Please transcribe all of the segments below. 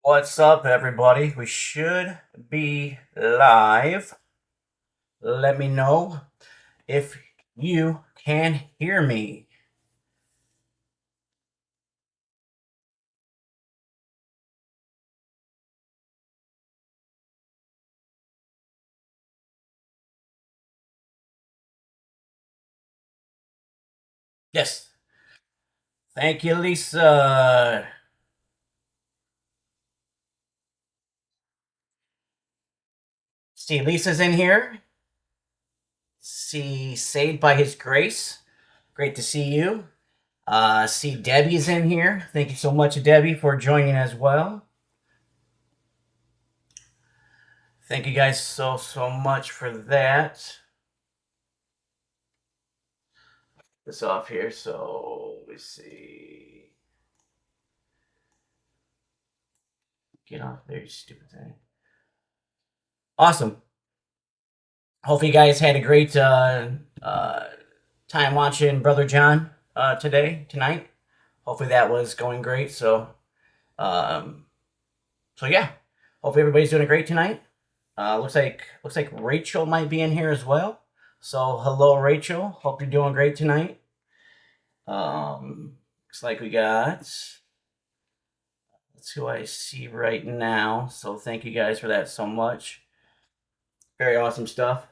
What's up, everybody? We should be live. Let me know if you can hear me. Yes. Thank you, Lisa. See, Lisa's in here. See, saved by his grace. Great to see you. See, Debbie's in here. Thank you so much, Debbie, for joining as well. Thank you guys so much for that. This off here, so let me see. Get off there, you stupid thing. Awesome. Hopefully, you guys had a great time watching Brother John tonight. Hopefully, that was going great. Um, so yeah. Hopefully, everybody's doing great tonight. Looks like Rachel might be in here as well. So hello, Rachel. Hope you're doing great tonight. Looks like we got. That's who I see right now. So thank you guys for that so much. Very awesome stuff.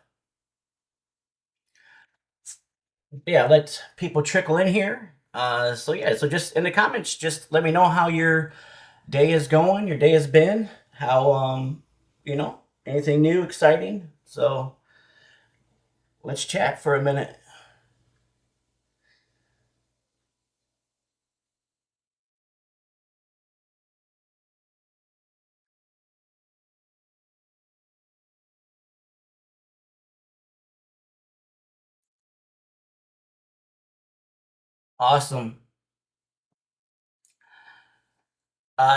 Yeah, let people trickle in here. So just in the comments, just let me know how your day is going, your day has been, how anything new, exciting. So let's chat for a minute. Awesome.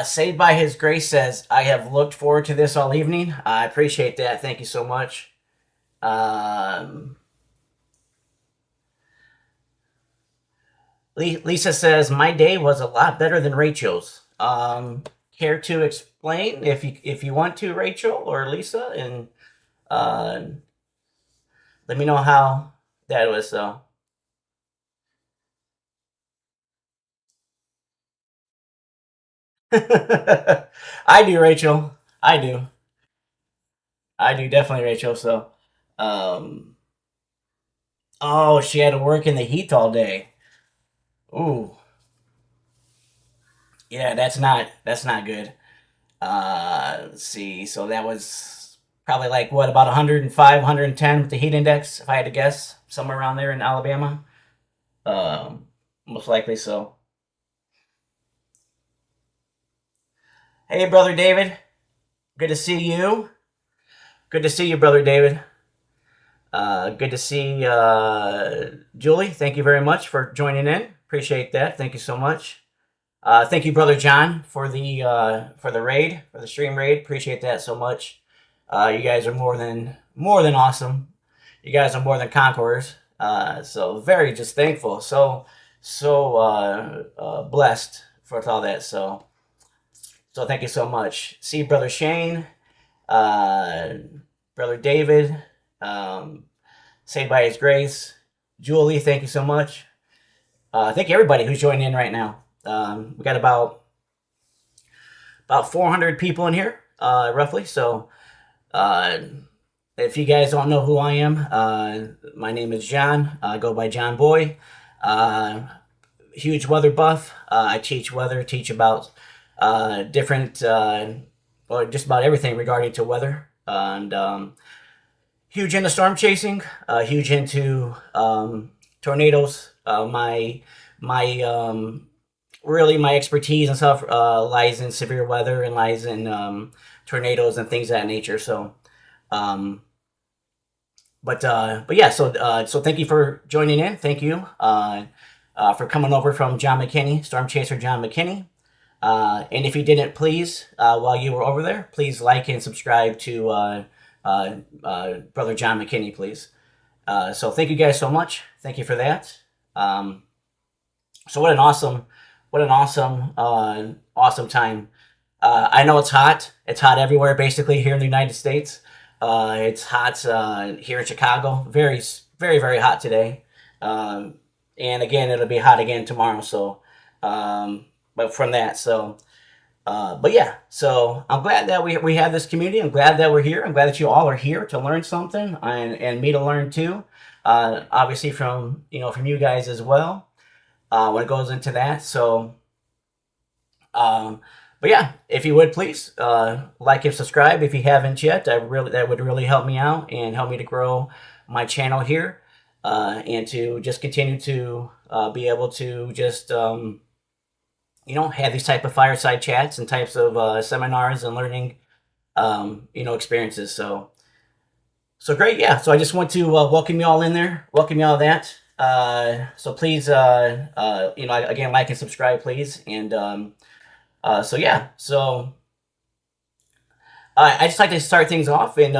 Saved by His Grace says, I have looked forward to this all evening. I appreciate that. Thank you so much. Um, Lisa says, my day was a lot better than Rachel's. Care to explain if you want to, Rachel or Lisa, and uh, let me know how that was. So I do, Rachel. I do. I do definitely, Rachel. So, um, oh, she had to work in the heat all day. Ooh, yeah, that's not good. Let's see. So that was probably like what about 105, 110 with the heat index, if I had to guess, somewhere around there in Alabama. Um, Most likely so. Hey, brother David. Good to see you. Good to see you, brother David. Good to see Julie. Thank you very much for joining in. Appreciate that. Thank you so much. Thank you, brother John, for the raid, for the stream raid. Appreciate that so much. You guys are more than awesome. You guys are more than conquerors. So very just thankful. So blessed for all that. So thank you so much. See, brother Shane, uh, brother David. Um, Saved by His Grace. Julie, thank you so much. Thank you everybody who's joining in right now. We got about 400 people in here, roughly. So uh, if you guys don't know who I am, my name is John. I go by John Boy. Uh, Huge weather buff. I teach weather, teach about different, or just about everything regarding to weather. And huge into storm chasing, huge into tornadoes. My really my expertise and stuff lies in severe weather and lies in tornadoes and things of that nature. Um, but yeah. So thank you for joining in. Thank you for coming over from John McKinney, Storm Chaser John McKinney. And if you didn't, please, while you were over there, please like and subscribe to Brother John McKinney, please. So thank you guys so much. Thank you for that. So what an awesome, awesome time I know it's hot. It's hot everywhere, basically here in the United States. It's hot here in Chicago. Very, very, very hot today. Um, and again, it'll be hot again tomorrow. So, but from that, so. But yeah, so I'm glad that we have this community. I'm glad that we're here. I'm glad that you all are here to learn something and me to learn too. Obviously from from you guys as well when it goes into that. So, um, but yeah, if you would please like and subscribe if you haven't yet. That would really help me out and help me to grow my channel here and to just continue to be able to just have these type of fireside chats and types of seminars and learning experiences. So great, yeah. So I just want to welcome you all in there, welcome you all that. So please, again, like and subscribe, please. And so yeah, so I just like to start things off, and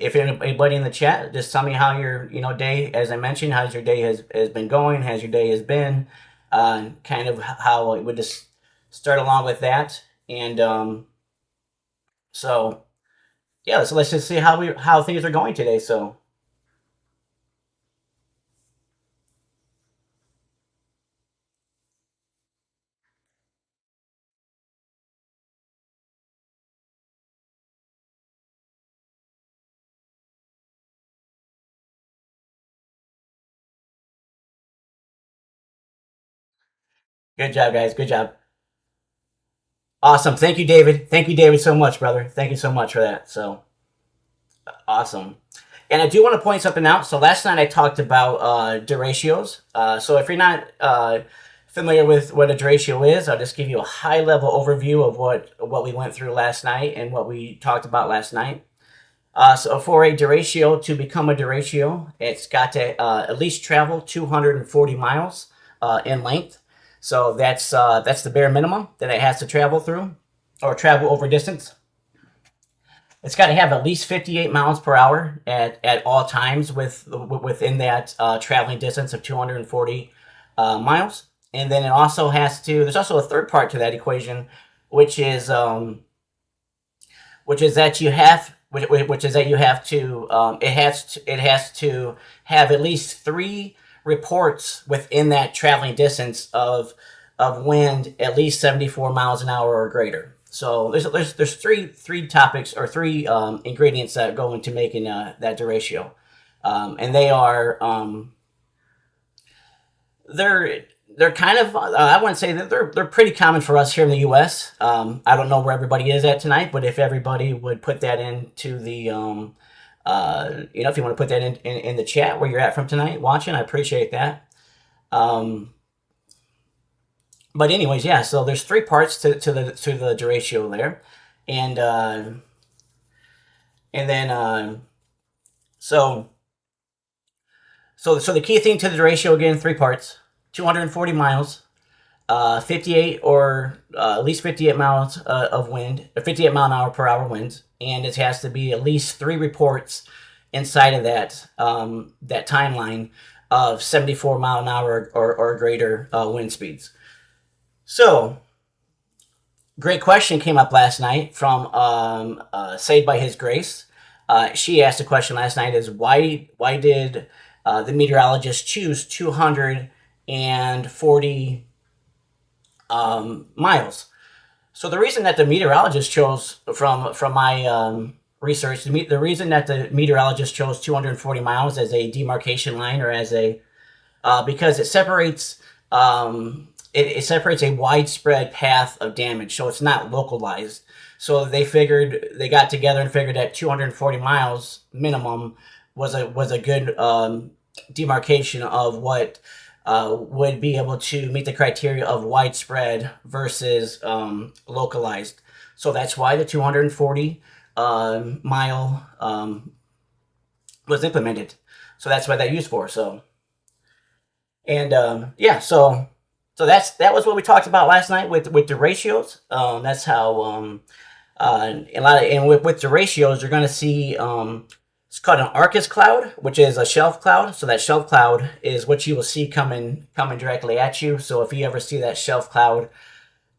if anybody in the chat, just tell me how your day, as I mentioned, how's your day has been going, has your day has been, kind of how I would just start along with that, and so yeah, so let's just see how things are going today. So good job, guys. Good job. Awesome. Thank you, David. Thank you, David, so much, brother. Thank you so much for that. So awesome. And I do want to point something out. So last night I talked about deratios. So if you're not familiar with what a deratio is, I'll just give you a high level overview of what we went through last night and what we talked about last night. So for a deratio to become a deratio, it's got to at least travel 240 miles in length. So that's the bare minimum that it has to travel through or travel over distance. It's got to have at least 58 miles per hour at all times within that traveling distance of 240 miles. And then it also there's also a third part to that equation, which is that you have to it has to have at least 3 reports within that traveling distance of wind at least 74 miles an hour or greater. So there's three topics or 3 ingredients that go into making that deratio, and they are they're kind of I wouldn't say that they're pretty common for us here in the U.S. I don't know where everybody is at tonight, but if everybody would put that into the if you want to put that in the chat where you're at from tonight watching, I appreciate that. But anyways, yeah. So there's 3 parts to the deratio there, and then so the key thing to the deratio again, 3 parts: 240 miles, 58 or at least 58 miles of wind, or 58 mile an hour per hour winds, and it has to be at least 3 reports inside of that that timeline of 74 mile an hour or greater wind speeds. So, great question came up last night from Saved by His Grace. She asked a question last night: is why did the meteorologist choose 240 miles? So the reason that the meteorologist chose from my research, the reason that the meteorologist chose 240 miles as a demarcation line or as a because it separates it separates a widespread path of damage, so it's not localized. So they got together and figured that 240 miles minimum was a good demarcation of what would be able to meet the criteria of widespread versus localized. So that's why the 240 mile was implemented. So that's what that used for. So, and yeah, so that was what we talked about last night with the ratios. That's how with the ratios you're going to see it's called an Arcus cloud, which is a shelf cloud. So that shelf cloud is what you will see coming directly at you. So if you ever see that shelf cloud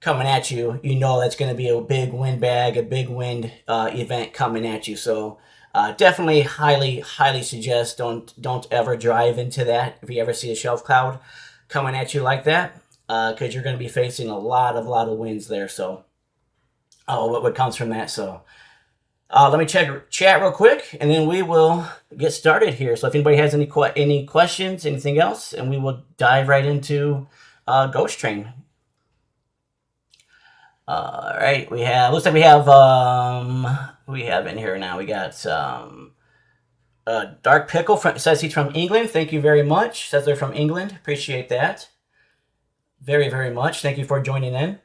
coming at you, you know that's going to be a big wind bag, a big wind event coming at you. So definitely, highly suggest don't ever drive into that if you ever see a shelf cloud coming at you like that, because you're going to be facing a lot of winds there. So what comes from that? So let me check chat real quick, and then we will get started here. So if anybody has any questions, anything else, and we will dive right into Ghost Train. All right, looks like we have in here now. We got Dark Pickle says he's from England. Thank you very much. Says they're from England. Appreciate that. Very much. Thank you for joining in.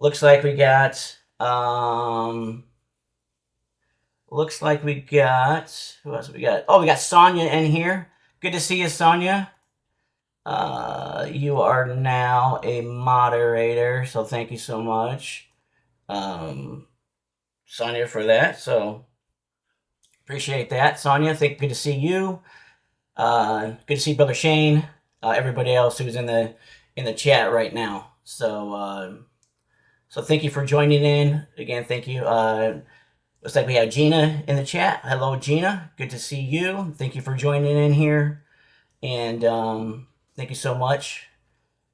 Looks like we got who else we got? Oh, we got Sonia in here. Good to see you, Sonia. You are now a moderator, so thank you so much, Sonia, for that. So appreciate that, Sonia. Good to see you. Good to see Brother Shane. Everybody else who's in the chat right now. So thank you for joining in again. Thank you. Looks like we have Gina in the chat. Hello, Gina. Good to see you. Thank you for joining in here, and thank you so much.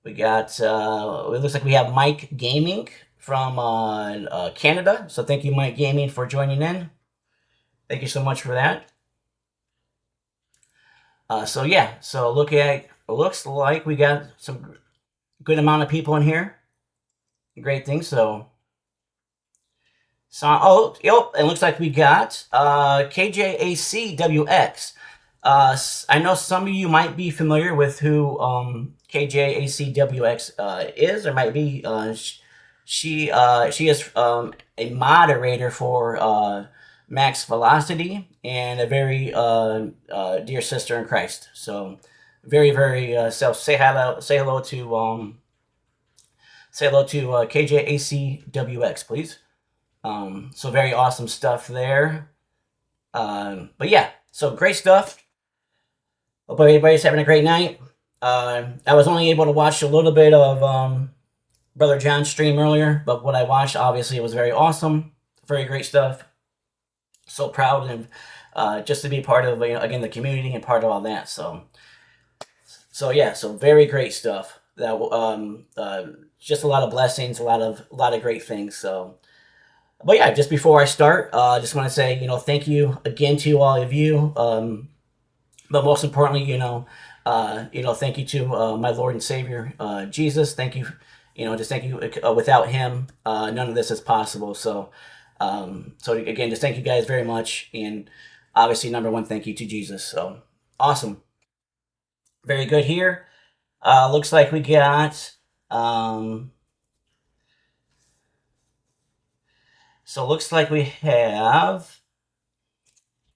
We got, it looks like we have Mike Gaming from Canada. So thank you, Mike Gaming, for joining in. Thank you so much for that. So yeah, so it looks like we got some good amount of people in here. Great thing. So it looks like we got KJACWX. I know some of you might be familiar with who KJACWX is, or might be. She is a moderator for Max Velocity and a very dear sister in Christ. So very say hello to KJACWX, please. So very awesome stuff there. But yeah, so great stuff. Hope everybody's having a great night. I was only able to watch a little bit of Brother John's stream earlier, but what I watched, obviously, it was very awesome. Very great stuff. So proud and just to be part of, again, the community and part of all that. So yeah, so very great stuff. That just a lot of blessings, a lot of great things. So. But yeah, just before I start, I just want to say, thank you again to all of you. But most importantly, thank you to my Lord and Savior, Jesus. Thank you, just thank you. Without him, none of this is possible. So again, just thank you guys very much. And obviously, number one, thank you to Jesus. So awesome. Very good here. Looks like we got, so looks like we have,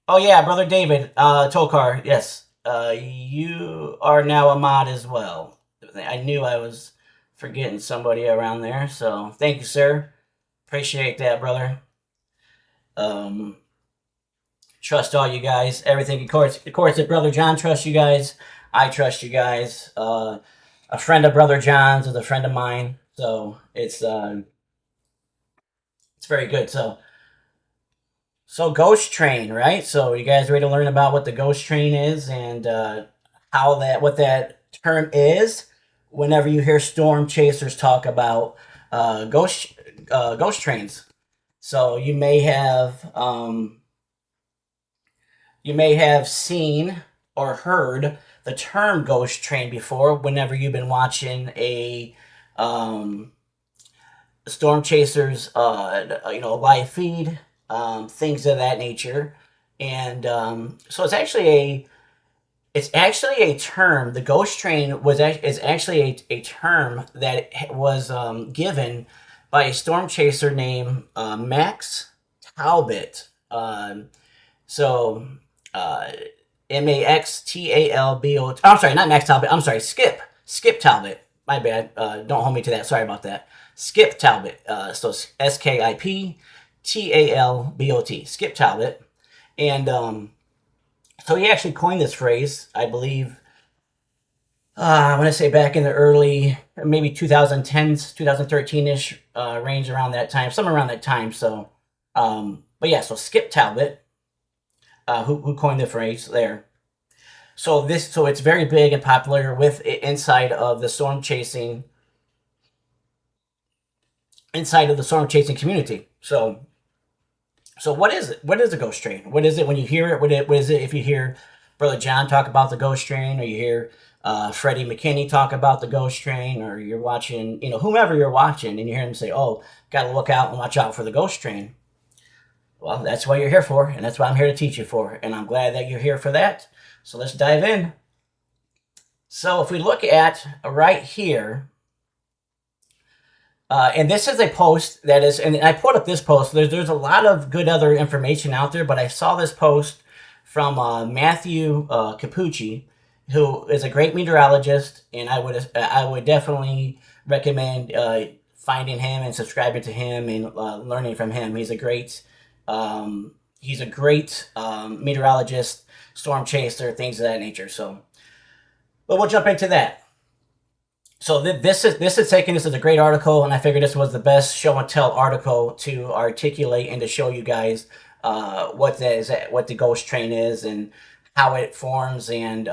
oh yeah, Brother David, Tolkar, yes. You are now a mod as well. I knew I was forgetting somebody around there, so thank you, sir. Appreciate that, brother. Trust all you guys. Everything, of course, if Brother John trusts you guys, I trust you guys. A friend of Brother John's is a friend of mine, so it's very good. So Ghost Train, right? So you guys ready to learn about what the Ghost Train is and what that term is? Whenever you hear storm chasers talk about ghost trains, so you may have seen or heard the term ghost train before. Whenever you've been watching a storm chasers, live feed, things of that nature, and so it's actually a term. The ghost train is actually a term that was given by a storm chaser named Max Talbot. MAXTALBOT. I'm sorry, not Max Talbot. I'm sorry, Skip Talbot. My bad. Don't hold me to that. Sorry about that. Skip Talbot. So SKIP TALBOT. Skip Talbot. And so he actually coined this phrase, I believe, I want to say back in the early, maybe 2010s, 2013-ish range, around that time, somewhere around that time. So, but yeah, so Skip Talbot, who coined the phrase there. So it's very big and popular with inside of the storm chasing community. So what is it? What is a ghost train? What is it when you hear it? What is it if you hear Brother John talk about the ghost train, or you hear Freddie McKinney talk about the ghost train, or you're watching, whomever you're watching, and you hear them say, "Oh, got to look out and watch out for the ghost train." Well, that's what you're here for, and that's what I'm here to teach you for, and I'm glad that you're here for that. So let's dive in. So if we look at right here, and this is a post that is, and I put up this post. There's a lot of good other information out there, but I saw this post from Matthew Capucci, who is a great meteorologist, and I would definitely recommend finding him and subscribing to him and learning from him. He's a great meteorologist, storm chaser, things of that nature. So, but we'll jump into that. So this is taken. This is a great article, and I figured this was the best show and tell article to articulate and to show you guys what the ghost train is and how it forms and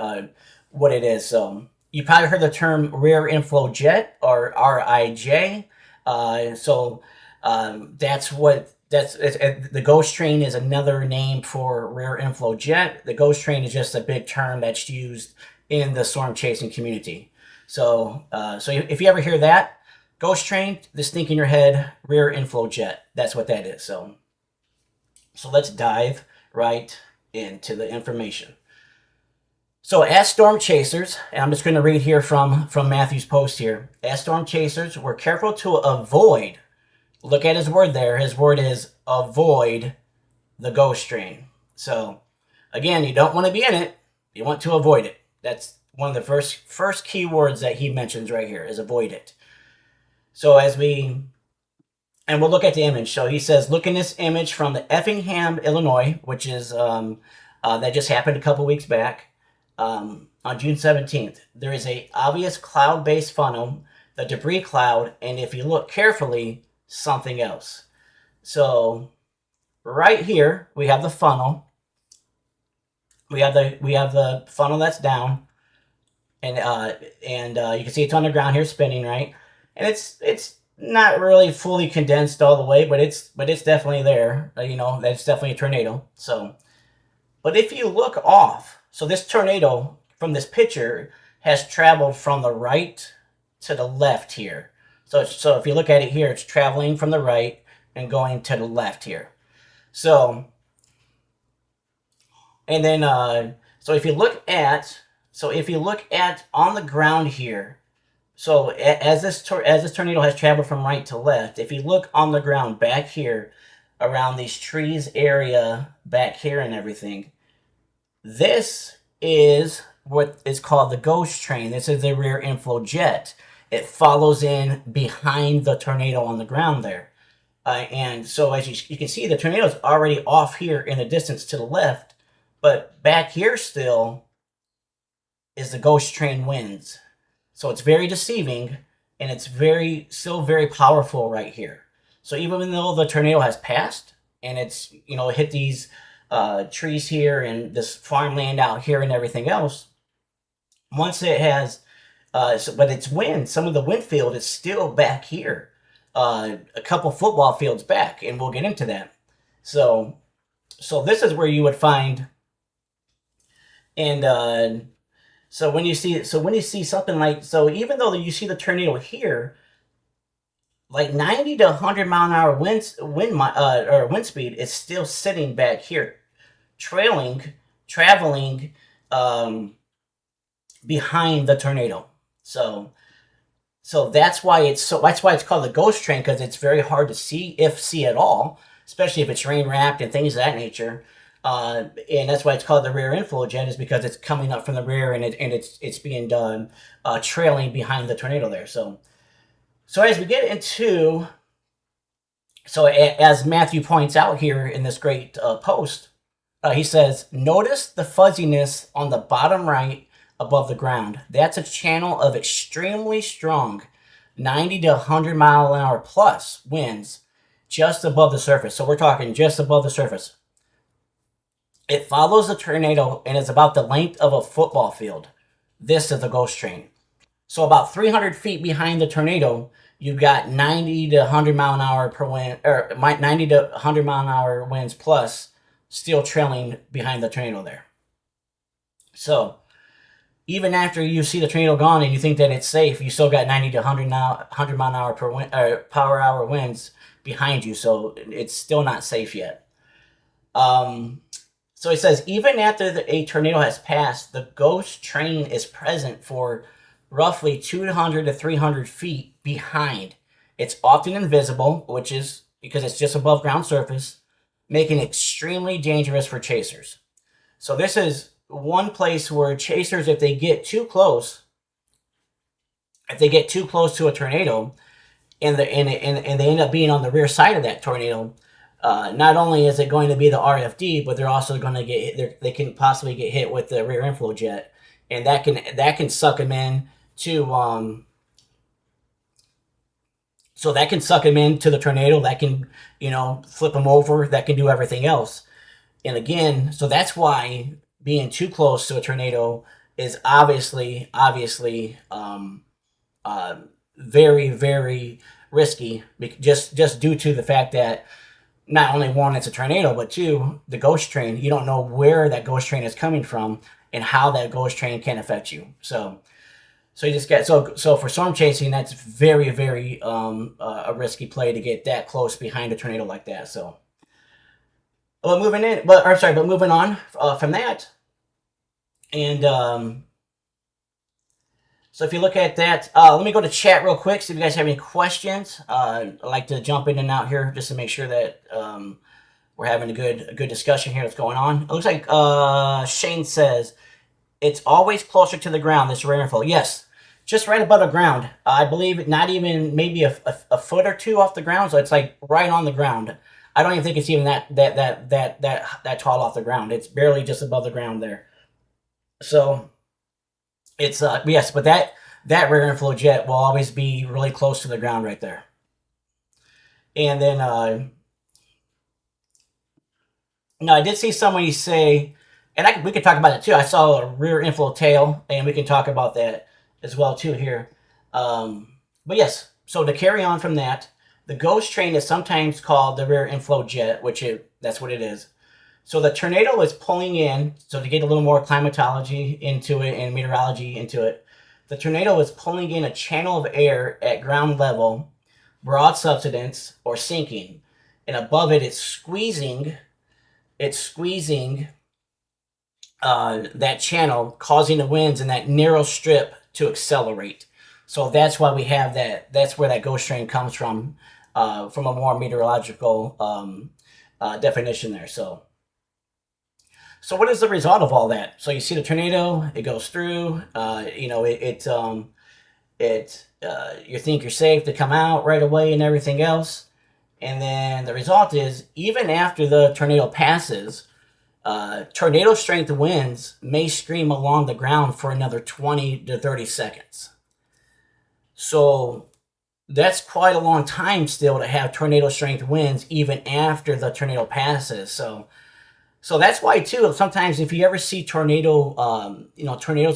what it is. So you probably heard the term rear inflow jet, or RIJ. The ghost train is another name for rear inflow jet. The ghost train is just a big term that's used in the storm chasing community. So if you ever hear that, ghost train, just think in your head, rear inflow jet. That's what that is. So let's dive right into the information. So as storm chasers, and I'm just going to read here from Matthew's post here. As storm chasers, we're careful to avoid, look at his word there. His word is avoid the ghost train. So again, you don't want to be in it. You want to avoid it. That's one of the first key words that he mentions right here is avoid it. So and we'll look at the image. So he says, look in this image from the Effingham, Illinois, which is that just happened a couple weeks back on June 17th. There is a obvious cloud-based funnel, the debris cloud, and if you look carefully, something else. So right here we have the funnel. We have the funnel that's down. And you can see it's on the ground here spinning, right? And it's not really fully condensed all the way, but it's definitely there. That's definitely a tornado. So, but if you look off, so this tornado from this picture has traveled from the right to the left here. So if you look at it here, it's traveling from the right and going to the left here. So, and then so if you look at on the ground here, so as this tornado has traveled from right to left, if you look on the ground back here, around these trees area back here and everything, this is what is called the ghost train. This is the rear inflow jet. It follows in behind the tornado on the ground there. And so as you can see, the tornado is already off here in the distance to the left, but back here still is the ghost train winds. So it's very deceiving, and it's still very powerful right here. So even though the tornado has passed and it's hit these trees here and this farmland out here and everything else, once it has but its wind, some of the wind field is still back here, a couple football fields back, and we'll get into that. So this is where you would find, and so when you see something like, so even though you see the tornado here, like 90 to 100 mile an hour wind speed is still sitting back here, traveling behind the tornado. So that's why it's called the ghost train, because it's very hard to see, if see at all, especially if it's rain wrapped and things of that nature. And that's why it's called the rear inflow jet, is because it's coming up from the rear and it's being done trailing behind the tornado there. So as we get into, as Matthew points out here in this great post, he says, notice the fuzziness on the bottom right above the ground. That's a channel of extremely strong 90 to 100 mile an hour plus winds just above the surface. So we're talking just above the surface. It follows the tornado and is about the length of a football field. This is the ghost train. So about 300 feet behind the tornado, you've got 90 to 100 mile an hour per wind, or 90 to 100 mile an hour winds plus, still trailing behind the tornado there. So even after you see the tornado gone and you think that it's safe, you still got 90 to 100 mile an hour per wind, power hour winds behind you. So it's still not safe yet. So it says, even after a tornado has passed, the ghost train is present for roughly 200 to 300 feet behind. It's often invisible, which is because it's just above ground surface, making it extremely dangerous for chasers. So this is one place where chasers, if they get too close to a tornado, and they end up being on the rear side of that tornado, not only is it going to be the RFD, but they're also going to get hit, they can possibly get hit with the rear inflow jet, and that can suck them in to so that can suck them into the tornado. That can flip them over. That can do everything else. And again, so that's why being too close to a tornado is obviously very, very risky, just due to the fact that not only one, it's a tornado, but two, the ghost train, you don't know where that ghost train is coming from and how that ghost train can affect you. So you just get, so for storm chasing, that's very, very a risky play to get that close behind a tornado like that. So, moving on from that, and so if you look at that, let me go to chat real quick, see if you guys have any questions. I'd like to jump in and out here just to make sure that we're having a good discussion here. What's going on? It looks like Shane says it's always closer to the ground, this rear inflow. Yes, just right above the ground. I believe not even maybe a foot or two off the ground, so it's like right on the ground. I don't even think it's even that tall off the ground. It's barely just above the ground there. So it's yes, but that rear inflow jet will always be really close to the ground right there. And then now I did see somebody say, and we could talk about it too. I saw a rear inflow tail, and we can talk about that as well too here. But yes, so to carry on from that, the ghost train is sometimes called the rear inflow jet, that's what it is. So the tornado is pulling in, so to get a little more climatology into it and meteorology into it, the tornado is pulling in a channel of air at ground level, broad subsidence, or sinking. And above it, it's squeezing that channel, causing the winds in that narrow strip to accelerate. So that's why we have that. That's where that ghost train comes from a more meteorological definition there. So what is the result of all that? So you see the tornado, it goes through, you think you're safe to come out right away and everything else. And then the result is, even after the tornado passes, tornado strength winds may scream along the ground for another 20 to 30 seconds. So that's quite a long time still to have tornado strength winds even after the tornado passes. So that's why too, sometimes if you ever see tornadoes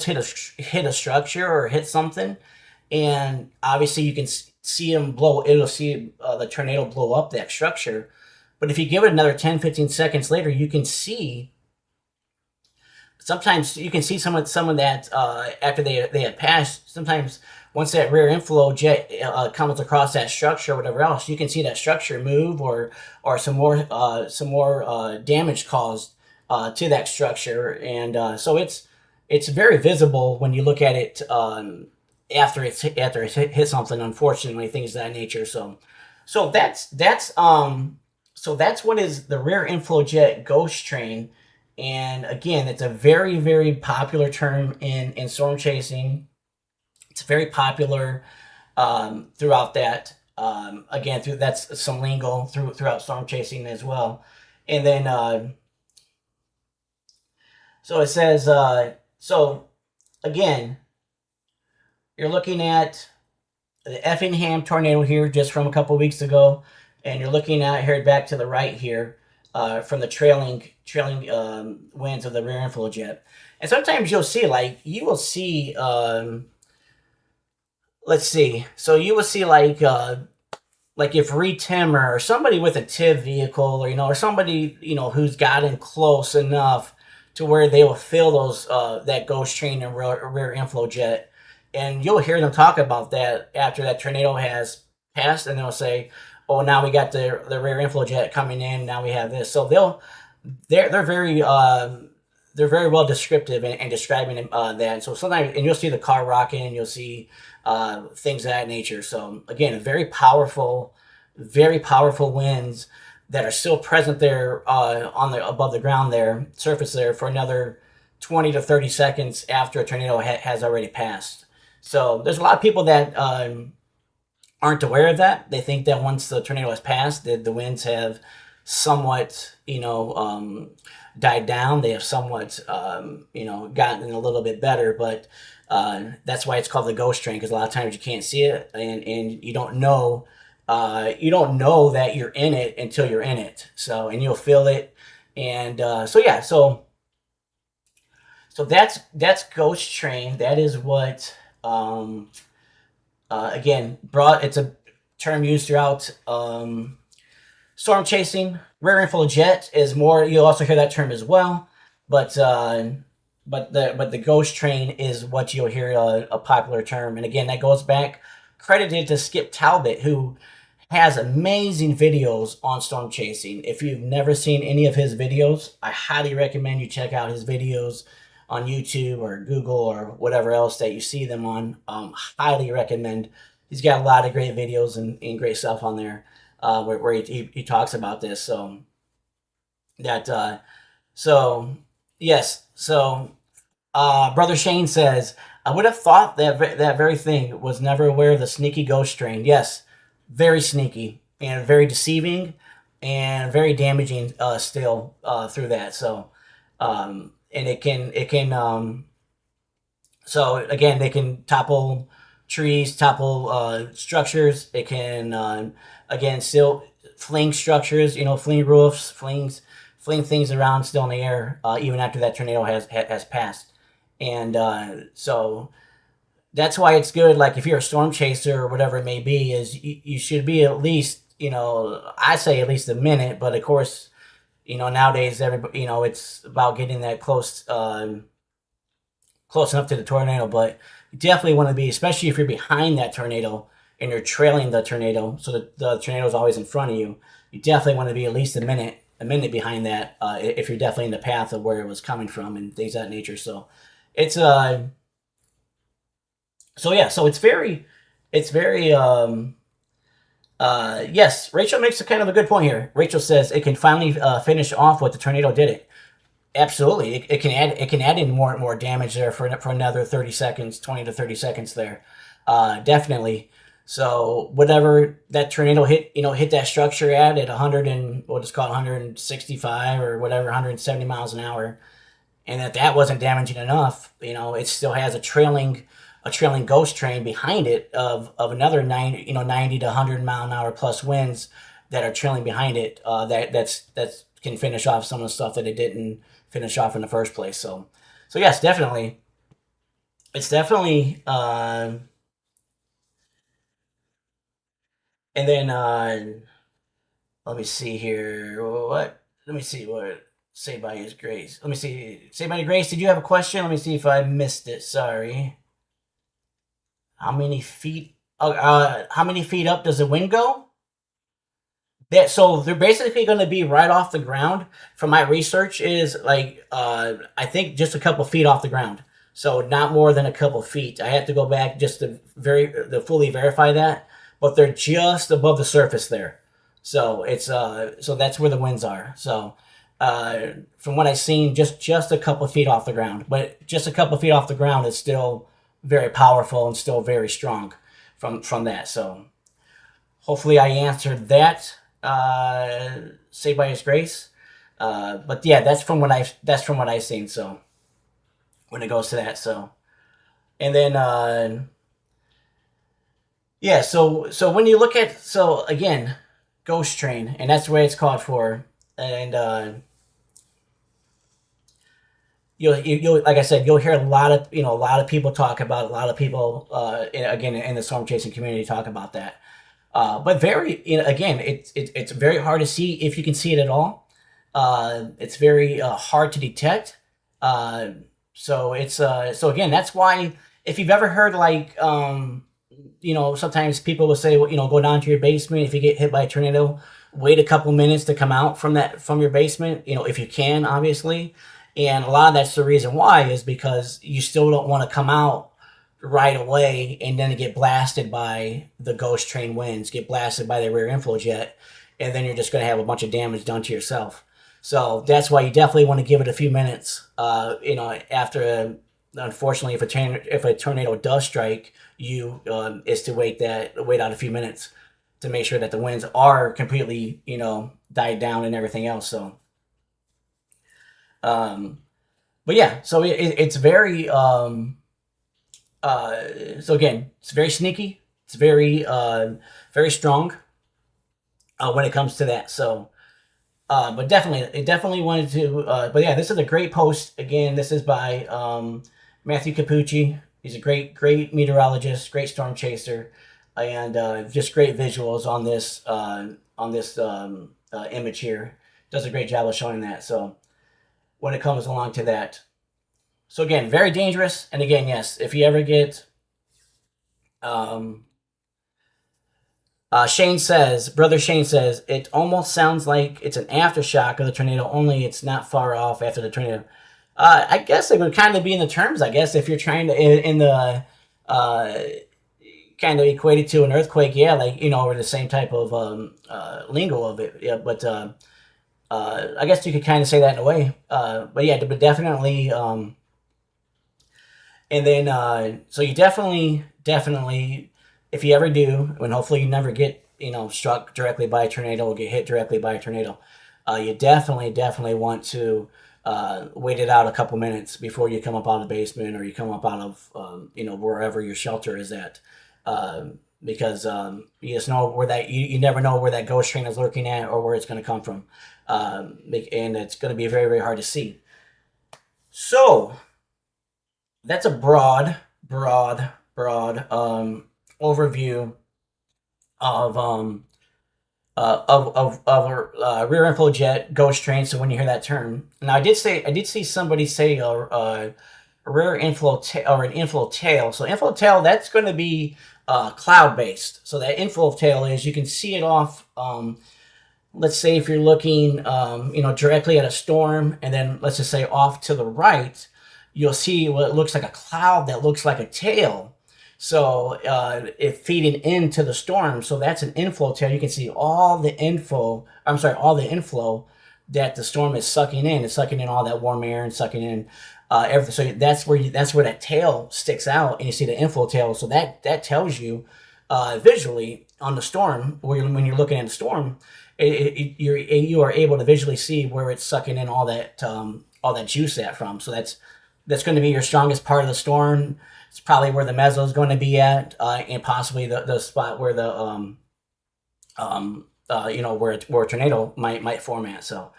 hit a structure or hit something, and obviously you can see them the tornado blow up that structure. But if you give it another 10, 15 seconds later, you can see, sometimes you can see some of that after they had passed. Sometimes once that rear inflow jet comes across that structure or whatever else, you can see that structure move or some more damage caused to that structure. And so it's very visible when you look at it after it's hit something, unfortunately, things of that nature. So that's what is the rear inflow jet ghost train. And again, it's a very, very popular term in storm chasing. It's very popular throughout that. Again, that's some lingo throughout storm chasing as well. And then so it says again, you're looking at the Effingham tornado here just from a couple weeks ago, and you're looking at here back to the right here from the trailing winds of the rear inflow jet. And sometimes you'll see you will see let's see, so you will see like if Reed Timmer or somebody with a TIV vehicle, or or somebody who's gotten close enough to where they will feel those that ghost train and rear inflow jet, and you'll hear them talk about that after that tornado has passed, and they'll say, "Oh, now we got the rear inflow jet coming in. Now we have this." So they're very well descriptive and describing that. So sometimes, and you'll see the car rocking, and you'll see things of that nature. So again, very powerful winds that are still present there on the above the ground there, surface there for another 20 to 30 seconds after a tornado has already passed. So there's a lot of people that aren't aware of that. They think that once the tornado has passed, the winds have somewhat, died down. They have somewhat, gotten a little bit better, but that's why it's called the ghost train, because a lot of times you can't see it, and you don't know that you're in it until you're in it. So, and you'll feel it, and so that's ghost train. That is what again it's a term used throughout storm chasing. Rear inflow jet is more. You'll also hear that term as well, but the ghost train is what you'll hear a popular term. And again, that goes back credited to Skip Talbot, who has amazing videos on storm chasing. If you've never seen any of his videos, I highly recommend you check out his videos on YouTube or Google or whatever else that you see them on. Highly recommend. He's got a lot of great videos and great stuff on there where he talks about this. So that so yes, so Brother Shane says, I would have thought that very thing, was never aware of the sneaky ghost train. Yes, very sneaky and very deceiving and very damaging still through that. So and it can so again, they can topple trees, topple structures. It can again still fling structures, fling roofs, fling things around still in the air even after that tornado has passed. And so that's why it's good. Like if you're a storm chaser or whatever it may be, is you should be at least, I say at least a minute, but of course, nowadays everybody, it's about getting that close enough to the tornado. But you definitely want to be, especially if you're behind that tornado and you're trailing the tornado, so that the tornado is always in front of you. You definitely want to be at least a minute behind that if you're definitely in the path of where it was coming from and things of that nature. So it's so it's very yes, Rachel makes a kind of a good point here. Rachel says it can finally finish off what the tornado did it. Absolutely, it can add in more damage there for another 30 seconds, 20 to 30 seconds there, definitely. So whatever that tornado hit that structure at 100 and we'll just call it 165 or whatever, 170 miles an hour, and that wasn't damaging enough, it still has a trailing ghost train behind it of another 90 to 100 mile an hour plus winds that are trailing behind it. That's can finish off some of the stuff that it didn't finish off in the first place. So yes, definitely, it's definitely. And then let me see here. What? Let me see what Say by His Grace. Let me see. Say by His Grace. Did you have a question? Let me see if I missed it. Sorry. How many feet? How many feet up does the wind go? So they're basically going to be right off the ground. From my research, is like I think just a couple feet off the ground. So not more than a couple feet. I have to go back just to fully verify that, but they're just above the surface there. So it's so that's where the winds are. So from what I've seen, just a couple feet off the ground, but just a couple feet off the ground is still very powerful and still very strong from that. So hopefully I answered that. Say by His Grace. But yeah, that's from what I've seen. So when it goes to that, so And then yeah, so when you look at, so again, ghost train, and that's the way it's called for. And you'll like I said, you'll hear a lot of, a lot of people talk about, a lot of people again in the storm chasing community talk about that. But very, again, it's very hard to see if you can see it at all. It's very hard to detect. Uh, so again, that's why, if you've ever heard, like, sometimes people will say, well, go down to your basement if you get hit by a tornado. Wait a couple minutes to come out from your basement. If you can, obviously. And a lot of that's the reason why is because you still don't want to come out right away and then get blasted by the ghost train winds, get blasted by the rear inflow jet, and then you're just going to have a bunch of damage done to yourself. So that's why you definitely want to give it a few minutes. After, unfortunately, if a tornado does strike you, is to wait out a few minutes to make sure that the winds are completely, died down and everything else. So, um, but yeah, so it's very, so again, it's very sneaky. It's very strong when it comes to that. So, but it definitely wanted to. But yeah, this is a great post. Again, this is by Matthew Capucci. He's a great meteorologist, great storm chaser, and just great visuals on this image here. Does a great job of showing that. So when it comes along to that. So again, very dangerous. And again, yes, if you ever get, Brother Shane says, it almost sounds like it's an aftershock of the tornado, only it's not far off after the tornado. I guess it would kind of be in the terms, I guess, if you're trying to, in the, kind of equate it to an earthquake, yeah, like, or the same type of lingo of it. Yeah, but I guess you could kind of say that in a way. But yeah, but definitely, and then, so you definitely, if you ever do, and hopefully you never get, struck directly by a tornado or get hit directly by a tornado, you definitely want to wait it out a couple minutes before you come up out of the basement, or you come up out of, wherever your shelter is at. Because you just know where you never know where that ghost train is lurking at, or where it's going to come from. And it's going to be very, very hard to see. So that's a broad overview of a rear inflow jet ghost train. So when you hear that term, now I did see somebody say a rear inflow or an inflow tail. So inflow tail, that's going to be cloud based. So that inflow tail is, you can see it off. Let's say if you're looking, directly at a storm, and then let's just say off to the right, you'll see what looks like a cloud that looks like a tail. So it feeding into the storm. So that's an inflow tail. You can see all the inflow that the storm is sucking in. It's sucking in all that warm air and sucking in everything. So that's where that tail sticks out, and you see the inflow tail. So that tells you visually on the storm, when you're looking at the storm, you are able to visually see where it's sucking in all that juice from. So that's going to be your strongest part of the storm. It's probably where the mezzo is going to be at, and possibly the spot where where a tornado might form at. So,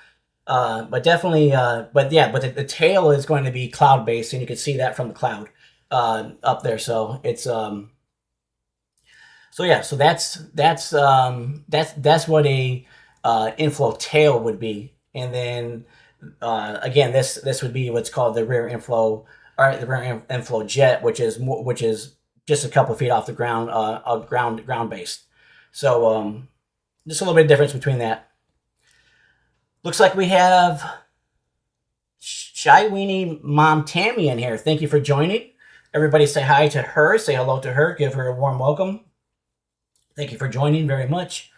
but definitely, but the tail is going to be cloud based, and you can see that from the cloud up there. So it's so yeah, so that's what a inflow tail would be, and then again, this would be what's called the rear inflow, or the rear inflow jet, which is just a couple feet off the ground, ground based. So just a little bit of difference between that. Looks like we have Shy Weenie Mom Tammy in here. Thank you for joining. Everybody say hi to her. Say hello to her. Give her a warm welcome. Thank you for joining very much.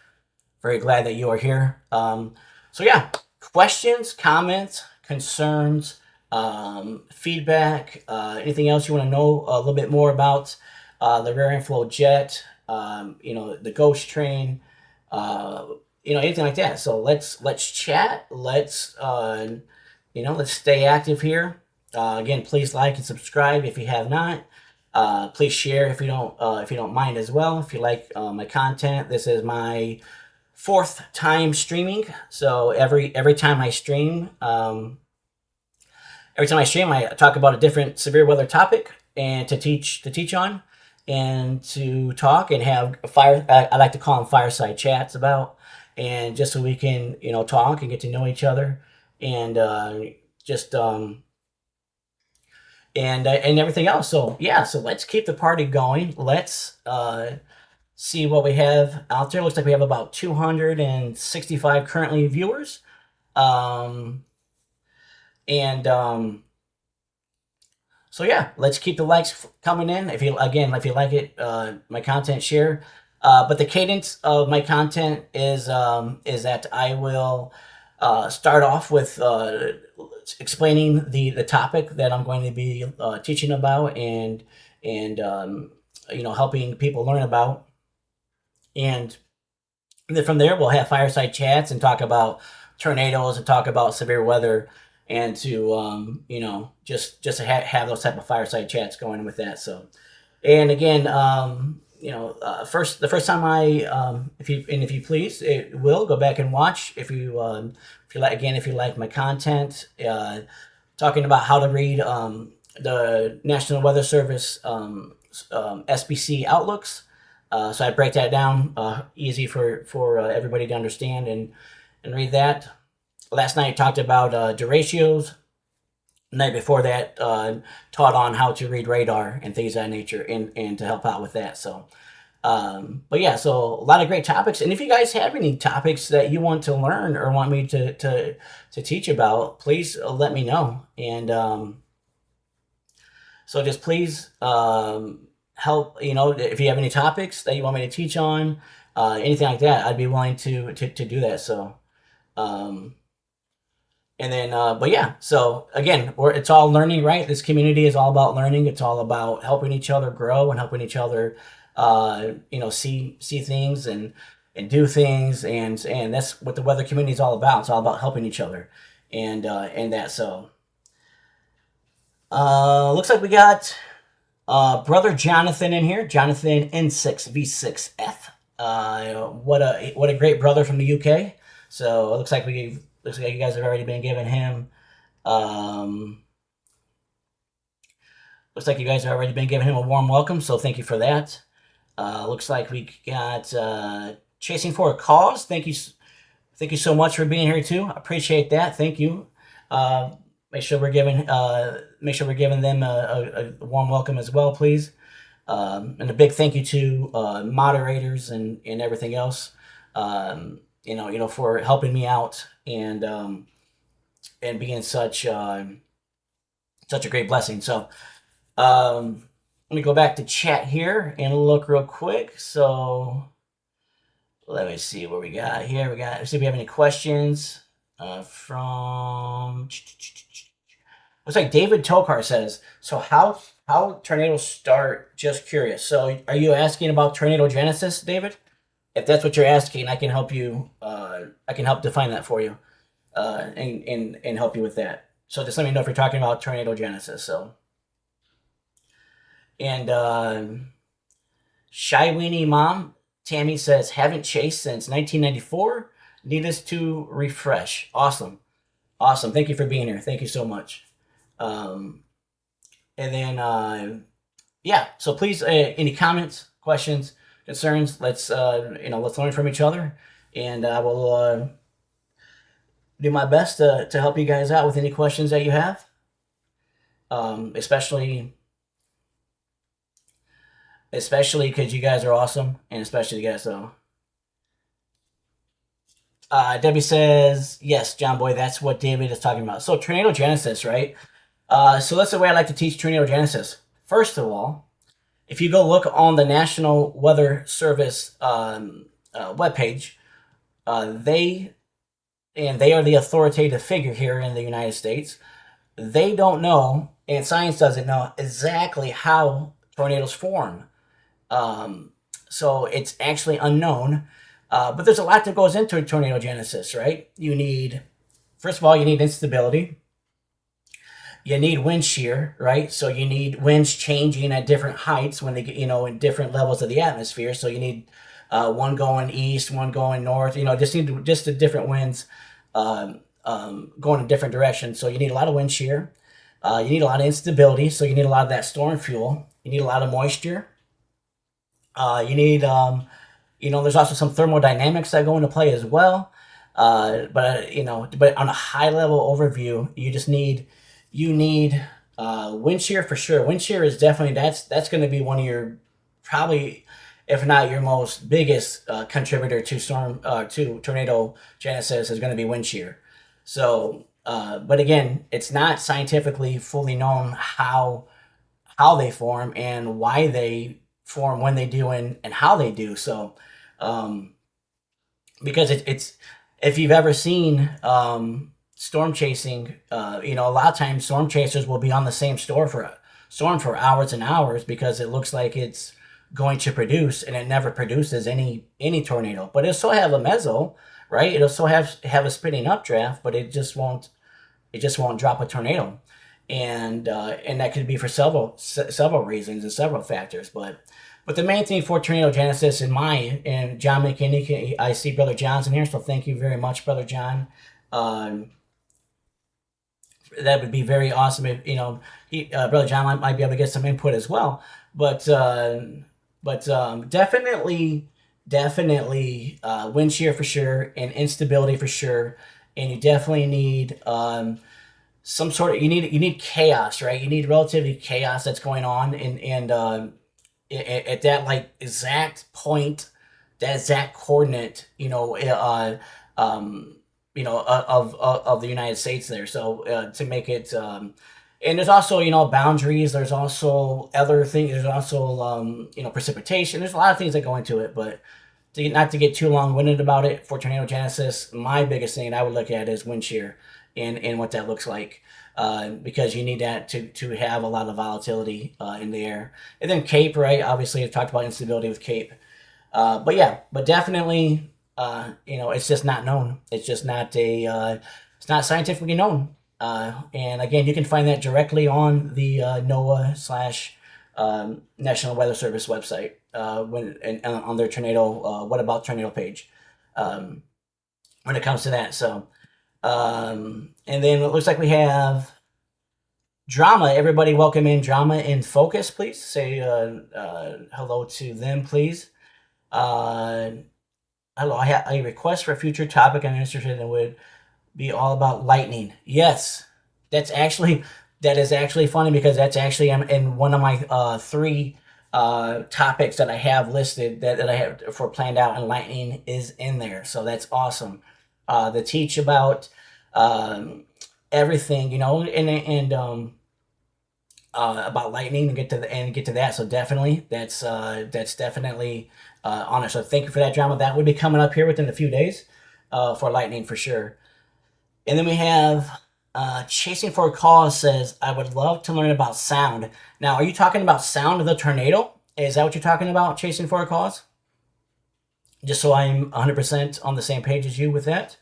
Very glad that you are here. So yeah, questions, comments, concerns, feedback, anything else you want to know a little bit more about the rear inflow jet, the ghost train, anything like that. So let's chat. Let's stay active here. Again, please like and subscribe if you have not. Please share if you don't mind as well. If you like my content, this is my fourth time streaming. So every time I stream, I talk about a different severe weather topic and to teach on, and to talk and have I like to call them fireside chats about, and just so we can talk and get to know each other, and just and everything else. So yeah, so let's keep the party going. Let's see what we have out there. Looks like we have about 265 currently viewers. And so yeah, let's keep the likes coming in. If you like it, my content, share. But the cadence of my content is that I will start off with explaining the topic that I'm going to be teaching about, and helping people learn about, and then from there we'll have fireside chats and talk about tornadoes and talk about severe weather, and to just to have those type of fireside chats going with that. So, and again, the first time if you please, it will go back and watch if you like my content, talking about how to read the National Weather Service SBC outlooks. So I break that down easy for everybody to understand and read that. Last night I talked about deratios. The night before that, taught on how to read radar and things of that nature, and to help out with that. So, but yeah, so a lot of great topics. And if you guys have any topics that you want to learn or want me to teach about, please let me know. And so just please help. If you have any topics that you want me to teach on, anything like that, I'd be willing to do that. So. And then, but yeah, so again, it's all learning, right? This community is all about learning. It's all about helping each other grow and helping each other, see things and do things. And that's what the weather community is all about. It's all about helping each other and that. So, looks like we got, brother Jonathan in here, Jonathan N6V6F. What a great brother from the UK. So it looks like you guys have already been giving him. Looks like you guys have already been giving him a warm welcome. So thank you for that. Looks like we got Chasing for a Cause. Thank you so much for being here too. I appreciate that. Thank you. Make sure we're giving them a warm welcome as well, please. And a big thank you to moderators and everything else. For helping me out and being such a great blessing. So, let me go back to chat here and look real quick. So, let me see what we got here. Let's see if we have any questions from. Looks like David Tokar says, so how tornadoes start? Just curious. So, are you asking about tornado genesis, David? If that's what you're asking, I can help you. I can help define that for you, and help you with that. So just let me know if you're talking about tornado genesis. So, and Shy Weenie Mom Tammy says, haven't chased since 1994. Need us to refresh. Awesome. Thank you for being here. Thank you so much. And then yeah. So please, any comments, questions, concerns, let's learn from each other, and I will do my best to help you guys out with any questions that you have, especially because you guys are awesome, and especially you guys. So Debbie says, yes, John Boy, that's what David is talking about. So tornado genesis, right? So that's the way I like to teach tornado genesis. First of all, if you go look on the National Weather Service webpage, they are the authoritative figure here in the United States. They don't know, and science doesn't know exactly how tornadoes form. So it's actually unknown. But there's a lot that goes into tornado genesis, right? First of all, you need instability. you need wind shear, right? So you need winds changing at different heights when they get, in different levels of the atmosphere. So you need one going east, one going north. Just the different winds going in different directions. So you need a lot of wind shear. You need a lot of instability. So you need a lot of that storm fuel. You need a lot of moisture. You need, there's also some thermodynamics that go into play as well. But on a high level overview, you need wind shear for sure. Wind shear is definitely that's going to be one of your probably, if not your most biggest contributor to tornado genesis is going to be wind shear. So, but again, it's not scientifically fully known how they form and why they form when they do and how they do. So, um, because it's if you've ever seen storm chasing, a lot of times storm chasers will be on the same storm for hours and hours because it looks like it's going to produce and it never produces any tornado. But it'll still have a mezzo, right? It'll still have a spinning updraft, but it just won't drop a tornado. And that could be for several reasons and several factors. But the main thing for tornado genesis and John McKinney, I see Brother John's in here, so thank you very much, Brother John. Um, that would be very awesome if Brother John might be able to get some input as well. But definitely wind shear for sure and instability for sure, and you definitely need some sort of you need chaos, right? You need relatively chaos that's going on, and at that like exact point, that exact coordinate, of the United States there. So to make it, and there's also boundaries. There's also other things. There's also precipitation. There's a lot of things that go into it, but not to get too long-winded about it, for tornado genesis, my biggest thing I would look at is wind shear and what that looks like, because you need that to have a lot of volatility in the air. And then Cape, right? Obviously, I've talked about instability with Cape. But definitely, it's just not known. It's not scientifically known. And again, you can find that directly on the NOAA/ National Weather Service website on their tornado what about tornado page, when it comes to that. So, and then it looks like we have Drama. Everybody, welcome in Drama in Focus. Please say hello to them, please. Hello, I have a request for a future topic I'm interested in would be all about lightning. Yes, that's actually that is actually funny because that's actually in one of my three topics that I have listed that I have for planned out, and lightning is in there. So that's awesome. The teach about everything, and about lightning and get to that. So definitely, that's definitely on it. So thank you for that, Drama. That would be coming up here within a few days for lightning for sure. And then we have Chasing for a Cause says, I would love to learn about sound. Now, are you talking about sound of the tornado? Is that what you're talking about, Chasing for a Cause? Just so I'm 100% on the same page as you with that.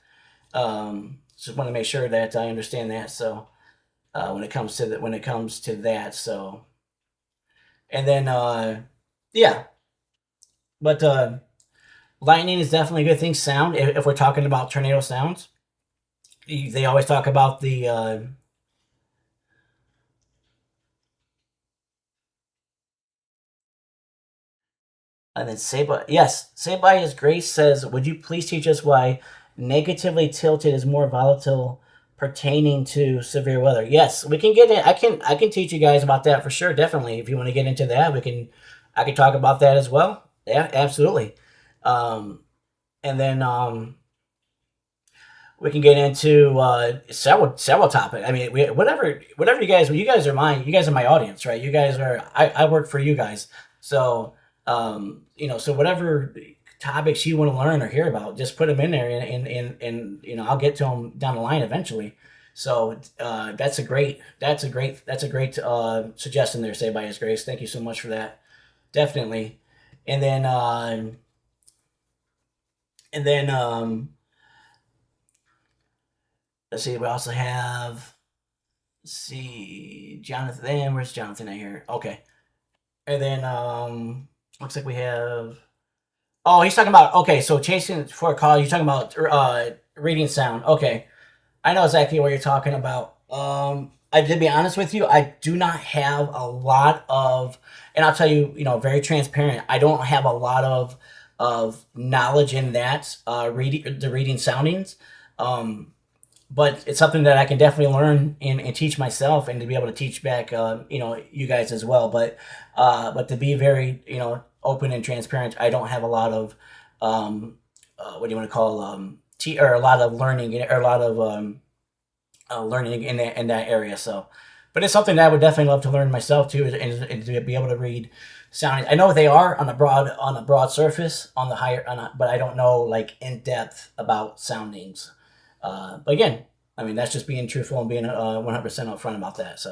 Just want to make sure that I understand that. So when it comes to that, so, and then yeah, but lightning is definitely a good thing. Sound, if we're talking about tornado sounds, they always talk about the and then Saved by His Grace says, would you please teach us why negatively tilted is more volatile pertaining to severe weather? Yes, we can get in. I can teach you guys about that for sure. Definitely, if you want to get into that, I can talk about that as well. Yeah, absolutely. And then we can get into several topics. I mean, whatever you guys are my audience, right? I work for you guys, so so whatever topics you want to learn or hear about, just put them in there, and I'll get to them down the line eventually. So that's a great suggestion there, Saved by His Grace. Thank you so much for that. Definitely, and then and then let's see. We also have see, Jonathan. Where's Jonathan at here? Okay. And then looks like we have. Oh, he's talking about, okay. So chasing for a call. You're talking about reading sound. Okay, I know exactly what you're talking about. I to be honest with you, I do not have a lot of, and I'll tell you, very transparent. I don't have a lot of knowledge in that reading the reading soundings. Um, but it's something that I can definitely learn and teach myself, and to be able to teach back, you guys as well. But to be very, open and transparent, I don't have a lot of, what do you want to call, or a lot of learning, or a lot of learning in that area. So, but it's something that I would definitely love to learn myself too, and to be able to read soundings. I know they are on a broad surface on the higher, but I don't know like in depth about soundings. But again, I mean, that's just being truthful and being 100% upfront about that.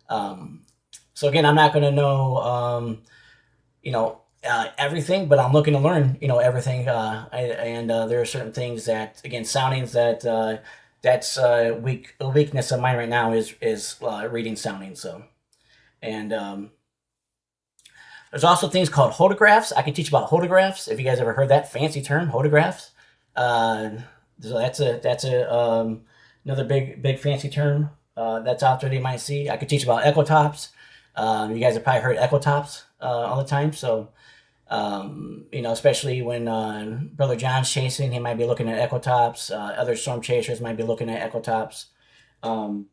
Um, so again, I'm not going to know, everything, but I'm looking to learn, everything. And there are certain things that, again, soundings that that's a weakness of mine right now is reading soundings. So, and there's also things called hodographs. I can teach about hodographs. If you guys ever heard that fancy term, hodographs. So that's another big fancy term that's out there that you might see. I could teach about echotops. You guys have probably heard echotops all the time. So especially when Brother John's chasing, he might be looking at echotops. Other storm chasers might be looking at echotops. Um,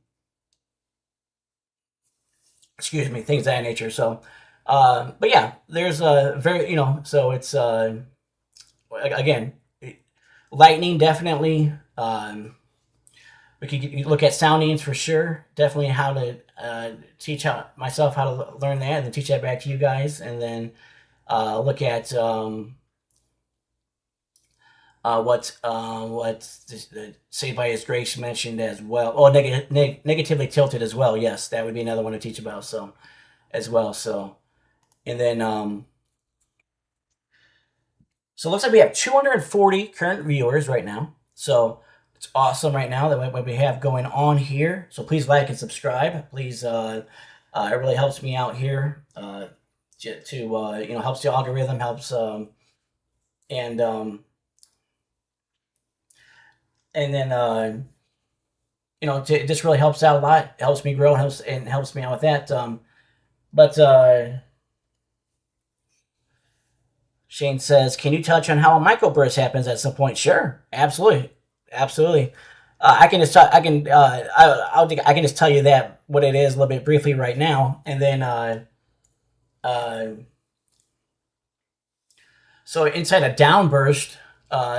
excuse me, things of that nature. So, but yeah, there's a very, so it's again, lightning definitely. We could look at soundings for sure. Definitely how to teach myself how to learn that, and then teach that back to you guys, and then look at what Saved by His Grace mentioned as well. Oh, negatively tilted as well. Yes, that would be another one to teach about. So as well. So, and then so it looks like we have 240 current viewers right now. So it's awesome right now that what we have going on here. So please like and subscribe. Please, it really helps me out here. To helps the algorithm, helps and then it just really helps out a lot. It helps me grow, helps me out with that. But Shane says, "Can you touch on how a microburst happens at some point?" Sure, absolutely, absolutely. I can just I can I can just tell you that what it is a little bit briefly right now, and then so inside a downburst,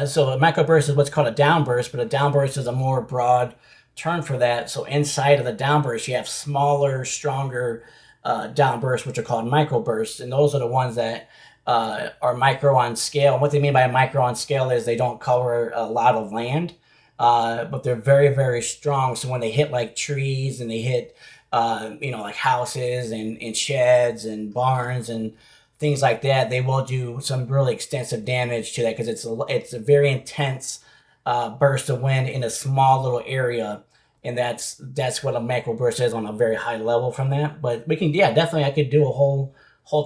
so a microburst is what's called a downburst, but a downburst is a more broad term for that. So inside of the downburst, you have smaller, stronger downbursts, which are called microbursts, and those are the ones that are micro on scale. And what they mean by micro on scale is they don't cover a lot of land, but they're very, very strong. So when they hit like trees and they hit, like houses and sheds and barns and things like that, they will do some really extensive damage to that because it's a very intense burst of wind in a small little area, and that's what a microburst is on a very high level from that. But we can, yeah, definitely, I could do a whole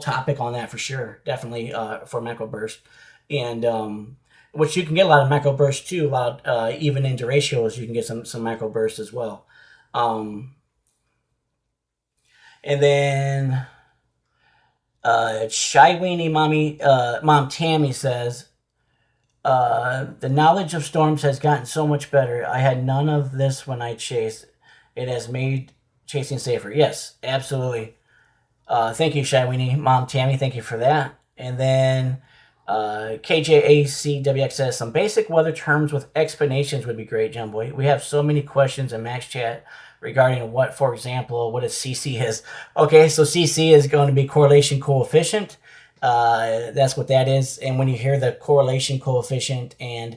topic on that for sure, definitely for microburst, and which you can get a lot of microbursts too, a lot even in deratios you can get some microbursts as well, and then. Shy Weenie Mom Tammy says, the knowledge of storms has gotten so much better. I had none of this when I chased. It has made chasing safer. Yes, absolutely. Thank you, Shy Weenie Mom Tammy. Thank you for that. And then KJACWX says, some basic weather terms with explanations would be great, John Boy. We have so many questions in Max Chat regarding what, for example, what a CC is. Okay, so CC is going to be correlation coefficient. That's what that is. And when you hear the correlation coefficient, and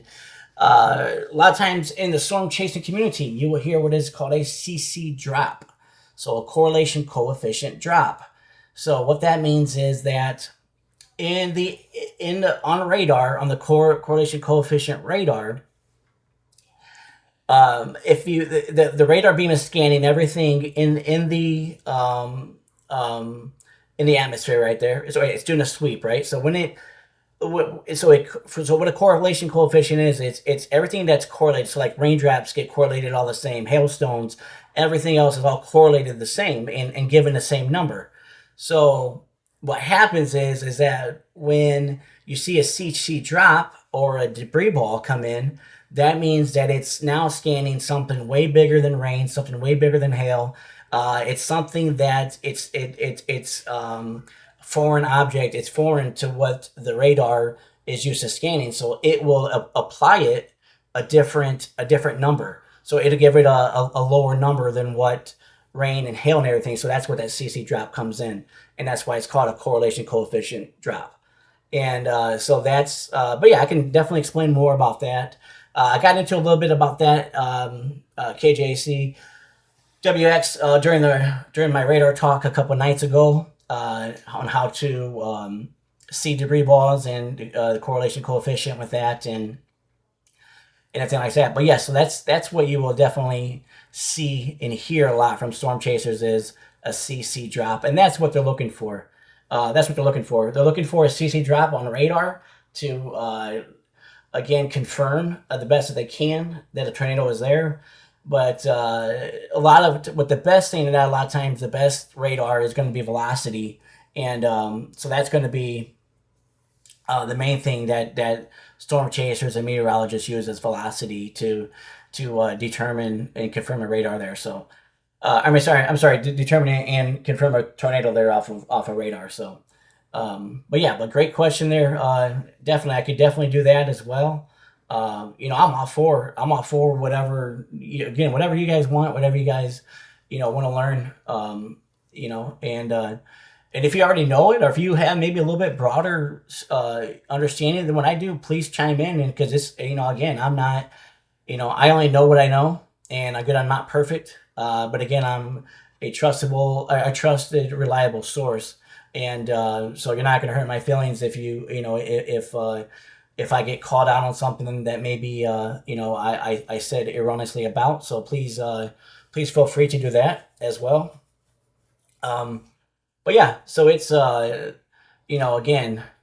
a lot of times in the storm chasing community, you will hear what is called a CC drop. So a correlation coefficient drop. So what that means is that on radar, on the correlation coefficient radar, if you the radar beam is scanning everything in the atmosphere right there. So it's doing a sweep, right? So when it so what a correlation coefficient is, it's everything that's correlated. So like raindrops get correlated all the same, hailstones, everything else is all correlated the same and given the same number. So what happens is that when you see a CC drop or a debris ball come in, that means that it's now scanning something way bigger than rain, something way bigger than hail. It's something that it's foreign object. It's foreign to what the radar is used to scanning, so it will apply it a different number. So it'll give it a lower number than what rain and hail and everything. So that's where that CC drop comes in, and that's why it's called a correlation coefficient drop. And so that's, but yeah, I can definitely explain more about that. I got into a little bit about that KJC WX during my radar talk a couple nights ago on how to see debris balls and the correlation coefficient with that and everything like that. But yeah, so that's what you will definitely see and hear a lot from storm chasers is a CC drop, and that's what they're looking for. That's what they're looking for. They're looking for a CC drop on radar to again confirm the best that they can that a tornado is there. But a lot of times the best radar is going to be velocity, and so that's going to be the main thing that storm chasers and meteorologists use as velocity to determine and confirm a radar there. So I'm sorry, determine and confirm a tornado there off of radar. So, but great question there. Definitely, I could definitely do that as well. I'm all for whatever, again, whatever you guys want, whatever you guys, want to learn, and if you already know it, or if you have maybe a little bit broader, understanding than what I do, please chime in. And cause it's, again, I'm not, I only know what I know, and I'm not perfect. But again, I'm a trusted, reliable source. And, so you're not going to hurt my feelings if if I get called out on something that maybe I said erroneously about. So please feel free to do that as well. But yeah, so it's again,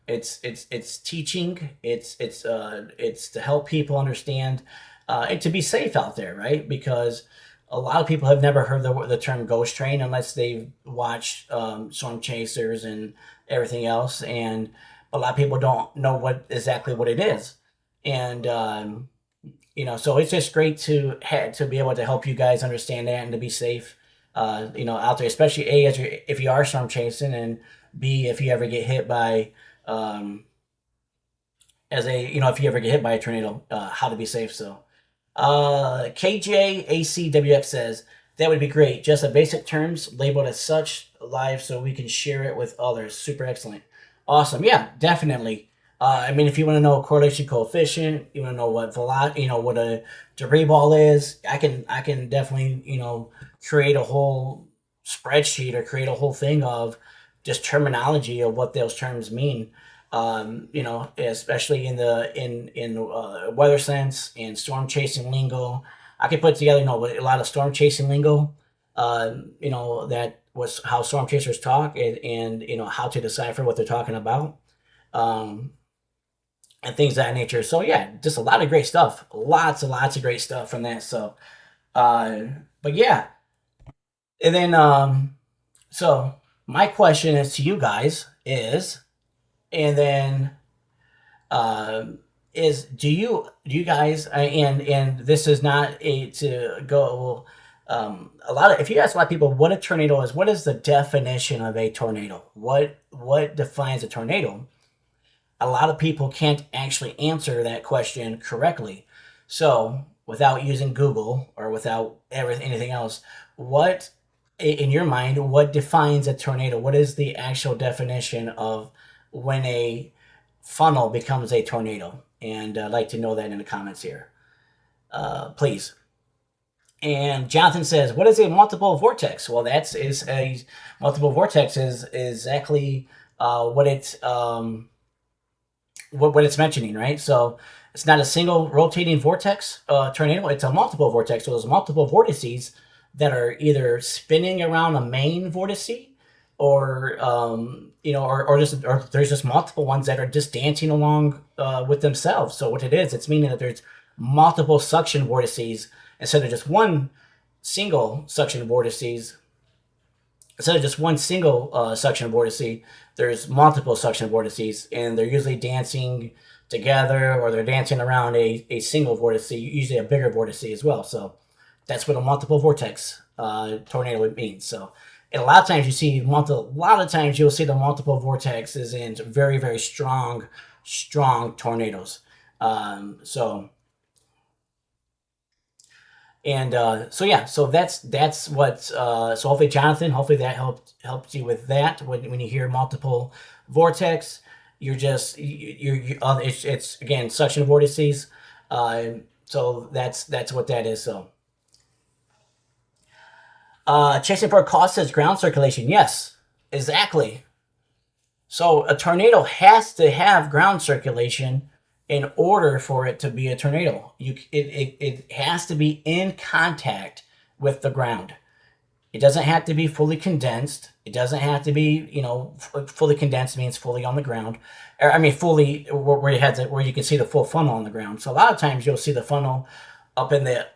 it's teaching, it's to help people understand and to be safe out there, right? Because a lot of people have never heard the term ghost train unless they've watched storm chasers and everything else, and a lot of people don't know exactly what it is. And so it's just great to be able to help you guys understand that and to be safe out there, especially if you are storm chasing, and B, if you ever get hit by if you ever get hit by a tornado, how to be safe. So KJACWX says that would be great, just a basic terms labeled as such live so we can share it with others. Super excellent. Awesome. Yeah, definitely. If you want to know a correlation coefficient, you want to know what what a debris ball is, I can definitely, create a whole spreadsheet or create a whole thing of just terminology of what those terms mean. Especially in weather sense and storm chasing lingo. I could put together, a lot of storm chasing lingo, that was how storm chasers talk, and how to decipher what they're talking about. And things of that nature. So yeah, just a lot of great stuff. Lots and lots of great stuff from that. So, but yeah. And then, so my question is to you guys and then, do you guys, and this is not to go, if you ask a lot of people what a tornado is, what is the definition of a tornado? What defines a tornado? A lot of people can't actually answer that question correctly. So without using Google or without anything else, what, in your mind, what defines a tornado? What is the actual definition of when a funnel becomes a tornado? And I'd like to know that in the comments here, please. And Jonathan says, what is a multiple vortex? Well, is a multiple vortex is exactly what it's mentioning, right? So It's not a single rotating vortex tornado. It's a multiple vortex. So there's multiple vortices that are either spinning around a main vortice, or or there's just multiple ones that are just dancing along with themselves. So what it is, it's meaning that there's multiple suction vortices instead of just one single suction vortices. Instead of just one single suction vortice, there's multiple suction vortices, and they're usually dancing together, or they're dancing around a single vortice, usually a bigger vortice as well. So that's what a multiple vortex tornado means. So, and a lot of times you'll see the multiple vortexes in very, very strong tornadoes. So that's what. So hopefully, Jonathan, hopefully that helped you with that. When you hear multiple vortex, it's again suction vortices. So that's what that is. So, chasing for a cause says ground circulation. Yes, exactly. So a tornado has to have ground circulation in order for it to be a tornado. It has to be in contact with the ground. It doesn't have to be fully condensed. It doesn't have to be, fully condensed means fully on the ground. I mean, fully where you can see the full funnel on the ground. So a lot of times you'll see the funnel up in the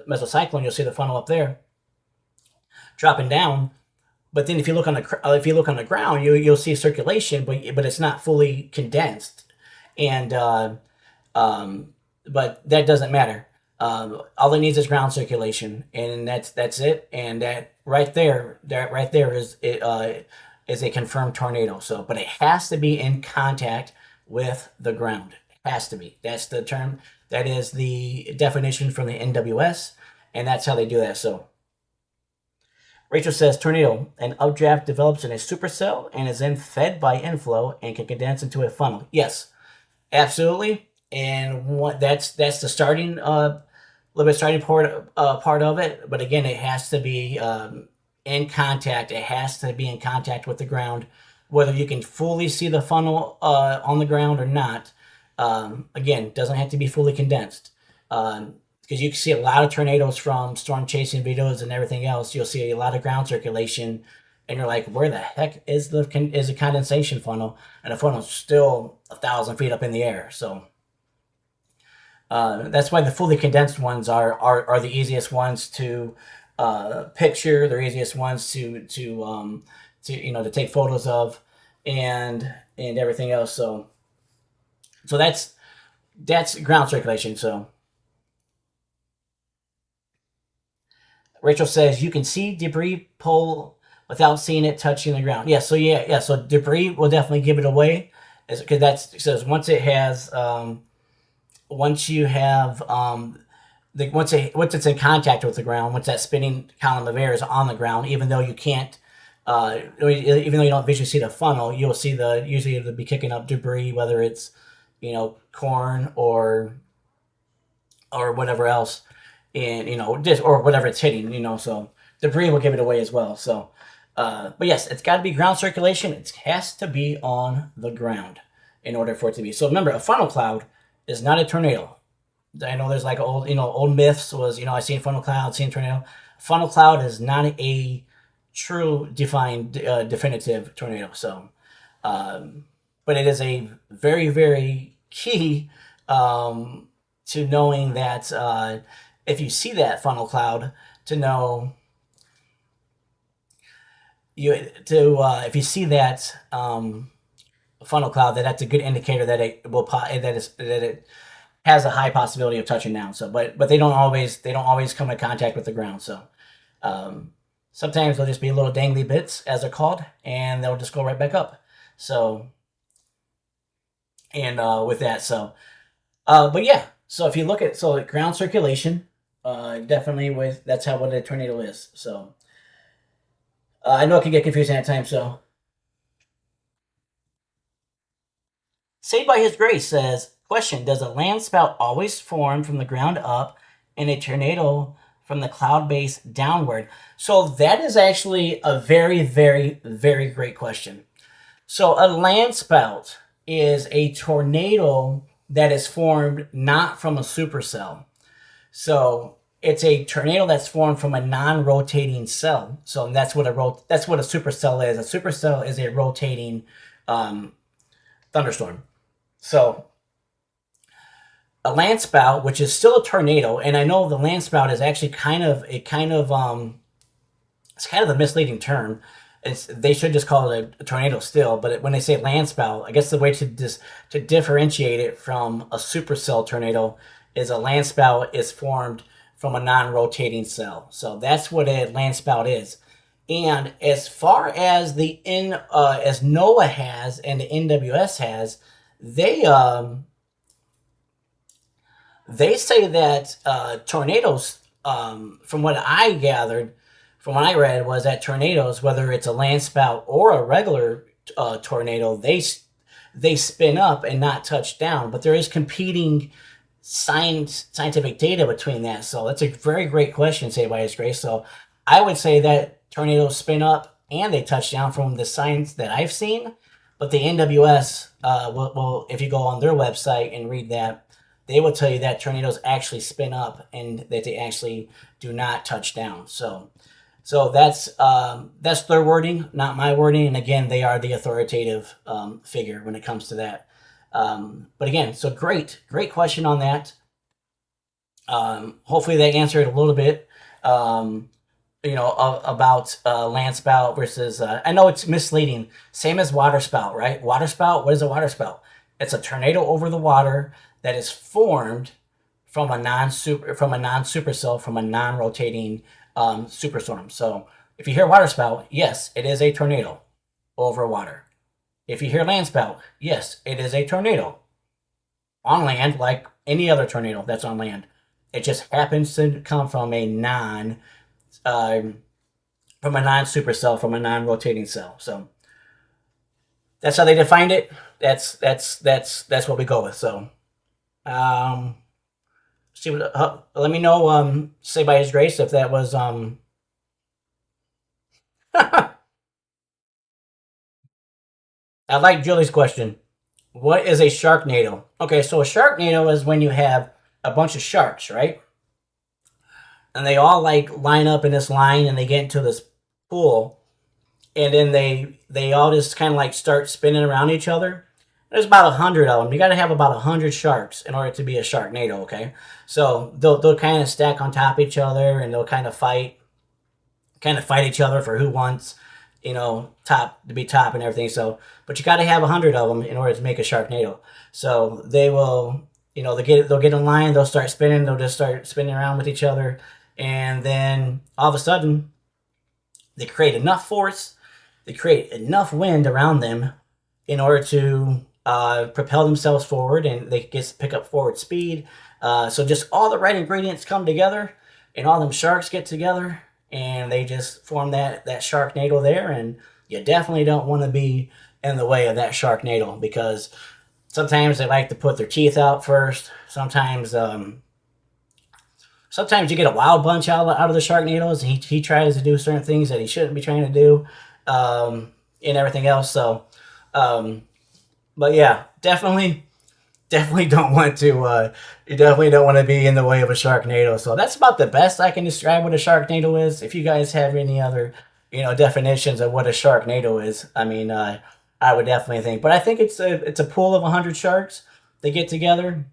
mesocyclone. You'll see the funnel up there dropping down. But then if you look on the ground, you'll see circulation, but it's not fully condensed, and but that doesn't matter. All it needs is ground circulation, and that's it. And that right there is a confirmed tornado. So, but it has to be in contact with the ground. It has to be. That's the term. That is the definition from the NWS, and that's how they do that. So. Rachel says, tornado, an updraft develops in a supercell and is then fed by inflow and can condense into a funnel. Yes, absolutely. And that's the starting part of it. But again, it has to be in contact. It has to be in contact with the ground, whether you can fully see the funnel on the ground or not. Again, doesn't have to be fully condensed. Because you can see a lot of tornadoes from storm chasing videos and everything else. You'll see a lot of ground circulation, and you're like, where the heck is the condensation funnel? And the funnel's still 1,000 feet up in the air. So that's why the fully condensed ones are the easiest ones to picture. They're easiest ones to take photos of, and everything else. So that's ground circulation. So. Rachel says you can see debris pull without seeing it touching the ground. Yeah, so debris will definitely give it away, because that says once it's in contact with the ground, once that spinning column of air is on the ground, even though you can't, even though you don't visually see the funnel, you'll see usually it'll be kicking up debris, whether it's corn or whatever else. And just or whatever it's hitting, so debris will give it away as well. So, but yes, it's got to be ground circulation. It has to be on the ground in order for it to be. So remember, a funnel cloud is not a tornado. I know there's like old myths was I seen funnel cloud, seen tornado. Funnel cloud is not a true defined definitive tornado. So, but it is a very, very key to knowing that. If you see that funnel cloud, to know if you see that funnel cloud, that's a good indicator that it will that it has a high possibility of touching down. So, but they don't always come in contact with the ground. So, sometimes they'll just be little dangly bits, as they're called, and they'll just go right back up. So, and with that, so, but yeah. So if you look at ground circulation. Definitely that's what a tornado is. So I know it can get confusing at times. So Saved by His Grace says, question, does a land spout always form from the ground up and a tornado from the cloud base downward? So that is actually a very, very, very great question. So a land spout is a tornado that is formed not from a supercell. So it's a tornado that's formed from a non-rotating cell. So that's what a supercell is. A supercell is a rotating um, thunderstorm. So a land spout, which is still a tornado, and I know the land spout is actually it's kind of a misleading term. They should just call it a tornado still, but when they say land spout, I guess the way to differentiate it from a supercell tornado is a land spout is formed from a non-rotating cell. So that's what a land spout is. And as far as as NOAA has and the NWS has, they they say that tornadoes, from what I gathered, from what I read, was that tornadoes, whether it's a land spout or a regular tornado, they spin up and not touch down. But there is competing scientific data between that. So that's a very great question, say by His Grace. So I would say that tornadoes spin up and they touch down from the science that I've seen. But the NWS, if you go on their website and read that, they will tell you that tornadoes actually spin up and that they actually do not touch down. So that's their wording, not my wording. And again, they are the authoritative figure when it comes to that. But again, so great question on that. Hopefully they answered a little bit, about land spout versus. I know it's misleading. Same as water spout, right? Water spout. What is a water spout? It's a tornado over the water that is formed from a non-supercell, from a non-rotating superstorm. So if you hear water spout, yes, it is a tornado over water. If you hear land spout, yes, it is a tornado on land, like any other tornado that's on land. It just happens to come from a non-supercell, from a non-rotating cell. So that's how they defined it. That's what we go with. So, see what. Let me know. Say by His Grace if that was. I like Julie's question. What is a sharknado? Okay, so a sharknado is when you have a bunch of sharks, right? And they all like line up in this line, and they get into this pool, and then they all just kind of like start spinning around each other. There's about 100 of them. You got to have about 100 sharks in order to be a sharknado. Okay, so they'll kind of stack on top of each other, and they'll kind of fight each other for who wants, top to be top and everything. So, but you got to have 100 of them in order to make a sharknado. So they will, they'll get in line, they'll start spinning, they'll just start spinning around with each other, and then all of a sudden, they create enough force, they create enough wind around them in order to propel themselves forward, and they just pick up forward speed. So just all the right ingredients come together, and all them sharks get together, and they just form that sharknado there. And you definitely don't want to be in the way of that sharknado, because sometimes they like to put their teeth out first. Sometimes you get a wild bunch out of the sharknadoes. He tries to do certain things that he shouldn't be trying to do, and everything else. So, but yeah, definitely don't want to. You definitely don't want to be in the way of a sharknado. So that's about the best I can describe what a sharknado is. If you guys have any other, definitions of what a sharknado is, I mean, I would definitely think. But I think it's a pool of 100 sharks. They get together,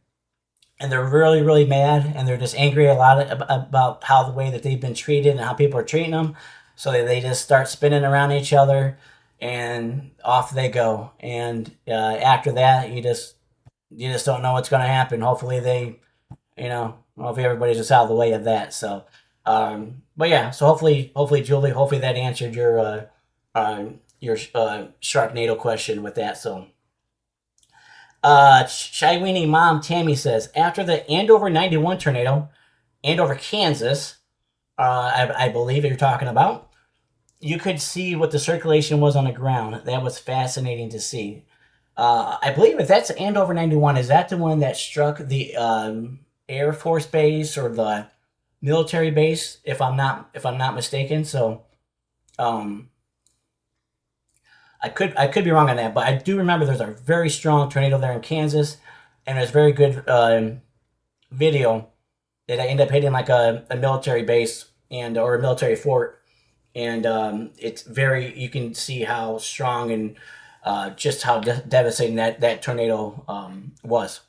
and they're really, really mad, and they're just angry a lot about how the way that they've been treated and how people are treating them. So they just start spinning around each other, and off they go. And after that, you just don't know what's going to happen. Hopefully hopefully everybody's just out of the way of that. So, but yeah, so hopefully Julie, hopefully that answered your Sharknado question with that. So, Shyweeney Mom Tammy says, after the Andover 91 tornado, Andover, Kansas, I believe you're talking about, you could see what the circulation was on the ground. That was fascinating to see. I believe if that's Andover 91, is that the one that struck the Air Force base or the military base? If I'm not mistaken. So, I could be wrong on that, but I do remember there's a very strong tornado there in Kansas, and there's very good video that I ended up hitting like a military base and or a military fort, and it's very you can see how strong and just how devastating that tornado was.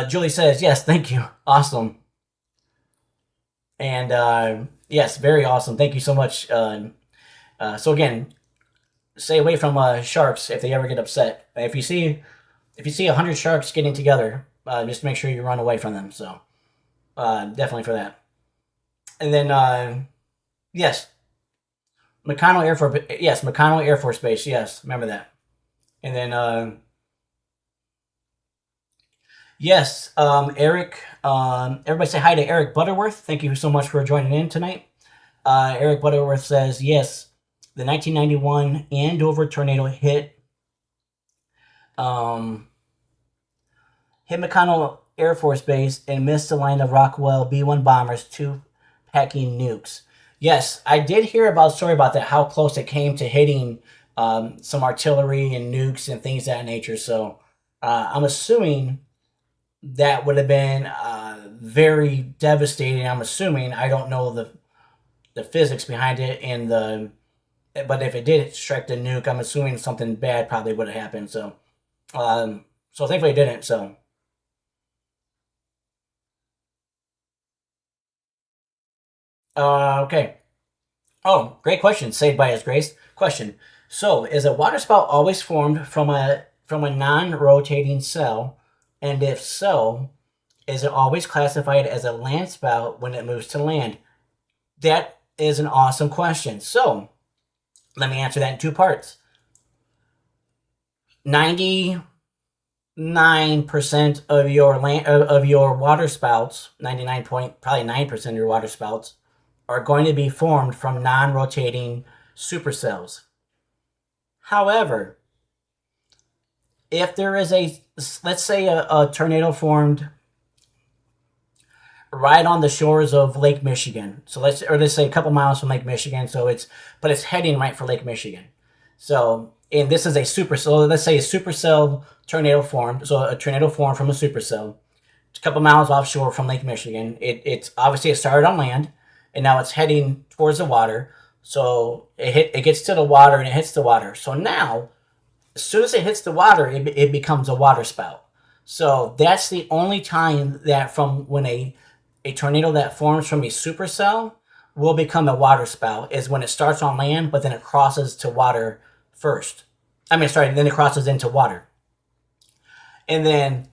Julie says yes, thank you, awesome, and yes, very awesome. Thank you so much. So again, stay away from sharks if they ever get upset. If you see 100 sharks getting together, just make sure you run away from them. So definitely for that. And then yes, McConnell Air Force. Yes, McConnell Air Force Base. Yes, remember that. And then yes, Eric. Everybody say hi to Eric Butterworth. Thank you so much for joining in tonight. Eric Butterworth says yes. The 1991 Andover tornado um, hit McConnell Air Force Base and missed the line of Rockwell B-1 bombers, two packing nukes. Yes, I did hear about a story about that, how close it came to hitting some artillery and nukes and things of that nature. So I'm assuming that would have been very devastating. I'm assuming I don't know the physics behind it and the but if it did strike the nuke, I'm assuming something bad probably would have happened. So thankfully it didn't. So okay. Oh, great question. Saved by His Grace. Question. So, is a waterspout always formed from a non-rotating cell? And if so, is it always classified as a land spout when it moves to land? That is an awesome question. So, let me answer that in two parts. 99% of your land of your water spouts, 99 point probably 9% of your water spouts are going to be formed from non-rotating supercells. However, if there is let's say a tornado formed right on the shores of Lake Michigan. So let's say a couple miles from Lake Michigan. But it's heading right for Lake Michigan. So, and this is a supercell. Let's say a supercell tornado formed. So a tornado formed from a supercell. It's a couple miles offshore from Lake Michigan. It's obviously it started on land, and now it's heading towards the water. So it gets to the water and it hits the water. So now, as soon as it hits the water, it becomes a water spout. So that's the only time that from when a tornado that forms from a supercell will become a water spout is when it starts on land, but then it crosses to water first. Then it crosses into water. And then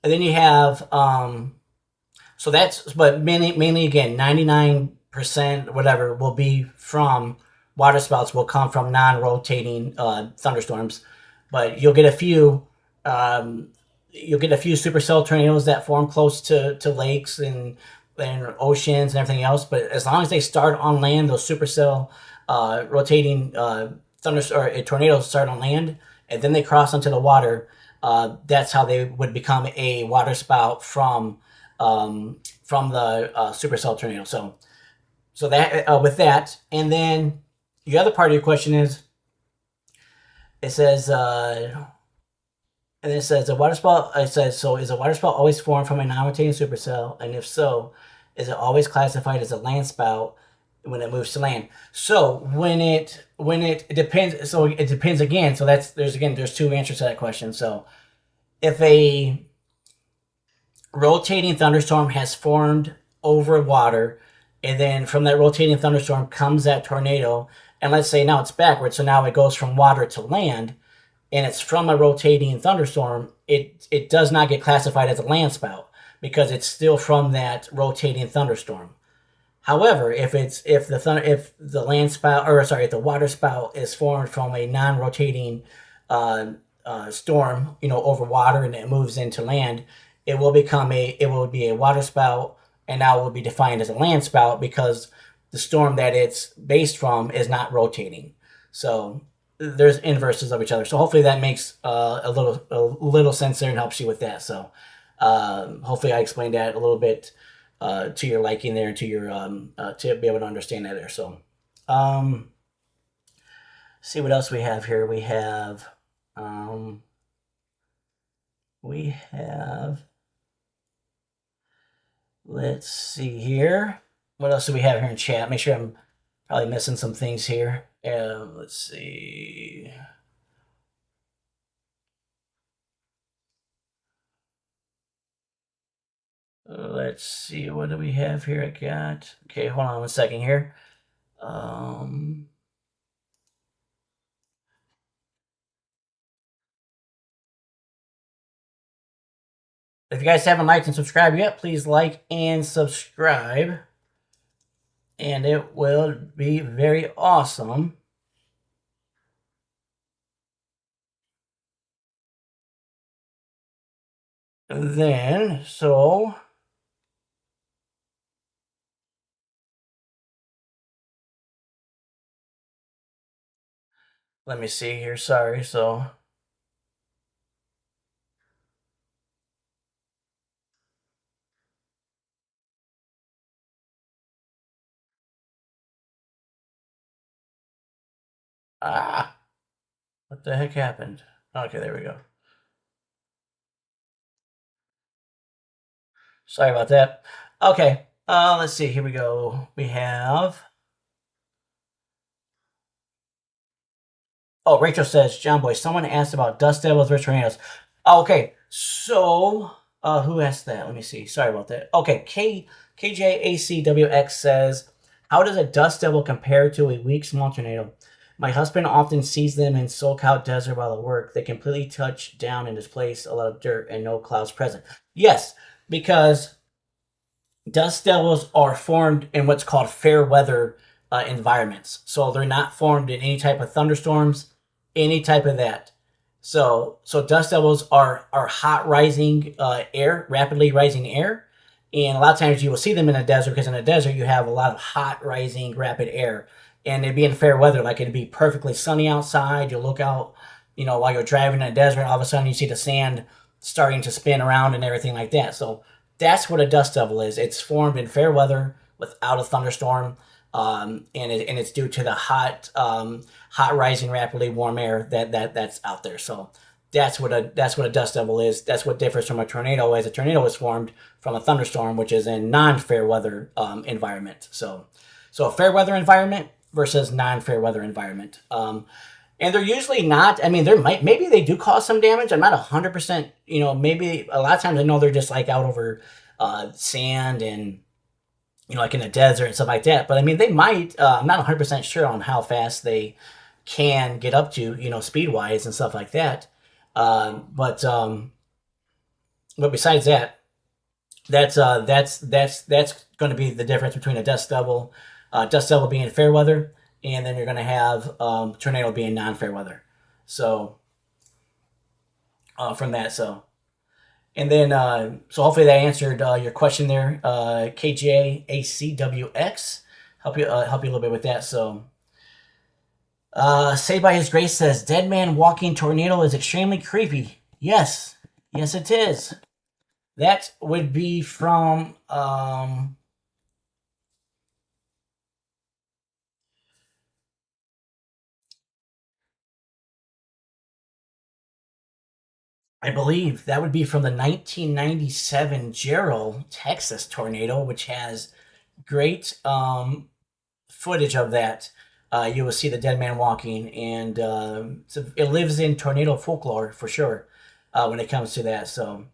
you have but mainly again 99% whatever will be from water spouts will come from non-rotating thunderstorms, but you'll get a few supercell tornadoes that form close to lakes and oceans and everything else. But as long as they start on land, those supercell rotating tornadoes start on land and then they cross onto the water. That's how they would become a water spout from the supercell tornado. So that with that, and then the other part of your question is, it says, and it says a water spout. It says, so is a water spout always formed from a non-rotating supercell, and if so, is it always classified as a land spout when it moves to land? So it depends. So it depends again. So there's two answers to that question. So if a rotating thunderstorm has formed over water, and then from that rotating thunderstorm comes that tornado, and let's say now it's backwards, so now it goes from water to land, and it's from a rotating thunderstorm, it does not get classified as a land spout because it's still from that rotating thunderstorm. However, if the land spout, or sorry, if the water spout is formed from a non-rotating storm, over water, and it moves into land, it will be a water spout, and now it will be defined as a land spout because the storm that it's based from is not rotating. So there's inverses of each other. So hopefully that makes a little sense there and helps you with that. So hopefully I explained that a little bit to your liking there, to your to be able to understand that there. So See what else we have here. Um, we have, let's see here. What else do we have here in chat? Make sure I'm probably missing some things here. Let's see. Let's see. What do we have here? I got. Okay, hold on 1 second here. If you guys haven't liked and subscribed yet, please like and subscribe. And it will be very awesome. Then, so let me see here. Sorry. So what the heck happened? Okay, there we go. Sorry about that. Okay, let's see. Here we go. We have. Oh, Rachel says, John Boy, someone asked about Dust Devils versus Tornadoes. Okay, so who asked that? Let me see. Sorry about that. Okay, KJACWX says, how does a Dust Devil compare to a weak small tornado? My husband often sees them in SoCal desert while at work. They completely touch down and displace a lot of dirt and no clouds present. Yes, because dust devils are formed in what's called fair weather environments. So they're not formed in any type of thunderstorms, any type of that. So dust devils are hot rising air, rapidly rising air, and a lot of times you will see them in a desert because in a desert you have a lot of hot rising rapid air, and it'd be in fair weather, like it'd be perfectly sunny outside. You look out, while you're driving in a desert, all of a sudden you see the sand starting to spin around and everything like that. So that's what a dust devil is. It's formed in fair weather without a thunderstorm, and it's due to the hot rising rapidly warm air that's out there. So that's what a dust devil is. That's what differs from a tornado. As a tornado is formed from a thunderstorm, which is a non-fair weather environment. So a fair weather environment versus non-fair weather environment. And they're usually not. I mean, maybe they do cause some damage. I'm not 100%. Maybe a lot of times I know they're just like out over sand and like in the desert and stuff like that. But I mean, they might. I'm not 100% sure on how fast they can get up to, speed wise and stuff like that. But besides that, that's going to be the difference between a dust devil being fair weather, and then you're going to have tornado being non-fair weather. So from that, and then so hopefully that answered your question there, KJACWX. Help you a little bit with that. So Saved by His Grace says, "Dead man walking tornado is extremely creepy." Yes, it is. That would be from I believe that would be from the 1997 Gerald, Texas tornado, which has great footage of that. You will see the dead man walking, and it lives in tornado folklore for sure when it comes to that. So,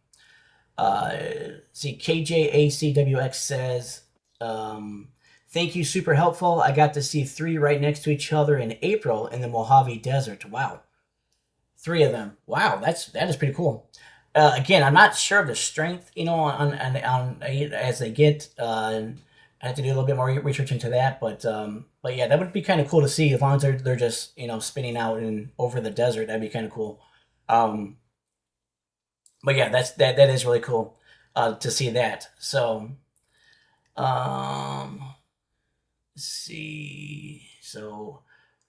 see, KJACWX says, thank you, super helpful. I got to see 3 right next to each other in April in the Mojave Desert. Wow. 3 of them. Wow, that is pretty cool. Again, I'm not sure of the strength, on as they get. I have to do a little bit more research into that, but yeah, that would be kind of cool to see as long as they're just spinning out and over the desert. That'd be kind of cool. But yeah, that is really cool to see that. So, let's see. So,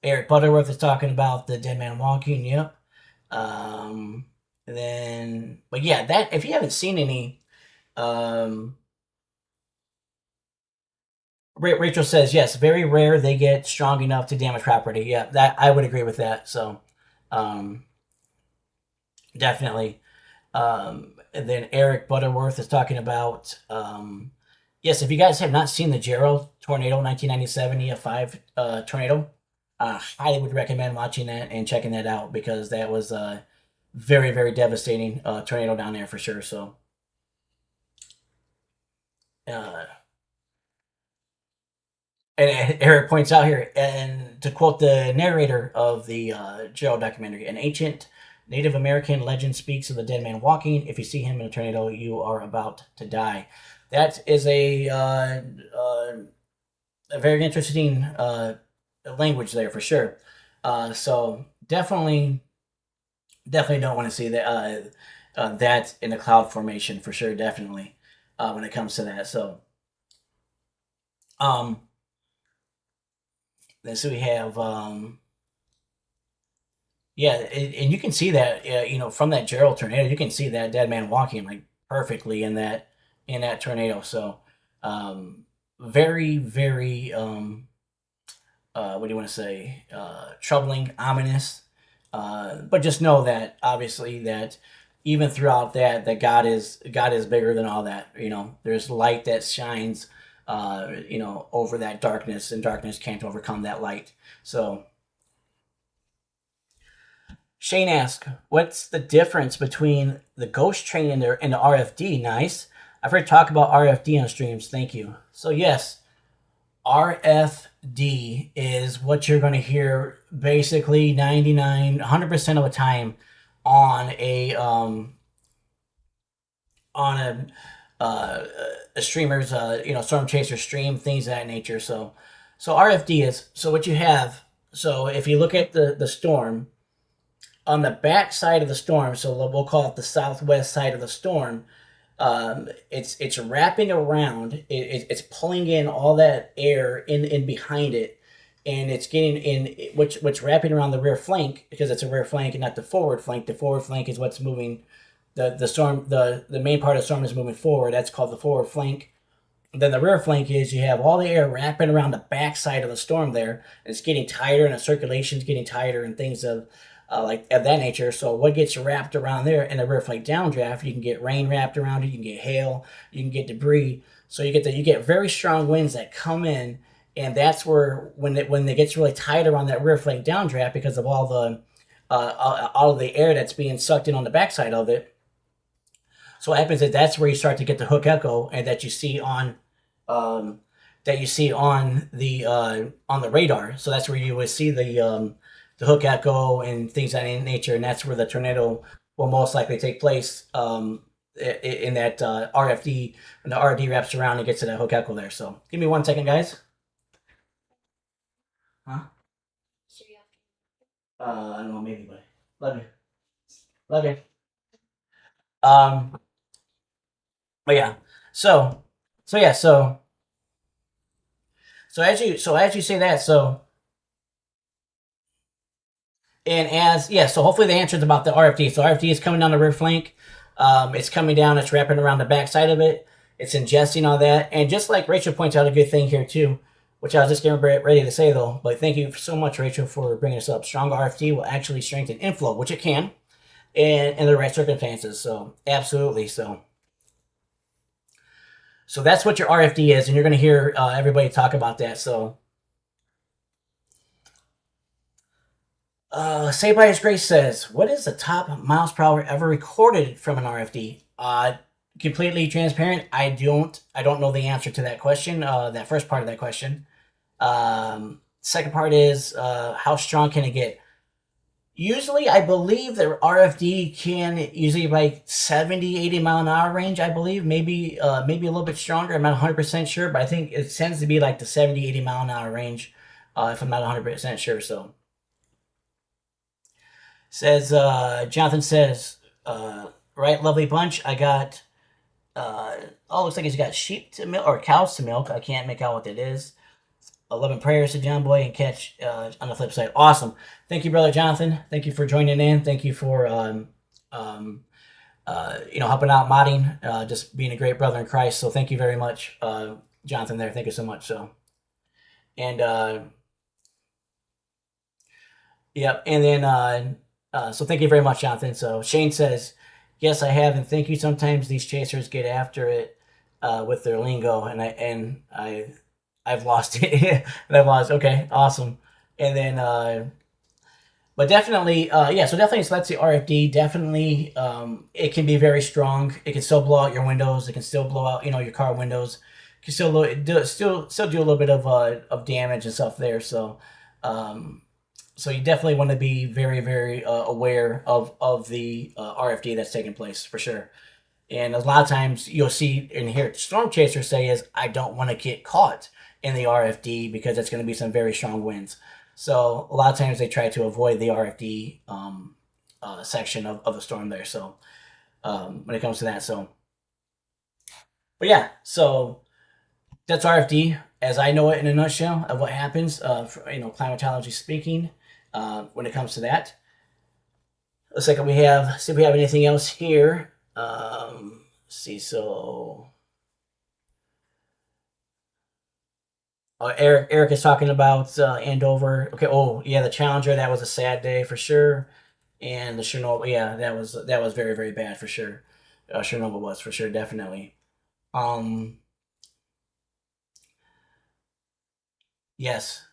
Eric Butterworth is talking about the dead man walking. Yep. Then, but yeah, that if you haven't seen any Rachel says yes. Very rare they get strong enough to damage property. Yeah, that I would agree with that. So, um, definitely. And then Eric Butterworth is talking about yes. If you guys have not seen the Gerald tornado 1997 EF5 tornado, highly would recommend watching that and checking that out because that was a very very devastating tornado down there for sure. So. Uh, And Eric points out here, and to quote the narrator of the Gerald documentary, an ancient Native American legend speaks of the dead man walking. If you see him in a tornado, you are about to die. That is a very interesting language there for sure. So definitely don't want to see that in a cloud formation for sure. Definitely when it comes to that. So. Um, Then so we have, yeah, and you can see that, from that Gerald tornado, you can see that dead man walking like perfectly in that tornado. So, very, very, what do you want to say? Troubling, ominous. But just know that obviously that even throughout that God is bigger than all that. There's light that shines over that darkness, and darkness can't overcome that light. So, Shane asks, what's the difference between the ghost train and the RFD? Nice. I've heard talk about RFD on streams. Thank you. So, yes, RFD is what you're going to hear basically 100% of the time on a streamer's storm chaser stream, things of that nature. So RFD is what you have. So if you look at the storm on the back side of the storm, so we'll call it the southwest side of the storm, it's wrapping around, it's pulling in all that air in behind it, and it's getting in what's wrapping around the rear flank, because it's a rear flank and not the forward flank. The forward flank is what's moving. The storm, the main part of the storm is moving forward. That's called the forward flank. Then the rear flank is you have all the air wrapping around the back side of the storm there, and it's getting tighter, and the circulation's getting tighter, and things of that nature. So what gets wrapped around there in the rear flank downdraft, you can get rain wrapped around it, you can get hail, you can get debris. So you get very strong winds that come in, and that's where when it gets really tight around that rear flank downdraft because of all of the air that's being sucked in on the backside of it. So what happens is that's where you start to get the hook echo, and that you see on the radar. So that's where you would see the hook echo and things of that nature, and that's where the tornado will most likely take place in that RFD, when the RFD wraps around and gets to that hook echo there. So give me 1 second, guys. Huh? I don't know, maybe, but love you. Love you. But yeah, so yeah, so as you say that, so and as yeah, so hopefully the answer is about the RFD. So RFD is coming down the rear flank. It's coming down. It's wrapping around the back side of it. It's ingesting all that, and just like Rachel points out, a good thing here too, which I was just getting ready to say though. But thank you so much, Rachel, for bringing this up. Strong RFD will actually strengthen inflow, which it can, in the right circumstances. So absolutely, So that's what your RFD is, and you're going to hear everybody talk about that. So, Saved by His Grace says, what is the top miles per hour ever recorded from an RFD? Completely transparent, I don't know the answer to that question, that first part of that question. Second part is, how strong can it get? Usually, I believe the RFD can usually like 70, 80 mile an hour range, I believe. Maybe a little bit stronger. I'm not 100% sure, but I think it tends to be like the 70, 80 mile an hour range, if I'm not 100% sure. So, says, Jonathan says, right, lovely bunch. I got, looks like he's got sheep to milk or cows to milk. I can't make out what that is. 11 prayers to John Boy and catch on the flip side. Awesome. Thank you, Brother Jonathan. Thank you for joining in. Thank you for helping out modding, just being a great brother in Christ. So thank you very much, Jonathan there. Thank you so much. So And yep. And then so thank you very much, Jonathan. So Shane says, yes, I have, and thank you. Sometimes these chasers get after it with their lingo, and I've lost it. And I've lost. Okay, awesome. And then but definitely, yeah. So definitely, so let's see, RFD. Definitely, it can be very strong. It can still blow out your windows. It can still blow out, your car windows. It can still do a little bit of damage and stuff there. So, so you definitely want to be very very aware of the RFD that's taking place for sure. And a lot of times you'll see and hear storm chasers say is, I don't want to get caught in the RFD because it's going to be some very strong winds. So a lot of times they try to avoid the RFD section of the storm there. So when it comes to that, so but yeah, so that's RFD as I know it in a nutshell of what happens. Climatology speaking, when it comes to that. Looks like we have see if we have anything else here. See, so Eric is talking about Andover. Okay, oh yeah, the Challenger. That was a sad day for sure, and the Chernobyl. Yeah, that was very very bad for sure. Chernobyl was for sure, definitely. Um, yes.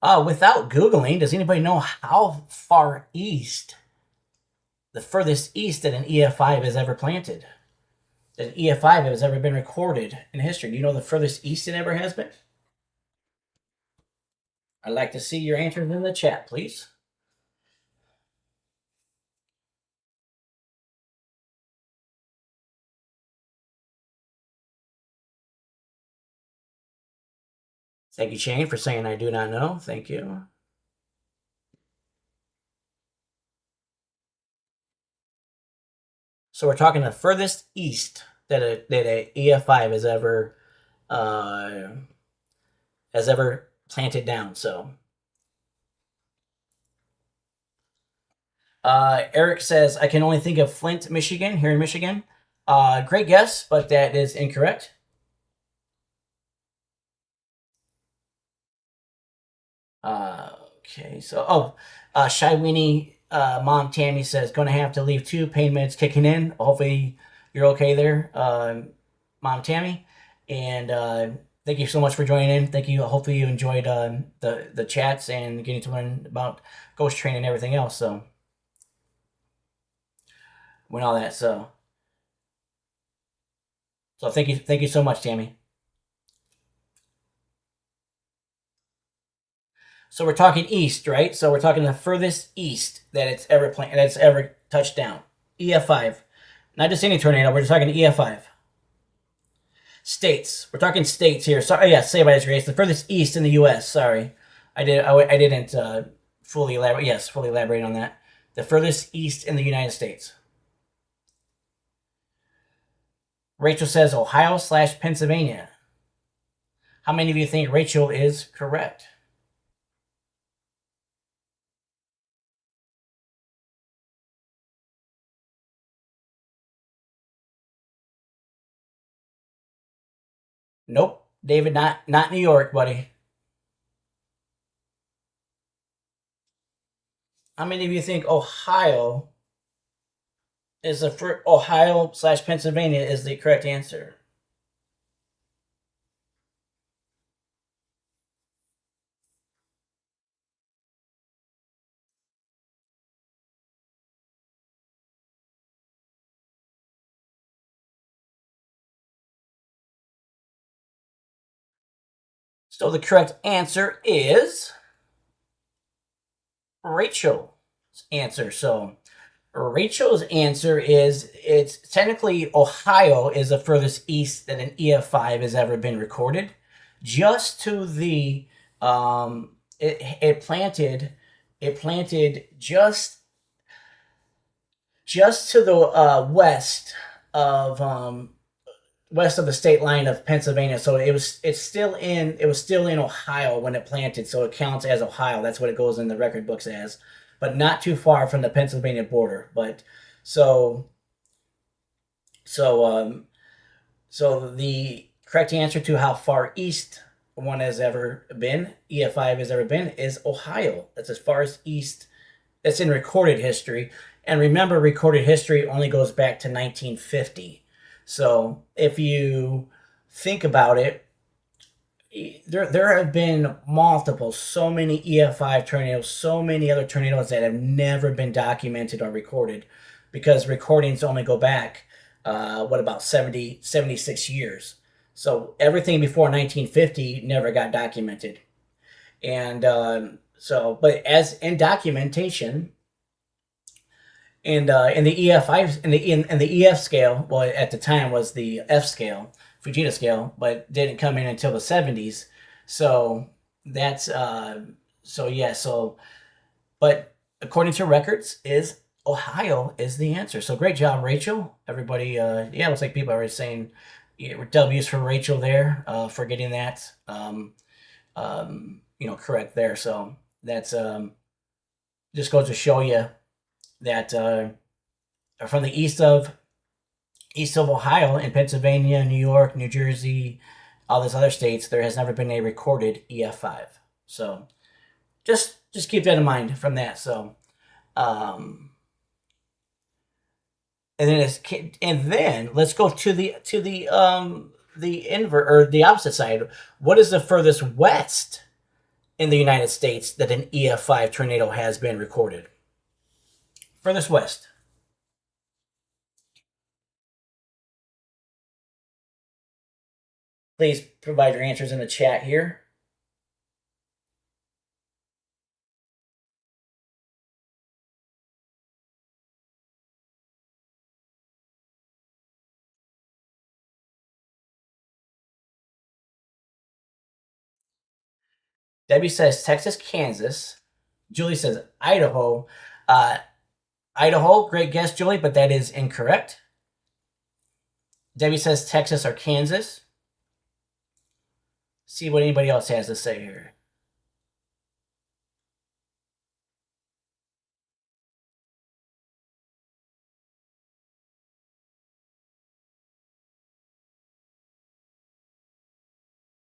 Without googling, does anybody know how far east, the furthest east that an EF5 has ever planted? That an EF5 has ever been recorded in history. Do you know the furthest east it ever has been? I'd like to see your answers in the chat, please. Thank you, Shane, for saying I do not know. Thank you. So we're talking the furthest east that a EF5 has ever planted down. So Eric says I can only think of Flint, Michigan, here in Michigan. Great guess, but that is incorrect. Okay, so Shy Weenie, Mom Tammy says going to have to leave too. Pain meds kicking in. Hopefully you're okay there, Mom Tammy, and thank you so much for joining in. Thank you. Hopefully you enjoyed the chats and getting to learn about ghost train and everything else. So when all that, so thank you so much, Tammy. So we're talking east, right? So we're talking the furthest east that it's ever touched down. EF5, not just any tornado. We're just talking EF5. States. We're talking states here. Sorry, yeah, say by this grace. The furthest east in the U.S. Sorry, I didn't fully elaborate. Yes, fully elaborate on that. The furthest east in the United States. Rachel says Ohio/Pennsylvania. How many of you think Rachel is correct? Nope, David, not New York, buddy. How many of you think Ohio is the Ohio/Pennsylvania is the correct answer? So the correct answer is Rachel's answer. So Rachel's answer is it's technically Ohio is the furthest east that an EF5 has ever been recorded. Just to the it planted just to the west of the state line of Pennsylvania. So it was still in Ohio when it planted, so it counts as Ohio. That's what it goes in the record books as, but not too far from the Pennsylvania border. But so so So the correct answer to how far east one has ever been, EF5 has ever been, is Ohio. That's as far as east. That's in recorded history. And remember, recorded history only goes back to 1950. So if you think about it, there have been multiple, so many EF5 tornadoes, so many other tornadoes that have never been documented or recorded because recordings only go back, what, about 70, 76 years. So everything before 1950 never got documented. And but as in documentation, and in the EF5 in the EF scale, well, at the time was the F scale, Fujita scale, but didn't come in until the 70s. So that's so yeah. So but according to records, is Ohio is the answer. So great job, Rachel. Everybody, yeah, it looks like people are saying, yeah, W's for Rachel there, for getting that correct there. So that's just goes to show you that from the east of Ohio in Pennsylvania, New York, New Jersey, all those other states, there has never been a recorded EF5. So just keep that in mind from that. So and then let's go to the invert or the opposite side. What is the furthest west in the United States that an EF5 tornado has been recorded? Furthest west. Please provide your answers in the chat here. Debbie says Texas, Kansas. Julie says Idaho. Uh, Idaho, great guess, Julie, but that is incorrect. Debbie says Texas or Kansas. See what anybody else has to say here.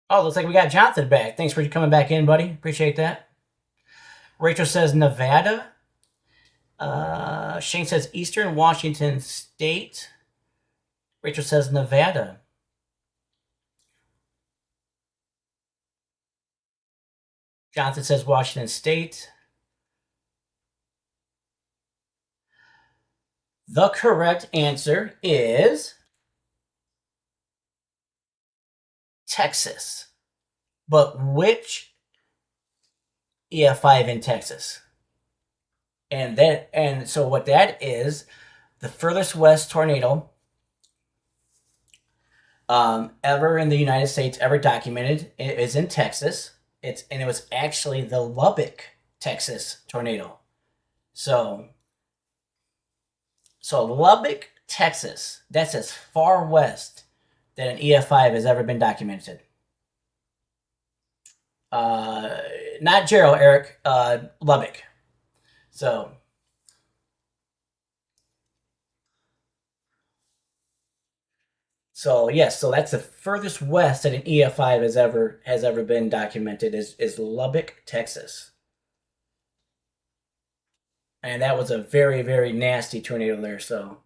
Oh, looks like we got Jonathan back. Thanks for coming back in, buddy. Appreciate that. Rachel says Nevada. Shane says Eastern Washington State. Rachel says Nevada. Jonathan says Washington State. The correct answer is Texas. But which EF5 in Texas? And so what that is, the furthest west tornado ever in the United States, ever documented, is in Texas. It was actually the Lubbock, Texas tornado. So Lubbock, Texas, that's as far west that an EF5 has ever been documented. Not Gerald, Eric, Lubbock. So yes, so that's the furthest west that an EF5 has ever been documented is Lubbock, Texas. And that was a very, very nasty tornado there. So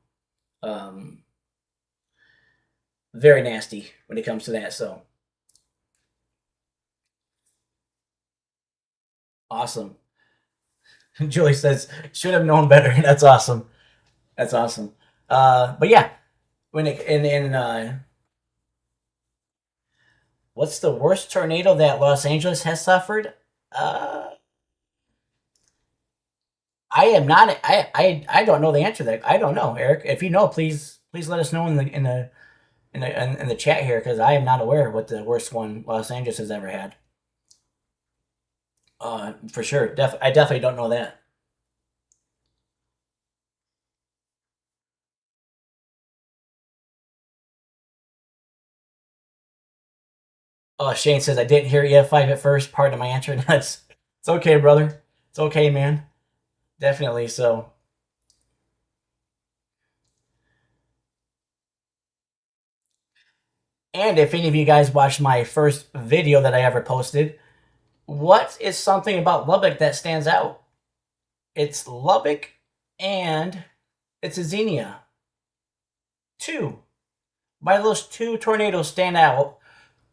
very nasty when it comes to that. So awesome. Julie says, should have known better. That's awesome. That's awesome. But yeah, when it in what's the worst tornado that Los Angeles has suffered? I am not. I don't know the answer to that. I don't know, Eric. If you know, please let us know in the chat here, because I am not aware of what the worst one Los Angeles has ever had. For sure. I definitely don't know that. Oh, Shane says I didn't hear EF5 at first. Part of my answer. It's okay, brother. It's okay, man. Definitely. So And if any of you guys watched my first video that I ever posted, what is something about Lubbock that stands out? It's Lubbock and it's a Xenia. Two. Why do those two tornadoes stand out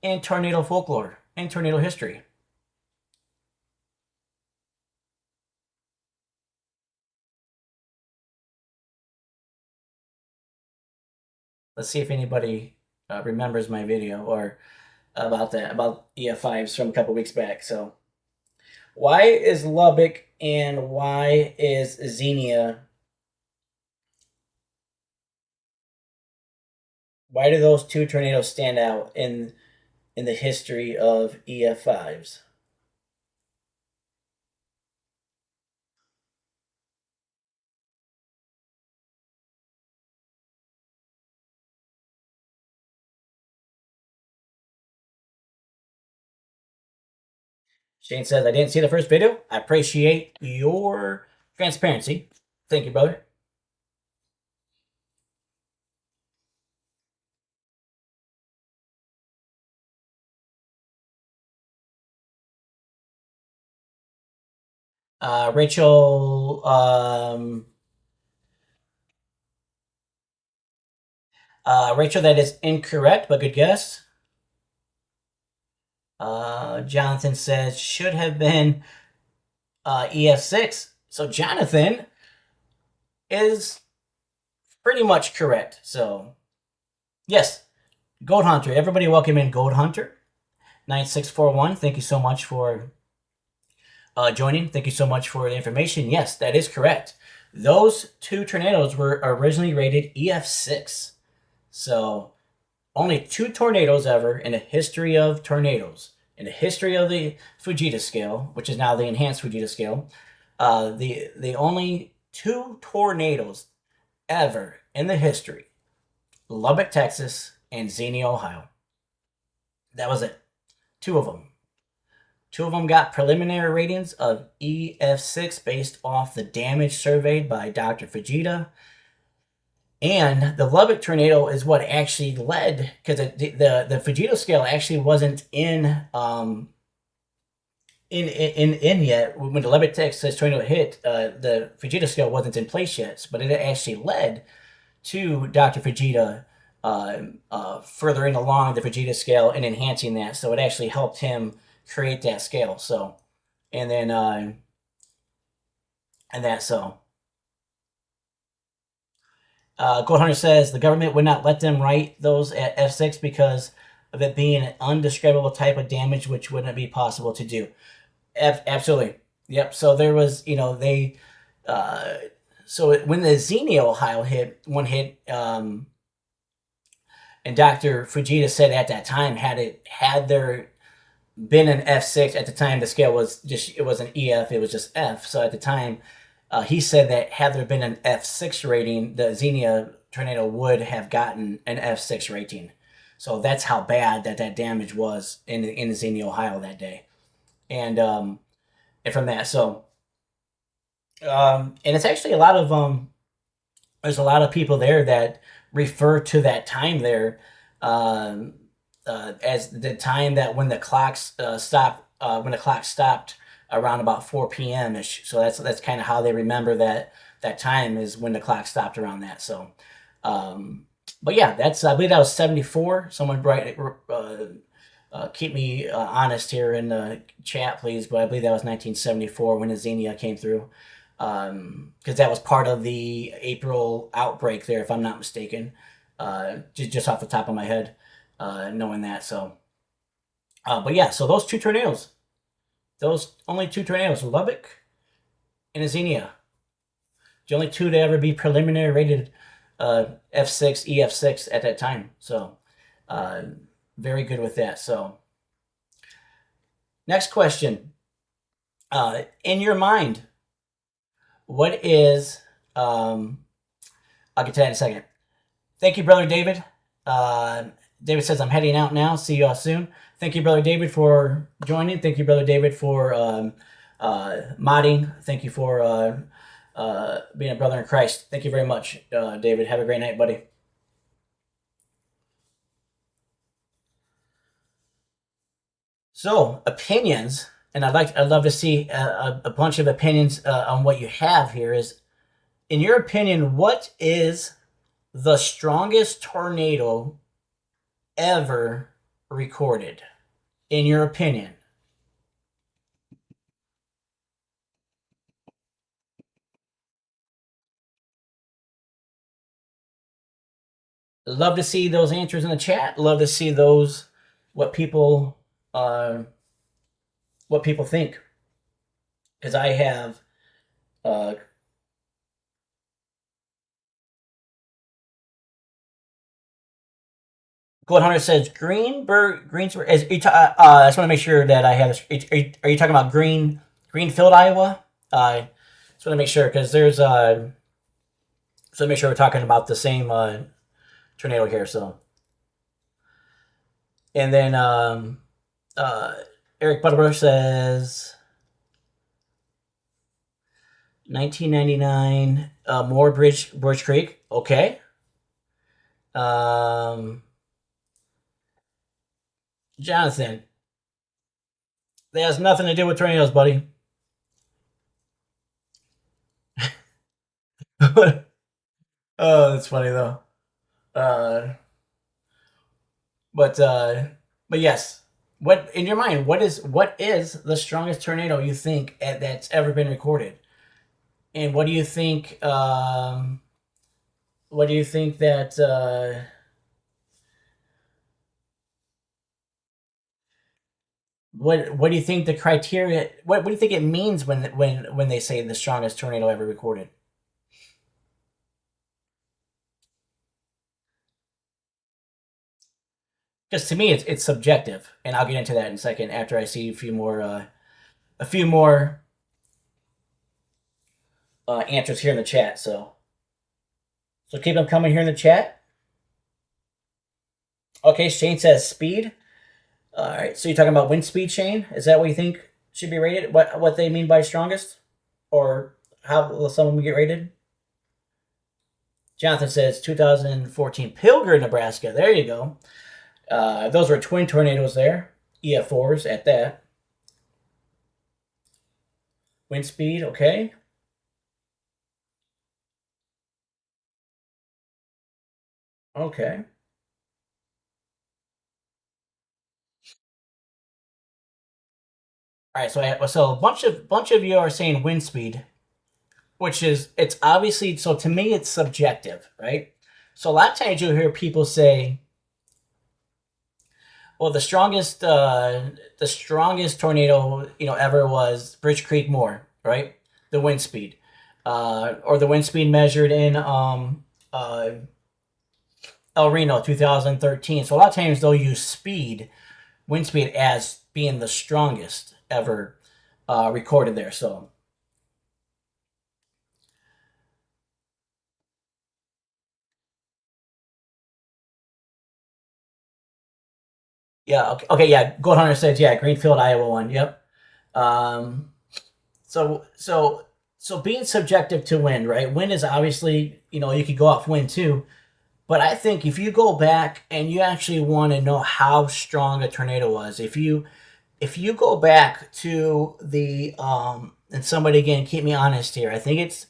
in tornado folklore, in tornado history? Let's see if anybody remembers my video or about that, about EF5s from a couple weeks back. So, why is Lubbock and why is Xenia? Why do those two tornadoes stand out in the history of EF5s? Shane says, I didn't see the first video. I appreciate your transparency. Thank you, brother. Rachel, Rachel, that is incorrect, but good guess. Jonathan says, should have been EF6. So Jonathan is pretty much correct. So, yes, Gold Hunter. Everybody welcome in Gold Hunter. 9641, thank you so much for joining. Thank you so much for the information. Yes, that is correct. Those two tornadoes were originally rated EF6. So, only two tornadoes ever in the history of tornadoes. In the history of the Fujita scale, which is now the enhanced Fujita scale, the only two tornadoes ever in the history, Lubbock, Texas, and Xenia, Ohio. That was it. Two of them. Two of them got preliminary ratings of EF6 based off the damage surveyed by Dr. Fujita. And the Lubbock tornado is what actually led, because the Fujita scale actually wasn't in yet when the Lubbock, Texas tornado hit. The Fujita scale wasn't in place yet, but it actually led to Dr. Fujita furthering along the Fujita scale and enhancing that. So it actually helped him create that scale. So, and then Gold Hunter says the government would not let them write those at F6 because of it being an undescribable type of damage, which wouldn't be possible to do. Absolutely. Yep. So there was, they, so when the Xenia, Ohio hit, and Dr. Fujita said at that time, had there been an F6 at the time, the scale was just, it wasn't EF, it was just F. So at the time, he said that had there been an F6 rating, the Xenia tornado would have gotten an F6 rating. So that's how bad that damage was in Xenia, Ohio that day. And from that, so and it's actually a lot of there's a lot of people there that refer to that time there as the time that when the clocks stopped around about 4 p.m. ish. So that's kind of how they remember that time is when the clock stopped around that. So, but yeah, I believe that was 74. Someone keep me honest here in the chat, please. But I believe that was 1974 when the Xenia came through, because that was part of the April outbreak there, if I'm not mistaken. Just off the top of my head, knowing that. So, but yeah, so those two tornadoes. Those only two tornadoes, Lubbock and Xenia. The only two to ever be preliminary rated F6, EF6 at that time. So, very good with that. So, next question. In your mind, what is, I'll get to that in a second. Thank you, Brother David. David says, I'm heading out now. See you all soon. Thank you, Brother David, for joining. Thank you, Brother David, for modding. Thank you for being a brother in Christ. Thank you very much, David. Have a great night, buddy. So opinions, and I'd love to see a bunch of opinions on what you have here. Is in your opinion, what is the strongest tornado ever recorded? In your opinion, love to see those answers in the chat. Love to see those what people uh, what people think, because I have uh, Gold Hunter says Greensburg. I just want to make sure that I have. Are you talking about Greenfield, Iowa? Just want to make sure because there's. So make sure we're talking about the same tornado here. So, and then uh, Eric Butterbrush says 1999 Moore Bridge Creek. Okay. Jonathan, that has nothing to do with tornadoes, buddy. Oh, that's funny though. Uh, but yes, what in your mind? What is the strongest tornado you think that's ever been recorded? And what do you think? What do you think that? What do you think the criteria? What do you think it means when they say the strongest tornado ever recorded? Because to me, it's subjective, and I'll get into that in a second after I see a few more answers here in the chat. So keep them coming here in the chat. Okay, Shane says speed. All right, so you're talking about wind speed, Shane? Is that what you think should be rated? What they mean by strongest, or how will some of them get rated? Jonathan says 2014 Pilger, Nebraska. There you go. Those were twin tornadoes there. EF4s at that. Wind speed, okay. Okay. All right, so a bunch of you are saying wind speed, which is it's obviously so to me it's subjective, right? So a lot of times you hear people say, well, the strongest tornado ever was Bridge Creek Moore, right? The wind speed, or the wind speed measured in El Reno 2013. So a lot of times they'll use wind speed, as being the strongest ever recorded there. So yeah, okay, yeah. Gold Hunter says yeah, Greenfield, Iowa one. Yep. Um, so being subjective to wind, right? Wind is obviously you could go off wind too, but I think if you go back and you actually want to know how strong a tornado was, if you go back to the and somebody again keep me honest here, I think it's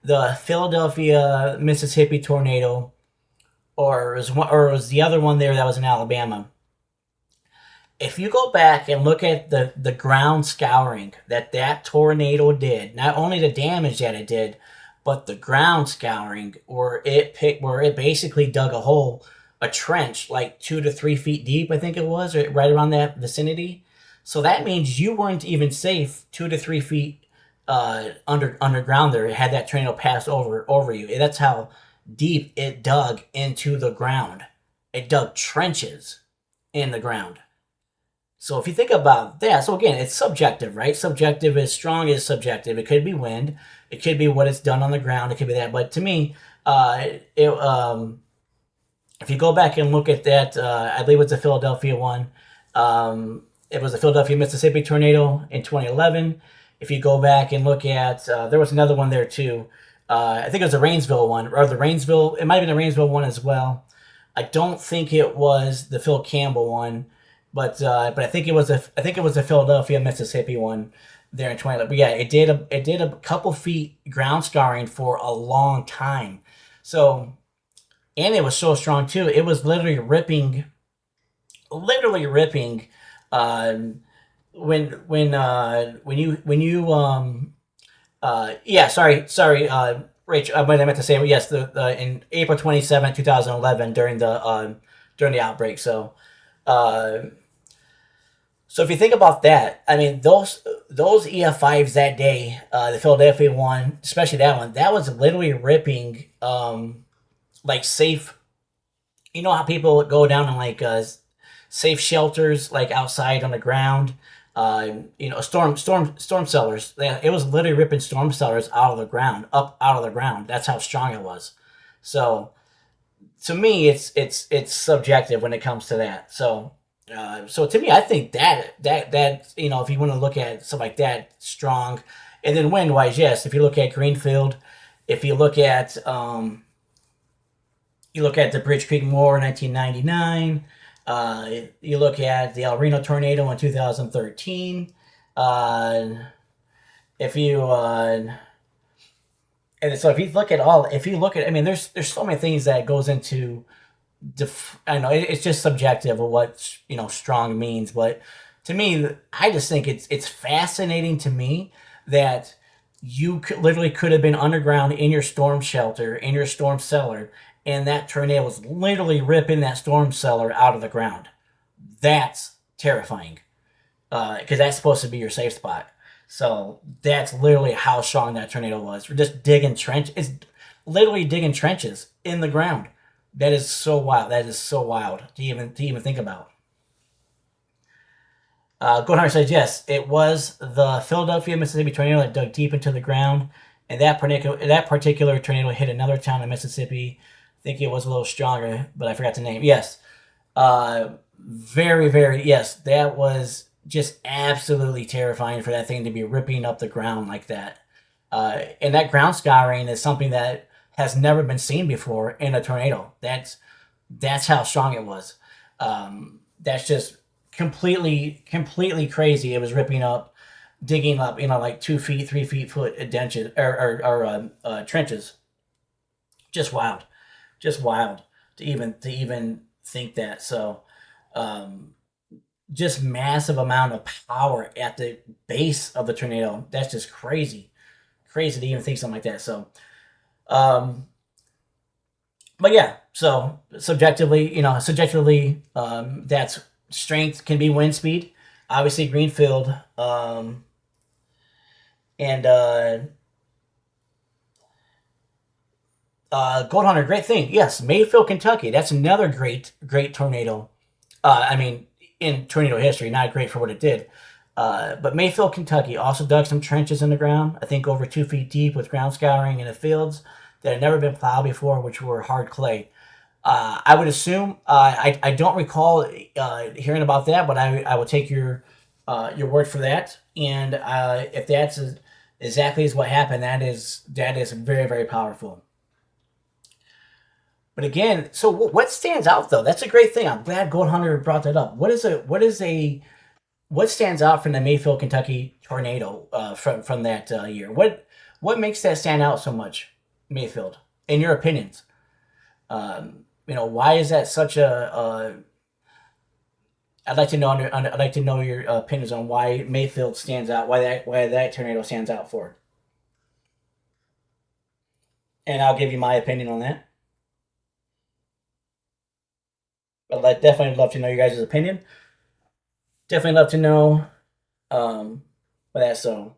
the Philadelphia, Mississippi tornado, or it was the other one there that was in Alabama. If you go back and look at the ground scouring that tornado did, not only the damage that it did, but the ground scouring where it basically dug a trench like 2 to 3 feet deep, I think it was, or right around that vicinity. So that means you weren't even safe 2 to 3 feet underground there. Had that tornado pass over you. That's how deep it dug into the ground. It dug trenches in the ground. So if you think about that, so again, it's subjective, right? Subjective is strong is subjective. It could be wind, it could be what it's done on the ground, it could be that. But to me, if you go back and look at that, I believe it's a Philadelphia one. It was a Philadelphia, Mississippi tornado in 2011. If you go back and look at, there was another one there too. I think it was the Rainsville one, or the Rainsville. It might have been the Rainsville one as well. I don't think it was the Phil Campbell one. but I think it was the Philadelphia, Mississippi one there in 2011. But yeah, it did a couple feet ground scarring for a long time. So and it was so strong too. It was literally ripping. Um, when you yeah, sorry, Rach, what I meant to say, yes, the in April 27th, 2011, during the outbreak. Uh, so if you think about that, I mean those EF5s that day, the Philadelphia one, especially that one, that was literally ripping like safe. You know how people go down in like safe shelters like outside on the ground. Storm cellars. It was literally ripping storm cellars out of the ground, up out of the ground. That's how strong it was. So to me, it's subjective when it comes to that. So to me, I think that if you want to look at something like that, strong, and then wind wise, yes. If you look at Greenfield, if you look at the Bridge Creek War, 1999. You look at the El Reno tornado in 2013. Uh, if you and so if you look at, I mean, there's so many things that goes into. I know it's just subjective of what strong means, but to me, I just think it's fascinating to me that literally could have been underground in your storm shelter, in your storm cellar, and that tornado was literally ripping that storm cellar out of the ground. That's terrifying because that's supposed to be your safe spot. So that's literally how strong that tornado was. We're just digging trench. It's literally digging trenches in the ground. That is so wild. That is so wild to even think about. Goldhart says yes. It was the Philadelphia, Mississippi tornado that dug deep into the ground, and that particular tornado hit another town in Mississippi. I think it was a little stronger, but I forgot the name. Yes, very yes. That was just absolutely terrifying for that thing to be ripping up the ground like that. And that ground scouring is something that has never been seen before in a tornado. That's how strong it was. That's just completely crazy. It was ripping up, digging up, like 2 feet, 3 feet foot dentions or trenches. Just wild, just wild to even think that. So, um, just massive amount of power at the base of the tornado. That's just crazy to even think something like that. So, um, but yeah, so subjectively, that's strength can be wind speed. Obviously, Greenfield, and Gold Hunter, great thing. Yes, Mayfield, Kentucky. That's another great tornado. I mean, in tornado history, not great for what it did. But Mayfield, Kentucky also dug some trenches in the ground, I think over 2 feet deep with ground scouring in the fields that had never been plowed before, which were hard clay. I would assume, I don't recall hearing about that, but I will take your word for that. And if that's exactly as what happened, that is very powerful. But again, so what stands out though? That's a great thing. I'm glad Gold Hunter brought that up. What stands out from the Mayfield, Kentucky tornado from that year? What makes that stand out so much, Mayfield, in your opinions? Why is that such a? I'd like to know your opinions on why Mayfield stands out. Why that tornado stands out for, and I'll give you my opinion on that. But I'd definitely love to know your guys' opinion. Definitely love to know. Um, but that's so.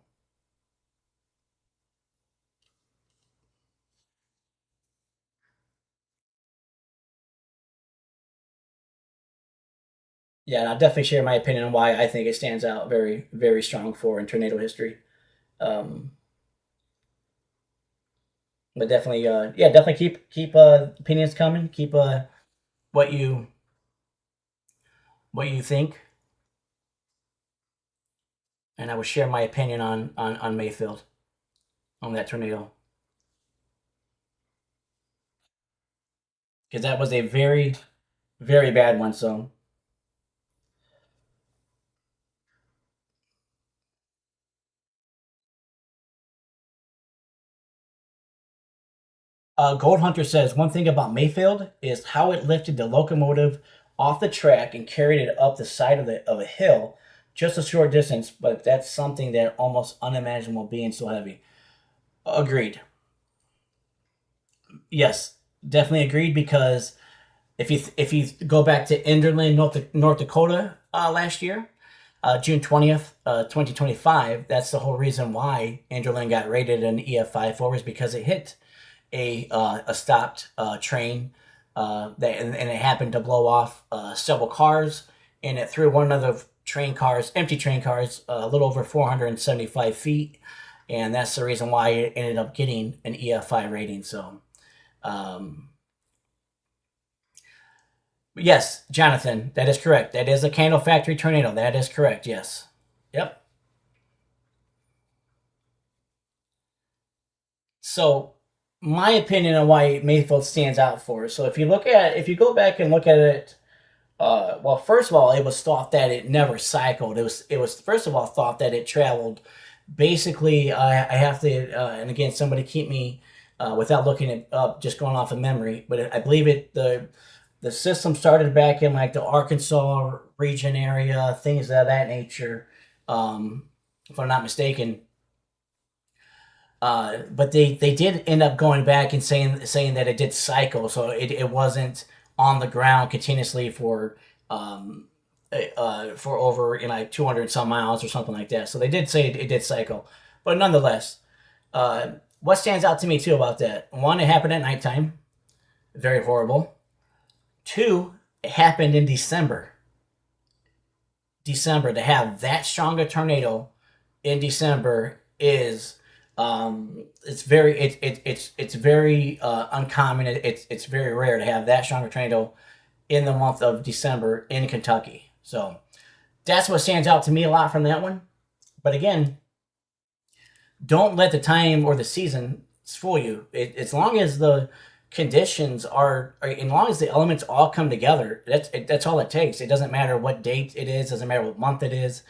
Yeah, and I'll definitely share my opinion on why I think it stands out very strong for in tornado history. Um, but definitely, yeah, definitely keep opinions coming. Keep what you what you think, and I will share my opinion on Mayfield on that tornado because that was a very bad one. So Gold Hunter says one thing about Mayfield is how it lifted the locomotive off the track and carried it up the side of a hill, just a short distance. But that's something that almost unimaginable being so heavy. Agreed. Yes, definitely agreed. Because if you go back to Enderlin, North Dakota last year, June 20th, 2025, that's the whole reason why Enderlin got rated an EF54 is because it hit a stopped train and it happened to blow off several cars, and it threw one of the empty train cars, a little over 475 feet, and that's the reason why it ended up getting an EF5 rating. So, um, yes, Jonathan, that is correct. That is a Candle Factory tornado. That is correct. Yes. Yep. So, my opinion on why Mayfield stands out for. So, if you go back and look at it, well, first of all, it was thought that it never cycled. It was first of all thought that it traveled. Basically, I have to, and again, somebody keep me without looking it up, just going off of memory. But I believe the system started back in like the Arkansas region area, things of that nature, if I'm not mistaken. But they did end up going back and saying that it did cycle, so it wasn't on the ground continuously for over 200 some miles or something like that. So they did say it did cycle, but nonetheless, what stands out to me too about that? One, it happened at nighttime, very horrible. Two, it happened in December. December, to have that strong a tornado in December is it's very uncommon. It's very rare to have that strong a tornado in the month of December in Kentucky. So that's what stands out to me a lot from that one. But again, don't let the time or the season fool you. As long as the conditions as long as the elements all come together, that's all it takes. It doesn't matter what date it is. Doesn't matter what month it is.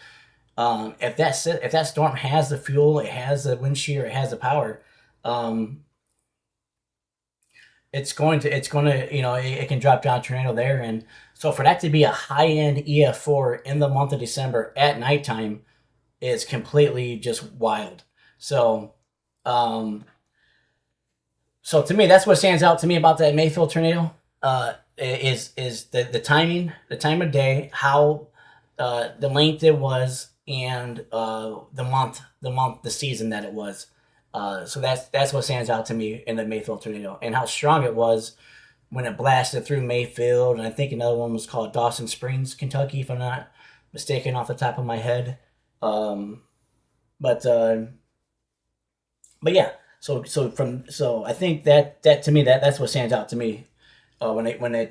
If that storm has the fuel, it has the wind shear, it has the power, um, it can drop down tornado there. And so for that to be a high end EF4 in the month of December at nighttime is completely just wild. So, um, so to me, that's what stands out to me about that Mayfield tornado. Is the timing, the time of day, how the length it was, and the season that it was. So that's what stands out to me in the Mayfield tornado, and how strong it was when it blasted through Mayfield. And I think another one was called Dawson Springs, Kentucky, if I'm not mistaken, off the top of my head. Um, but but yeah, so I think that to me that's what stands out to me when I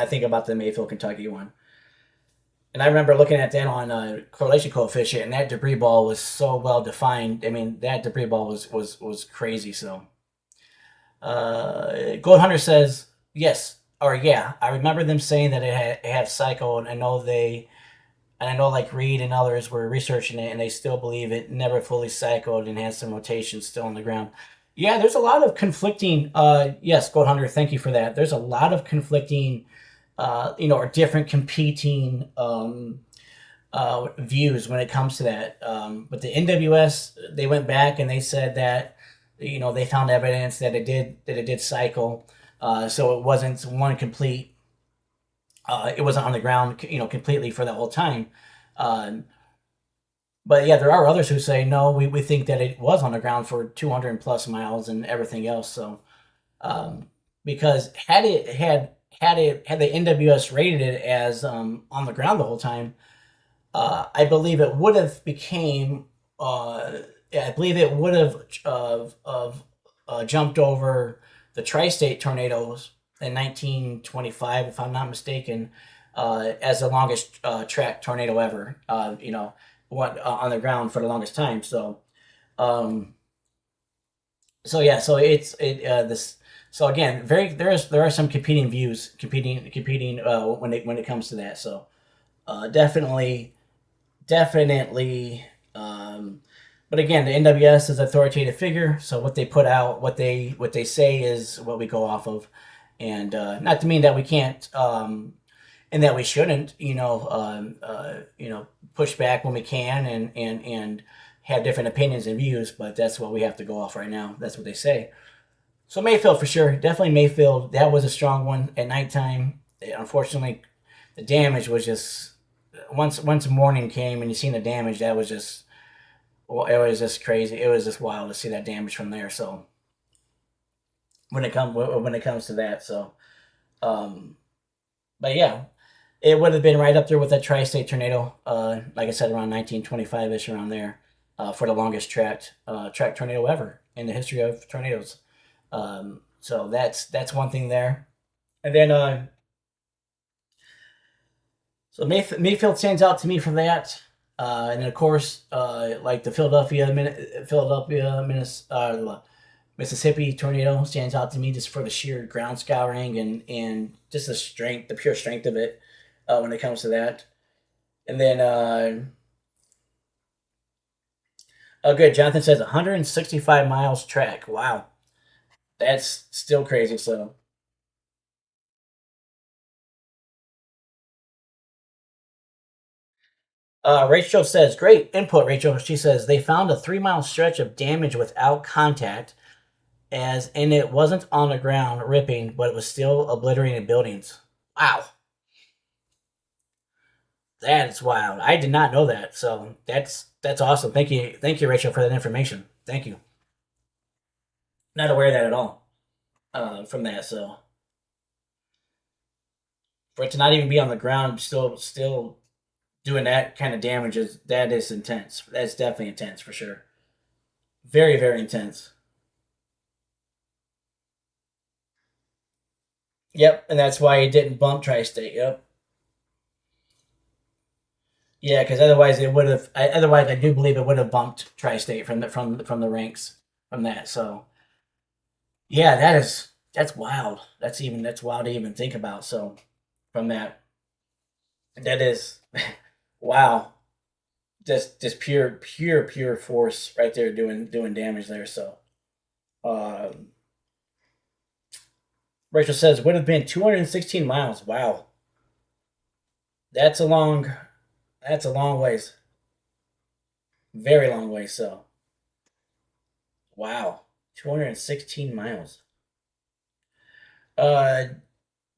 think about the Mayfield, Kentucky one. And I remember looking at that on correlation coefficient, and that debris ball was so well defined. I mean, that debris ball was crazy. So, Gold Hunter says yes, or yeah. I remember them saying that it had cycle, and I know like Reed and others were researching it, and they still believe it never fully cycled and has some rotation still on the ground. Yeah, there's a lot of conflicting. Yes, Gold Hunter, thank you for that. There's a lot of conflicting, or different competing views when it comes to that. But the NWS, they went back and they said that they found evidence that it did cycle. So it wasn't one complete. It wasn't on the ground, completely for the whole time. Uh, but yeah, there are others who say no. We think that it was on the ground for 200 plus miles and everything else. So um, because had the NWS rated it as on the ground the whole time, I believe it would have became. I believe it would have jumped over the tri-state tornadoes in 1925, if I'm not mistaken, as the longest track tornado ever. What on the ground for the longest time. So, um, so yeah, so it's it this. So again, there are some competing views, competing when it comes to that. So definitely, definitely. But again, the NWS is an authoritative figure, so what they put out, what they say is what we go off of, and not to mean that we can't and that we shouldn't, push back when we can and have different opinions and views, but that's what we have to go off right now. That's what they say. So Mayfield for sure, definitely Mayfield. That was a strong one at nighttime. Unfortunately, the damage was just once morning came and you seen the damage. That was just well, it was just crazy. It was just wild to see that damage from there. So when it comes to that, so um, but yeah, it would have been right up there with that tri-state tornado. Like I said, around 1925 ish, around there, for the longest track tornado ever in the history of tornadoes. So that's one thing there. And then so Mayfield stands out to me for that. And then of course, like the Mississippi tornado stands out to me just for the sheer ground scouring and just the pure strength of it when it comes to that. And then, oh, good. Jonathan says 165 miles track. Wow, that's still crazy. So, Rachel says, great input, Rachel. She says they found a 3 mile stretch of damage without contact, and it wasn't on the ground ripping, but it was still obliterating buildings. Wow, that's wild. I did not know that. So that's awesome. Thank you, Rachel, for that information. Thank you. Not aware of that at all. From that, so for it to not even be on the ground, still doing that kind of damage is intense. That's definitely intense for sure. Very very intense. Yep, and that's why he didn't bump Tri-State. Yep. Yeah, because otherwise it would have. Otherwise, I do believe it would have bumped Tri-State from the ranks from that. So yeah, that's wild. That's wild to even think about. So from that, that is wow. Just pure force right there doing damage there. So um, Rachel says would have been 216 miles. Wow, that's a long that's a long ways, very long ways. So wow, 216 miles. Uh,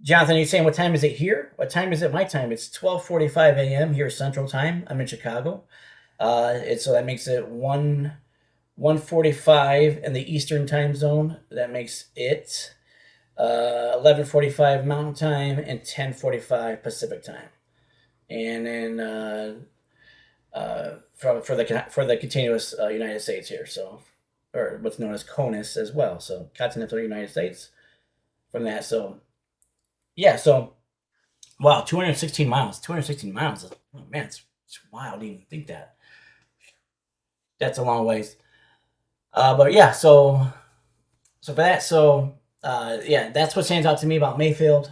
Jonathan, are you saying what time is it here? What time is it? My time. It's 12:45 a.m. here Central Time. I'm in Chicago. So that makes it 1:45 in the Eastern Time Zone. That makes it 11:45 Mountain Time and 10:45 Pacific Time. And then for the continuous United States here, so or what's known as CONUS as well. So continental United States from that. So yeah, so wow, 216 miles. 216 miles. Oh, man, it's wild to even think that. That's a long ways. But yeah, so for that, yeah, that's what stands out to me about Mayfield.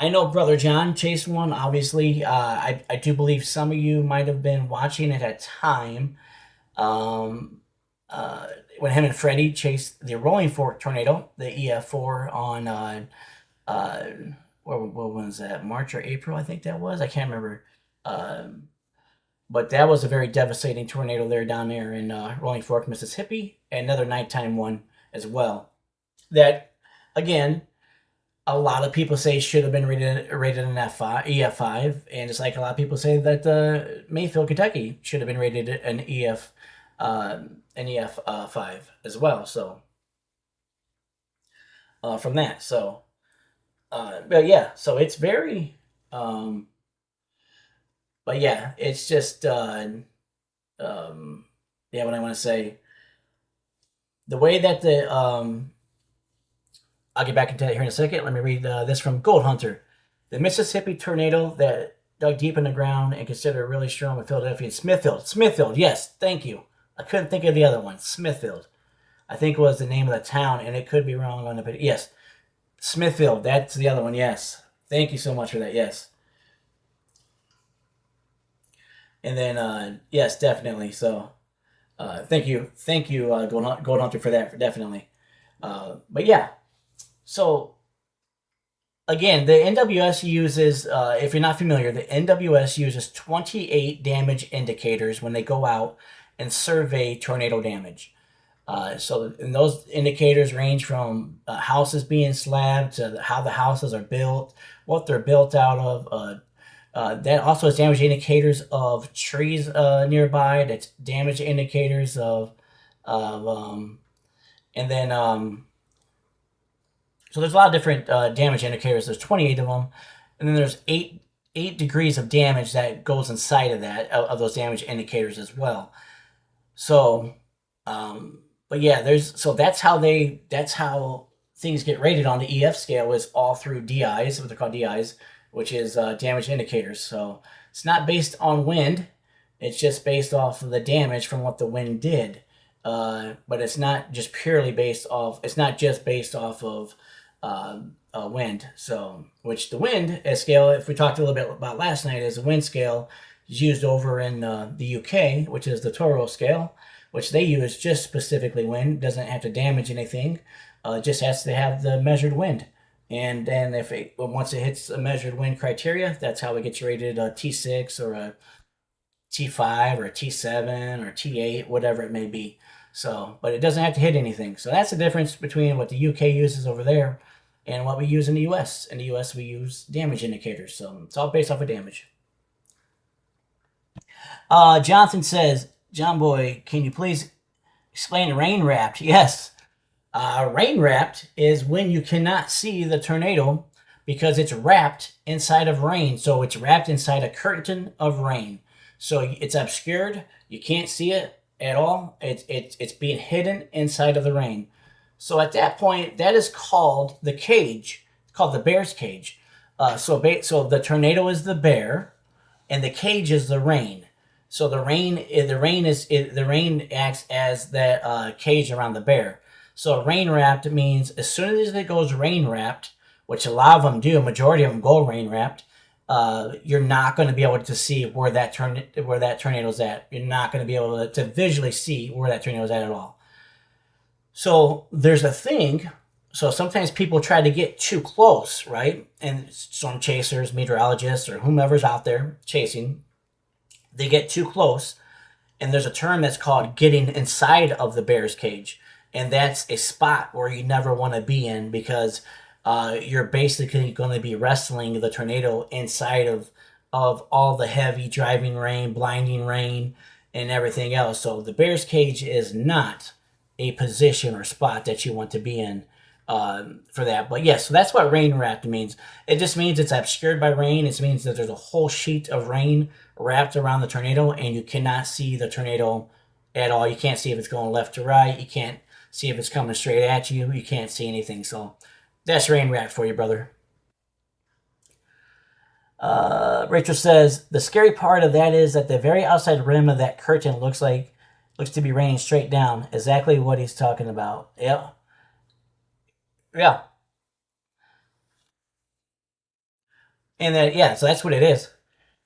I know Brother John chased one. Obviously, I do believe some of you might have been watching at a time um, uh, when him and Freddie chased the Rolling Fork tornado, the EF4 on uh, what was that? March or April? I think that was. I can't remember. Um, but that was a very devastating tornado there down there in Rolling Fork, Mississippi. Another nighttime one as well. That again, a lot of people say should have been rated an EF5, and it's like a lot of people say that Mayfield, Kentucky, should have been rated an EF 5 as well. So from that, so but yeah, so it's very, um, but yeah, it's just um, yeah, what I want to say, the way that I'll get back into that here in a second. Let me read this from Gold Hunter. The Mississippi tornado that dug deep in the ground and considered really strong in Philadelphia and Smithfield. Smithfield, yes, thank you. I couldn't think of the other one. Smithfield, I think was the name of the town, and it could be wrong on the video. Yes, Smithfield, that's the other one. Yes, thank you so much for that. Yes, and then yes, definitely. So Thank you, Gold Hunter, for that, for definitely. But yeah, so again, the NWS uses, if you're not familiar, the NWS uses 28 damage indicators when they go out and survey tornado damage. So and those indicators range from houses being slabbed to how the houses are built, what they're built out of. That also has damage indicators of trees nearby. That's damage indicators of and then so there's a lot of different damage indicators. There's 28 of them, and then there's eight degrees of damage that goes inside of that of those damage indicators as well. So, but yeah, there's so that's how things get rated on the EF scale is all through DIs, what they're called DIs, which is damage indicators. So it's not based on wind; it's just based off of the damage from what the wind did. But it's not just purely based off. It's not just based off of wind. So, which the wind scale, if we talked a little bit about last night, is the wind scale is used over in the UK, which is the Toro scale, which they use just specifically wind. Doesn't have to damage anything. Just has to have the measured wind. And then once it hits a measured wind criteria, that's how it gets rated a T6 or a T5 or a T7 or T8, whatever it may be. So, but it doesn't have to hit anything. So that's the difference between what the UK uses over there and what we use in the US. In the US, we use damage indicators. So it's all based off of damage. Jonathan says, John Boy, can you please explain rain wrapped? Yes. Rain wrapped is when you cannot see the tornado because it's wrapped inside of rain. So it's wrapped inside a curtain of rain. So it's obscured. You can't see it at all. It's being hidden inside of the rain. So at that point, that is called the cage. It's called the bear's cage. So the tornado is the bear, and the cage is the rain. So the rain acts as that cage around the bear. So rain wrapped means as soon as it goes rain wrapped, which a lot of them do, a majority of them go rain wrapped. You're not going to be able to see where that tornado's at. You're not going to be able to visually see where that tornado's at all. So there's a thing. So sometimes people try to get too close, right? And storm chasers, meteorologists, or whomever's out there chasing, they get too close. And there's a term that's called getting inside of the bear's cage. And that's a spot where you never want to be in because you're basically going to be wrestling the tornado inside of all the heavy driving rain, blinding rain, and everything else. So the bear's cage is not a position or spot that you want to be in for that. But yes, so that's what rain wrapped means. It just means it's obscured by rain. It means that there's a whole sheet of rain wrapped around the tornado, and you cannot see the tornado at all. You can't see if it's going left to right. You can't see if it's coming straight at you. You can't see anything. So that's rain wrapped for you, brother. Rachel says, the scary part of that is that the very outside rim of that curtain looks to be raining straight down. Exactly what he's talking about. Yep. Yeah. And then, yeah, so that's what it is.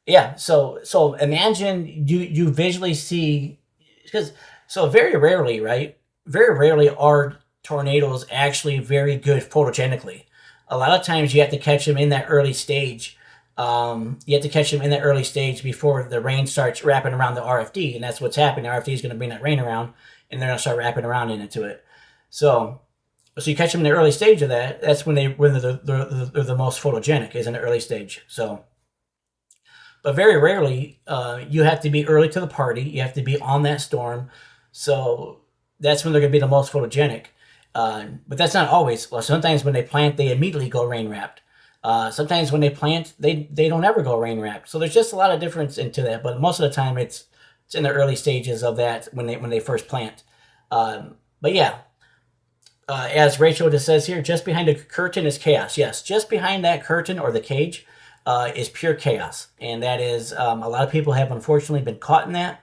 Yeah. So imagine you visually see, because so very rarely, right? Very rarely are tornadoes actually very good photogenically. A lot of times you have to catch them in that early stage. You have to catch them in that early stage before the rain starts wrapping around the RFD, and that's what's happening. The RFD is going to bring that rain around, and they're going to start wrapping around into it. So you catch them in the early stage of that. That's when they're the most photogenic, is in the early stage. So, but very rarely you have to be early to the party. You have to be on that storm. So that's when they're going to be the most photogenic. But that's not always. Well, sometimes when they plant, they immediately go rain wrapped. Sometimes when they plant, they don't ever go rain wrapped. So there's just a lot of difference into that. But most of the time, it's in the early stages of that when they first plant. But yeah, as Rachel just says here, just behind the curtain is chaos. Yes, just behind that curtain or the cage is pure chaos, and that is a lot of people have unfortunately been caught in that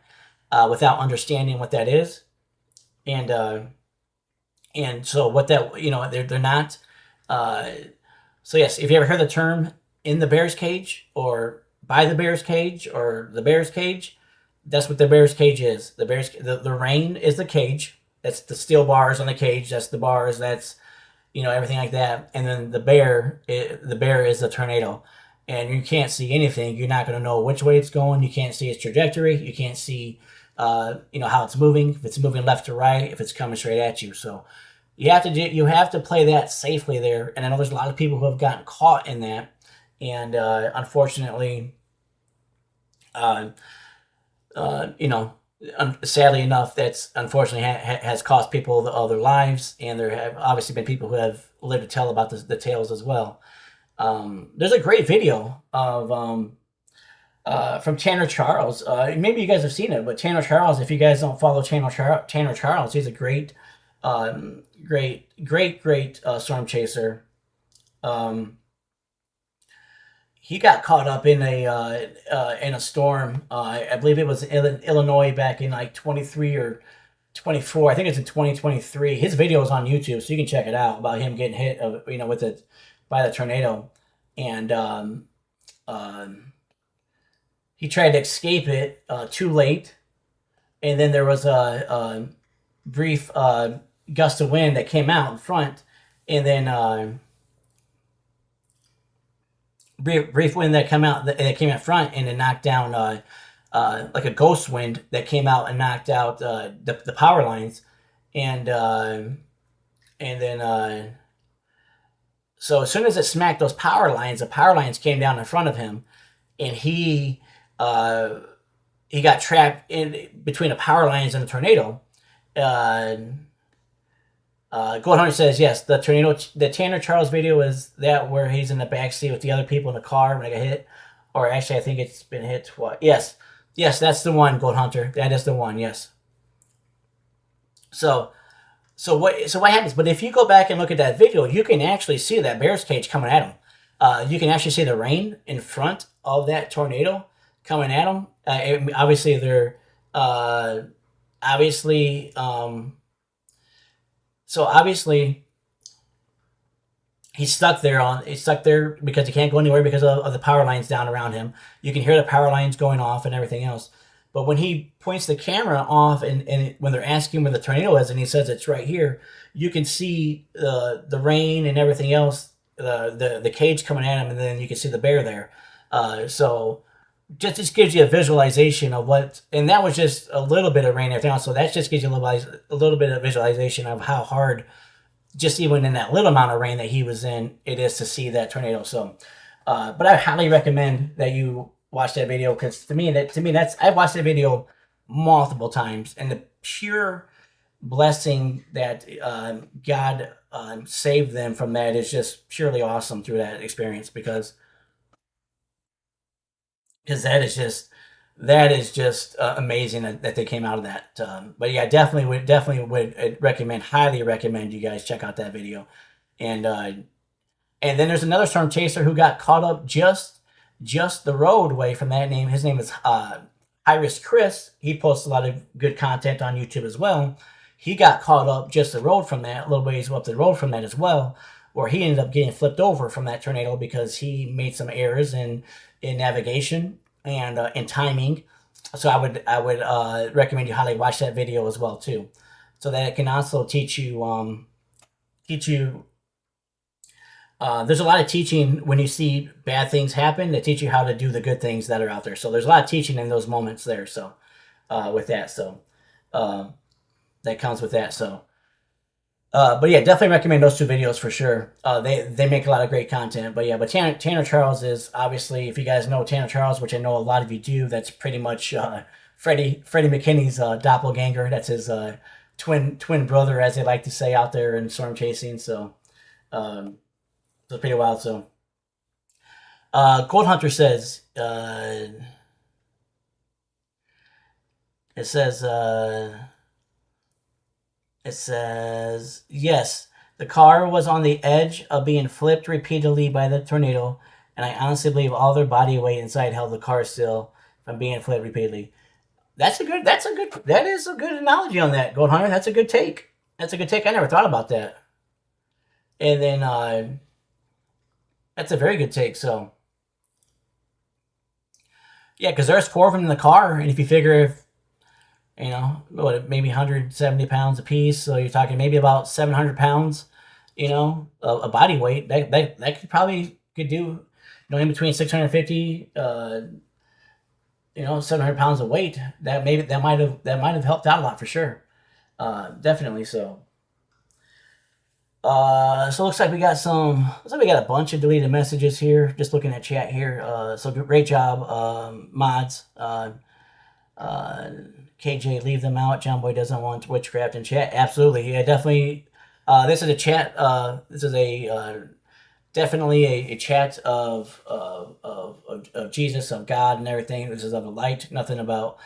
without understanding what that is, and so what that they're not. So yes, if you ever heard the term "in the bear's cage" or "by the bear's cage" or "the bear's cage," That's what the bear's cage is. The rain is the cage. That's the steel bars on the cage. That's the bars. That's everything like that. And then the bear is the tornado, and you can't see anything. You're not going to know which way it's going. You can't see its trajectory. You can't see how it's moving. If it's moving left to right, if it's coming straight at you. So you have to play that safely there. And I know there's a lot of people who have gotten caught in that, and unfortunately, uh, sadly enough, that's unfortunately has cost people their lives, and there have obviously been people who have lived to tell about the tales as well. There's a great video of from Tanner Charles. Maybe you guys have seen it, but Tanner Charles, if you guys don't follow Tanner Charles, he's a great storm chaser. He got caught up in a storm. I believe it was in Illinois back in like 23 or 24. I think it's in 2023. His video is on YouTube, so you can check it out about him getting hit, with it by the tornado, and he tried to escape it too late, and then there was a brief gust of wind that came out in front, and then brief wind that came out front, and it knocked down like a ghost wind that came out and knocked out the power lines, and then so as soon as it smacked those power lines, the power lines came down in front of him, and he got trapped in between the power lines and the tornado. Gold Hunter says yes. The Tanner Charles video is that where he's in the backseat with the other people in the car when they got hit, or actually I think it's been hit twice. Yes, that's the one, Gold Hunter. That is the one. Yes. So what happens? But if you go back and look at that video, you can actually see that bear's cage coming at him. You can actually see the rain in front of that tornado coming at him. Obviously, they're obviously. So obviously, he's stuck there because he can't go anywhere because of the power lines down around him. You can hear the power lines going off and everything else. But when he points the camera off and when they're asking where the tornado is and he says it's right here, you can see the rain and everything else, the cage coming at him, and then you can see the bear there. So just gives you a visualization of what, and that was just a little bit of rain and everything else. So that just gives you a little bit of visualization of how hard, just even in that little amount of rain that he was in, it is to see that tornado. So, but I highly recommend that you watch that video, because to me that's I've watched that video multiple times, and the pure blessing that God saved them from that is just purely awesome through that experience, because that is just amazing that they came out of that. But yeah, definitely would highly recommend you guys check out that video. And then there's another storm chaser who got caught up just the roadway from that name. His name is Iris Chris. He posts a lot of good content on YouTube as well. He got caught up just the road from that, a little ways up the road from that as well, where he ended up getting flipped over from that tornado because he made some errors in navigation and in timing. So I would recommend you highly watch that video as well too, so that it can also teach you. There's a lot of teaching when you see bad things happen to teach you how to do the good things that are out there. So there's a lot of teaching in those moments there. So with that, that comes with that. So. But yeah, definitely recommend those two videos for sure. They make a lot of great content. But yeah, Tanner Charles is obviously, if you guys know Tanner Charles, which I know a lot of you do, that's pretty much Freddie McKinney's doppelganger. That's his twin brother, as they like to say out there in storm chasing. So it's pretty wild. So Gold Hunter says It says, yes, the car was on the edge of being flipped repeatedly by the tornado, and I honestly believe all their body weight inside held the car still from being flipped repeatedly. That is a good analogy on that, Gold Hunter. That's a good take. I never thought about that. And then, that's a very good take, so. Yeah, because there's four of them in the car, and if you figure if maybe 170 pounds a piece, so you're talking maybe about 700 pounds, a body weight that could do, in between 650, 700 pounds of weight. That might have helped out a lot for sure. Definitely so. So looks like we got a bunch of deleted messages here. Just looking at chat here. So great job, mods. Uh, KJ, leave them out. John Boy doesn't want witchcraft in chat. Absolutely, yeah, definitely. This is a chat. This is a definitely a chat of Jesus, of God, and everything. This is of the light. Nothing about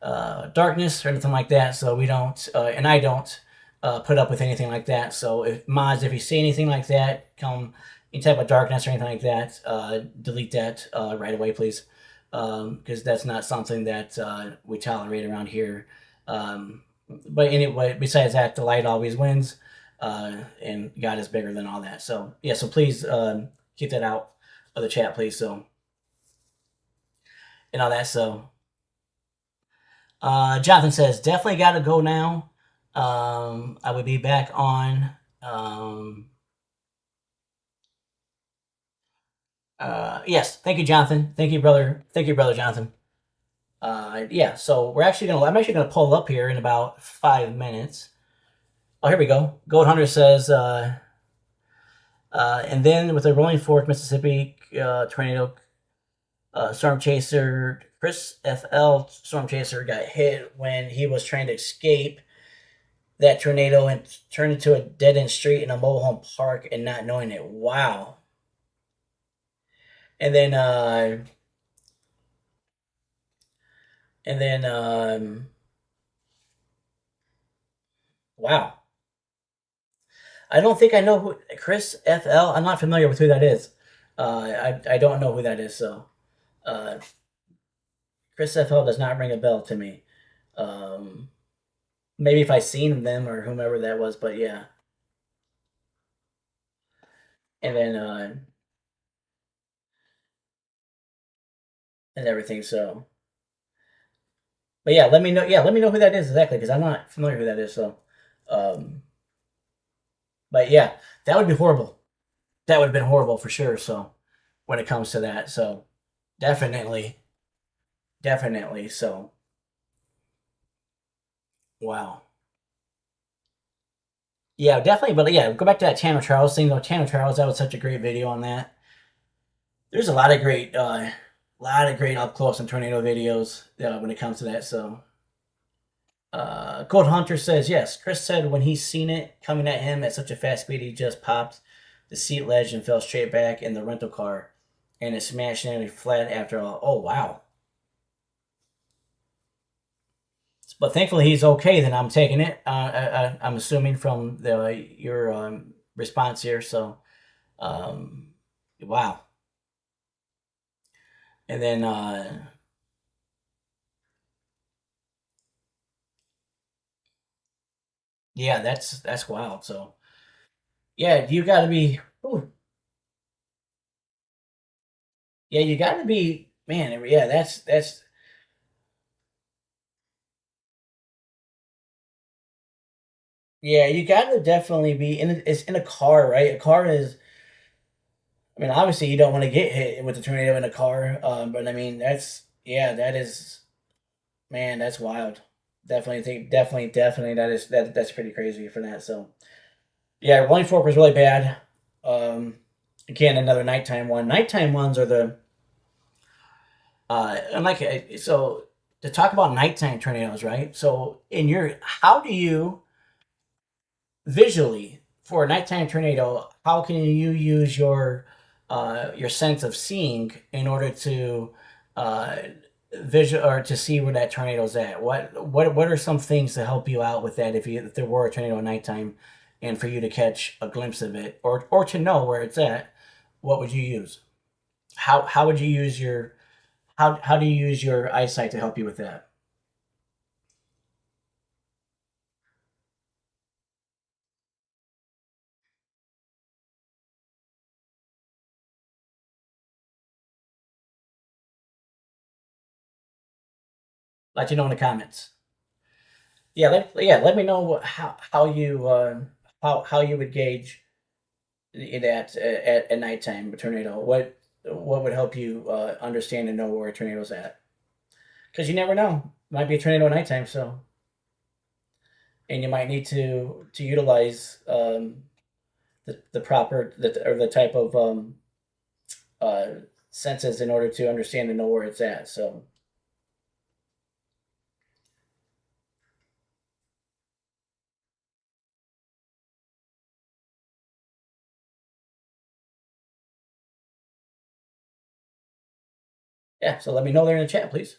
darkness or anything like that. So we don't, and I don't put up with anything like that. So if you see anything like that, any type of darkness or anything like that, delete that right away, please, because that's not something that we tolerate around here. But anyway, besides that, the light always wins, and God is bigger than all that. So yeah, so please keep that out of the chat, please. So and all that. So Jonathan says definitely got to go now. I would be back on. Yes, thank you, Jonathan. Thank you, brother. Thank you, brother Jonathan. Yeah, so I'm actually gonna pull up here in about 5 minutes. Oh, here we go. Gold Hunter says, and then with the rolling forth Mississippi tornado, storm chaser Chris FL storm chaser got hit when he was trying to escape that tornado and turned into a dead end street in a mobile home park and not knowing it. Wow. And then and then wow. I don't think I know who Chris FL. I'm not familiar with who that is. I don't know who that is. So uh, Chris FL does not ring a bell to me. Um, Maybe if I seen them or whomever that was, but yeah. And then and everything. So, but yeah, let me know. Yeah, let me know who that is exactly because I'm not familiar who that is. So, um, but yeah, that would be horrible. That would have been horrible for sure. So when it comes to that, so definitely, definitely. So wow. Yeah, definitely. But yeah, go back to that Tanner Charles thing though. Tanner Charles, that was such a great video on that. There's a lot of great up close and tornado videos when it comes to that. So, Gold Hunter says yes. Chris said when he seen it coming at him at such a fast speed, he just popped the seat ledge and fell straight back in the rental car, and it smashed nearly flat after all. Oh wow! But thankfully he's okay. Then I'm taking it. I'm assuming from your response here. So, um, wow. And then yeah, that's wild. So yeah, you got to be. Ooh, yeah, you got to be. Man, yeah, that's. Yeah, you got to definitely be it's in a car, right? A car is. I mean, obviously, you don't want to get hit with a tornado in a car, but I mean, that is, man, that's wild. Definitely, that's pretty crazy for that. So, yeah, Rolling Fork was really bad. Um, Again, another nighttime one. Nighttime ones are the and like so to talk about nighttime tornadoes, right? So how do you visually for a nighttime tornado? How can you use your sense of seeing in order to uh, visual or to see where that tornado's at? What are some things to help you out with that if there were a tornado at nighttime, and for you to catch a glimpse of it or to know where it's at? What would you use? How would you use your how do you use your eyesight to help you with that? Let you know in the comments. Yeah, let me know how you how you would gauge that at nighttime a tornado. What would help you understand and know where a tornado's at? Because you never know. Might be a tornado at nighttime, so and you might need to utilize the proper or the type of uh, senses in order to understand and know where it's at. So yeah, so let me know there in the chat, please.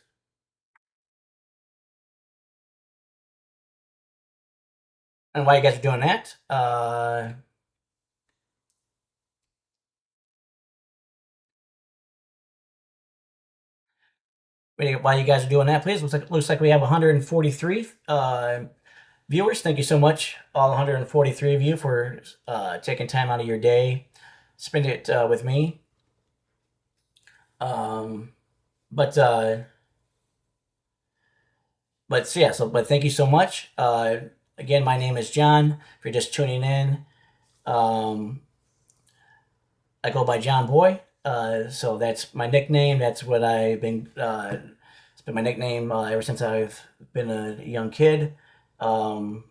And while you guys are doing that, while you guys are doing that, please, looks like we have 143 viewers. Thank you so much, all 143 of you, for taking time out of your day, spend it with me. Um, but so yeah, but thank you so much. Again, my name is John. If you're just tuning in, I go by John Boy. So that's my nickname. That's what I've been. It's been my nickname ever since I've been a young kid. But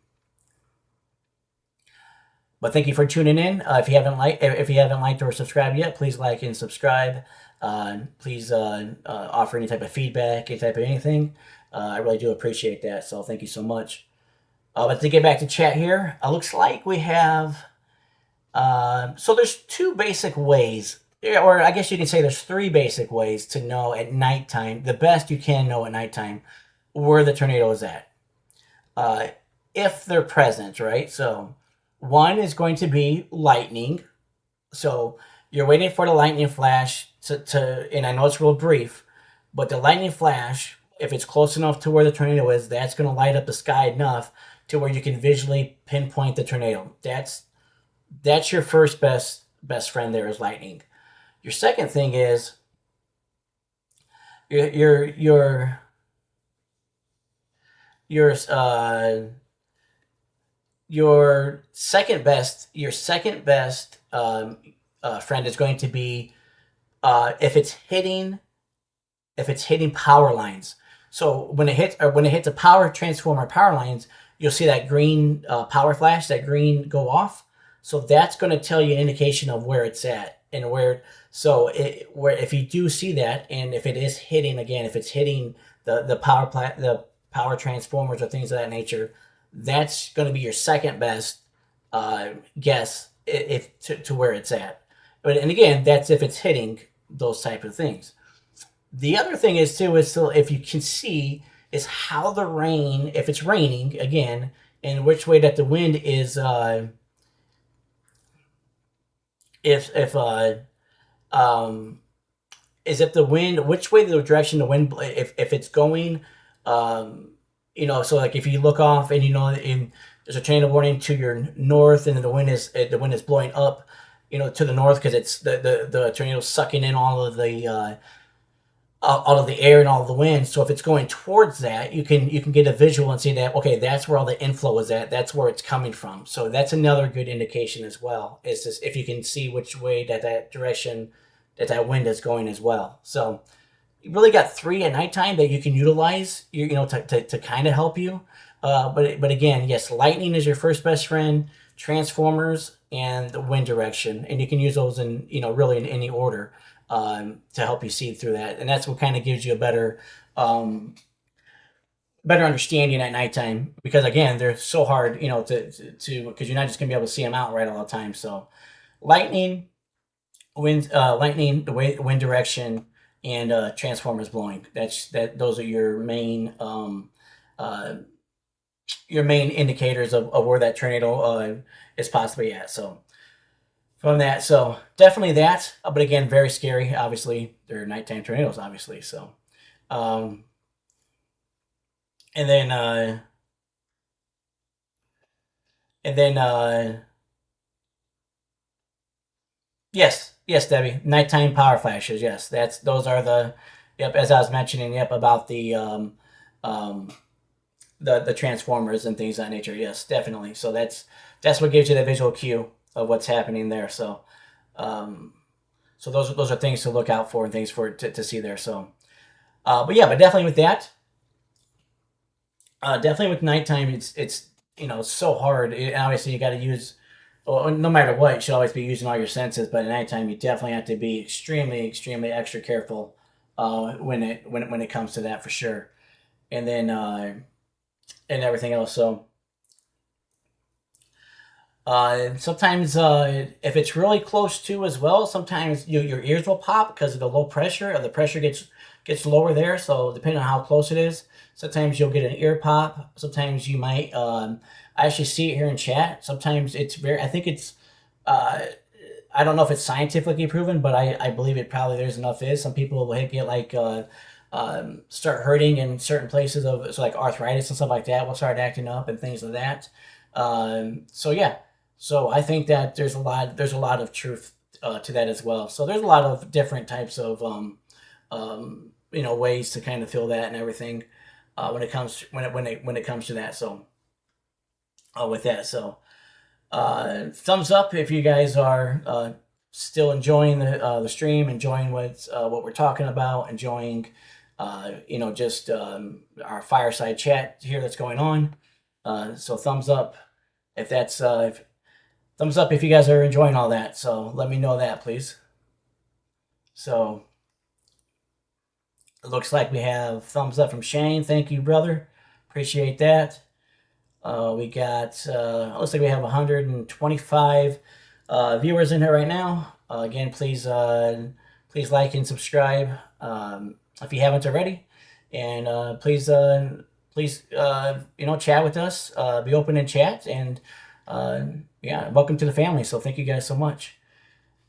thank you for tuning in. If you haven't liked or subscribed yet, please like and subscribe. Please offer any type of feedback, any type of anything. I really do appreciate that. So thank you so much. But to get back to chat here, looks like we have. So there's two basic ways, or I guess you can say there's three basic ways to know at nighttime, the best you can know at nighttime, where the tornado is at. Uh, if they're present, right? So one is going to be lightning. So you're waiting for the lightning flash and I know it's real brief, but the lightning flash, if it's close enough to where the tornado is, that's going to light up the sky enough to where you can visually pinpoint the tornado. That's your first best friend there is lightning. Your second thing is your your your second best friend is going to be if it's hitting power lines. So when it hits a power transformer power lines, you'll see that green power flash, that green go off. So that's going to tell you an indication of where it's at and where. So where if you do see that, and if it is hitting again, if it's hitting the power transformers or things of that nature, that's going to be your second best guess if to where it's at. And again, that's if it's hitting those type of things. The other thing is too is still if you can see is how the rain, if it's raining again, and which way that the wind is. If is if the wind, which way the direction the wind, if it's going, so like if you look off and there's a tornado warning to your north, and then the wind is blowing up, to the north because it's the tornado sucking in all of the air and all of the wind. So if it's going towards that, you can get a visual and see that, okay, that's where all the inflow is at. That's where it's coming from. So that's another good indication as well. Is this if you can see which way that direction that wind is going as well. So you really got three at nighttime that you can utilize, to kind of help you. But again, yes, lightning is your first best friend, transformers, and the wind direction, and you can use those in really in any order. To help you see through that, and that's what kind of gives you a better understanding at nighttime, because again they're so hard to because you're not just gonna be able to see them outright all the time. So lightning, the wind direction, and transformers blowing, those are your main indicators of where that tornado is possibly at. So from that, so definitely that. But again, very scary. Obviously, they're nighttime tornadoes. Obviously, so um, and then and then yes, Debbie, nighttime power flashes. Yes, those are the. Yep, as I was mentioning. Yep, about the um, the transformers and things of that nature. Yes, definitely. So that's what gives you the visual cue of what's happening there. So um, so those are things to look out for and things for to see there. So but yeah, but definitely with that, definitely with nighttime, it's so hard. Obviously, you got to use. Well, no matter what, you should always be using all your senses. But at nighttime, you definitely have to be extremely, extremely extra careful when it comes to that for sure. And then and everything else. So sometimes if it's really close to as well, sometimes your ears will pop because of the low pressure, or the pressure gets lower there. So depending on how close it is, sometimes you'll get an ear pop. Sometimes you might. I actually see it here in chat. Sometimes it's very. I think it's. Uh, I don't know if it's scientifically proven, but I believe it probably there's enough is. Some people will get like start hurting in certain places of so like arthritis and stuff like that will start acting up and things like that. So yeah, so I think that there's a lot of truth to that as well. So there's a lot of different types of ways to kind of feel that and everything when it comes to that. So with that, so thumbs up if you guys are still enjoying the stream, enjoying what we're talking about, enjoying just our fireside chat here that's going on. So thumbs up if that's thumbs up if you guys are enjoying all that. So let me know that, please. So it looks like we have thumbs up from Shane. Thank you, brother. Appreciate that. We got looks like we have 125 viewers in here right now. Again, please like and subscribe if you haven't already, and please chat with us. Be open in chat, and yeah, welcome to the family. So thank you guys so much.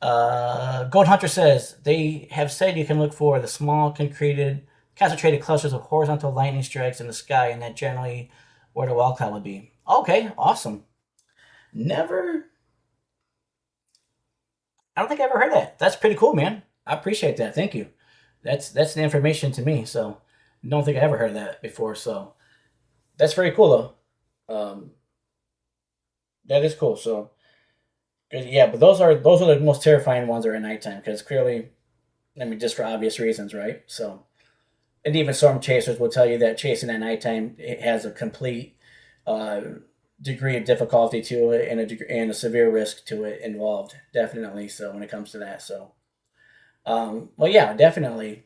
Gold Hunter says they have said you can look for the small concentrated clusters of horizontal lightning strikes in the sky, and that generally where the wall cloud would be. Okay, awesome. Never. I don't think I ever heard that. That's pretty cool, man. I appreciate that. Thank you. That's the information to me. So, don't think I ever heard of that before. So, that's very cool though. That is cool. So, yeah, but those are the most terrifying ones are at nighttime because clearly, I mean, just for obvious reasons, right? So, and even storm chasers will tell you that chasing at nighttime it has a complete uh, degree of difficulty to it and a severe risk to it involved. Definitely. So when it comes to that, so well, yeah, definitely.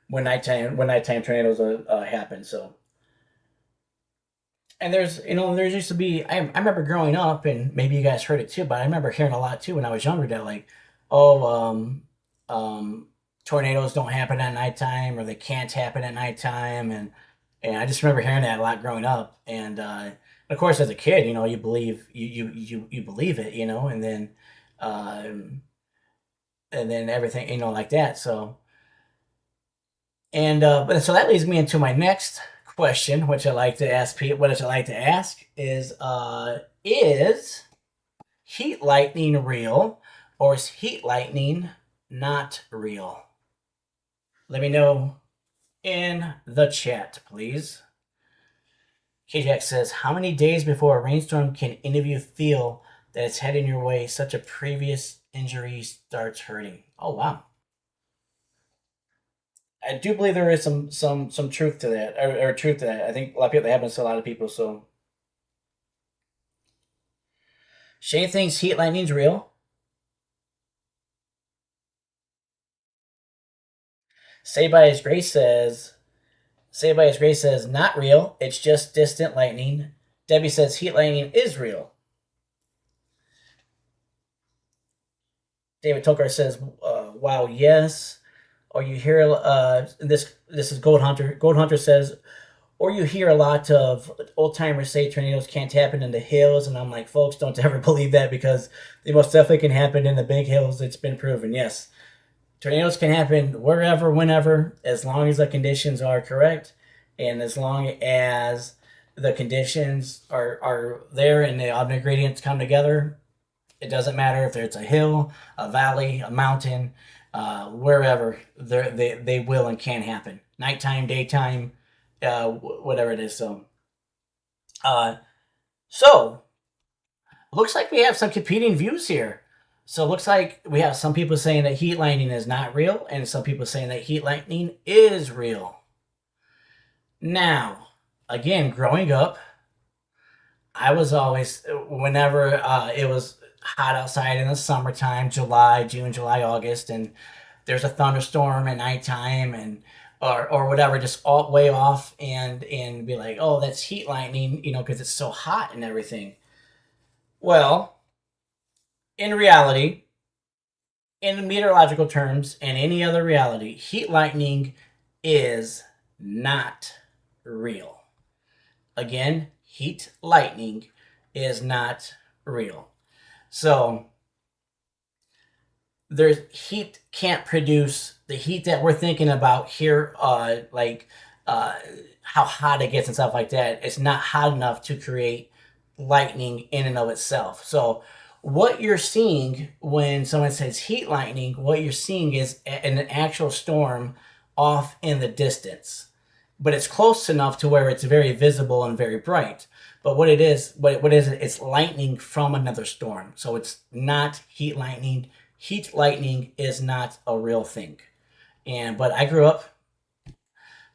When nighttime tornadoes happen. So and there used to be I remember growing up and maybe you guys heard it too, but I remember hearing a lot too when I was younger that like oh um tornadoes don't happen at nighttime or they can't happen at nighttime and I just remember hearing that a lot growing up and of course as a kid you believe you believe it um and then everything like that so and but so that leads me into my next question, which I like to ask people. What I like to ask is heat lightning real, or is heat lightning not real? Let me know in the chat, please. KJack says, how many days before a rainstorm can any of you feel that it's heading your way? Such a previous injury starts hurting. Oh wow. I do believe there is some truth to that, or truth to that. I think a lot of people that happens to a lot of people. So Shane thinks heat lightning's real. Saved by His Grace says not real. It's just distant lightning. Debbie says heat lightning is real. David Tokar says, "Wow, yes." Or you hear this is Gold Hunter. Gold Hunter says, or you hear a lot of old timers say tornadoes can't happen in the hills, and I'm like, folks, don't ever believe that because they most definitely can happen in the big hills. It's been proven. Yes, tornadoes can happen wherever, whenever, as long as the conditions are correct, and as long as the conditions are there and the ingredients come together. It doesn't matter if it's a hill, a valley, a mountain, wherever they will and can happen. Nighttime, daytime, whatever it is. Uh, so looks like we have some competing views here. So it looks like we have some people saying that heat lightning is not real, and some people saying that heat lightning is real. Now, again, growing up, I was always, whenever it was hot outside in the summertime, July, June, July, August, and there's a thunderstorm at nighttime and or whatever, just all way off and be like, oh, that's heat lightning, because it's so hot and everything. Well, in reality, in meteorological terms and any other reality, heat lightning is not real. Again, heat lightning is not real. So there's heat can't produce the heat that we're thinking about here, like uh, how hot it gets and stuff like that. It's not hot enough to create lightning in and of itself. So what you're seeing when someone says heat lightning, what you're seeing is an actual storm off in the distance, but it's close enough to where it's very visible and very bright. But what is it? It's lightning from another storm. So it's not heat lightning. Heat lightning is not a real thing. But I grew up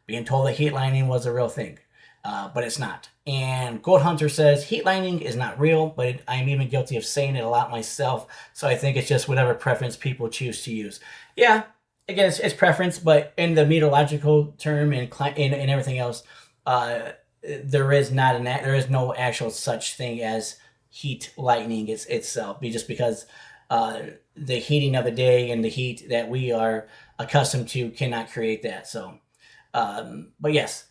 being told that heat lightning was a real thing, but it's not. And Gold Hunter says heat lightning is not real, but I'm even guilty of saying it a lot myself. So I think it's just whatever preference people choose to use. Yeah, again, it's preference, but in the meteorological term and everything else, there is no actual such thing as heat lightning itself. Just because the heating of the day and the heat that we are accustomed to cannot create that. So, but yes,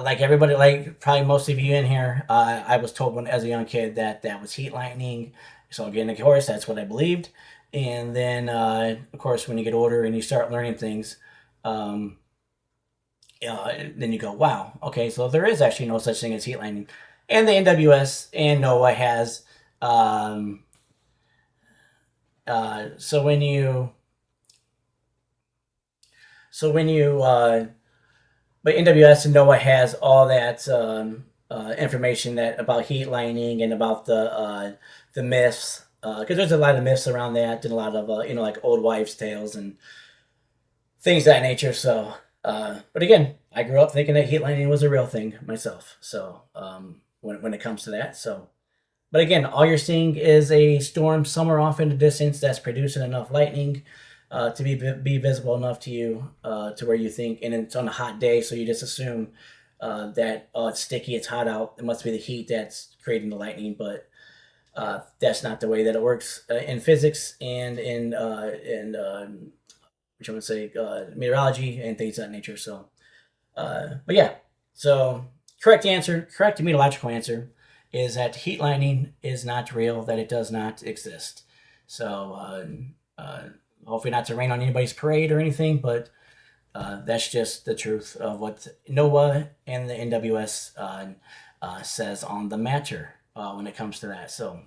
like everybody, like probably most of you in here, I was told when as a young kid that was heat lightning. So again, of course, that's what I believed. And then, of course, when you get older and you start learning things, um, then you go, wow, okay, so there is actually no such thing as heat lightning. And the NWS and NOAA has, so when you, but NWS and NOAA has all that information that about heat lightning and about the myths, because there's a lot of myths around that and a lot of like old wives' tales and things of that nature. So, but again, I grew up thinking that heat lightning was a real thing myself. So, when it comes to that, so. But again, all you're seeing is a storm somewhere off in the distance that's producing enough lightning to be visible enough to you to where you think, and it's on a hot day, so you just assume that it's sticky, it's hot out. It must be the heat that's creating the lightning, but that's not the way that it works in physics and in which I would say meteorology and things of that nature. So, but yeah, so correct meteorological answer is that heat lightning is not real, that it does not exist. So, hopefully not to rain on anybody's parade or anything, but that's just the truth of what NOAA and the NWS says on the matter when it comes to that. So,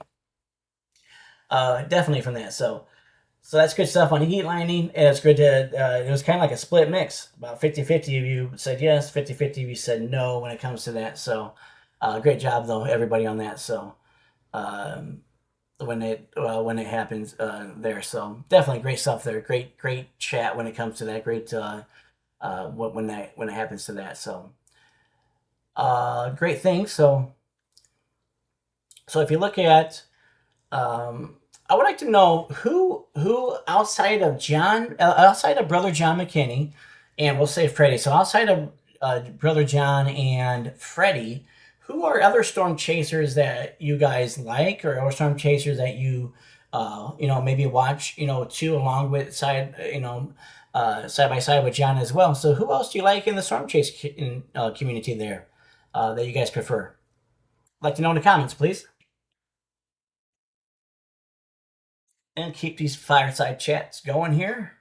definitely from that. So that's good stuff on heat lightning. And it's good to, it was kind of like a split mix. About 50-50 of you said yes, 50-50 of you said no when it comes to that. So great job, though, everybody on that. So when it happens there. So definitely great stuff there. Great chat when it comes to that. Great when it happens to that. So great thing. So if you look at I would like to know who outside of Brother John McKinney, and we'll say Freddie. So outside of Brother John and Freddie, who are other storm chasers that you guys like, or storm chasers that you maybe watch too, along with side by side with John as well. So who else do you like in the storm chase community there that you guys prefer? I'd like to know in the comments, please. And keep these fireside chats going here.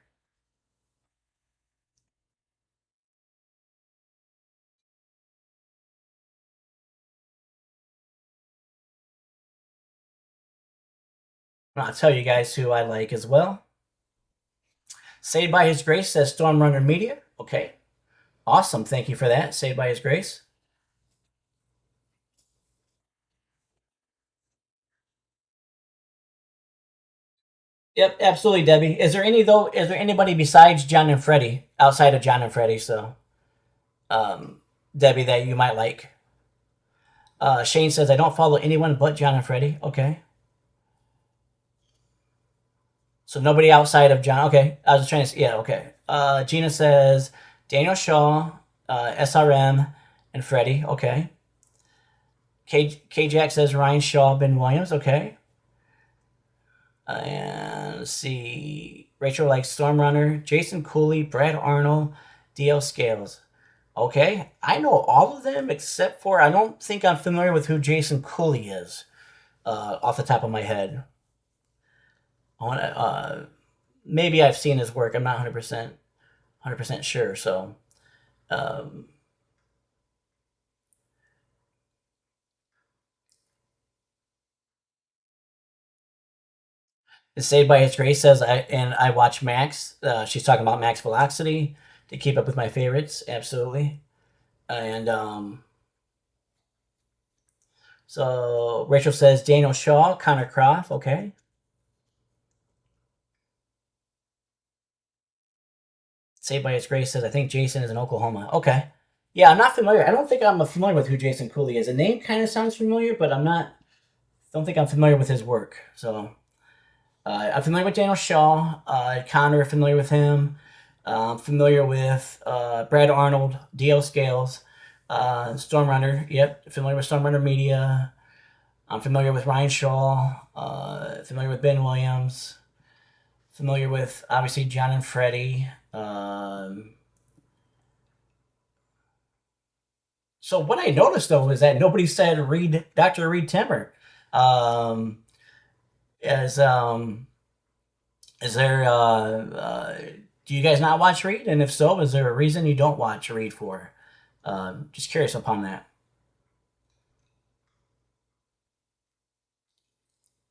I'll tell you guys who I like as well. Saved by His Grace says Stormrunner Media. Okay. Awesome. Thank you for that. Saved by His Grace. Yep, absolutely, Debbie. Is there any though? Is there anybody besides John and Freddie outside of John and Freddie? So, um, Debbie, that you might like. Shane says I don't follow anyone but John and Freddie. Okay, so nobody outside of John. Okay, I was trying to. Yeah, okay. Gina says Daniel Shaw, SRM, and Freddie. Okay. K Jack says Ryan Shaw, Ben Williams. Okay. And let's see. Rachel likes Stormrunner, Jason Cooley, Brad Arnold, DL Scales. Okay, I know all of them except for I don't think I'm familiar with who Jason Cooley is off the top of my head. I want to maybe I've seen his work. I'm not 100% sure. So um, Saved by His Grace says I watch Max. She's talking about Max Velocity to keep up with my favorites. Absolutely. And so Rachel says Daniel Shaw, Connor Croft. Okay. Saved by His Grace says I think Jason is in Oklahoma. Okay. Yeah, I'm not familiar. I don't think I'm familiar with who Jason Cooley is. The name kind of sounds familiar, but I'm not. Don't think I'm familiar with his work. So I'm familiar with Daniel Shaw. Connor, familiar with him. Familiar with Brad Arnold, DL Scales, Stormrunner. Yep, familiar with Stormrunner Media. I'm familiar with Ryan Shaw. Familiar with Ben Williams. Familiar with obviously John and Freddie. So what I noticed though is that nobody said Reed, Dr. Reed Timmer. Um, is is there? Do you guys not watch Reed? And if so, is there a reason you don't watch Reed for? Just curious upon that.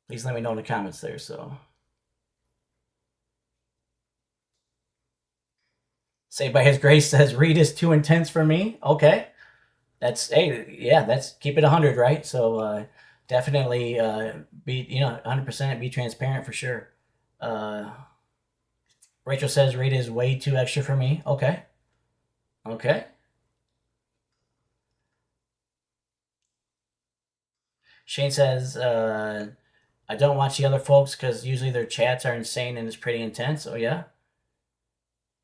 Please let me know in the comments there. So, Saved by His Grace says Reed is too intense for me. Okay, that's hey, yeah, that's keep it 100, right? So definitely be 100% be transparent for sure. Uh, Rachel says Reed is way too extra for me. Okay, okay. Shane says I don't watch the other folks because usually their chats are insane and it's pretty intense. Oh yeah.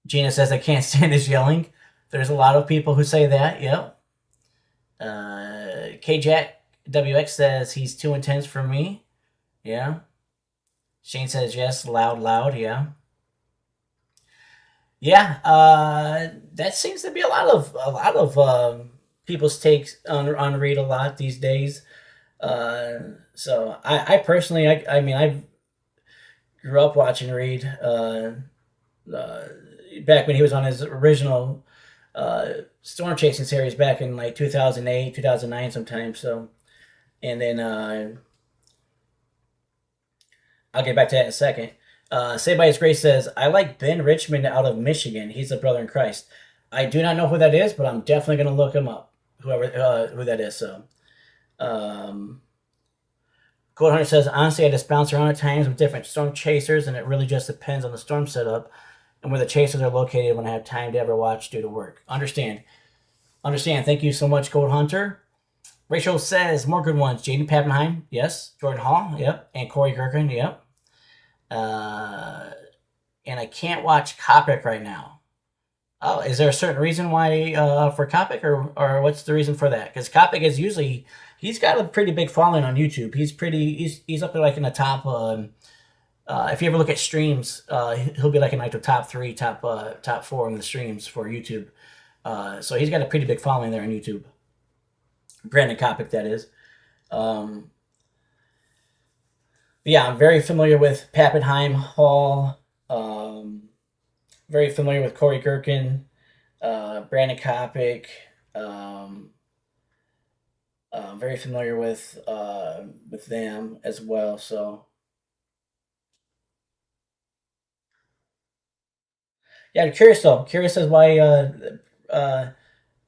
Gina says I can't stand his yelling. There's a lot of people who say that. Yep. KJack WX says he's too intense for me. Yeah. Shane says yes, loud, loud. Yeah. Yeah. That seems to be a lot of people's takes on Reed a lot these days. So I personally, I mean, I grew up watching Reed uh, back when he was on his original storm chasing series back in like 2008, 2009 sometime. So, and then I'll get back to that in a second. Saved by His Grace says, I like Ben Richmond out of Michigan. He's a brother in Christ. I do not know who that is, but I'm definitely going to look him up, who that is. So, um, Gold Hunter says, honestly, I just bounce around at times with different storm chasers, and it really just depends on the storm setup and where the chasers are located when I have time to ever watch due to work. Understand. Understand. Thank you so much, Gold Hunter. Rachel says, more good ones. Jaden Pappenheim, yes. Jordan Hall, yep. And Corey Gerken, yep. And I can't watch Copic right now. Oh, is there a certain reason why for Copic, or what's the reason for that? Because Copic is usually he's got a pretty big following on YouTube. He's up there like in the top. If you ever look at streams, he'll be like in like the top three, top four in the streams for YouTube. So he's got a pretty big following there on YouTube. Brandon Copic, that is. Yeah, I'm very familiar with Pappenheim Hall. Very familiar with Corey Gerken, Brandon Kopic. Very familiar with them as well. So Yeah, I'm curious though. Curious as why.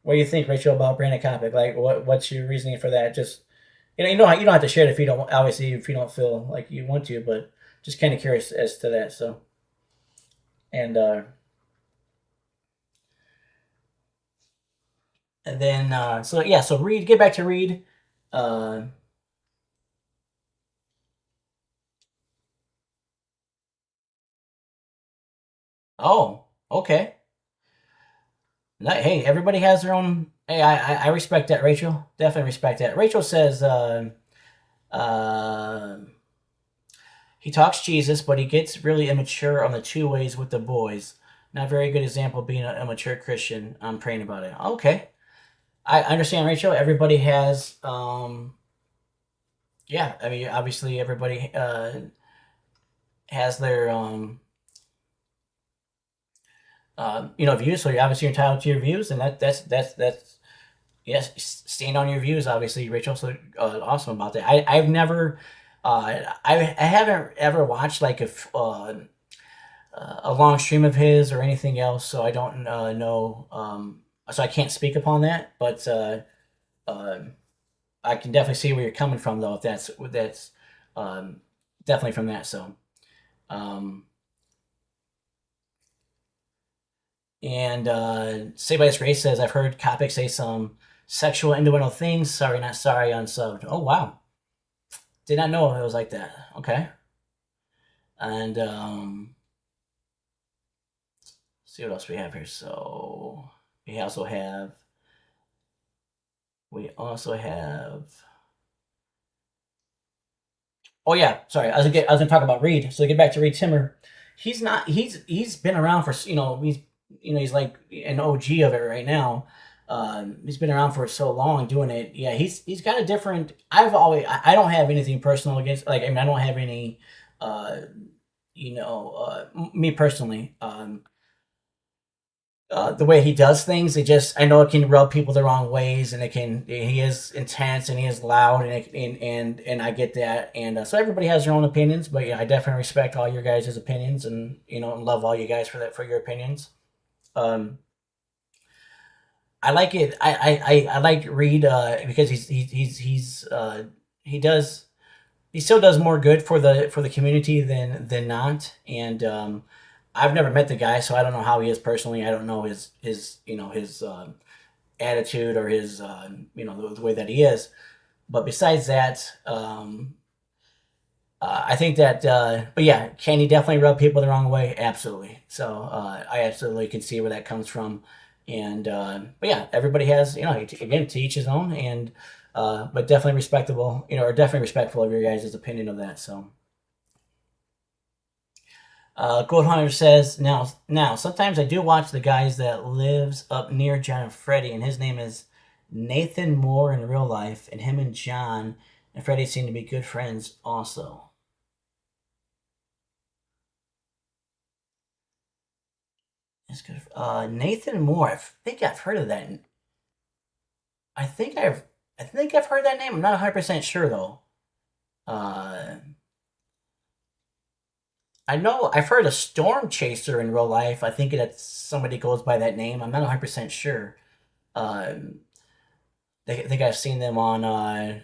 What do you think, Rachel, about Brandon Kopic? Like, what's your reasoning for that? Just you don't have to share it if you don't obviously if you don't feel like you want to, but just kind of curious as to that. So and and then so yeah, so Reed, get back to Reed. Uh, oh, okay. Hey, everybody has their own. Hey, I respect that, Rachel. Definitely respect that. Rachel says uh, he talks Jesus, but he gets really immature on the two ways with the boys. Not a very good example of being a mature Christian. I'm praying about it. Okay, I understand, Rachel. Everybody has yeah. I mean, obviously, everybody has their views. So you're obviously entitled to your views, and that's yes, stand on your views, obviously, Rachel. So awesome about that. I've never, I haven't ever watched like a long stream of his or anything else, so I don't know. So I can't speak upon that, but uh, I can definitely see where you're coming from, though. If that's um, definitely from that. So um, and Say by His Grace says I've heard Kopic say some sexual innuendo things. Sorry, not sorry. Unsubbed. Oh wow. Did not know it was like that. Okay. And see what else we have here. So we also have we also have. Oh yeah, sorry. I was gonna talk about Reed. So to get back to Reed Timmer, he's not. He's been around for he's like an OG of it right now. He's been around for so long doing it. Yeah, he's got a different. I don't have anything personal against. Like I mean, I don't have any. Uh, Me personally, the way he does things, I know it can rub people the wrong ways, and he is intense and he is loud, and I get that, and so everybody has their own opinions, but yeah, I definitely respect all your guys' opinions, and and love all you guys for your opinions. Um, I like it. I like Reed because he does he still does more good for the community than not, and I've never met the guy, so I don't know how he is personally. I don't know his attitude or his the way that he is. But besides that, I think that. But yeah, can he definitely rub people the wrong way? Absolutely. So I absolutely can see where that comes from. And but yeah, everybody has again to each his own, and but definitely respectable, or definitely respectful of your guys' opinion of that. So. Gold Hunter says now sometimes I do watch the guys that lives up near John and Freddie, and his name is Nathan Moore in real life, and him and John and Freddie seem to be good friends also. It's good. Nathan Moore. I think I've heard of that. I think I've I think I've heard that name. I'm not 100% sure though. Uh, I know I've heard a Storm Chaser in real life. I think that somebody goes by that name. I'm not 100% sure. Um, I think I've seen them on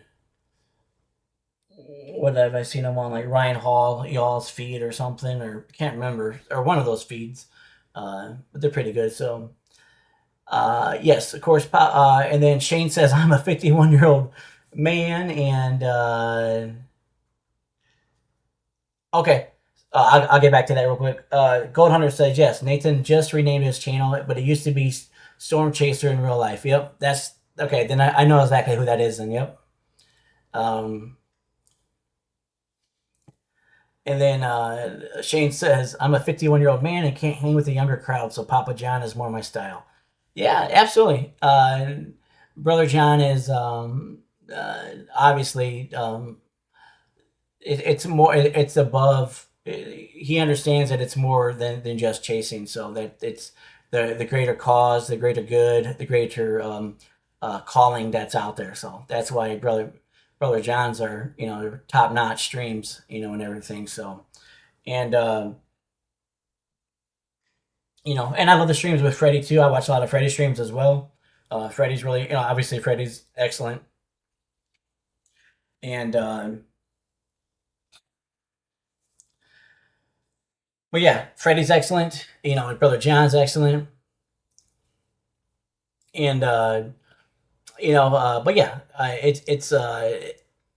what have I seen them on, like Ryan Hall y'all's feed or something, or can't remember, or one of those feeds. But they're pretty good. So yes, of course. And then Shane says I'm a 51-year-old man, and okay. I'll get back to that real quick. Gold Hunter says yes. Nathan just renamed his channel, but it used to be Storm Chaser in real life. Yep, that's okay. Then I know exactly who that is. Then yep. Um, And then Shane says, I'm a 51-year-old man and can't hang with the younger crowd, so Papa John is more my style. Yeah, absolutely. Brother John is obviously, it's more, it's above, he understands that it's more than just chasing, so that it's the greater cause, the greater good, the greater calling that's out there. So that's why Brother John's are, top notch streams, and everything. So, and And I love the streams with Freddie too. I watch a lot of Freddie streams as well. Freddie's really, obviously Freddie's excellent, and but yeah, Freddie's excellent. His brother John's excellent, and but yeah, it's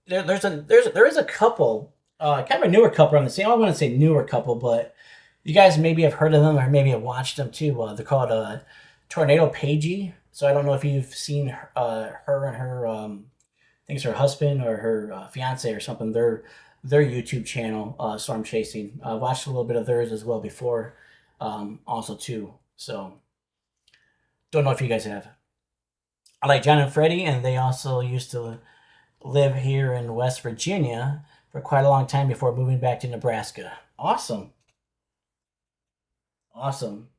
there is a couple, kind of a newer couple on the scene. I don't want to say newer couple, but you guys maybe have heard of them or maybe have watched them too. They're called Tornado Pagey. So I don't know if you've seen her and her, I think it's her husband or her fiance or something. Their YouTube channel, Storm Chasing. I watched a little bit of theirs as well before, also too. So don't know if you guys have. I like John and Freddie, and they also used to live here in West Virginia for quite a long time before moving back to Nebraska. Awesome. Awesome.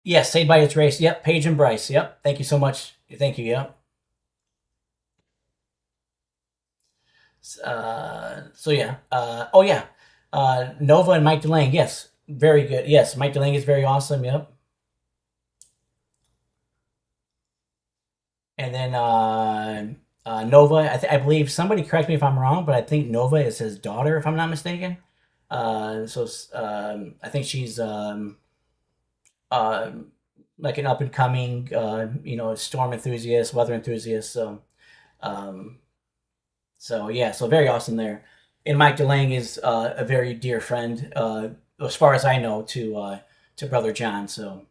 Yes, Saved by Its Race. Yep, Paige and Bryce. Yep. Thank you so much. Thank you. Yep. So yeah. Oh yeah. Nova and Mike DeLange. Yes, very good. Yes, Mike DeLange is very awesome. Yep. And then Nova. I believe somebody correct me if I'm wrong, but I think Nova is his daughter, if I'm not mistaken. I think she's uh, like an up and coming, storm enthusiast, weather enthusiast. Um, so yeah, so very awesome there. And Mike DeLange is a very dear friend, as far as I know, to brother John. So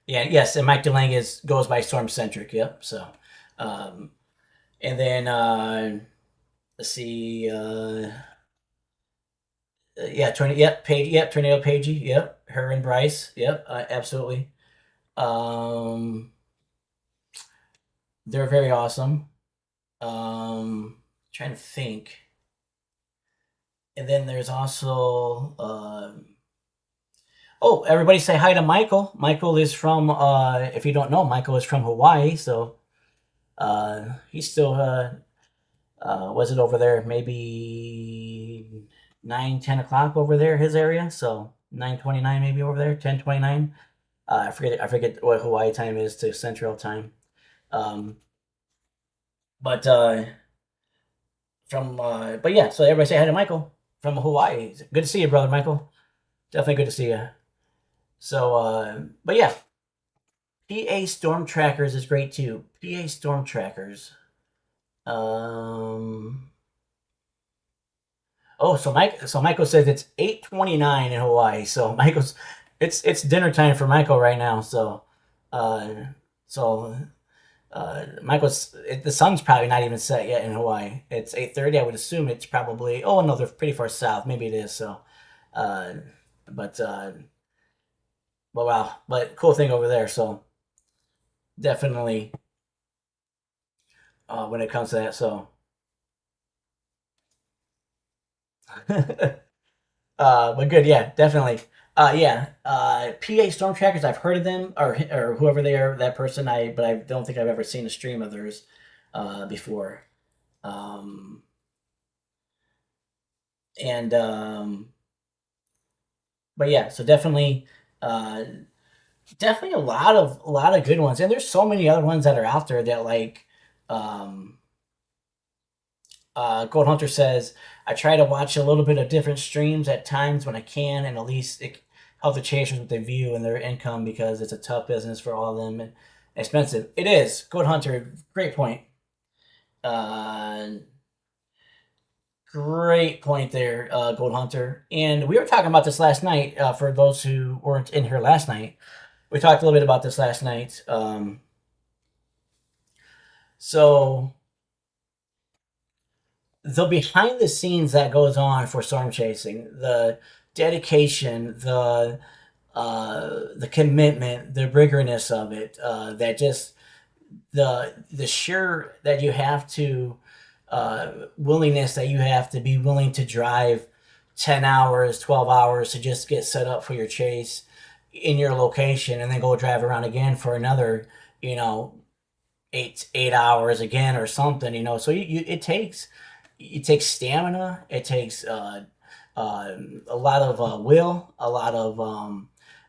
yeah, yes, and Mike DeLange goes by Storm Centric. Yep. So, um, and then let's see. Yeah, yep, Page, yep, Tornado Pagey, yep, her and Bryce, yep, absolutely. Um, they're very awesome. Trying to think. And then there's also oh, everybody say hi to Michael. Michael is from if you don't know, Michael is from Hawaii, so he's still was it over there maybe 9, 10 o'clock over there his area, so 9:29 maybe over there, 10:29. I forget what Hawaii time is to Central Time. Um, but but yeah, so everybody say hi to Michael from Hawaii. Good to see you, brother Michael. Definitely good to see you. So but yeah, PA Storm Trackers is great too. PA Storm Trackers. Oh, so Michael says it's 8:29 in Hawaii. So Michael's it's dinner time for Michael right now. So uh so the sun's probably not even set yet in Hawaii. It's 8:30. I would assume it's probably, oh no, they're pretty far south. Maybe it is. So uh but but wow, but cool thing over there. So definitely when it comes to that. So but good, yeah, definitely. Yeah, PA Storm Trackers. I've heard of them, or whoever they are, that person. But I don't think I've ever seen a stream of theirs before. Um, and but yeah, so uh, definitely a lot of good ones, and there's so many other ones that are out there that like. Um, Gold Hunter says, I try to watch a little bit of different streams at times when I can, and at least it helps the chasers with their view and their income because it's a tough business for all of them and expensive. It is. Gold Hunter, great point. Uh, Great point there, Gold Hunter. And we were talking about this last night. For those who weren't in here last night, we talked a little bit about this last night. So the behind the scenes that goes on for storm chasing, the dedication, the commitment, the rigorousness of it, that just the sheer that you have to willingness that you have to be willing to drive 10 hours, 12 hours to just get set up for your chase in your location and then go drive around again for another, you know, 8 hours again or something, so it takes stamina. It takes a lot of will, a lot of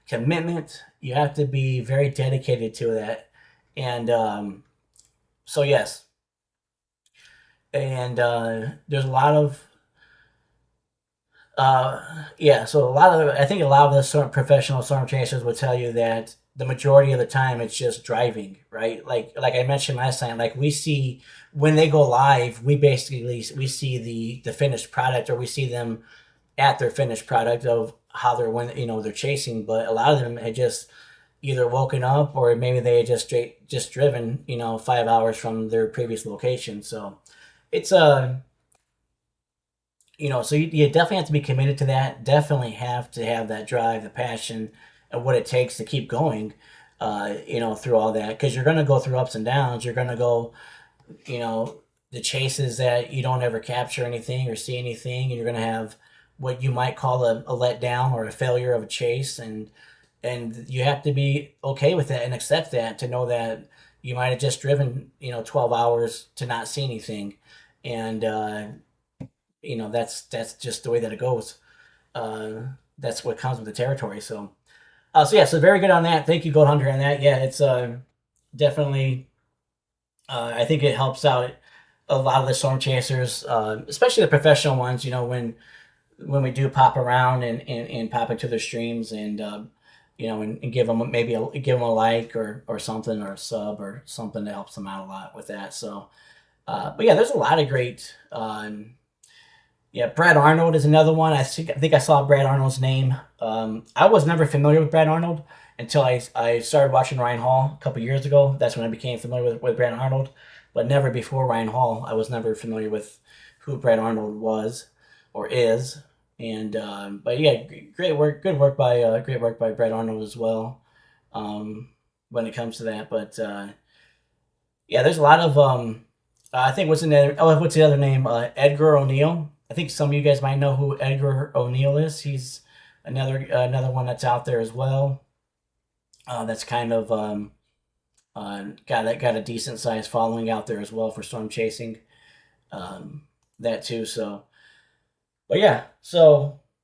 commitment. You have to be very dedicated to that. And so, yes. And there's a lot of yeah, so a lot of I think a lot of the professional storm chasers would tell you that the majority of the time it's just driving, right? Like I mentioned last time, like we see when they go live, we see the finished product, or we see them at their finished product of how they're when they're chasing. But a lot of them had just either woken up, or maybe they had just driven 5 hours from their previous location. So it's a so you definitely have to be committed to that. Definitely have to have that drive, the passion, and what it takes to keep going. Through all that, because you're going to go through ups and downs. You're going to go, you know, the chases that you don't ever capture anything or see anything, and you're going to have what you might call a letdown or a failure of a chase, and you have to be okay with that and accept that, to know that you might have just driven 12 hours to not see anything, and that's just the way that it goes. Uh, that's what comes with the territory. So yeah, so very good on that. Thank you, Gold Hunter, on that. Yeah, it's definitely. I think it helps out a lot of the storm chasers, especially the professional ones. When we do pop around and pop into their streams, and and give them give them a like, or something, or a sub or something, that helps them out a lot with that. So, but yeah, there's a lot of great. Yeah, Brad Arnold is another one. I think I saw Brad Arnold's name. I was never familiar with Brad Arnold until I started watching Ryan Hall a couple years ago. That's when I became familiar with Brad Arnold, but never before Ryan Hall. I was never familiar with who Brad Arnold was or is. And but yeah, great work, great work by Brad Arnold as well. When it comes to that, but yeah, there's a lot of I think what's the other name? Edgar O'Neill. I think some of you guys might know who Edgar O'Neill is. He's another one that's out there as well. That's kind of got a decent sized following out there as well for storm chasing. That too. So, but yeah.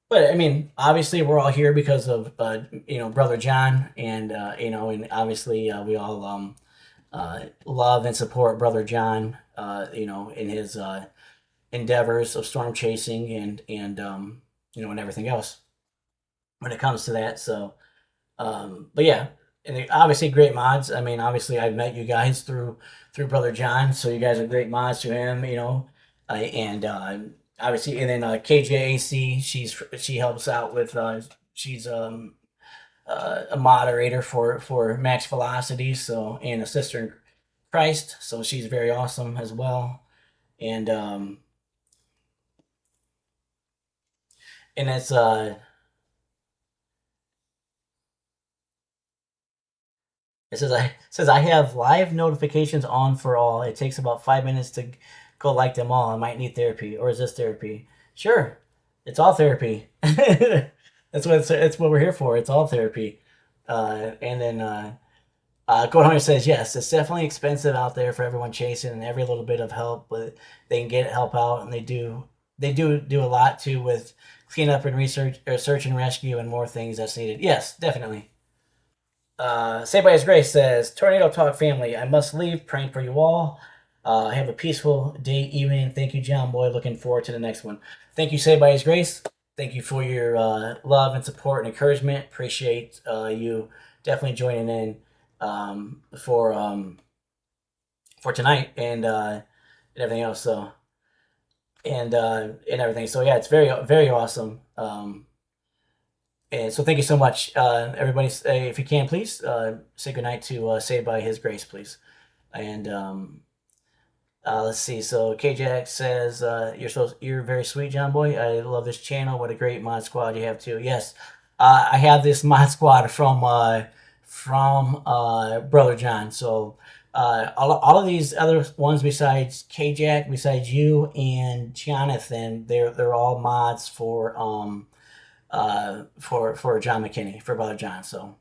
But I mean, obviously, we're all here because of Brother John, and and obviously we all love and support Brother John. In his endeavors of storm chasing, and everything else when it comes to that. So, but yeah, and obviously great mods. I mean, obviously I've met you guys through Brother John, so you guys are great mods to him. And obviously, and then KJAC, she helps out with she's a moderator for Max Velocity, so, and a sister in Christ, so she's very awesome as well. And it's it says I have live notifications on for all. It takes about 5 minutes to go like them all. I might need therapy, or is this therapy? Sure, it's all therapy. That's what we're here for. It's all therapy. And then Gold Hunter says yes, it's definitely expensive out there for everyone chasing, and every little bit of help, but they can get help out, and they do a lot too with cleanup and research, or search and rescue, and more things that's needed. Yes, definitely. Saved by His Grace says, Tornado Talk family, I must leave. Praying for you all. Have a peaceful day, evening. Thank you, John Boy. Looking forward to the next one. Thank you, Saved by His Grace. Thank you for your love and support and encouragement. Appreciate you definitely joining in for tonight, and everything else. So and everything. So yeah, it's very very awesome. And so thank you so much, everybody. If you can, please say goodnight to Saved by His Grace, please. And let's see. So KJX says you're very sweet, John Boy. I love this channel. What a great mod squad you have too. Yes, I have this mod squad from Brother John. So all of these other ones besides KJack, besides you and Jonathan, they're all mods for John McKinney, for Brother John. So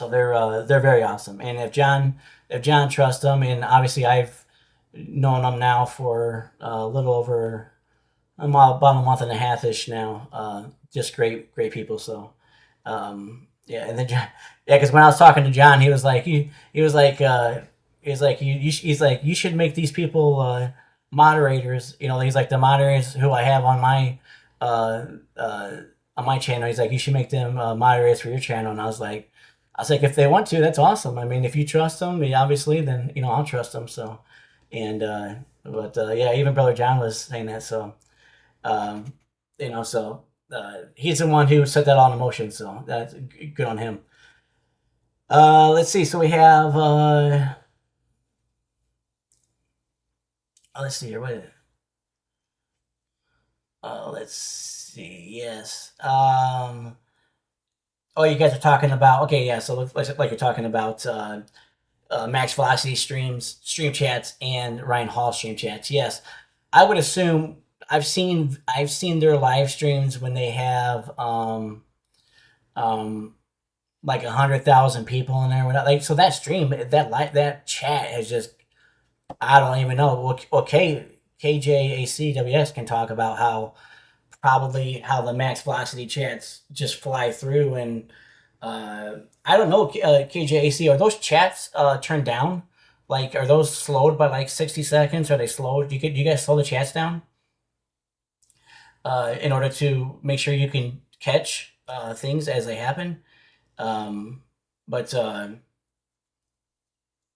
they're very awesome. And if John trusts them, and obviously I've known them now for a little over about a month and a half ish now. Just great people. So, yeah, and then John, yeah, because when I was talking to John, he was like, he was like, he's like, you should make these people moderators. You know, he's like the moderators who I have uh, uh, on my channel. He's like, you should make them moderators for your channel. And I was like, if they want to, that's awesome. I mean, if you trust them, I mean, obviously, then I'll trust them. So, and but yeah, even Brother John was saying that. So. Um, so he's the one who set that all in motion. So that's good on him. Let's see. So we have. Let's see here. What? Let's see. Yes. Oh, you guys are talking about. Okay, yeah. So like you're talking about Max Velocity stream chats, and Ryan Hall stream chats. Yes, I would assume I've seen their live streams when they have um like 100,000 people in there. Like so that stream, that chat has just I don't even know. Well, KJACWS can talk about how probably how the max velocity chats just fly through and I don't know KJAC are those chats turned down? Like are those slowed by like 60 seconds? Are they slowed? Do you guys slow the chats down in order to make sure you can catch things as they happen? Um, but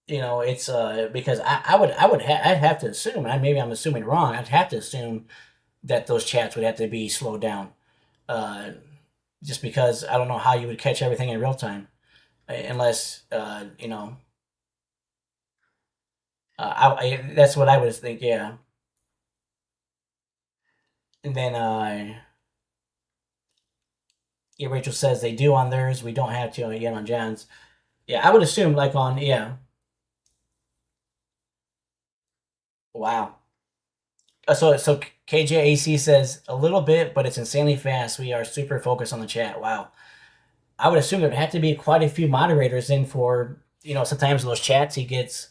it's because I'd have to assume, and maybe I'm assuming wrong. I'd have to assume that those chats would have to be slowed down, uh, just because I don't know how you would catch everything in real time, unless that's what I would think. Yeah, and then yeah, Rachel says they do on theirs. We don't have to yet on John's. Yeah, I would assume like on yeah. Wow. So KJAC says a little bit, but it's insanely fast. We are super focused on the chat. Wow. I would assume there'd have to be quite a few moderators in for sometimes those chats he gets.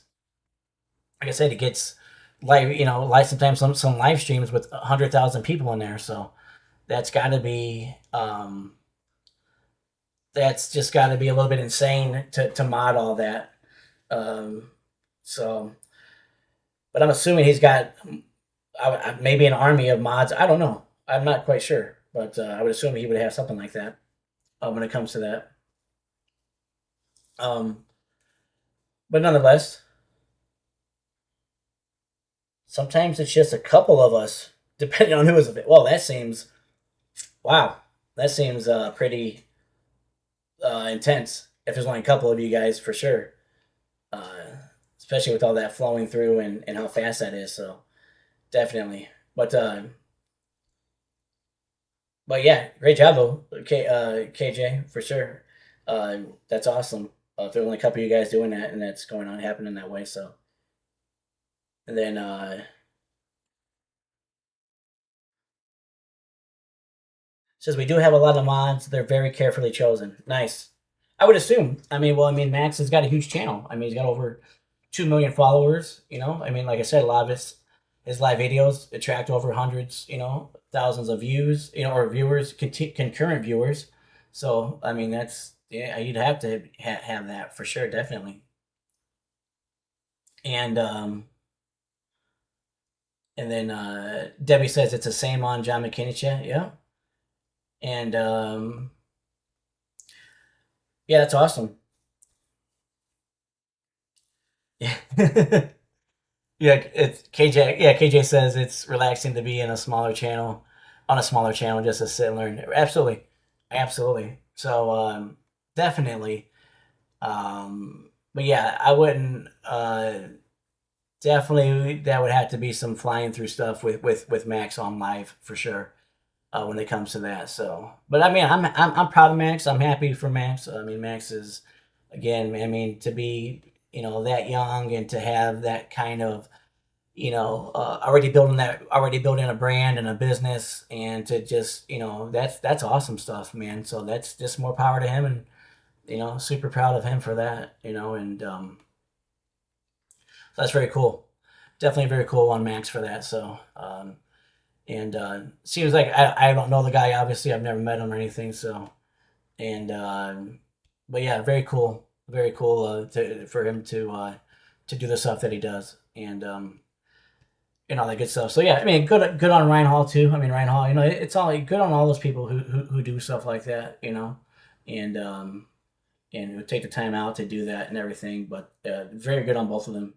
Like I said, he gets live. Live sometimes some live streams with 100,000 people in there. So that's got to be that's just got to be a little bit insane to mod all that. Um, so, but I'm assuming he's got maybe an army of mods. I don't know. I'm not quite sure, but I would assume he would have something like that when it comes to that. Um, but nonetheless, sometimes it's just a couple of us, depending on who is available. Well, that seems wow. That seems pretty intense. If there's only a couple of you guys, for sure. Uh, Especially with all that flowing through and how fast that is. So definitely. But yeah, great job though, KJ, for sure. That's awesome. If there's only a couple of you guys doing that, and that's going on happening that way. So, and then says we do have a lot of mods. They're very carefully chosen. Nice. I would assume. Max has got a huge channel. I mean, he's got over 2 million followers. Like I said, a lot of his live videos attract over hundreds, thousands of views, or viewers, concurrent viewers. So that's yeah, you'd have to have that for sure, definitely. And then Debbie says it's the same on John McKinney chat. Yeah, and yeah, that's awesome. Yeah. Yeah, it's KJ. Yeah, KJ says it's relaxing to be in a smaller channel, on a smaller channel, just to sit and learn. Absolutely, absolutely. So definitely. But yeah, I wouldn't. Definitely, that would have to be some flying through stuff with Max on live for sure. When it comes to that, so. But I'm proud of Max. I'm happy for Max. Max is, again. To be that young and to have that kind of already building a brand and a business, and to just that's awesome stuff, man. So that's just more power to him, and super proud of him for that. And so that's very cool. Definitely very cool on Max for that. So And seems like I don't know the guy. Obviously, I've never met him or anything. So, and but yeah, very cool for him to do the stuff that he does, and all that good stuff. So yeah, I mean, good on Ryan Hall too. I mean, Ryan Hall, it's all like, good on all those people who do stuff like that, and who take the time out to do that and everything. But very good on both of them.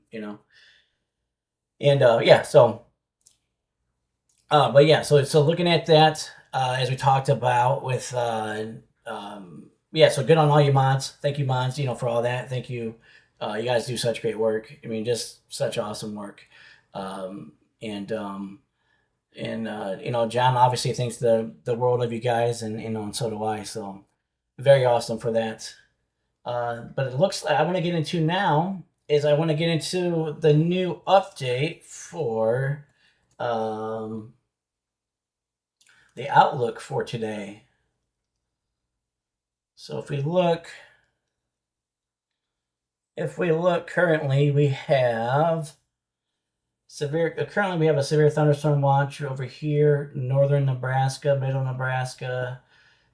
And yeah, so but yeah, so looking at that, as we talked about with yeah, so good on all you mods. Thank you, mods, for all that. Thank you. You guys do such great work. I mean, just such awesome work. Um, and John obviously thinks the world of you guys, and so do I. So very awesome for that. But it looks like I want to get into now is I want to get into the new update for the outlook for today. So if we look currently, we have a severe thunderstorm watch over here, northern Nebraska, middle Nebraska,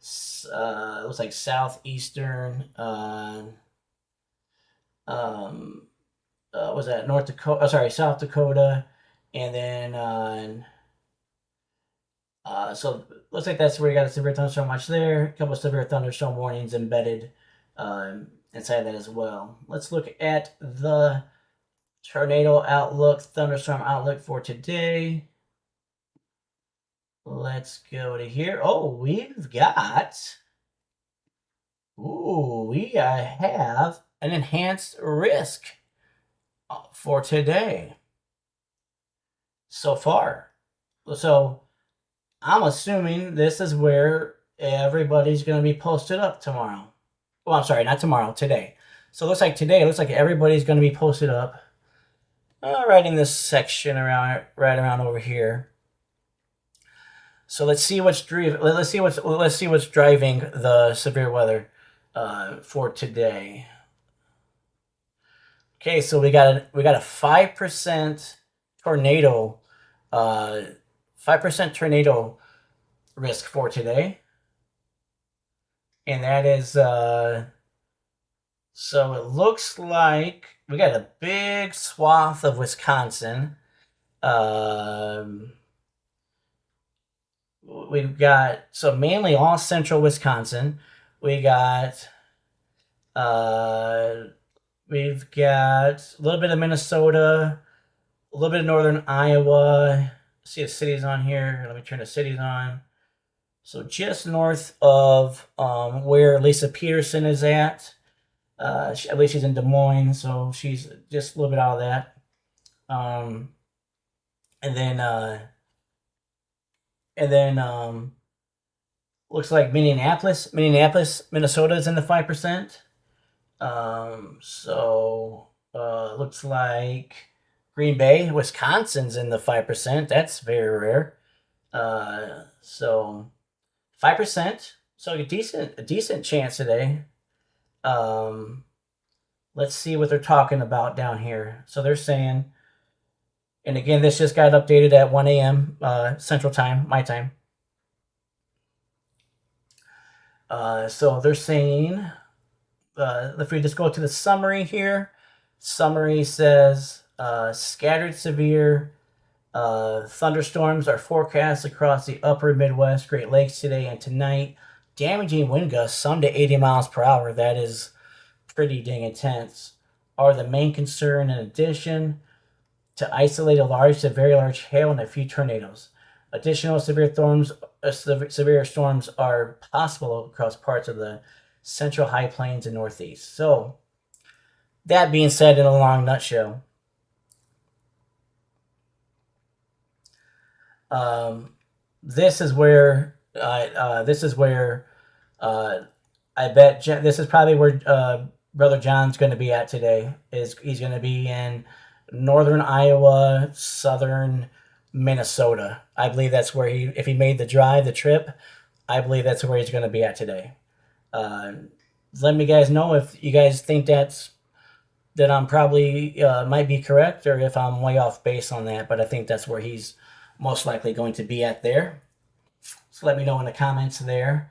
looks like southeastern, was that North Dakota? South Dakota, and then so looks like that's where you got a severe thunderstorm watch there. A couple of severe thunderstorm warnings embedded inside that as well. Let's look at the tornado outlook, thunderstorm outlook for today. Let's go to here. Oh, we have an enhanced risk for today so far. So I'm assuming this is where everybody's going to be posted up tomorrow. Well, I'm sorry, not tomorrow, today. So it looks like today, everybody's going to be posted up right in this section right around over here. So let's see what's driving the severe weather for today. Okay, so we got a 5% tornado 5% tornado risk for today. And that is, so it looks like we got a big swath of Wisconsin. We've got, so mainly all central Wisconsin. We've got a little bit of Minnesota, a little bit of northern Iowa. See the cities on here. Let me turn the cities on. So just north of where Lisa Peterson is at. I believe she's in Des Moines, so she's just a little bit out of that. And then looks like Minneapolis, Minnesota is in the 5%. So looks like Green Bay, Wisconsin's in the 5%. That's very rare. So 5%. So a decent chance today. Let's see what they're talking about down here. So they're saying, and again, this just got updated at 1 a.m. Central Time, my time. So they're saying, if we just go to the summary here, summary says scattered severe thunderstorms are forecast across the upper Midwest, Great Lakes today and tonight. Damaging wind gusts, some to 80 miles per hour. That is pretty dang intense. Are the main concern, in addition to isolated large to very large hail and a few tornadoes. Additional severe storms are possible across parts of the central high plains and northeast. So, that being said, in a long nutshell, this is where I bet this is probably where Brother John's going to be at today. He's going to be in northern Iowa, southern Minnesota. I believe that's where if he made the trip, I believe that's where he's going to be at today. Let me guys know if you guys think that I'm probably might be correct, or if I'm way off base on that. But I think that's where he's most likely going to be at there. So let me know in the comments there.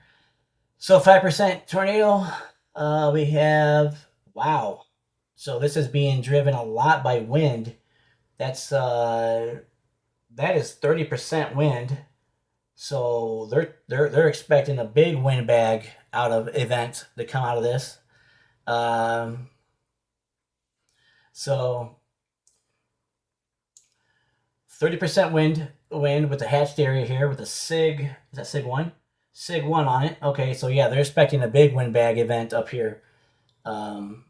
So 5% tornado. We have, wow. So this is being driven a lot by wind. That is 30% wind. So they're expecting a big wind bag out of event to come out of this. So 30% wind with the hatched area here with the SIG. Is that SIG 1? SIG 1 on it. Okay, so yeah, they're expecting a big wind bag event up here. And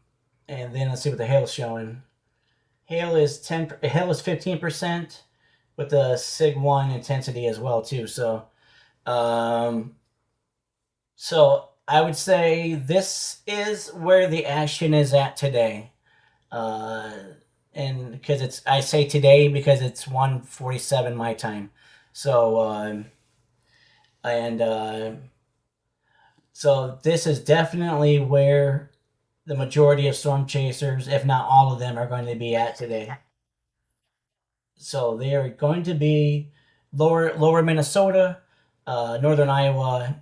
then let's see what the hail's showing. Hail is 15% with the SIG 1 intensity as well too. So so I would say this is where the action is at today. And because I say today because it's 1:47 my time. So so this is definitely where the majority of storm chasers, if not all of them, are going to be at today. So they are going to be lower Minnesota, northern Iowa,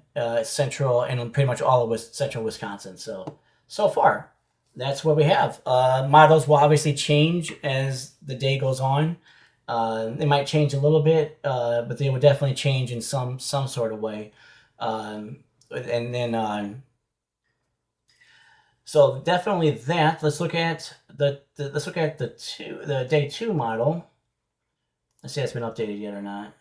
central, and pretty much all of central Wisconsin. So far, that's what we have. Models will obviously change as the day goes on. They might change a little bit, but they will definitely change in some sort of way. And then so definitely that. Let's look at the day 2 model. Let's see if it's been updated yet or not.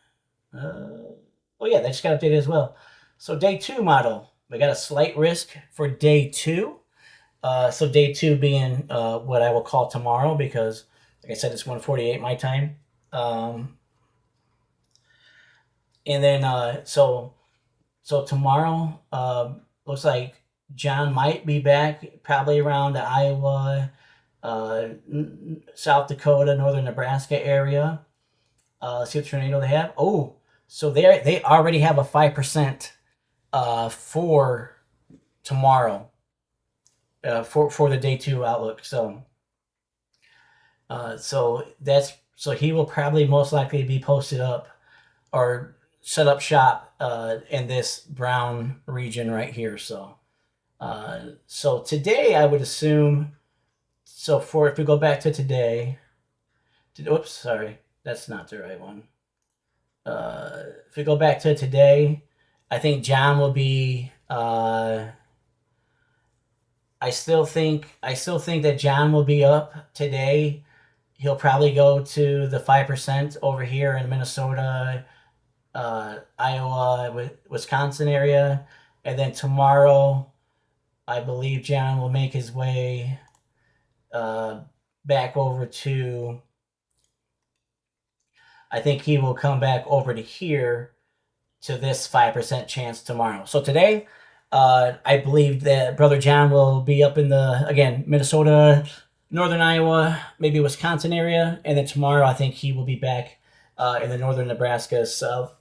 Oh yeah, that just got updated as well. So day 2 model, we got a slight risk for day 2. So day 2 being what I will call tomorrow because, like I said, it's 1:48 my time. And then so tomorrow looks like John might be back probably around the Iowa, South Dakota, northern Nebraska area. Let's see what tornado they have. Oh, so they already have a 5% for tomorrow for the day 2 outlook. So so he will probably most likely be posted up or set up shop in this brown region right here. So so today I would assume. So if we go back to today, oops, sorry, that's not the right one. If we go back to today, I think John will be. I still think that John will be up today. He'll probably go to the 5% over here in Minnesota, Iowa, Wisconsin area, and then tomorrow, I believe John will make his way back over to. I think he will come back over to here to this 5% chance tomorrow. So today, I believe that Brother John will be up in again, Minnesota, northern Iowa, maybe Wisconsin area. And then tomorrow, I think he will be back in the northern Nebraska, South,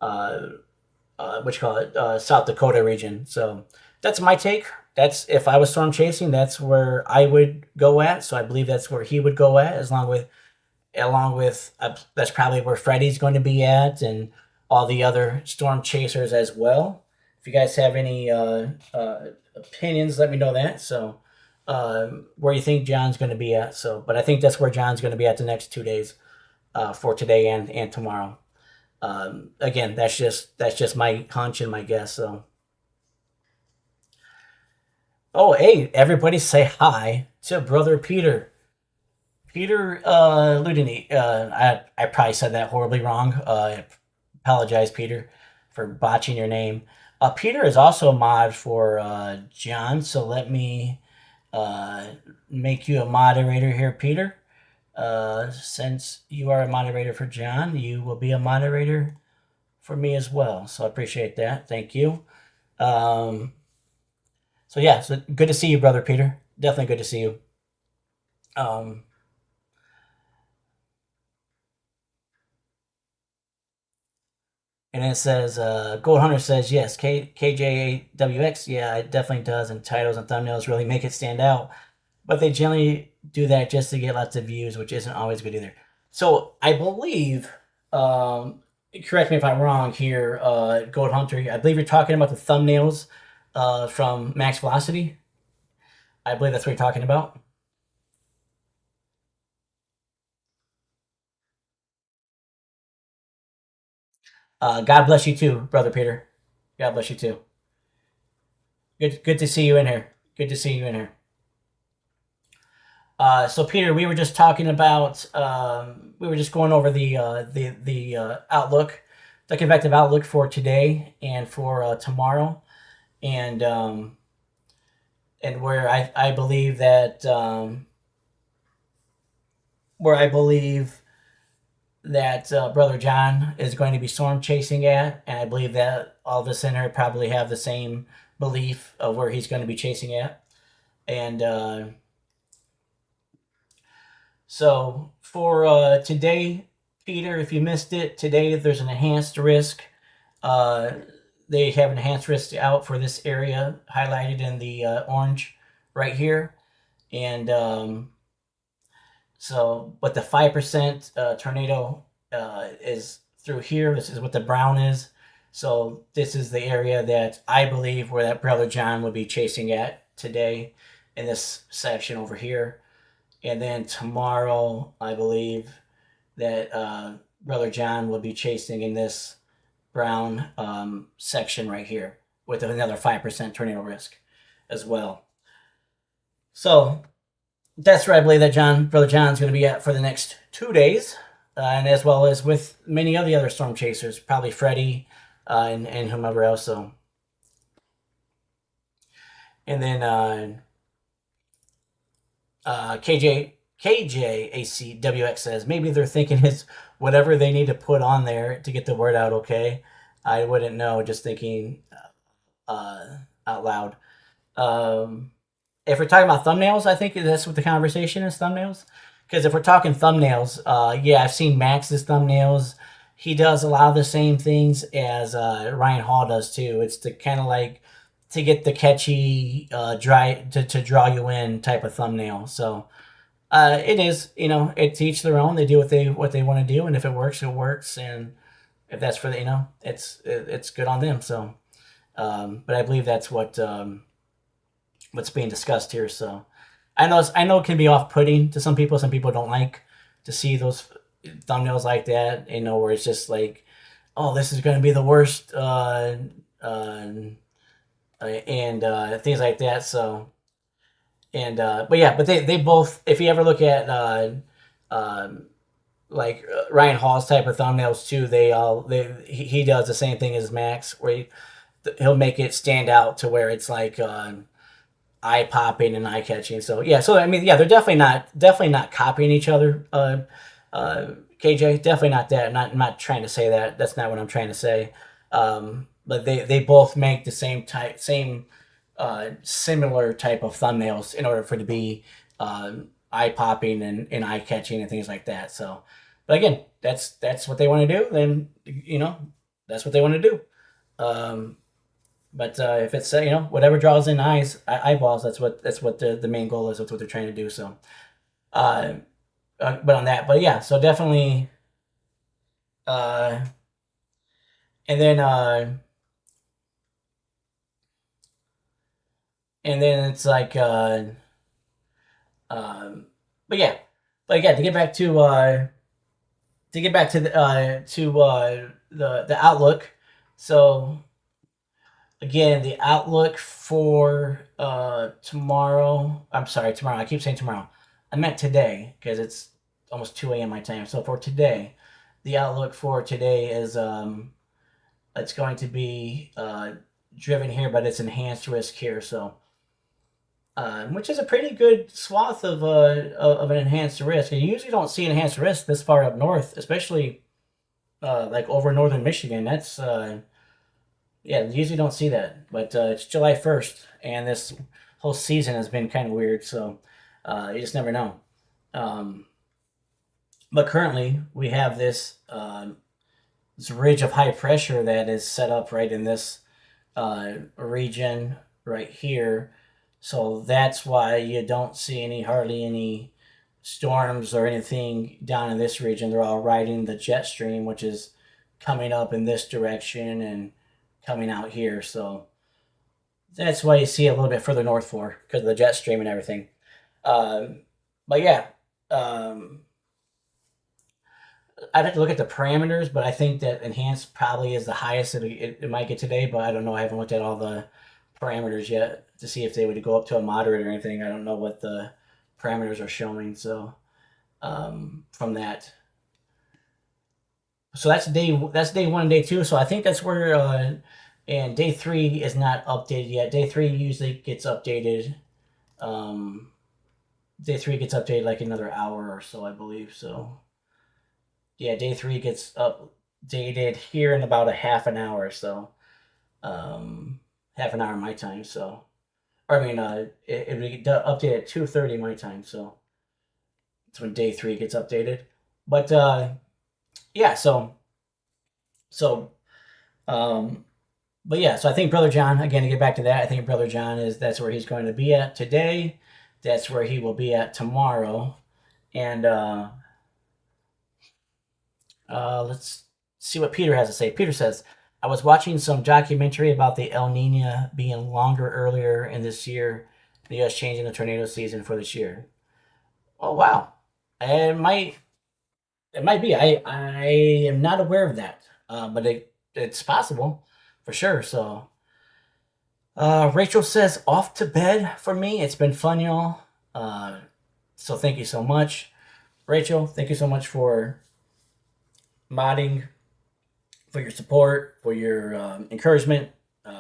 South Dakota region. So that's my take. That's if I was storm chasing, that's where I would go at. So I believe that's where he would go at, along with that's probably where Freddie's going to be at, and all the other storm chasers as well. If you guys have any opinions, let me know that. So where you think John's going to be at. So, but I think that's where John's going to be at the next 2 days, for today and tomorrow. Again, that's just my hunch and my guess. So, oh hey, everybody, say hi to Brother Peter. Peter Ludini. I probably said that horribly wrong. I apologize, Peter, for botching your name. Peter is also a mod for John, so let me make you a moderator here, Peter. Since you are a moderator for John, you will be a moderator for me as well. So I appreciate that. Thank you. So yeah, so good to see you, Brother Peter. Definitely good to see you. And it says, Gold Hunter says, yes, KJWX, yeah, it definitely does, and titles and thumbnails really make it stand out. But they generally do that just to get lots of views, which isn't always good either. So I believe Um, Correct me if I'm wrong here, Gold Hunter. I believe you're talking about the thumbnails from Max Velocity. I believe that's what you're talking about. God bless you too, brother Peter. God bless you too. Good to see you in here. Good to see you in here. So Peter, we were just talking about we were just going over the outlook, the convective outlook for today and for tomorrow, and where I believe that where I believe that Brother John is going to be storm chasing at, and I believe that all of us in here probably have the same belief of where he's going to be chasing at, and so for today, Peter, if you missed it, today there's an enhanced risk. Uh, they have an enhanced risk out for this area highlighted in the orange right here. And so, but the 5% tornado is through here. This is what the brown is. So this is the area that I believe where that Brother John would be chasing at today in this section over here. And then tomorrow, I believe that Brother John will be chasing in this brown section right here with another 5% tornado risk as well. So that's where I believe that Brother John's going to be at for the next 2 days, and as well as with many of the other storm chasers, probably Freddie and whomever else. So, and then KJACWX says maybe they're thinking it's whatever they need to put on there to get the word out. Okay, I wouldn't know. Just thinking out loud. If we're talking about thumbnails, I think that's what the conversation is, thumbnails. Because if we're talking thumbnails, yeah, I've seen Max's thumbnails. He does a lot of the same things as Ryan Hall does too. It's to kind of like to get the catchy, to draw you in type of thumbnail. So it is, it's each their own. They do what they want to do, and if it works, it works, and if that's for the, it's good on them. So, but I believe that's what's being discussed here. So I know it can be off putting to some people. Some people don't like to see those thumbnails like that. Where it's just like, oh, this is going to be the worst, and things like that. So but yeah, but they both. If you ever look at like Ryan Hall's type of thumbnails too, he does the same thing as Max, where he'll make it stand out to where it's like eye popping and eye catching. So yeah, I mean, yeah, they're definitely not copying each other. KJ, definitely not that. I'm not trying to say that. That's not what I'm trying to say. But they both make the same similar type of thumbnails in order for it to be eye popping and eye catching and things like that. So, but again, that's what they want to do. Then that's what they want to do. But if it's whatever draws in eyeballs, that's what the main goal is. That's what they're trying to do. So, but on that, but yeah, so definitely, uh, and then it's like but yeah, but again, to get back to the outlook. So again, the outlook for tomorrow. I'm sorry, tomorrow. I keep saying tomorrow. I meant today because it's almost 2 a.m. my time. So for today, the outlook for today is it's going to be driven here, but it's enhanced risk here. So which is a pretty good swath of an enhanced risk. You usually don't see enhanced risk this far up north, especially like over northern Michigan. That's yeah, you usually don't see that, but it's July 1st, and this whole season has been kind of weird. So you just never know. Um, but currently, we have this ridge of high pressure that is set up right in this region right here. So that's why you don't see hardly any storms or anything down in this region. They're all riding the jet stream, which is coming up in this direction and coming out here. So that's why you see it a little bit further north for, because of the jet stream and everything. Um, but yeah, um, I'd have to look at the parameters, but I think that enhanced probably is the highest it might get today. But I don't know. I haven't looked at all the parameters yet to see if they would go up to a moderate or anything. I don't know what the parameters are showing. So from that, so that's day one and day two. So I think that's where and day three is not updated yet. Day three usually gets updated. Um, Day three gets updated like another hour or so, I believe. So yeah, day three gets updated here in about a half an hour or so. Half an hour my time. So, or I mean, it would get updated at 2:30 my time. So that's when day three gets updated. But yeah, so um, but yeah, so I think Brother John, again, to get back to that, I think Brother John that's where he's going to be at today. That's where he will be at tomorrow. And let's see what Peter has to say. Peter says, I was watching some documentary about the El Nino being longer earlier in this year, the U.S. changing the tornado season for this year. Oh, wow. It might be. I am not aware of that, but it's possible for sure. So Rachel says, off to bed for me. It's been fun, y'all. So thank you so much. Rachel, thank you so much for modding, for your support, for your encouragement,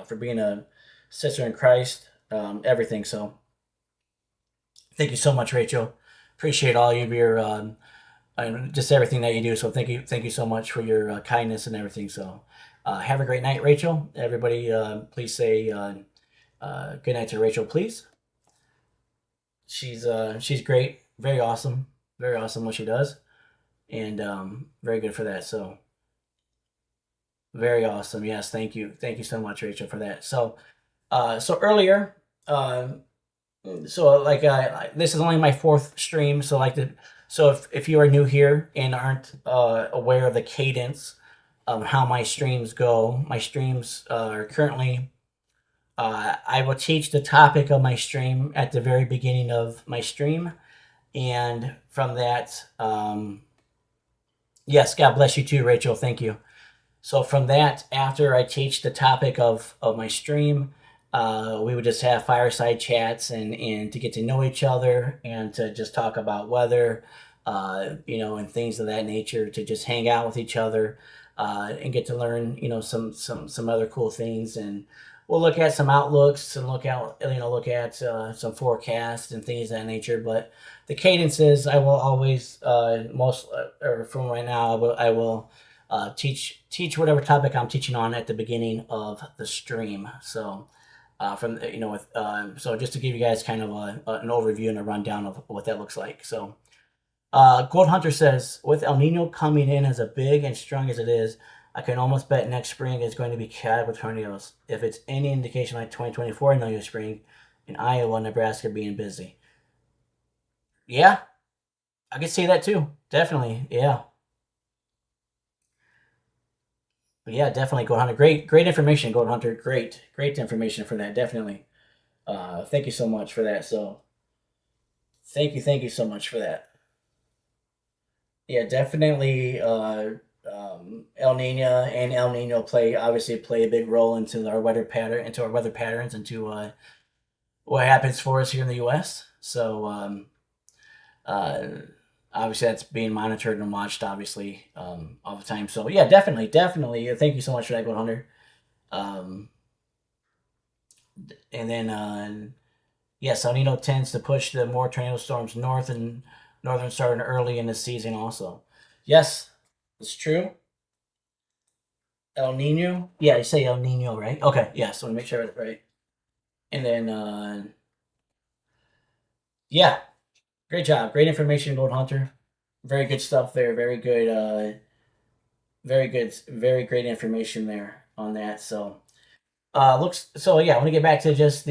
for being a sister in Christ, everything. So thank you so much, Rachel. Appreciate all of your just everything that you do. So thank you so much for your kindness and everything. So have a great night, Rachel. Everybody, please say good night to Rachel, please. She's great, very awesome what she does, and very good for that. So very awesome. Yes, thank you so much, Rachel, for that. So so earlier, so like this is only my fourth stream, so so if you are new here and aren't aware of the cadence of how my streams go, my streams are currently I will teach the topic of my stream at the very beginning of my stream, and from that, yes, God bless you too, Rachel. Thank you. So from that, after I teach the topic of my stream, we would just have fireside chats and to get to know each other and to just talk about weather, and things of that nature, to just hang out with each other and get to learn, some other cool things. And we'll look at some outlooks and look at some forecasts and things of that nature. But the cadences, I will always or from right now, I will teach whatever topic I'm teaching on at the beginning of the stream. So so just to give you guys kind of an overview and a rundown of what that looks like. So Gold Hunter says, with El Nino coming in as big and strong as it is, I can almost bet next spring is going to be chaotic with tornadoes. If it's any indication, like 2024 El Nino spring in Iowa, Nebraska being busy. Yeah, I can see that too. Definitely, yeah. But yeah, definitely, Gold Hunter. Great information, Gold Hunter. Great information for that. Definitely. Thank you so much for that. So, thank you so much for that. Yeah, definitely. El Nino and El Nino obviously play a big role into our weather patterns, into what happens for us here in the U.S. So uh, obviously that's being monitored and watched, obviously, all the time. So yeah, definitely. Thank you so much for that, Gold Hunter. Um, and then yes, El Nino tends to push the more tornado storms north and northern starting early in the season also. Yes, it's true. El Nino. Yeah, you say El Nino, right? Okay, yeah, so I want to make sure I read it right. And then, yeah, great job. Great information, Gold Hunter. Very good stuff there. Very great information there on that. So, yeah, I want to get back to just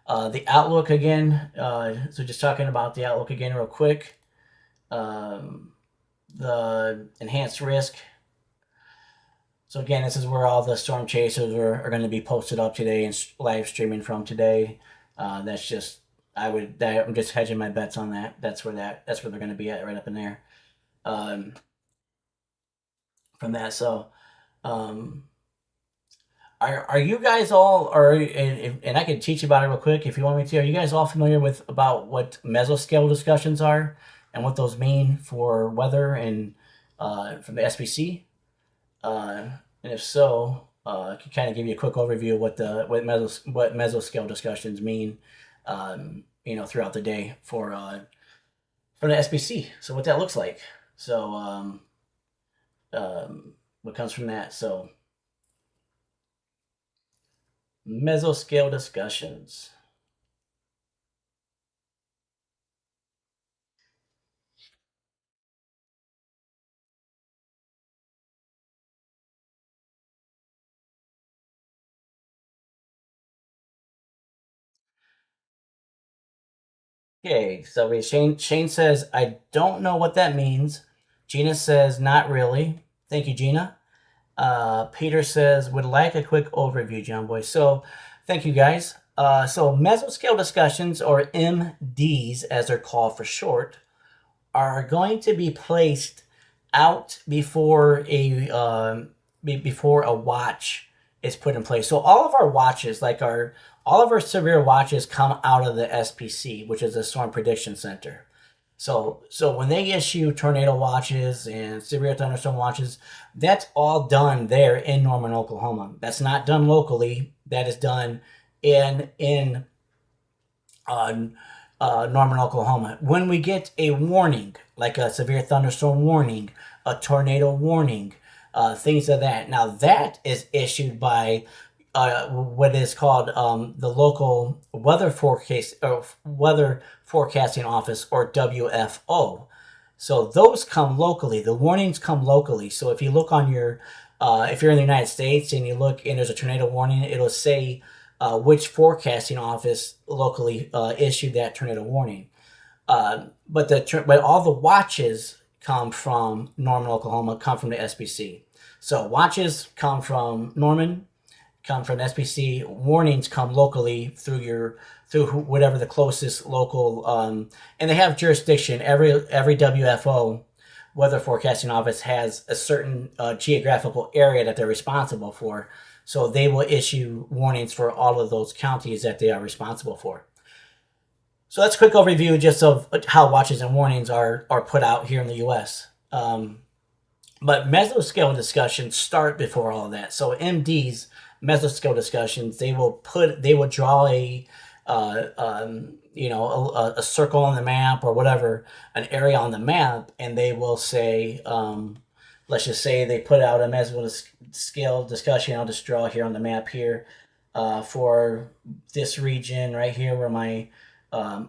The outlook again. So just talking about the outlook again, real quick. The enhanced risk. So again, this is where all the storm chasers are going to be posted up today and live streaming from today. That's just I'm just hedging my bets on that. That's where they're going to be at, right up in there. From that, so are you guys all and I can teach you about it real quick if you want me to. Are you guys all familiar with about what mesoscale discussions are and what those mean for weather and from the SPC? And if so, I can kind of give you a quick overview of what mesoscale discussions mean, throughout the day for the SPC. So what that looks like. So what comes from that? So mesoscale discussions. Okay, so Shane says, I don't know what that means. Gina says, not really. Thank you, Gina. Peter says, would like a quick overview, John Boy. So thank you, guys. So mesoscale discussions, or MDs as they're called for short, are going to be placed out before a watch is put in place. So all of our watches, all of our severe watches, come out of the SPC, which is the Storm Prediction Center. So when they issue tornado watches and severe thunderstorm watches, that's all done there in Norman, Oklahoma. That's not done locally. That is done in Norman, Oklahoma. When we get a warning, like a severe thunderstorm warning, a tornado warning, things of that. Now that is issued by what is called the local weather forecasting office, or WFO. So those come locally. The warnings come locally. So if you look on if you're in the United States and you look and there's a tornado warning, it'll say which forecasting office locally issued that tornado warning. But all the watches come from Norman, Oklahoma, come from the SPC. So watches come from Norman, come from SPC. Warnings come locally through whatever the closest local, and they have jurisdiction. Every WFO, weather forecasting office, has a certain geographical area that they're responsible for. So they will issue warnings for all of those counties that they are responsible for. So that's a quick overview just of how watches and warnings are put out here in the U.S. But mesoscale discussions start before all of that. So MDs, mesoscale discussions, they will draw a circle on the map or whatever, an area on the map, and they will say, let's just say they put out a mesoscale discussion. I'll just draw here on the map here for this region right here where my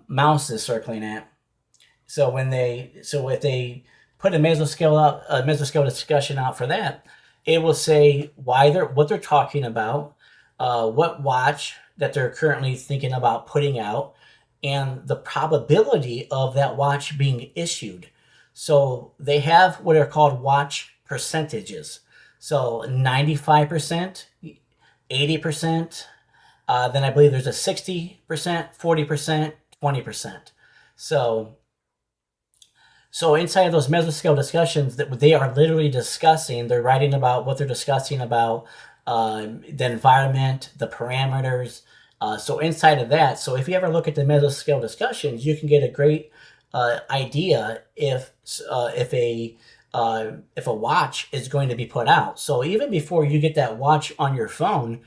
mouse is circling at. So if they put a mesoscale discussion out for that, it will say what they're talking about, what watch that they're currently thinking about putting out, and the probability of that watch being issued. So they have what are called watch percentages. So 95%, 80%, then I believe there's a 60%, 40%, 20%. So inside of those mesoscale discussions, that they are literally discussing, they're writing about what they're discussing about, the environment, the parameters. So inside of that, so if you ever look at the mesoscale discussions, you can get a great idea if a watch is going to be put out. So even before you get that watch on your phone,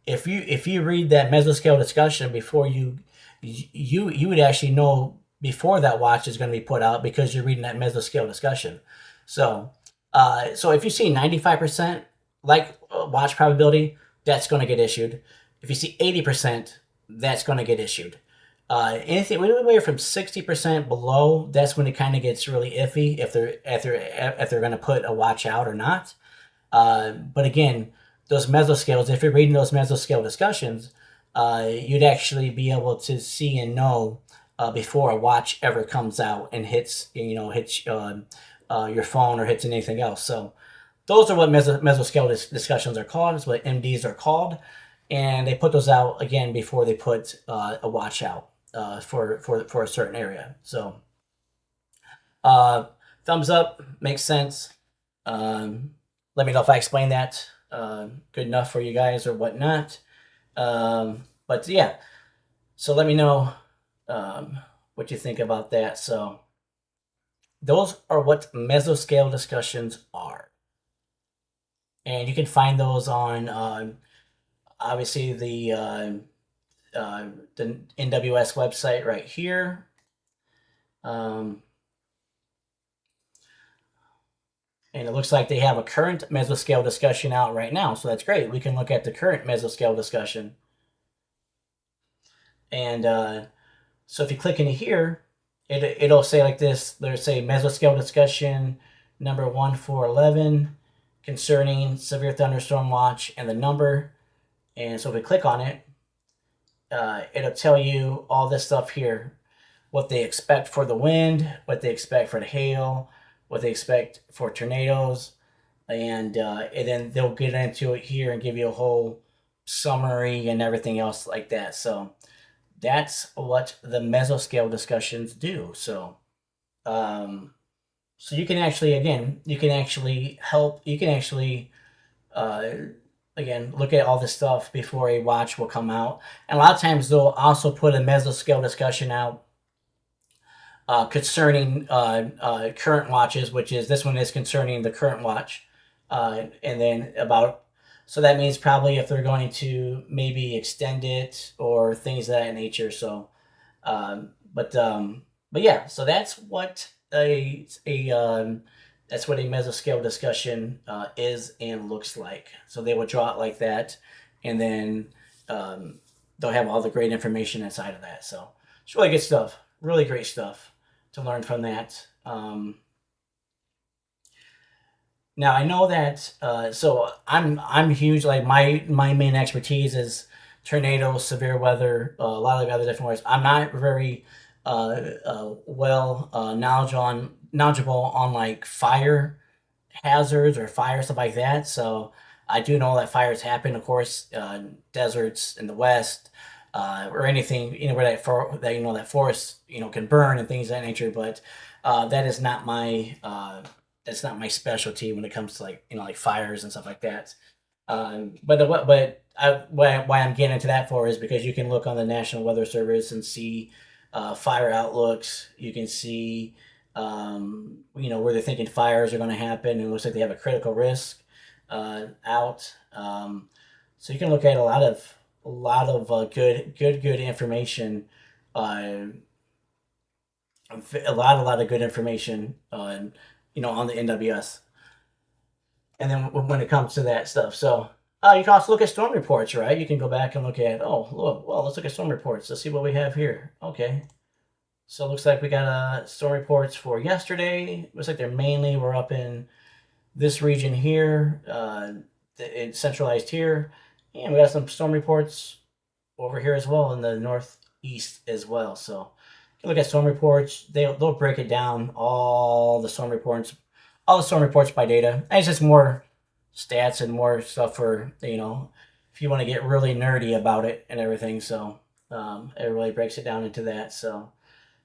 if you read that mesoscale discussion before you would actually know before that watch is going to be put out, because you're reading that mesoscale discussion. So if you see 95% watch probability, that's going to get issued. If you see 80%, that's going to get issued. Anything anywhere from 60% below, that's when it kind of gets really iffy if they're going to put a watch out or not. But again, those mesoscales, if you're reading those mesoscale discussions, you'd actually be able to see and know before a watch ever comes out and hits your phone or hits anything else. So those are what mesoscale discussions are called. It's what MDs are called, and they put those out again before they put a watch out for a certain area. So uh, thumbs up, makes sense. Let me know if I explained that good enough for you guys or whatnot. But yeah, so let me know what you think about that. So those are what mesoscale discussions are. And you can find those on obviously the NWS website right here. And it looks like they have a current mesoscale discussion out right now. So that's great. We can look at the current mesoscale discussion. And so if you click into here, it'll say like this. There's say mesoscale discussion number 1411 concerning severe thunderstorm watch and the number. And so if we click on it, it'll tell you all this stuff here, what they expect for the wind, what they expect for the hail, what they expect for tornadoes, and then they'll get into it here and give you a whole summary and everything else like that. So that's what the mesoscale discussions do. So so you can actually again look at all this stuff before a watch will come out. And a lot of times they'll also put a mesoscale discussion out concerning current watches, which is this one is concerning the current watch, and then about. So that means probably if they're going to maybe extend it or things of that nature. So, but yeah. So that's what that's what a mesoscale discussion is and looks like. So they will draw it like that, and then they'll have all the great information inside of that. So it's really good stuff. Really great stuff to learn from that. Now I know that so I'm huge. Like my main expertise is tornadoes, severe weather, a lot of other different words. I'm not very knowledgeable on like fire hazards or fire stuff like that. So I do know that fires happen, of course, deserts in the West, or anything where that forest can burn and things of that nature. But that is not my that's not my specialty when it comes to like fires and stuff like that. Why I'm getting into that for is because you can look on the National Weather Service and see fire outlooks. You can see where they're thinking fires are going to happen, and it looks like they have a critical risk out. So you can look at a lot of good information. A lot of good information on the NWS. And then when it comes to that stuff, so you can also look at storm reports, right? You can go back and look at let's look at storm reports. Let's see what we have here. Okay, so it looks like we got storm reports for yesterday. Looks like we're up in this region here, it's centralized here, and we got some storm reports over here as well in the northeast as well. So look at storm reports. They'll break it down, all the storm reports by data. And it's just more stats and more stuff for if you want to get really nerdy about it and everything. So it really breaks it down into that. So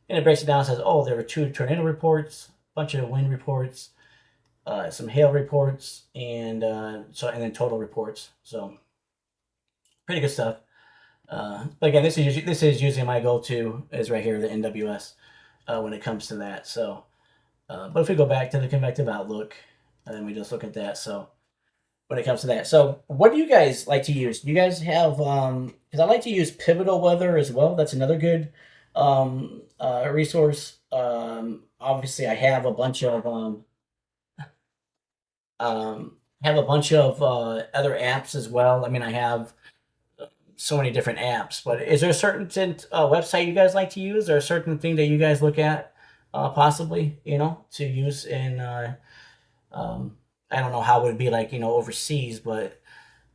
and it breaks it down and says, there were 2 tornado reports, a bunch of wind reports, some hail reports, and then total reports. So pretty good stuff. But again, this is usually my go-to is right here, the NWS, when it comes to that. So, but if we go back to the convective outlook, and then we just look at that. So, when it comes to that, so what do you guys like to use? Do you guys have? Because I like to use Pivotal Weather as well. That's another good resource. Obviously, I have a bunch of other apps as well. I mean, I have so many different apps, but is there a certain website you guys like to use, or a certain thing that you guys look at possibly to use in I don't know how it would be like overseas, but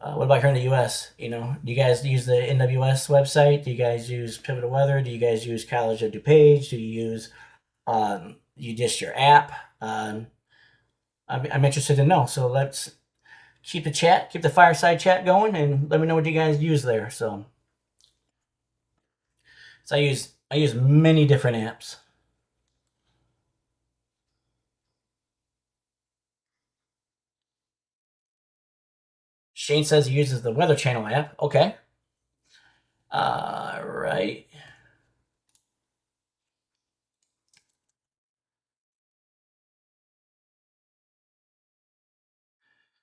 What about here in the U.S.? Do you guys use the NWS website? Do you guys use Pivotal Weather? Do you guys use College of DuPage? Do you use you just your app? I'm interested to know. So let's keep the fireside chat going, and let me know what you guys use there. So I use many different apps. Shane says he uses the Weather Channel app. Okay. Right.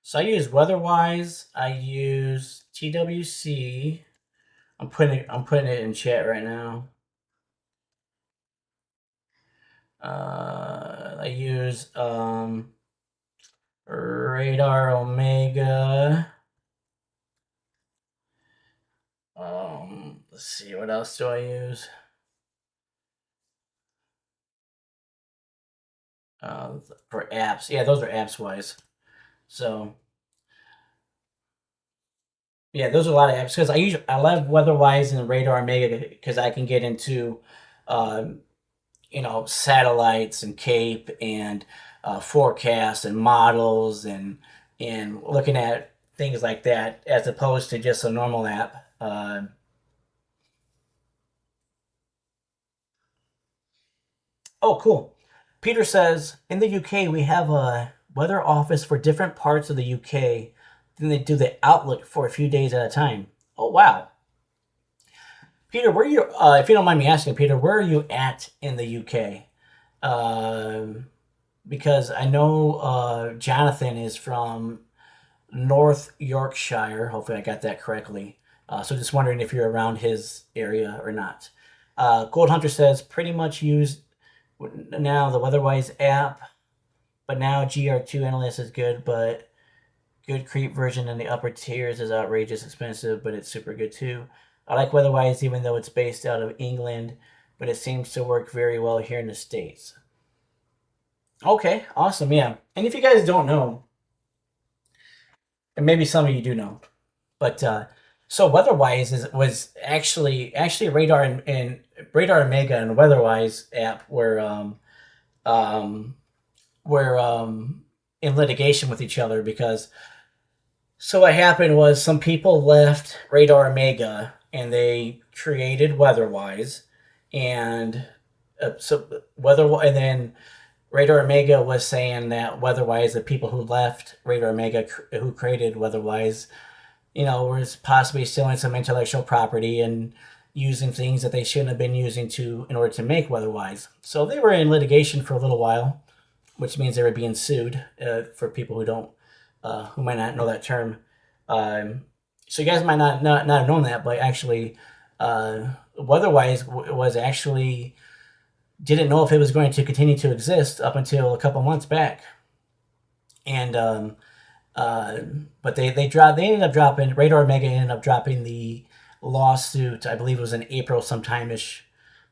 So I use WeatherWise. I use TWC. I'm putting it in chat right now. I use Radar Omega. Let's see, what else do I use? For apps, yeah, those are apps wise. So yeah, those are a lot of apps because I love WeatherWise and Radar Omega because I can get into, um, satellites and CAPE and forecasts and models and looking at things like that as opposed to just a normal app. Oh, cool. Peter says in the UK we have a weather office for different parts of the UK. Then they do the outlook for a few days at a time. Oh wow, Peter, where are you? If you don't mind me asking, Peter, where are you at in the UK? Um, because I know Jonathan is from North Yorkshire. Hopefully, I got that correctly. So just wondering if you're around his area or not. Gold Hunter says pretty much use now the WeatherWise app, but now GR2 Analyst is good, but good creep version in the upper tiers is outrageous expensive, but it's super good too. I like WeatherWise even though it's based out of England, but it seems to work very well here in the States. Okay, awesome, yeah. And if you guys don't know, and maybe some of you do know, but so WeatherWise was actually Radar Omega and WeatherWise app um, were in litigation with each other because so what happened was some people left Radar Omega and they created WeatherWise, and so Weather and then Radar Omega was saying that WeatherWise, the people who left Radar Omega who created WeatherWise, was possibly stealing some intellectual property and using things that they shouldn't have been using to in order to make WeatherWise. So they were in litigation for a little while, which means they were being sued. For people who might not know that term, so you guys might not have known that, but actually, WeatherWise was actually didn't know if it was going to continue to exist up until a couple months back, and uh, but they ended up dropping Radar Omega ended up dropping the lawsuit. I believe it was in April sometime ish,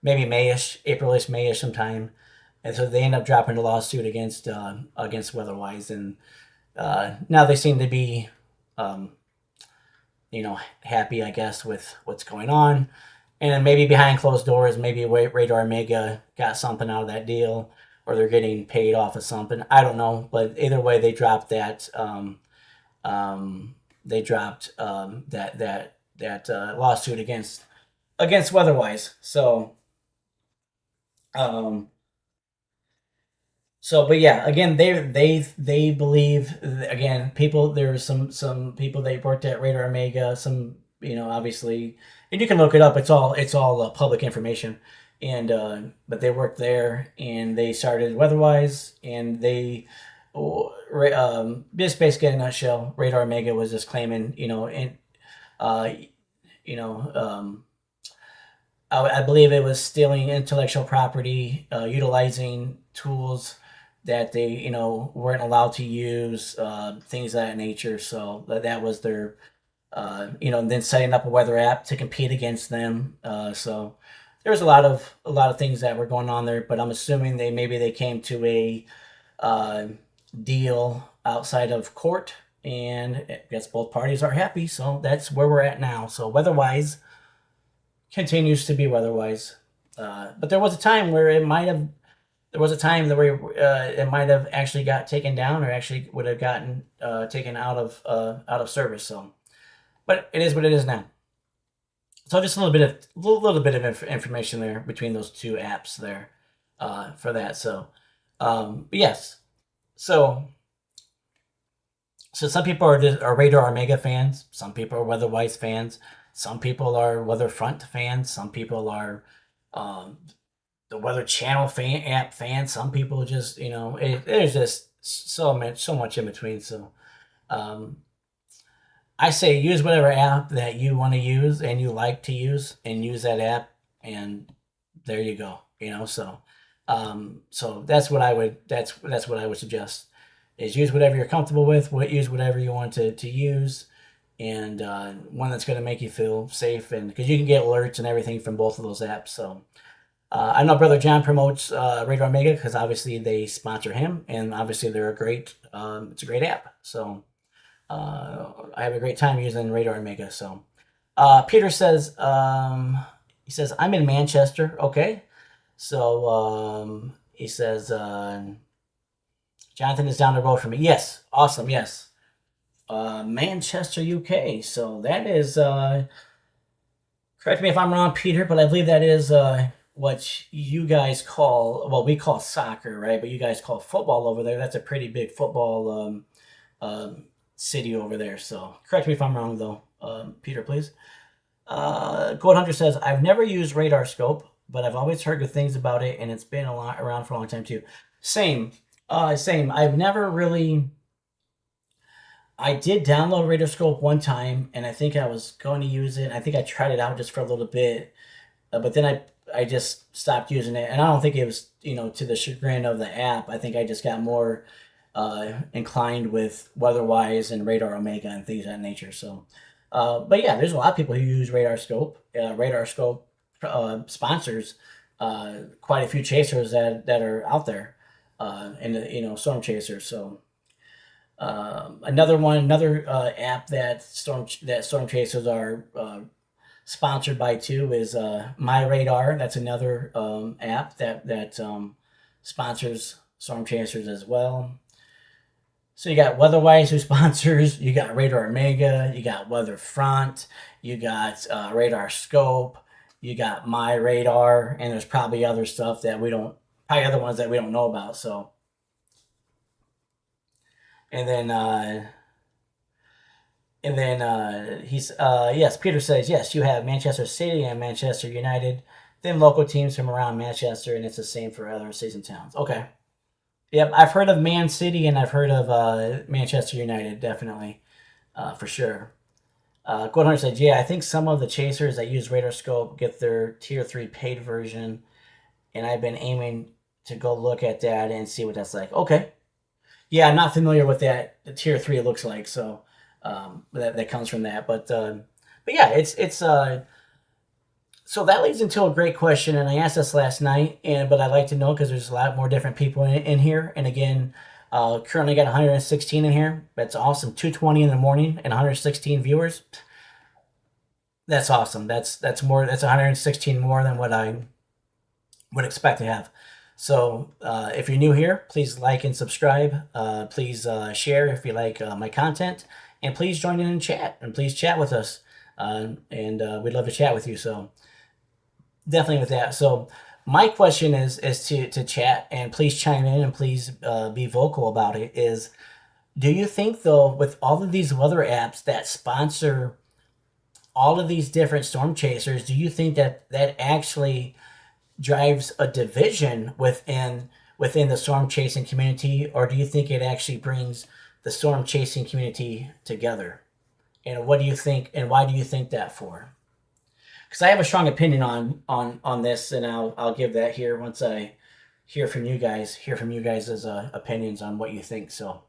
maybe Mayish, Aprilish, Mayish sometime, and so they ended up dropping the lawsuit against WeatherWise, and now they seem to be um, happy, I guess, with what's going on. And then maybe behind closed doors, maybe Radar Omega got something out of that deal, or they're getting paid off of something. I don't know, but either way, they dropped that. They dropped that lawsuit against WeatherWise. Um, but yeah, again, they believe again people. There's some people that worked at Radar Omega. Some obviously, and you can look it up. It's all public information, and but they worked there and they started WeatherWise and they just basically in a nutshell, Radar Omega was just claiming uh, you know I believe it was stealing intellectual property, utilizing tools that they, weren't allowed to use, things of that nature. So that was their, and then setting up a weather app to compete against them. So there was a lot of things that were going on there. But I'm assuming they came to a uh, deal outside of court, and I guess both parties are happy. So that's where we're at now. So weather-wise continues to be weather-wise. But there was a time where it might have. There was a time where it might have actually got taken down, or actually would have gotten taken out of service. So, but it is what it is now. So just a little bit of information there between those two apps there for that. So, but yes. So some people are Radar Omega fans. Some people are Weatherwise fans. Some people are Weatherfront fans. Some people are um, the Weather Channel app fans. Some people just there's just so much in between. So um, I say use whatever app that you want to use and you like to use, and use that app, and there you go. So that's what I would that's what I would suggest is use whatever you're comfortable with. Use whatever you want to use, and one that's going to make you feel safe, and because you can get alerts and everything from both of those apps. So I know Brother John promotes Radar Omega because obviously they sponsor him, and obviously they're a great. It's a great app. So I have a great time using Radar Omega. So Peter says he says I'm in Manchester. Okay, so he says Jonathan is down the road from me. Yes, awesome. Yes, Manchester, UK. So that is. Correct me if I'm wrong, Peter, but I believe that is what you guys call. Well, we call soccer, right? But you guys call football over there. That's a pretty big football city over there. So correct me if I'm wrong, though, Peter, please. Gold Hunter says I've never used Radar Scope, but I've always heard good things about it, and it's been around for a long time too. Same. I've never really. I did download Radar Scope one time, and I think I was going to use it. I think I tried it out just for a little bit, but then I just stopped using it, and I don't think it was to the chagrin of the app. I think I just got more inclined with Weatherwise and Radar Omega and things of that nature. So, but yeah, there's a lot of people who use Radar Scope. Radar Scope sponsors quite a few chasers that are out there, and storm chasers. So. Another app that storm chasers are sponsored by too is My Radar. That's another app that sponsors storm chasers as well. So you got Weatherwise who sponsors. You got Radar Omega. You got Weatherfront. You got Radar Scope. You got My Radar, and there's probably other stuff that probably other ones that we don't know about. So. And then he's yes. Peter says yes. You have Manchester City and Manchester United, then local teams from around Manchester, and it's the same for other cities and towns. Okay. Yep, I've heard of Man City and I've heard of Manchester United, definitely, for sure. Gold Hunter said, yeah, I think some of the chasers that use Radar Scope get their Tier 3 paid version, and I've been aiming to go look at that and see what that's like. Okay. Yeah, I'm not familiar with that. The Tier 3 looks like, so that comes from that. But yeah, it's so that leads into a great question, and I asked this last night, but I'd like to know because there's a lot more different people in here. And again, currently got 116 in here. That's awesome. 2:20 in the morning and 116 viewers. That's awesome. That's 116 more than what I would expect to have. So if you're new here, please like and subscribe. Please share if you like my content, and please join in and chat, and please chat with us. And we'd love to chat with you. So definitely with that. So my question is to chat, and please chime in, and please be vocal about it. Is, do you think though, with all of these weather apps that sponsor all of these different storm chasers, do you think that actually drives a division within the storm chasing community, or do you think it actually brings the storm chasing community together? And what do you think, and why do you think that for? Because I have a strong opinion on this, and I'll give that here once I hear from you guys' opinions on what you think. So.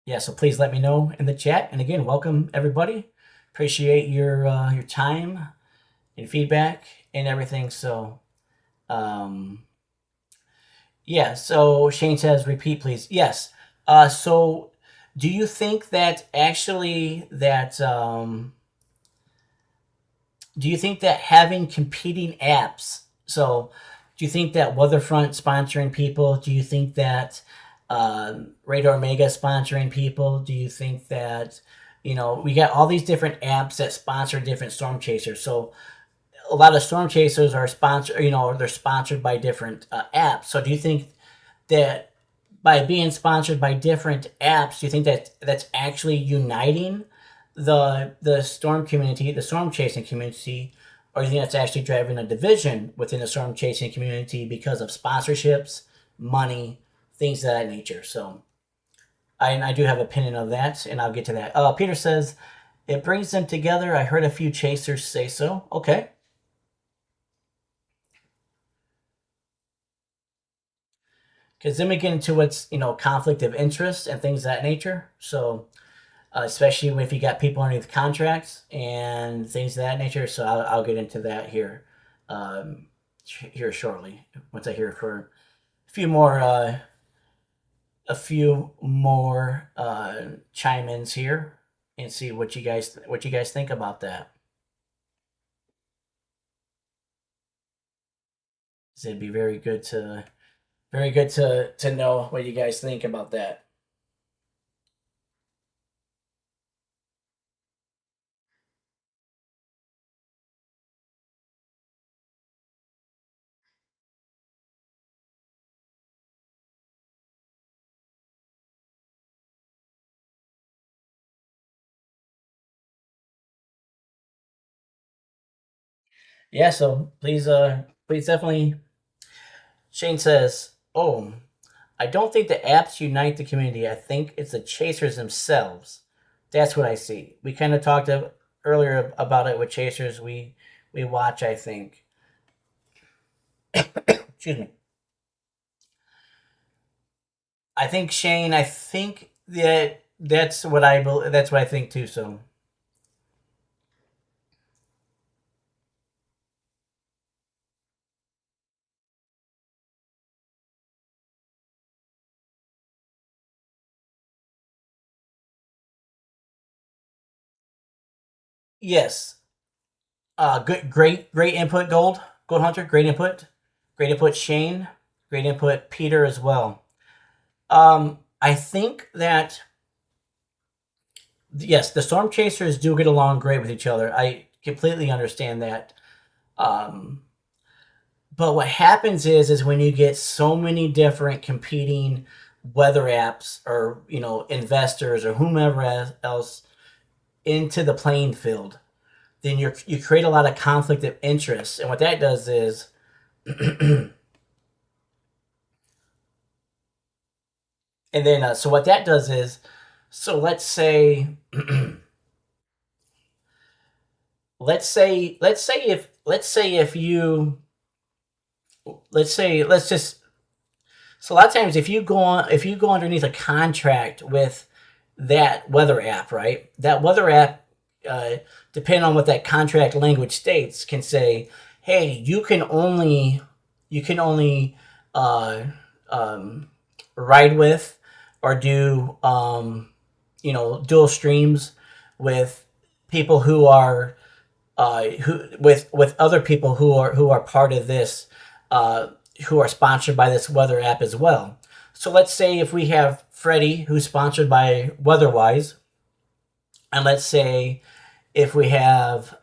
Yeah, so please let me know in the chat. And again, welcome everybody. Appreciate your time and feedback and everything. So Um, yeah. So Shane says, repeat, please. Yes. So do you think that actually that do you think that having competing apps, so do you think that Weatherfront sponsoring people, do you think that Radar Mega sponsoring people, do you think that, we got all these different apps that sponsor different storm chasers. So a lot of storm chasers are sponsored, they're sponsored by different apps. So do you think that by being sponsored by different apps, do you think that that's actually uniting the storm community, the storm chasing community, or do you think that's actually driving a division within the storm chasing community because of sponsorships, money, things of that nature? So I do have an opinion of that, and I'll get to that. Peter says it brings them together. I heard a few chasers say so. Okay. Because then we get into what's conflict of interest and things of that nature. So especially if you got people underneath contracts and things of that nature. So I'll get into that um, here shortly once I hear for a few more chime ins here and see what you guys think about that. It'd be very good to know what you guys think about that. Yeah, so please definitely. Shane says, "Oh, I don't think the apps unite the community. I think it's the chasers themselves. That's what I see. We kind of talked earlier about it with chasers. We watch. I think. Excuse me. I think Shane. I think that that's what I think too. So yes, good, great input, Gold Hunter. Great input, Shane. Great input, Peter as well. I think that yes, the storm chasers do get along great with each other. I completely understand that. Um, but what happens is when you get so many different competing weather apps or investors or whomever else into the playing field, then you create a lot of conflict of interest, and what that does is, and then so what that does is, so let's say if you let's just so a lot of times if you go underneath a contract with that weather app, right? That weather app, uh, depending on what that contract language states, can say, "Hey, you can only uh, um, ride with or do dual streams with people who are who with other people who are part of this, uh, who are sponsored by this weather app as well." So let's say if we have Freddie, who's sponsored by WeatherWise, and let's say if we have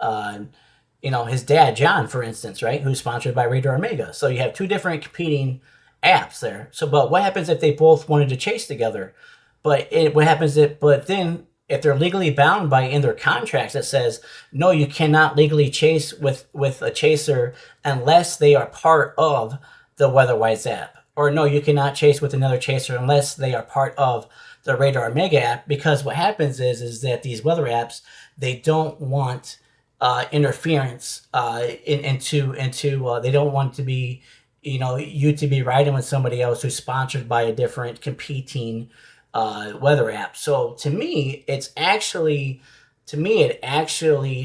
his dad John, for instance, right, who's sponsored by Radar Omega. So you have two different competing apps there. So, but what happens if they both wanted to chase together? What happens but then if they're legally bound by in their contracts that says no, you cannot legally chase with a chaser unless they are part of the WeatherWise app, or no, you cannot chase with another chaser unless they are part of the Radar Mega app. Because what happens is that these weather apps, they don't want interference into they don't want to be you to be riding with somebody else who's sponsored by a different competing weather app. So to me, it actually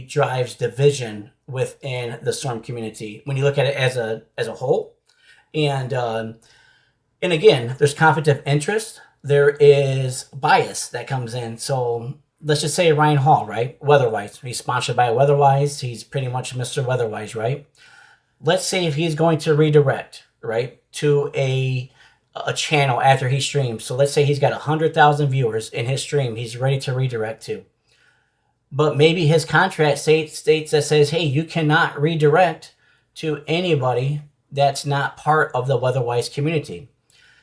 drives division within the storm community when you look at it as a whole. And and again, there's conflict of interest. There is bias that comes in. So let's just say Ryan Hall, right? Weatherwise, he's sponsored by Weatherwise. He's pretty much Mr. Weatherwise, right? Let's say if he's going to redirect, right, to a channel after he streams. So let's say he's got 100,000 viewers in his stream. He's ready to redirect to. But maybe his contract states that says, hey, you cannot redirect to anybody that's not part of the Weatherwise community.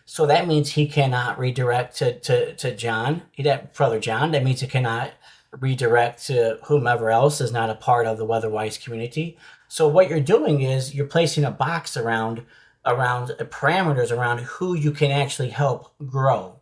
So that means he cannot redirect to John, that brother John. That means he cannot redirect to whomever else is not a part of the Weatherwise community. So what you're doing is you're placing a box around parameters around who you can actually help grow.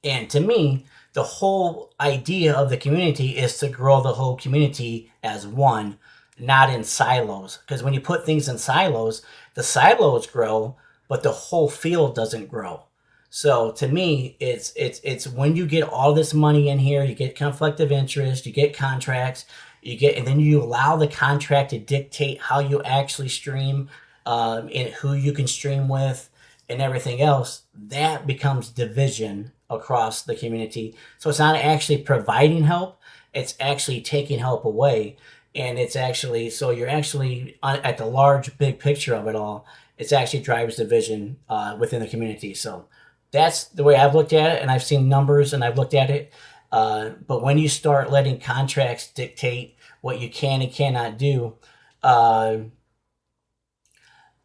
And to me, the whole idea of the community is to grow the whole community as one, not in silos. Because when you put things in silos, the silos grow, but the whole field doesn't grow. So to me, it's when you get all this money in here, you get conflict of interest, you get contracts, and then you allow the contract to dictate how you actually stream, and who you can stream with, and everything else. That becomes division across the community. So it's not actually providing help; it's actually taking help away, and it's actually so you're actually at the large big picture of it all. It actually drives division within the community. So that's the way I've looked at it, and I've seen numbers and I've looked at it. But when you start letting contracts dictate what you can and cannot do, so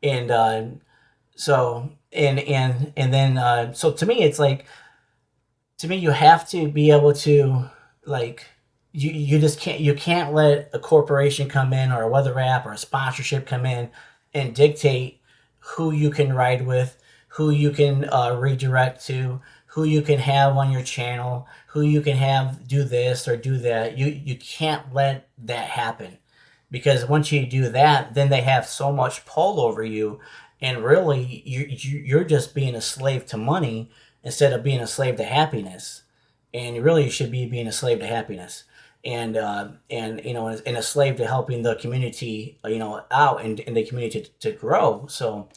to me, it's like, to me, you have to be able to, like, you just can't let a corporation come in, or a weather app, or a sponsorship come in and dictate who you can ride with, who you can redirect to, who you can have on your channel, who you can have do this or do that. You can't let that happen, because once you do that, then they have so much pull over you, and really you're just being a slave to money instead of being a slave to happiness. And really, you should be being a slave to happiness, and and a slave to helping the community, out, and the community to grow. So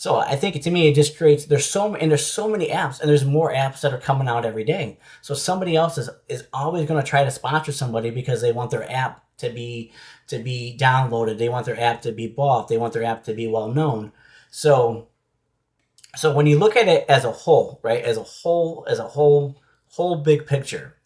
I think, to me, it just creates, there's so many apps, and there's more apps that are coming out every day. So somebody else is always going to try to sponsor somebody because they want their app to be downloaded. They want their app to be bought. They want their app to be well known. So when you look at it as a whole, right, as a whole big picture,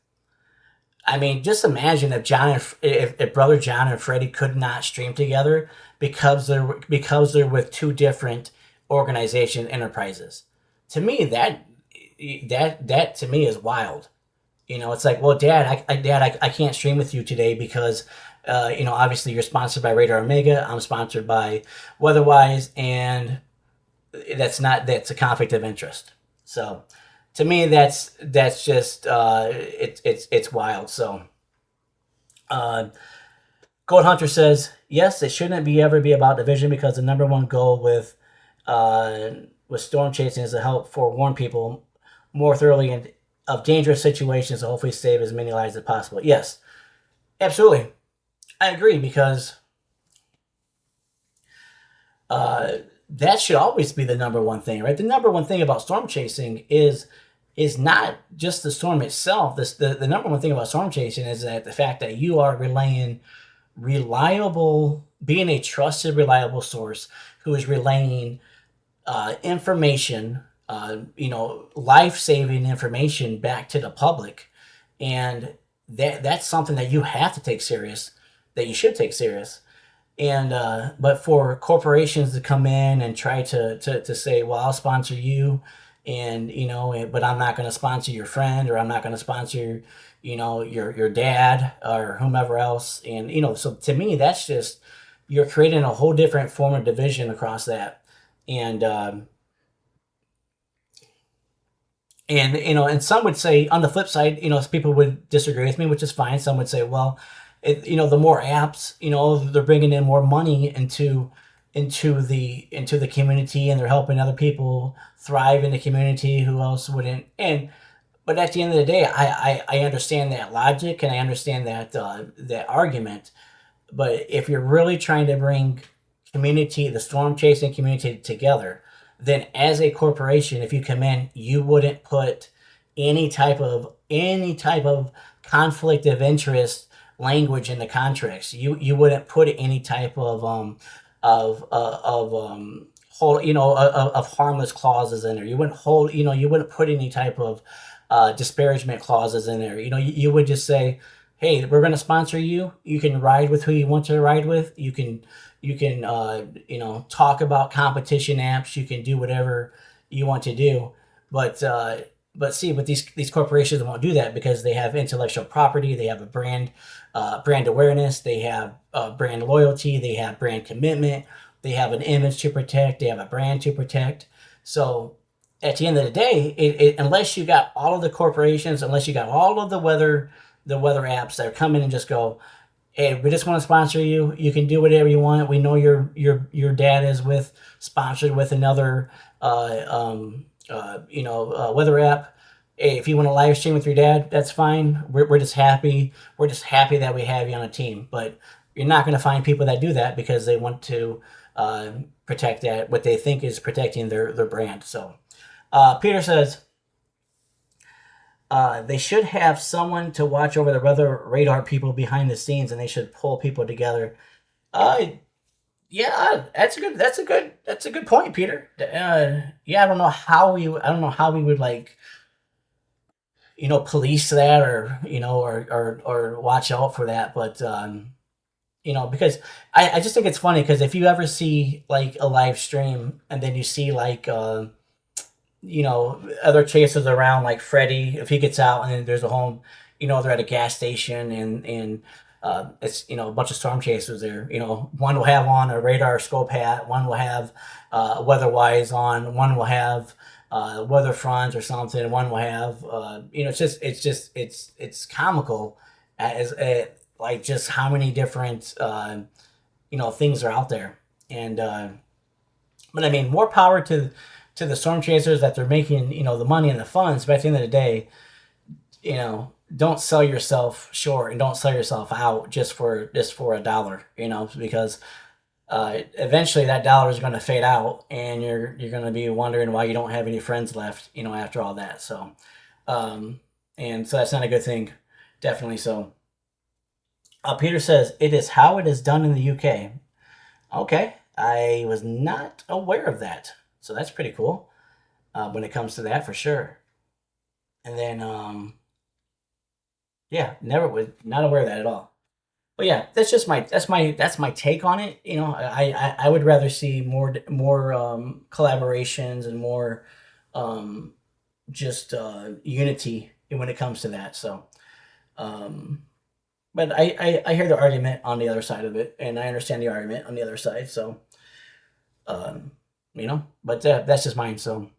I mean, just imagine if brother John and Freddie could not stream together because they're with two different organization enterprises. To me, that to me is wild. It's like, well, Dad, I can't stream with you today because obviously you're sponsored by Radar Omega, I'm sponsored by Weatherwise, and that's a conflict of interest. So to me, that's just it's wild. So Gold Hunter says, yes, it shouldn't ever be about division, because the number one goal with storm chasing is to help forewarn people more thoroughly of dangerous situations, to hopefully save as many lives as possible. Yes, absolutely, I agree, because that should always be the number one thing, right? The number one thing about storm chasing is not just the storm itself. The number one thing about storm chasing is that the fact that you are being a trusted, reliable source who is relaying information, life-saving information back to the public. And that's something that you have to take serious, that you should take serious. And but for corporations to come in and try to say, well, I'll sponsor you, and but I'm not going to sponsor your friend, or I'm not going to sponsor your dad or whomever else. And so to me, that's just, you're creating a whole different form of division across that. And and some would say, on the flip side, people would disagree with me, which is fine. Some would say, well, the more apps, they're bringing in more money into the community, and they're helping other people thrive in the community who else wouldn't. But at the end of the day, I understand that logic, and I understand that argument. But if you're really trying to bring community, the storm chasing community together, then as a corporation, if you come in, you wouldn't put any type of conflict of interest language in the contracts. You wouldn't put any type of hold of harmless clauses in there. You wouldn't put any type of disparagement clauses in there. You would just say, hey, we're going to sponsor you. You can ride with who you want to ride with. You can talk about competition apps. You can do whatever you want to do. But these corporations won't do that because they have intellectual property. They have a brand awareness. They have brand loyalty. They have brand commitment. They have an image to protect. They have a brand to protect. So at the end of the day, unless you got all of the corporations, unless you got all of the weather apps that come in and just go, hey, we just want to sponsor you. You can do whatever you want. We know your dad is sponsored with another weather app. Hey, if you want to live stream with your dad, that's fine. We're just happy. We're just happy that we have you on a team. But you're not going to find people that do that because they want to protect that what they think is protecting their brand. So Peter says they should have someone to watch over the weather radar people behind the scenes, and they should pull people together. Uh, yeah, that's a good point, Peter. Yeah, I don't know how we would like police that or watch out for that, but because I just think it's funny because if you ever see like a live stream and then you see like other chasers around like Freddie, if he gets out and then there's a home, they're at a gas station and it's a bunch of storm chasers there. One will have on a radar scope hat, one will have weather wise on, one will have weather front or something, one will have it's comical as like just how many different things are out there. And but I mean, more power to the storm chasers that they're making the money and the funds. But at the end of the day, don't sell yourself short and don't sell yourself out just for a dollar. Because eventually that dollar is going to fade out, and you're going to be wondering why you don't have any friends left. After all that. So, and so that's not a good thing. Definitely so. Peter says it is how it is done in the UK. Okay, I was not aware of that. So that's pretty cool when it comes to that for sure. And then, yeah, never was not aware of that at all. But yeah, that's my take on it. I would rather see more collaborations and more um, just unity when it comes to that. So, um, but I hear the argument on the other side of it, and I understand the argument on the other side. So, um, but that's just mine. So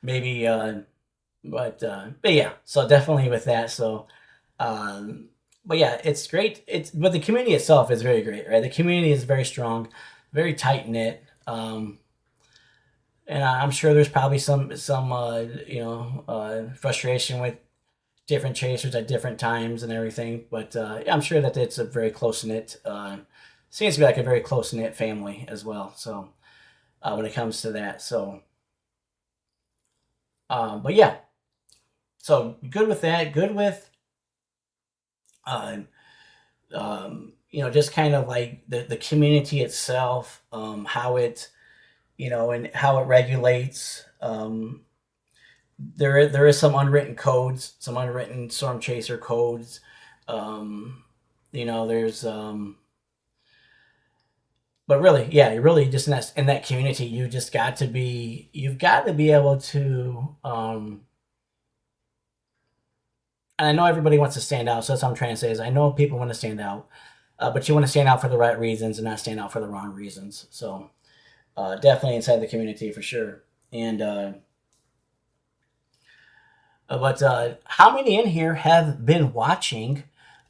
maybe, but yeah. So definitely with that. So, um, but yeah, it's great. But the community itself is very great, right? The community is very strong, very tight knit. And I'm sure there's probably some frustration with different chasers at different times and everything. But yeah, I'm sure that it's a very close knit. Seems to be like a very close knit family as well. So when it comes to that, so but yeah, so good with that. Good with uh, just kind of like the community itself, how it and how it regulates. There is some unwritten codes, some unwritten storm chaser codes. There's but really, yeah, you really just in that community, you've got to be able to. And I know everybody wants to stand out, so that's what I'm trying to say is I know people want to stand out, but you want to stand out for the right reasons and not stand out for the wrong reasons. So definitely inside the community for sure. And but how many in here have been watching?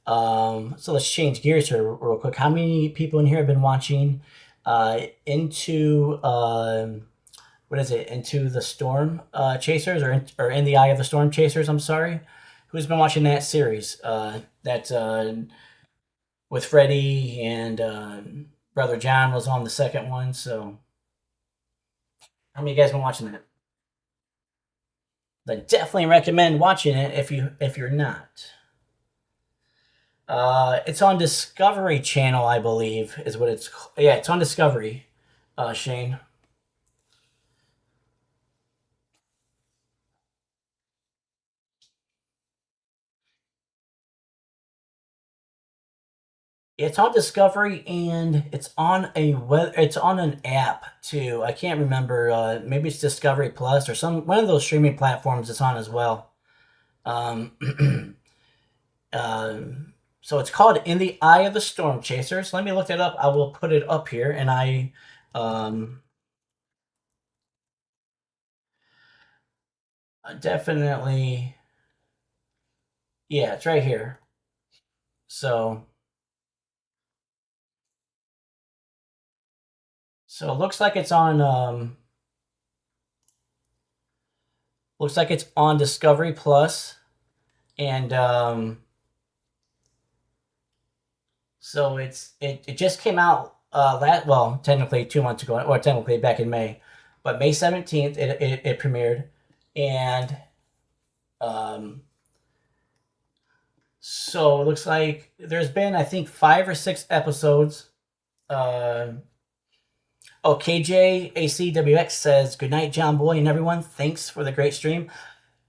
So let's change gears here real quick. How many people in here have been watching into what is it? Into the Storm Chasers, or in the Eye of the Storm Chasers? I'm sorry. Who's been watching that series? That with Freddie, and Brother John was on the second one. So, how many of you guys been watching that? I definitely recommend watching it if you're not. It's on Discovery Channel, I believe, is what it's. Yeah, it's on Discovery. Shane. It's on Discovery, and it's on an app too. I can't remember. Maybe it's Discovery Plus or one of those streaming platforms it's on as well. Um, so it's called In the Eye of the Storm Chasers. Let me look that up. I will put it up here, and um, definitely, yeah, it's right here. So, so it looks like it's on. Looks like it's on Discovery Plus, and so it just came out technically 2 months ago, or technically back in May, but May 17th it premiered, and um, so it looks like there's been, I think, 5 or 6 episodes. Uh, oh, KJACWX says, "Good night, John Boy and everyone. Thanks for the great stream."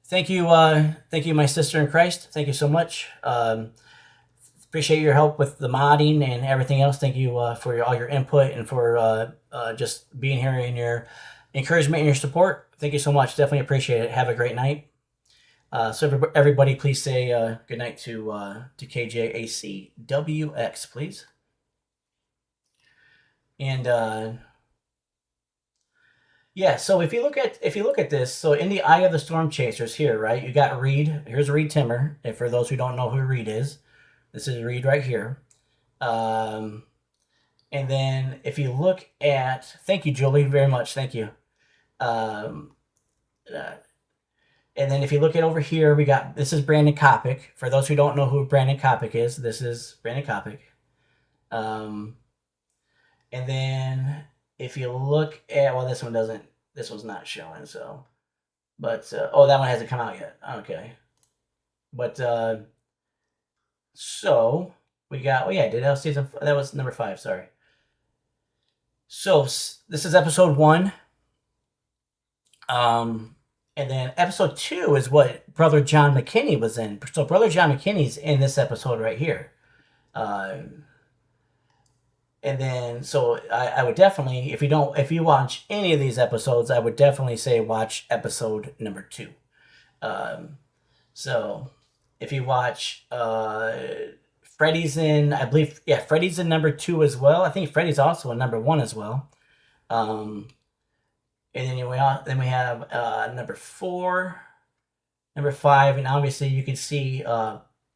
Thank you, my sister in Christ. Thank you so much. Appreciate your help with the modding and everything else. Thank you for all your input and for just being here and your encouragement and your support. Thank you so much. Definitely appreciate it. Have a great night. So everybody, please say good night to KJACWX, please. And yeah, so if you look at this, so In the Eye of the Storm Chasers here, right? You got Reed. Here's Reed Timmer. And for those who don't know who Reed is, this is Reed right here. And then if you look at, thank you, Julie, very much. Thank you. Um, uh, and then if you look at over here, this is Brandon Kopic. For those who don't know who Brandon Kopic is, this is Brandon Kopic. Um, and then if you look at, well, this one's not showing, so, but, oh, that one hasn't come out yet. Okay. But, so we got, oh yeah, that was number 5, sorry. So this is episode 1. And then episode 2 is what Brother John McKinney was in. So Brother John McKinney's in this episode right here. And then, so I would definitely, if you watch any of these episodes, I would definitely say watch episode number 2. So if you watch, Freddy's in, I believe, yeah, Freddy's in number 2 as well. I think Freddy's also in number 1 as well. And then we have number 4, number 5, and obviously you can see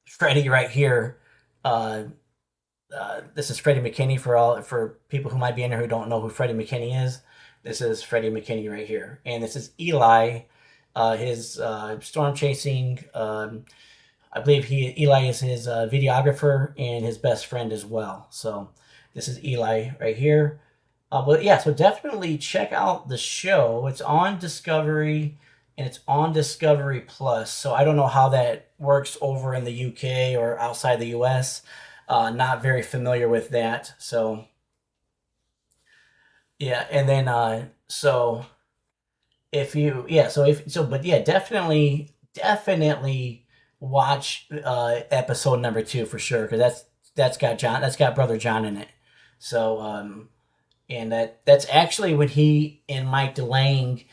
Freddy right here. This is Freddie McKinney for people who might be in there who don't know who Freddie McKinney is. This is Freddie McKinney right here, and this is Eli, his storm chasing. I believe Eli is his videographer and his best friend as well. So this is Eli right here. But yeah, so definitely check out the show. It's on Discovery and it's on Discovery Plus. So I don't know how that works over in the UK or outside the US. Not very familiar with that. So yeah, and then so if you yeah, so if so but yeah, definitely watch episode number 2 for sure, because that's got Brother John in it. So and that's actually when he and Mike DeLange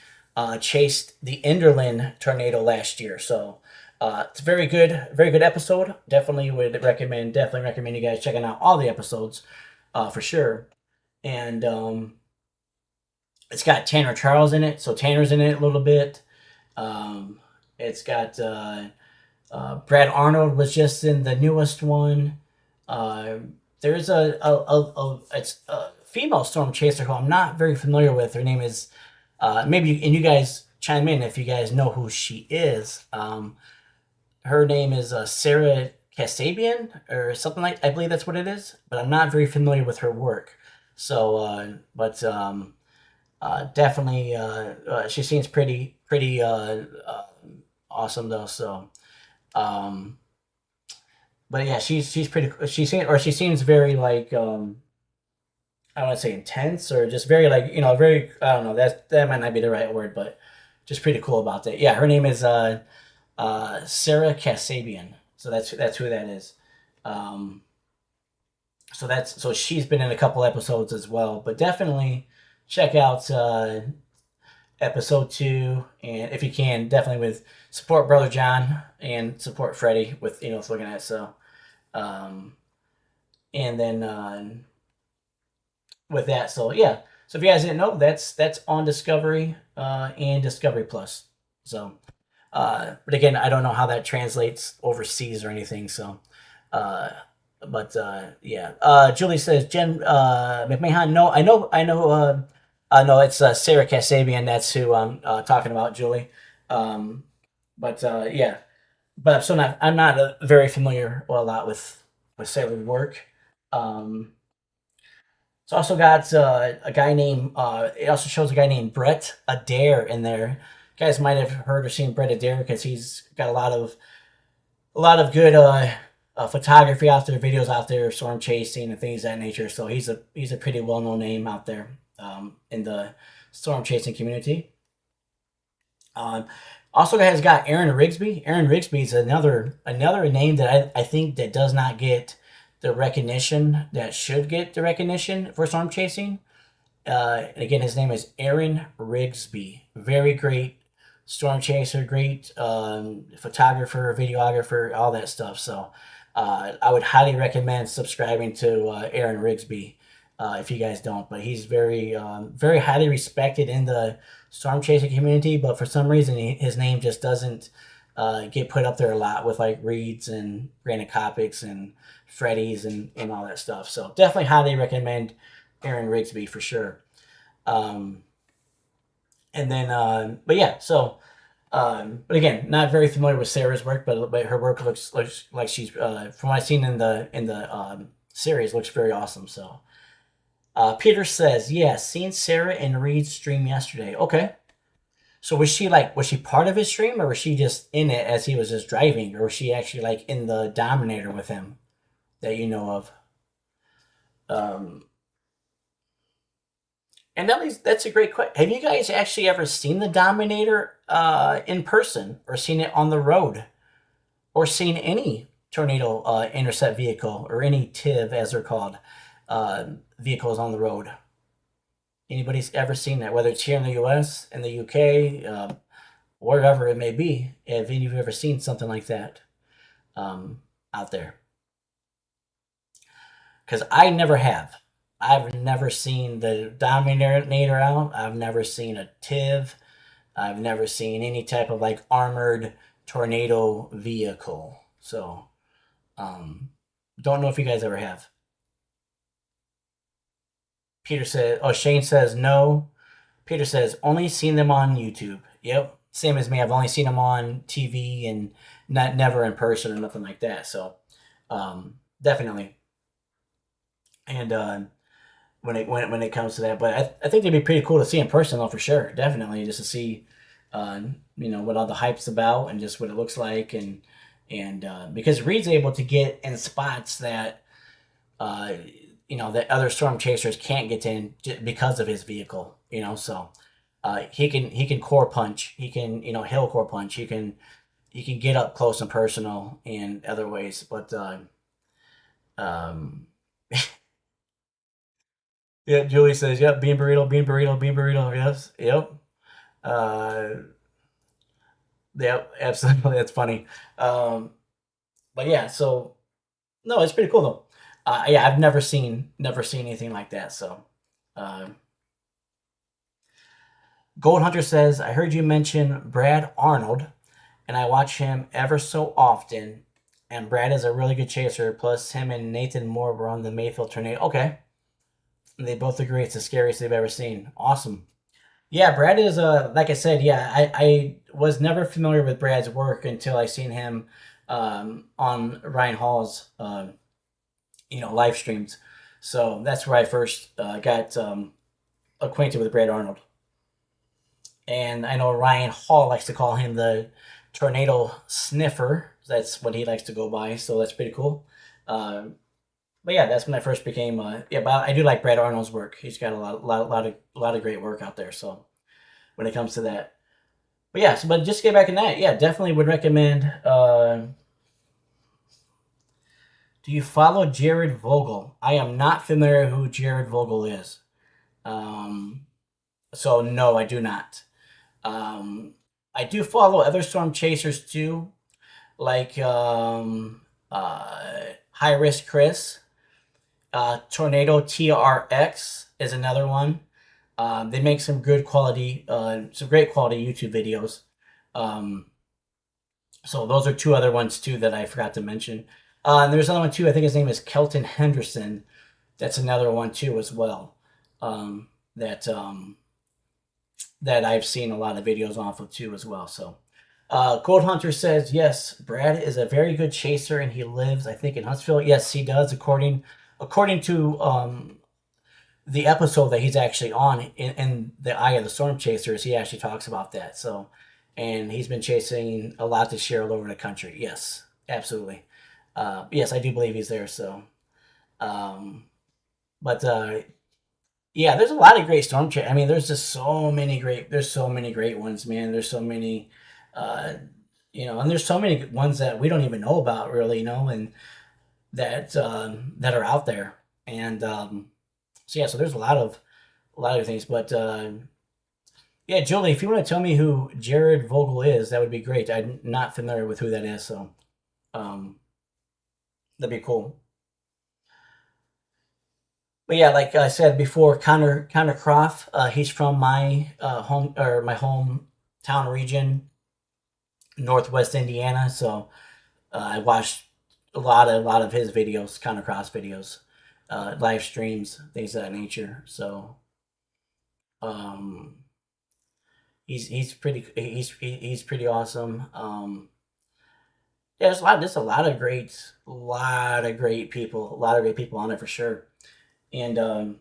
chased the Enderlin tornado last year. So it's a very good episode. Definitely recommend you guys checking out all the episodes for sure. And it's got Tanner Charles in it, so Tanner's in it a little bit. It's got Brad Arnold was just in the newest one. There's it's a female storm chaser who I'm not very familiar with. Her name is maybe, and you guys chime in if you guys know who she is. Her name is Sarah Kasabian or something like. I believe that's what it is, but I'm not very familiar with her work. So, but definitely, she seems pretty awesome though. So, um, but yeah, she's pretty. She seems very like I don't want to say intense or just very like very I don't know that might not be the right word, but just pretty cool about that. Yeah, her name is Sarah Kasabian. So that's who that is. Um, so she's been in a couple episodes as well, but definitely check out episode 2, and if you can, definitely with support Brother John and support Freddie with looking at it. So um, and then with that, so yeah. So if you guys didn't know, that's on Discovery and Discovery Plus. So but again, I don't know how that translates overseas or anything. So, uh, but yeah. Julie says Jen McMahon. No, I know. No, it's Sarah Kasabian. That's who I'm talking about, Julie. Um, but yeah, but I'm not very familiar a lot with Sarah's work. Um, it's also got a guy named. It also shows a guy named Brett Adair in there. You guys might have heard or seen Brett Adair because he's got a lot of good photography out there, videos out there, storm chasing and things of that nature. So he's a pretty well known name out there in the storm chasing community. Um, Also, has got Aaron Rigsby. Aaron Rigsby is another name that I think that does not get the recognition that should get the recognition for storm chasing. And again, his name is Aaron Rigsby. Very great storm chaser, great photographer, videographer, all that stuff. So I would highly recommend subscribing to Aaron Rigsby if you guys don't. But he's very highly respected in the storm chasing community. But for some reason, his name just doesn't get put up there a lot with like Reeds and Granite Copics and Freddy's and all that stuff. So definitely highly recommend Aaron Rigsby for sure. Um, and then, but yeah, so, but again, not very familiar with Sarah's work, but her work looks like she's, from what I've seen in the series, looks very awesome. So, Peter says, yeah, seen Sarah and Reed's stream yesterday. Okay. So was she part of his stream or was she just in it as he was just driving or was she actually like in the Dominator with him that you know of? Um, And at least that's a great question. Have you guys actually ever seen the Dominator in person, or seen it on the road, or seen any tornado intercept vehicle, or any TIV as they're called, vehicles on the road? Anybody's ever seen that? Whether it's here in the U.S., in the UK, wherever it may be. Have any of you ever seen something like that out there? Because I never have. I've never seen the Dominator out. I've never seen a TIV. I've never seen any type of like armored tornado vehicle. So, um, don't know if you guys ever have. Peter said, oh, Shane says no. Peter says, only seen them on YouTube. Yep. Same as me. I've only seen them on TV and never in person or nothing like that. So, definitely. And, when it comes to that. But I think it'd be pretty cool to see in person though, for sure. Definitely, just to see, what all the hype's about and just what it looks like, and because Reed's able to get in spots that uh, that other storm chasers can't get in because of his vehicle. So he can core punch, he can hill core punch, he can get up close and personal in other ways, but. Um, Yeah, Julie says, "Yep, bean burrito, bean burrito, bean burrito." Yes, yep, uh, yep, absolutely. That's funny. Um, but yeah, so no, it's pretty cool though. Yeah, I've never seen anything like that. So, uh, Gold Hunter says, "I heard you mention Brad Arnold, and I watch him ever so often. And Brad is a really good chaser. Plus, him and Nathan Moore were on the Mayfield tornado. Okay, and they both agree it's the scariest they've ever seen. Awesome." Yeah, Brad is like I said, yeah, I was never familiar with Brad's work until I seen him on Ryan Hall's live streams. So that's where I first got acquainted with Brad Arnold. And I know Ryan Hall likes to call him the tornado sniffer. That's what he likes to go by. So that's pretty cool. Uh, but yeah, that's when I first became. Yeah, but I do like Brad Arnold's work. He's got a lot of great work out there. So when it comes to that, but yeah, but just to get back in that, yeah, definitely would recommend. Do you follow Jared Vogel? I am not familiar who Jared Vogel is. Um, so no, I do not. Um, I do follow other storm chasers too, like High Risk Chris. Tornado TRX is another one. They make some great quality YouTube videos. Um, so those are two other ones too that I forgot to mention. And there's another one too. I think his name is Kelton Henderson. That's another one too as well. Um, that that I've seen a lot of videos off of too as well. So, Gold Hunter says yes. Brad is a very good chaser, and he lives, I think, in Huntsville. Yes, he does, according to the episode that he's actually on in the Eye of the Storm Chasers. He actually talks about that. So, and he's been chasing a lot this year all over the country. Yes, absolutely. Yes, I do believe he's there. So, um, but yeah, there's a lot of great storm chasers. I mean, there's so many great ones, man. There's so many, uh, and there's so many ones that we don't even know about, really, and that are out there. And so yeah, so there's a lot of things. But yeah, Julie, if you want to tell me who Jared Vogel is, that would be great. I'm not familiar with who that is, so um, that'd be cool. But yeah, like I said before, Connor Croft, he's from my my hometown region, Northwest Indiana. So I watched a lot of his videos, Connor Croft's videos, live streams, things of that nature. So um, he's pretty awesome. Yeah, there's a lot of great people on it for sure. And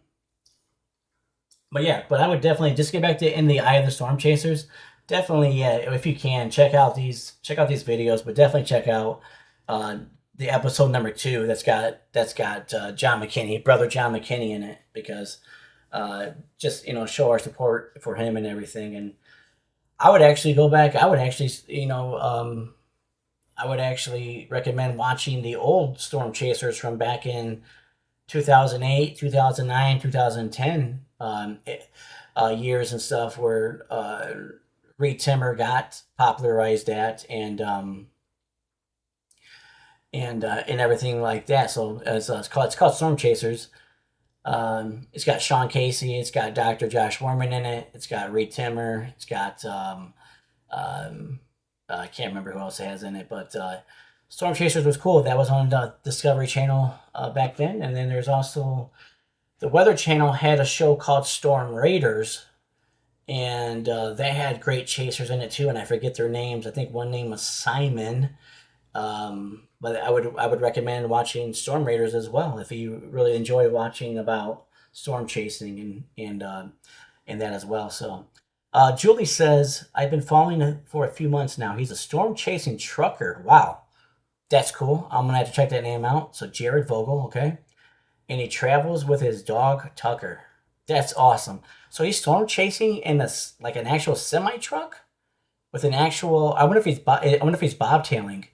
but yeah, but I would definitely just get back to In the Eye of the Storm Chasers. Definitely, yeah, if you can check out these videos, but definitely check out uh, the episode number 2 that's got John McKinney, brother John McKinney in it, because just show our support for him and everything. And I would actually go back. I would actually recommend watching the old Storm Chasers from back in 2008, 2009, 2010 years and stuff, where Reed Timmer got popularized at, and everything like that. So it's called Storm Chasers. It's got Sean Casey, it's got Dr. Josh Warman in it, it's got Reed Timmer, it's got um, I can't remember who else it has in it, but Storm Chasers was cool. That was on the Discovery Channel back then. And then there's also the Weather Channel had a show called Storm Raiders, and they had great chasers in it too. And I forget their names. I think one name was Simon. But I would recommend watching Storm Raiders as well if you really enjoy watching about storm chasing and that as well. So. Julie says, I've been following him for a few months now. He's a storm chasing trucker. Wow. That's cool. I'm gonna have to check that name out. So Jared Vogel, okay. And he travels with his dog Tucker. That's awesome. So he's storm chasing in like an actual semi truck with an actual. I wonder if he's bobtailing.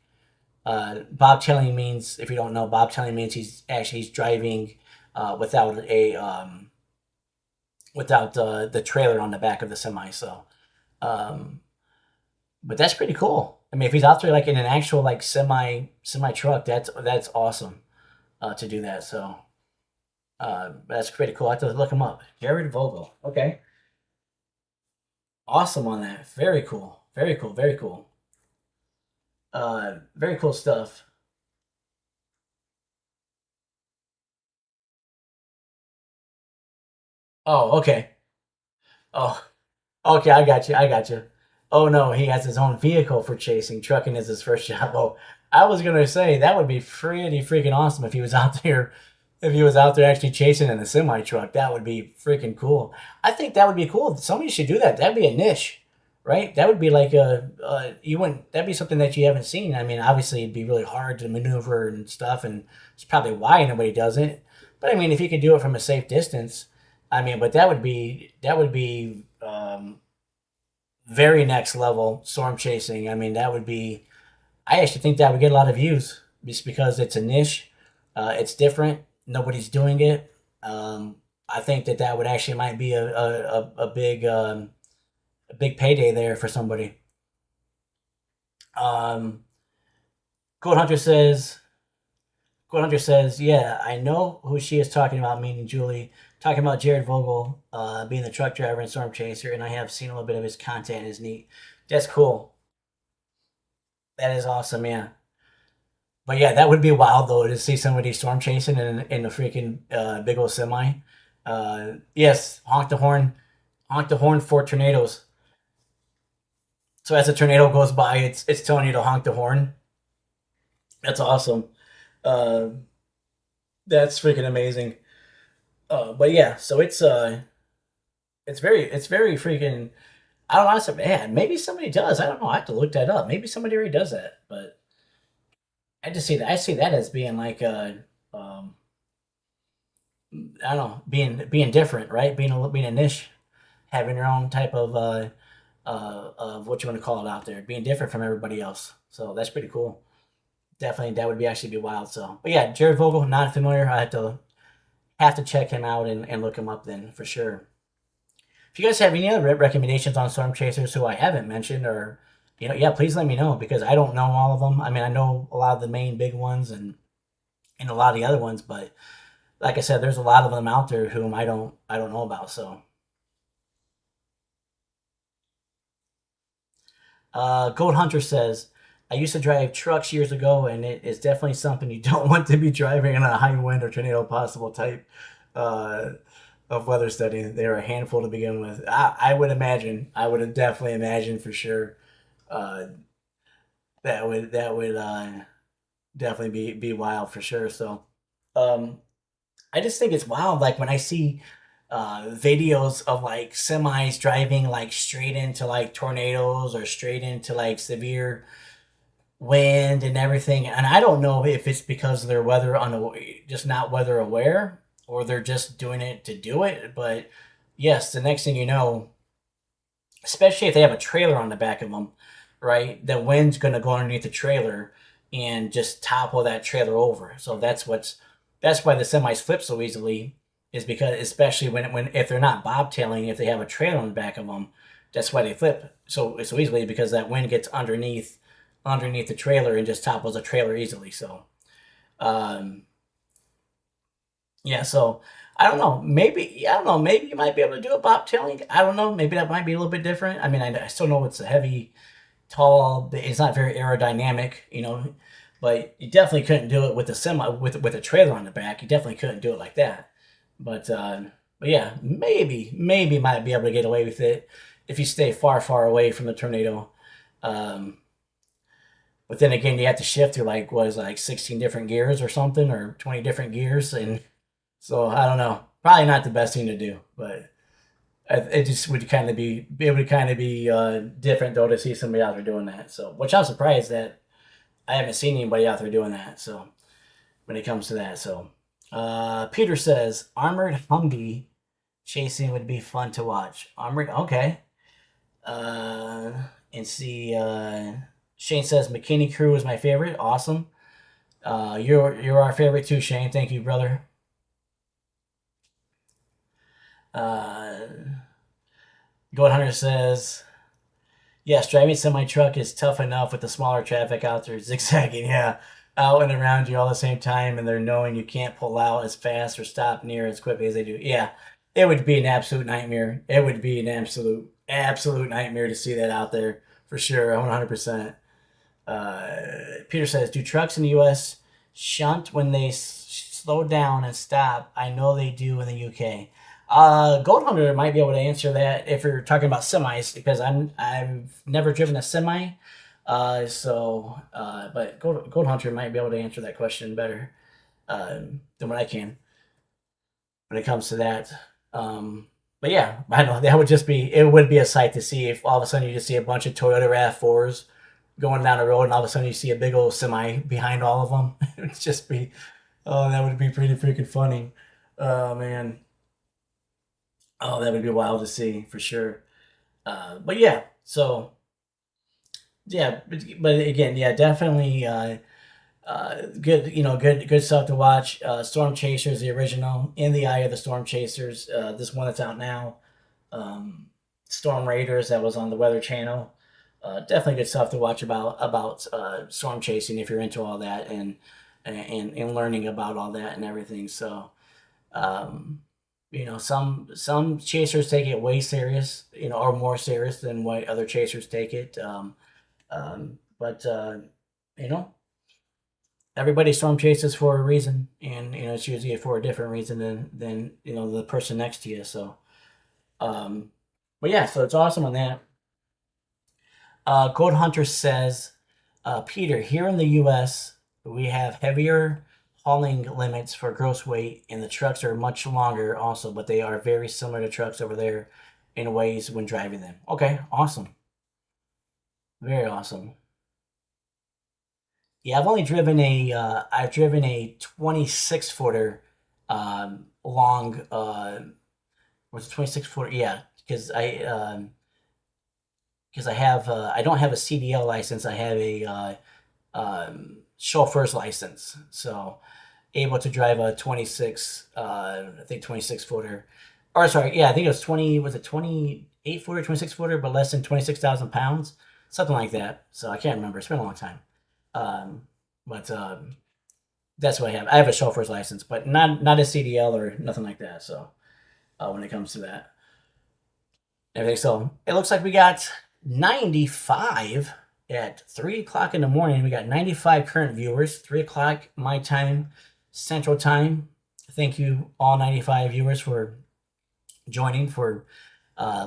Bobtailing means, if you don't know, bobtailing means he's driving without the trailer on the back of the semi. So, um, but that's pretty cool. I mean, if he's out there like in an actual like semi truck, that's awesome to do that. So that's pretty cool. I have to look him up. Jared Vogel. Okay, awesome on that. Very cool. Very cool. Very cool. Very cool stuff. Oh, okay. Oh, okay. I got you. I got you. Oh no, he has his own vehicle for chasing. Trucking is his first job. Oh, I was gonna say that would be pretty freaking awesome if he was out there. If he was out there actually chasing in a semi truck, that would be freaking cool. I think that would be cool. Somebody should do that. That'd be a niche, right? That would be like you wouldn't. That'd be something that you haven't seen. I mean, obviously it'd be really hard to maneuver and stuff, and it's probably why nobody does it. But I mean, if you could do it from a safe distance, I mean, but that would be very next level storm chasing. I mean, that would be. I actually think that would get a lot of views just because it's a niche. It's different. Nobody's doing it. I think that that would actually might be a big payday there for somebody. Um, Gold Hunter says, yeah, I know who she is talking about, meaning Julie, talking about Jared Vogel being the truck driver and storm chaser, and I have seen a little bit of his content. Is neat. That's cool. That is awesome, yeah. But yeah, that would be wild though to see somebody storm chasing in a freaking big old semi. Yes, honk the horn for tornadoes. So as a tornado goes by, it's telling you to honk the horn. That's awesome. Uh, that's freaking amazing. But yeah, so it's very freaking. I don't know. Honestly, man, maybe somebody does. I don't know. I have to look that up. Maybe somebody already does that. But I just see that. I see that as being like I don't know, being different, right? Being a niche, having your own type of what you want to call it out there, being different from everybody else. So that's pretty cool. Definitely, that would be actually be wild. So, but yeah, Jared Vogel, not familiar. I have to check him out and look him up then for sure. If you guys have any other recommendations on storm chasers who I haven't mentioned, or yeah, please let me know because I don't know all of them. I mean, I know a lot of the main big ones and a lot of the other ones, but like I said, there's a lot of them out there whom I don't know about. So, Gold Hunter says, I used to drive trucks years ago, and it is definitely something you don't want to be driving in a high wind or tornado possible type uh, of weather study. They're a handful to begin with. I would imagine. I would have definitely imagined for sure uh, that would definitely be wild for sure. So um, I just think it's wild. Like when I see videos of like semis driving like straight into like tornadoes or straight into like severe wind and everything. And I don't know if it's because they're just not weather aware, or they're just doing it to do it. But yes, the next thing you know, especially if they have a trailer on the back of them, right? The wind's going to go underneath the trailer and just topple that trailer over. So that's why the semis flip so easily, is because especially when if they're not bobtailing, if they have a trailer on the back of them, that's why they flip so easily, because that wind gets underneath the trailer and just topples the trailer easily. So um, yeah, so I don't know. Maybe you might be able to do a bobtailing. I don't know. Maybe that might be a little bit different. I mean, I still know it's a heavy, tall. It's not very aerodynamic, but you definitely couldn't do it with a semi with a trailer on the back. You definitely couldn't do it like that. But but yeah, maybe might be able to get away with it if you stay far away from the tornado. Um, but then again, you have to shift through like what is it, like 16 different gears or something, or 20 different gears, and so I don't know. Probably not the best thing to do, but it just would kind of be able to kind of be different though to see somebody out there doing that. So, which I'm surprised that I haven't seen anybody out there doing that. So, when it comes to that, so Peter says armored Humvee chasing would be fun to watch. Armored, okay. Uh, and see, Shane says McKinney Crew is my favorite. Awesome. You're our favorite too, Shane. Thank you, brother. Uh, Gold Hunter says, yes, driving semi truck is tough enough with the smaller traffic out there zigzagging, yeah, out and around you all the same time, and they're knowing you can't pull out as fast or stop near as quickly as they do. Yeah, it would be an absolute nightmare. It would be an absolute nightmare to see that out there for sure, 100%. Peter says, do trucks in the U.S. shunt when they slow down and stop? I know they do in the U.K. Gold Hunter might be able to answer that if you're talking about semis, because I've never driven a semi. But Gold Hunter might be able to answer that question better than what I can when it comes to that. But yeah, I don't know. That would just be, it would be a sight to see if all of a sudden you just see a bunch of Toyota RAV4s going down the road, and all of a sudden you see a big old semi behind all of them. It would just be, oh, that would be pretty freaking funny. Oh man, oh, that would be wild to see for sure. But yeah, so yeah, but again, yeah, definitely good, good stuff to watch. Storm Chasers, the original, In the Eye of the Storm Chasers. This one that's out now. Um, Storm Raiders, that was on the Weather Channel. Definitely good stuff to watch about storm chasing if you're into all that, and learning about all that and everything. So um, some chasers take it way serious, or more serious than what other chasers take it. But you know, everybody storm chases for a reason, and it's usually for a different reason than the person next to you. So, um, but yeah, so it's awesome on that. Gold Hunter says, Peter, here in the U.S., we have heavier hauling limits for gross weight, and the trucks are much longer also, but they are very similar to trucks over there in ways when driving them. Okay, awesome. Very awesome. Yeah, I've driven a 26 footer, long, was it 26 footer? Yeah, because I don't have a CDL license. I have a chauffeur's license, so able to drive a 26, I think 26 footer, or sorry, yeah, I think it was 20. Was it 28 footer, 26 footer, but less than 26,000 pounds, something like that. So I can't remember. It's been a long time. Um, but that's what I have. I have a chauffeur's license, but not a CDL or nothing like that. So when it comes to that, everything. So it looks like we got 95 at 3 o'clock in the morning. We got 95 current viewers, 3 o'clock my time, Central Time. Thank you, all 95 viewers, for joining, for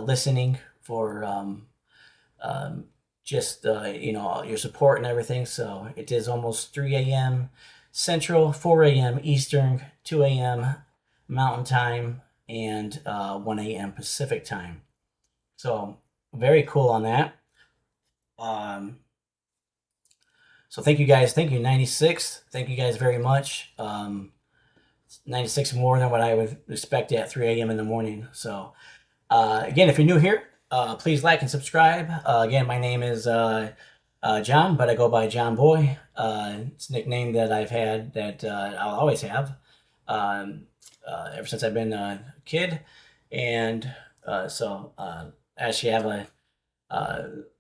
listening, for just your support and everything. So it is almost 3 a.m. Central, 4 a.m. Eastern, 2 a.m. Mountain Time, and 1 a.m. Pacific Time. So very cool on that. Um, so thank you guys. Thank you, 96. Thank you guys very much. 96 more than what I would expect at 3 a.m. in the morning. So again, if you're new here, please like and subscribe. Again, my name is John, but I go by John Boy. It's a nickname that I've had, that I'll always have, ever since I've been a kid. And actually, I have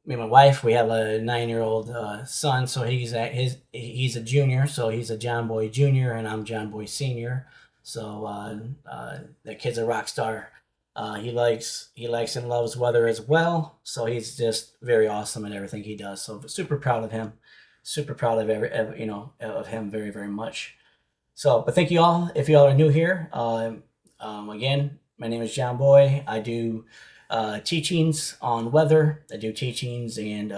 me and my wife, we have a 9-year-old son, so he's a junior, so he's a John Boy Junior, and I'm John Boy Senior. So the kid's a rock star. He likes and loves weather as well, so he's just very awesome at everything he does. So super proud of him, super proud of him very, very much. So, but thank you all. If you all are new here, again, my name is John Boy. I do teachings on weather. I do teachings and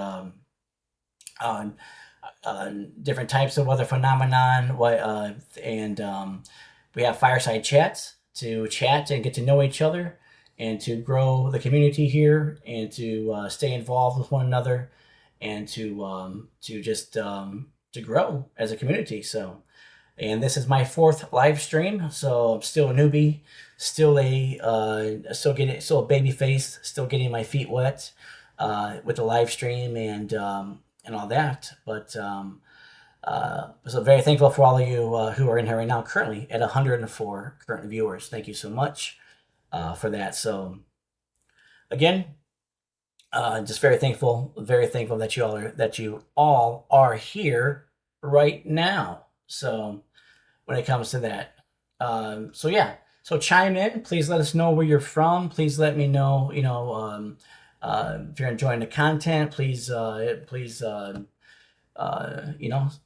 on different types of weather phenomenon. We have fireside chats to chat and get to know each other, and to grow the community here, and to stay involved with one another, and to grow as a community. So, and this is my 4th live stream, so I'm still a newbie, still a baby face, still getting my feet wet with the live stream and all that. But so very thankful for all of you who are in here right now, currently at 104 current viewers. Thank you so much for that. So again, just very thankful that you all are here right now. So when it comes to that, so yeah, so chime in. Please let us know where you're from. Please let me know. If you're enjoying the content, please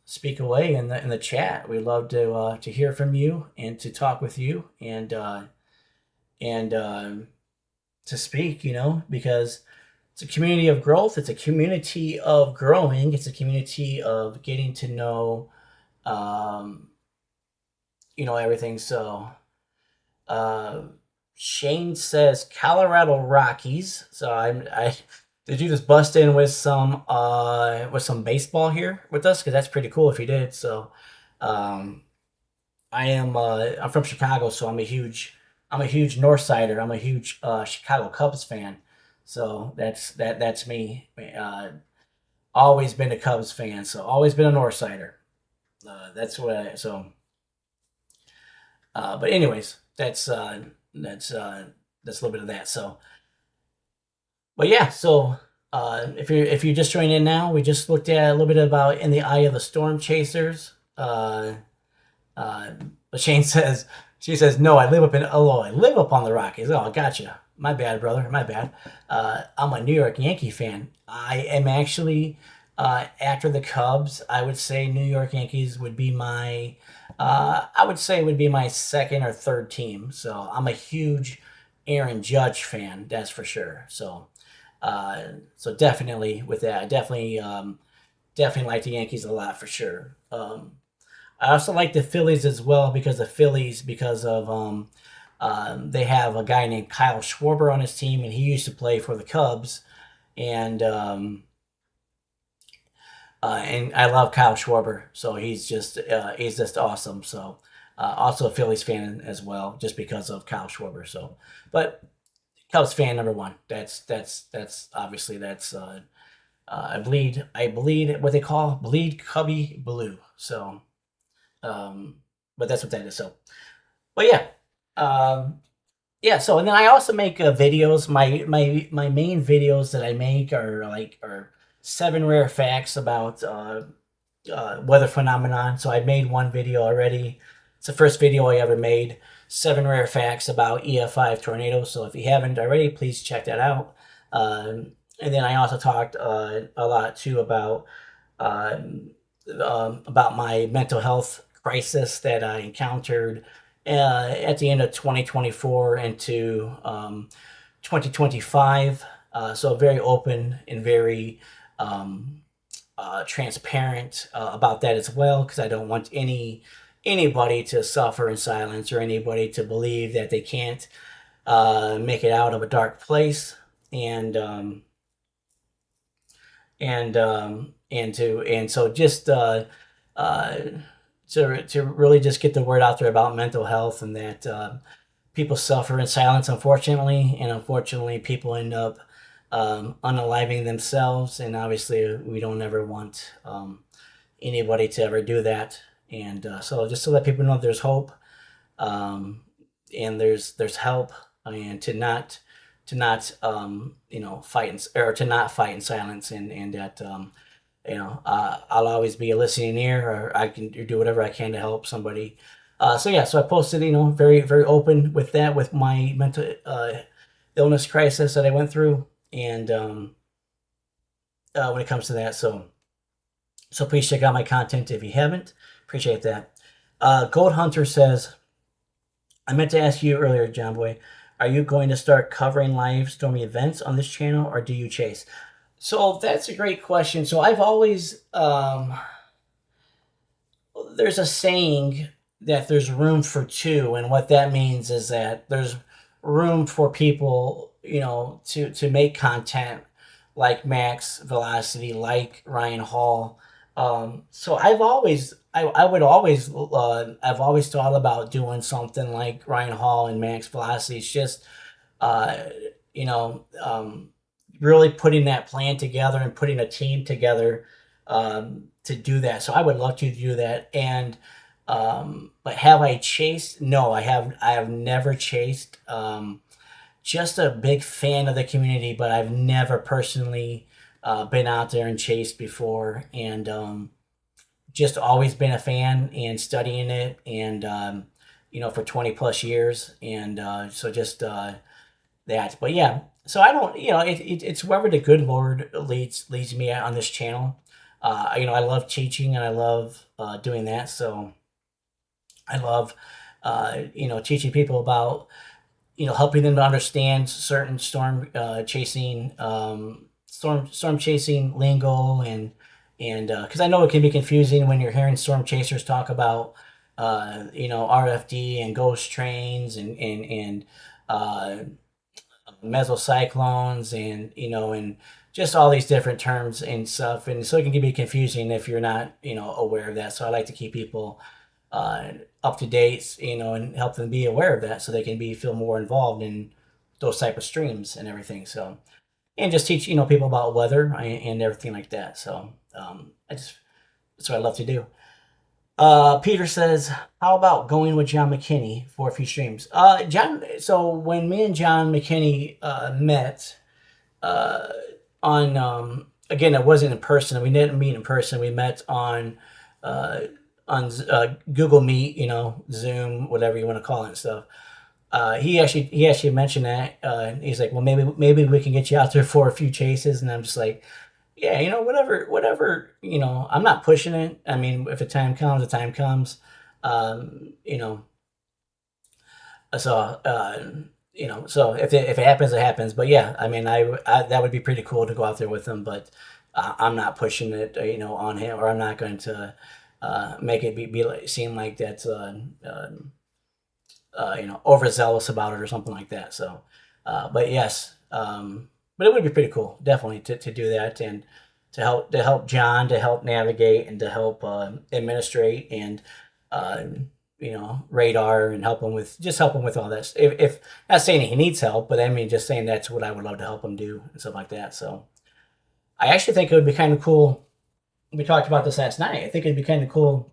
speak away in the chat. We'd love to hear from you and to talk with you, and to speak. Because it's a community of growth. It's a community of growing. It's a community of getting to know, um, everything. So, uh, Shane says Colorado Rockies. So I did you just bust in with some baseball here with us? Because that's pretty cool if you did. So, um, I'm from Chicago, so I'm a huge North Sider. I'm a huge Chicago Cubs fan. So that's me. Always been a Cubs fan, so always been a North Sider. That's what I, so. But anyways, that's a little bit of that. So, but yeah, so if you're just joining in now, we just looked at a little bit about In the Eye of the Storm Chasers. Uh, but she says, no, I live up in, oh, I live up on the Rockies. Oh, gotcha. My bad, brother. My bad. I'm a New York Yankee fan. I am actually, after the Cubs, I would say New York Yankees would be I would say would be my second or third team. So I'm a huge Aaron Judge fan, that's for sure. So definitely with that, I definitely like the Yankees a lot for sure. I also like the Phillies as well because of they have a guy named Kyle Schwarber on his team, and he used to play for the Cubs, and and I love Kyle Schwarber, so he's just awesome. So also a Phillies fan as well, just because of Kyle Schwarber. So, but Cubs fan number one. That's obviously that's I bleed what they call bleed Cubby blue. So but that's what that is. So, but yeah, um, yeah. So, and then I also make videos. My main videos that I make are 7 rare facts about weather phenomenon. So I made one video already. It's the first video I ever made. 7 rare facts about EF5 tornadoes. So if you haven't already, please check that out. And then I also talked a lot too about my mental health crisis that I encountered at the end of 2024 into 2025. So very open and very transparent about that as well, because I don't want anybody to suffer in silence or anybody to believe that they can't make it out of a dark place. And so just uh, to really just get the word out there about mental health, and that people suffer in silence, unfortunately, and unfortunately people end up unaliving themselves, and obviously we don't ever want anybody to ever do that. And so just to let people know there's hope, um, and there's help, and to not fight or to not fight in silence, and that I'll always be a listening ear, or I can do whatever I can to help somebody. So yeah, so I posted, very very open with that, with my mental illness crisis that I went through, and when it comes to that, so please check out my content if you haven't. Appreciate that. Gold Hunter says, I meant to ask you earlier, John Boy, are you going to start covering live stormy events on this channel, or do you chase? So that's a great question. So I've always there's a saying that there's room for two, and what that means is that there's room for people, to make content like Max Velocity, like Ryan Hall. So I've always thought about doing something like Ryan Hall and Max Velocity. It's just uh, you know, really putting that plan together and putting a team together to do that. So I would love to do that. And but have I chased? No, I have never chased. Just a big fan of the community, but I've never personally been out there and chased before. And just always been a fan and studying it, and for 20 plus years. And so just that. But yeah, so I don't, it's wherever the good Lord leads me on this channel. I love teaching, and I love doing that. So I love teaching people about helping them to understand certain storm chasing lingo, and because I know it can be confusing when you're hearing storm chasers talk about RFD and ghost trains and uh, mesocyclones, and just all these different terms and stuff, and so it can be confusing if you're not aware of that. So I like to keep people up to date, and help them be aware of that so they can feel more involved in those type of streams and everything. So, and just teach people about weather and everything like that. So that's what I love to do. Peter says, "How about going with John McKinney for a few streams?" John. So when me and John McKinney met uh, on again, it wasn't in person. We didn't meet in person. We met uh, on Google Meet, Zoom, whatever you want to call it and stuff. He actually mentioned that. He's like, well, maybe we can get you out there for a few chases, and I'm just like, yeah, whatever. I'm not pushing it. I mean, if the time comes, the time comes. Um, you know, so so if it happens, it happens. But yeah, I mean, I that would be pretty cool to go out there with him. But I'm not pushing it, on him, or I'm not going to make it seem like that's overzealous about it or something like that. So, but yes, but it would be pretty cool, definitely, to do that, and to help John, to help navigate, and to help administrate, and uh, radar, and help him with all this. If not saying he needs help, but I mean just saying that's what I would love to help him do and stuff like that. So I actually think it would be kind of cool. We talked about this last night. I think it'd be kind of cool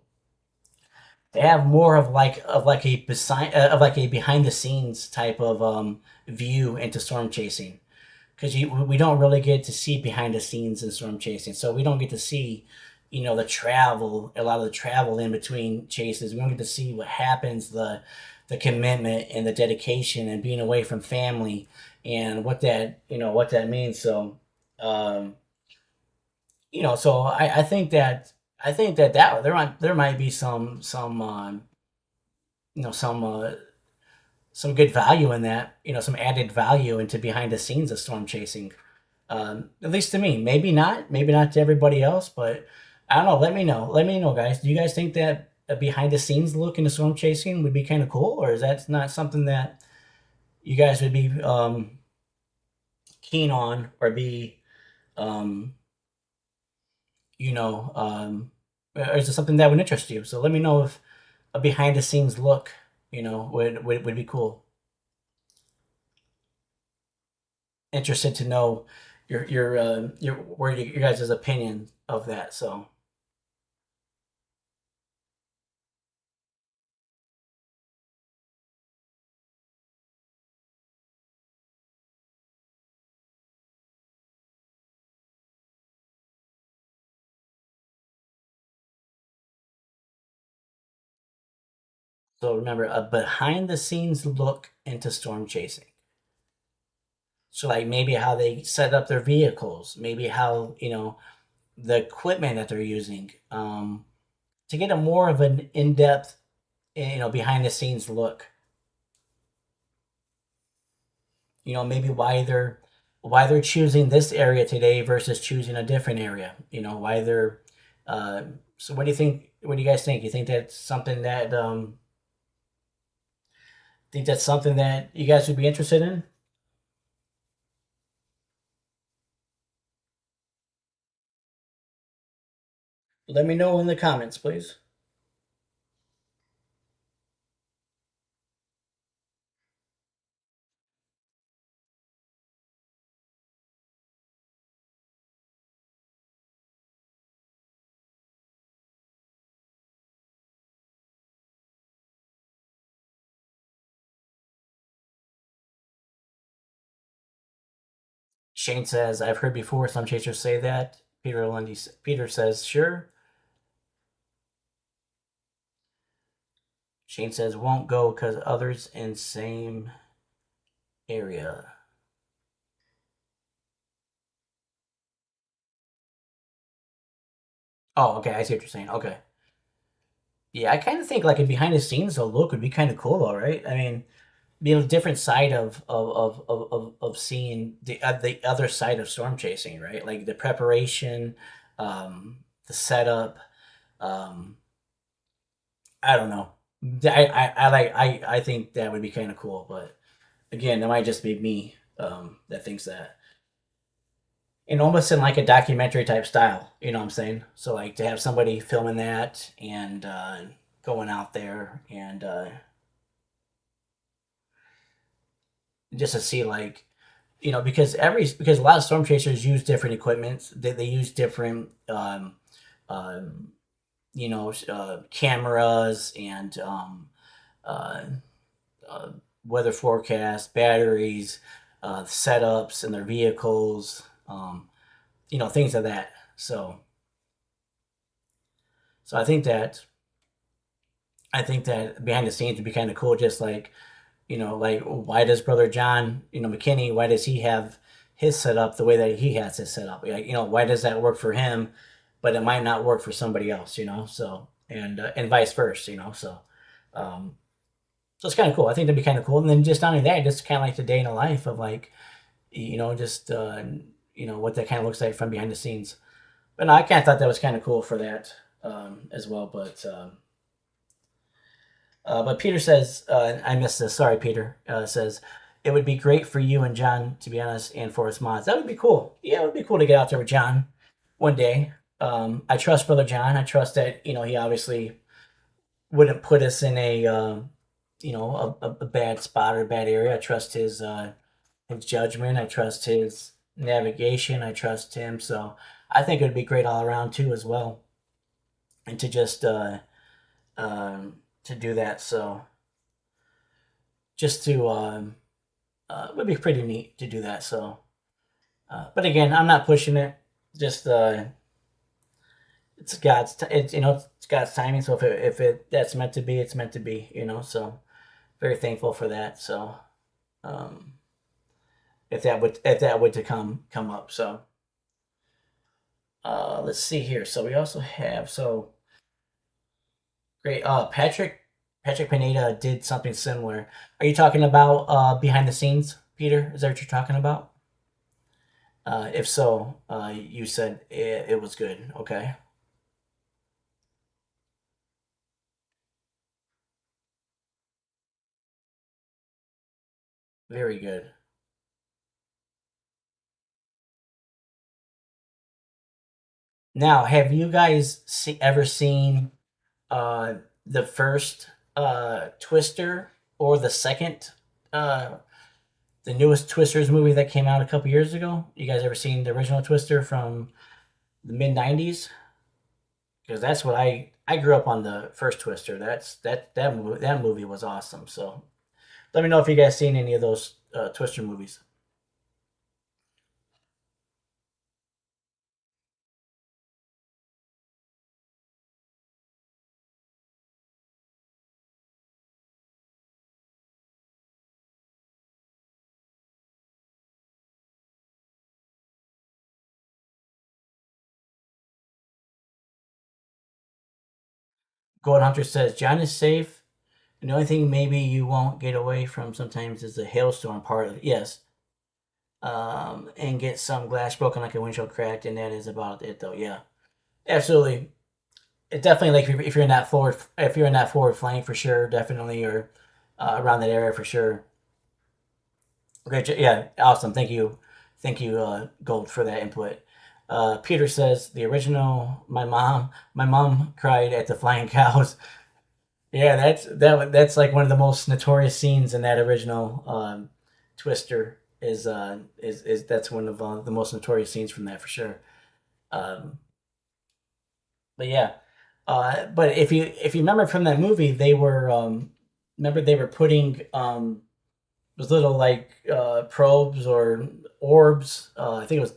to have more of like a behind the scenes type of view into storm chasing, because we don't really get to see behind the scenes in storm chasing, so we don't get to see a lot of the travel in between chases. We don't get to see what happens, the commitment and the dedication and being away from family, and what that means. So um so I think that there might be you know some uh, some good value in that, some added value into behind the scenes of storm chasing. At least to me, maybe not to everybody else, but I don't know. Let me know, guys. Do you guys think that a behind the scenes look into storm chasing would be kind of cool, or is that not something that you guys would be keen on, or be um, you know, or is it something that would interest you? So let me know if a behind the scenes look, would be cool. Interested to know your guys' opinion of that. So remember, a behind the scenes look into storm chasing. So like maybe how they set up their vehicles, maybe how the equipment that they're using, to get a more of an in depth, behind the scenes look. Maybe why they're choosing this area today versus choosing a different area. Why they're. So what do you think? What do you guys think? You think that's something that you guys would be interested in? Let me know in the comments, please. Shane says, "I've heard before some chasers say that." Peter says, "Sure." Shane says, "Won't go because others in same area." Oh, okay. I see what you're saying. Okay. Yeah, I kind of think like a behind the scenes look would be kind of cool, all right. I mean, being a different side of seeing the other side of storm chasing, right? Like the preparation, the setup. Um, I don't know. I think that would be kind of cool, but again, that might just be me that thinks that. And almost in like a documentary type style, you know what I'm saying? So like to have somebody filming that and going out there and just to see like because a lot of storm chasers use different equipment. They use different um, cameras and uh, uh, weather forecast, batteries, setups in their vehicles, things of that. So I think that behind the scenes would be kind of cool. Just like why does Brother John, McKinney, why does he have his setup the way that he has his setup? Like, why does that work for him, but it might not work for somebody else? So and vice versa. Um, so it's kind of cool. I think that'd be kind of cool. And then just not only that, just kind of like the day in the life of like, just what that kind of looks like from behind the scenes. But no, I kind of thought that was kind of cool for that as well. But Peter says, I missed this. Sorry, Peter. Says it would be great for you and John, to be honest, and for his mods. That would be cool. Yeah, it would be cool to get out there with John one day. I trust Brother John. I trust that he obviously wouldn't put us in a bad spot or a bad area. I trust his judgment. I trust his navigation. I trust him. So I think it would be great all around too, as well, and to just to do that. So just to would be pretty neat to do that. So, but again, I'm not pushing it. Just it's God's it's God's timing. So if it that's meant to be, it's meant to be. So very thankful for that. So um, if that would to come up. So let's see here. So we also have great. Patrick Pineda did something similar. Are you talking about behind the scenes, Peter? Is that what you're talking about? If so, you said it was good. Okay, very good. Now, have you guys ever seen uh, the first Twister or the second, uh, the newest Twisters movie that came out a couple years ago? You guys ever seen the original Twister from the mid '90s? Because that's what I grew up on the first Twister. That movie was awesome. So let me know if you guys seen any of those Twister movies. Gold Hunter says John is safe. And the only thing maybe you won't get away from sometimes is the hailstorm part of it. Yes. And get some glass broken like a windshield cracked, and that is about it though. Yeah. Absolutely. It definitely like if you're in that forward flank for sure, definitely, or around that area for sure. Great, yeah, awesome. Thank you, Gold, for that input. Peter says the original. My mom cried at the flying cows. Yeah, that's like one of the most notorious scenes in that original Twister. Is that's one of the most notorious scenes from that for sure. Um, but yeah, but if you remember from that movie, they were remember they were putting those little like probes or orbs. I think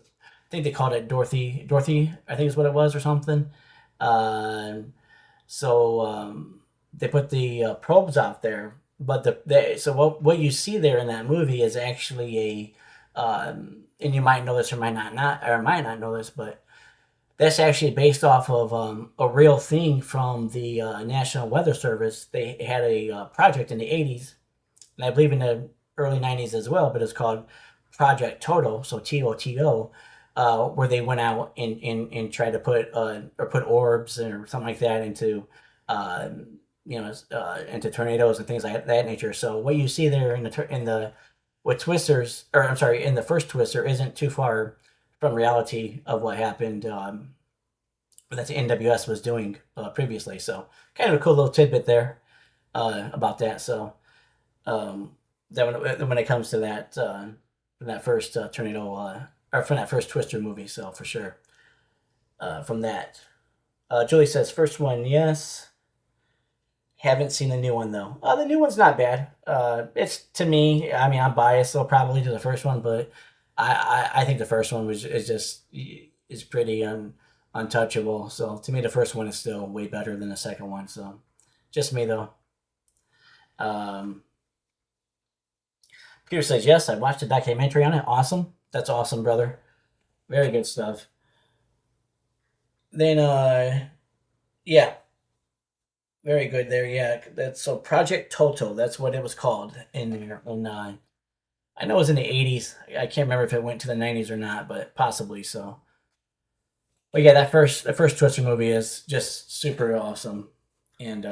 they called it Dorothy. I think is what it was or something. Um, so they put the probes out there, but so what you see there in that movie is actually and you might know this or might not know this, but that's actually based off of a real thing from the National Weather Service. They had a project in the '80s and I believe in the early '90s as well. But it's called Project Toto, so TOTO, where they went out and tried to put or put orbs or something like that into uh, into tornadoes and things like that nature. So what you see there in the with Twisters, or I'm sorry, in the first Twister, isn't too far from reality of what happened. That the NWS was doing previously. So kind of a cool little tidbit there about that. So um, that when it comes to that from that first tornado or from that first Twister movie, so for sure from that. Julie says first one, yes. Haven't seen the new one though. The new one's not bad. It's to me. I mean, I'm biased, so probably to the first one, but I think the first one is just is pretty untouchable. So to me, the first one is still way better than the second one. So just me though. Um, Peter says yes. I watched a documentary on it. Awesome. That's awesome, brother. Very good stuff. Then yeah, very good there. Yeah, that's so Project Toto. That's what it was called in there. And I know it was in the '80s. I can't remember if it went to the '90s or not, but possibly so. But yeah, the first Twister movie is just super awesome, and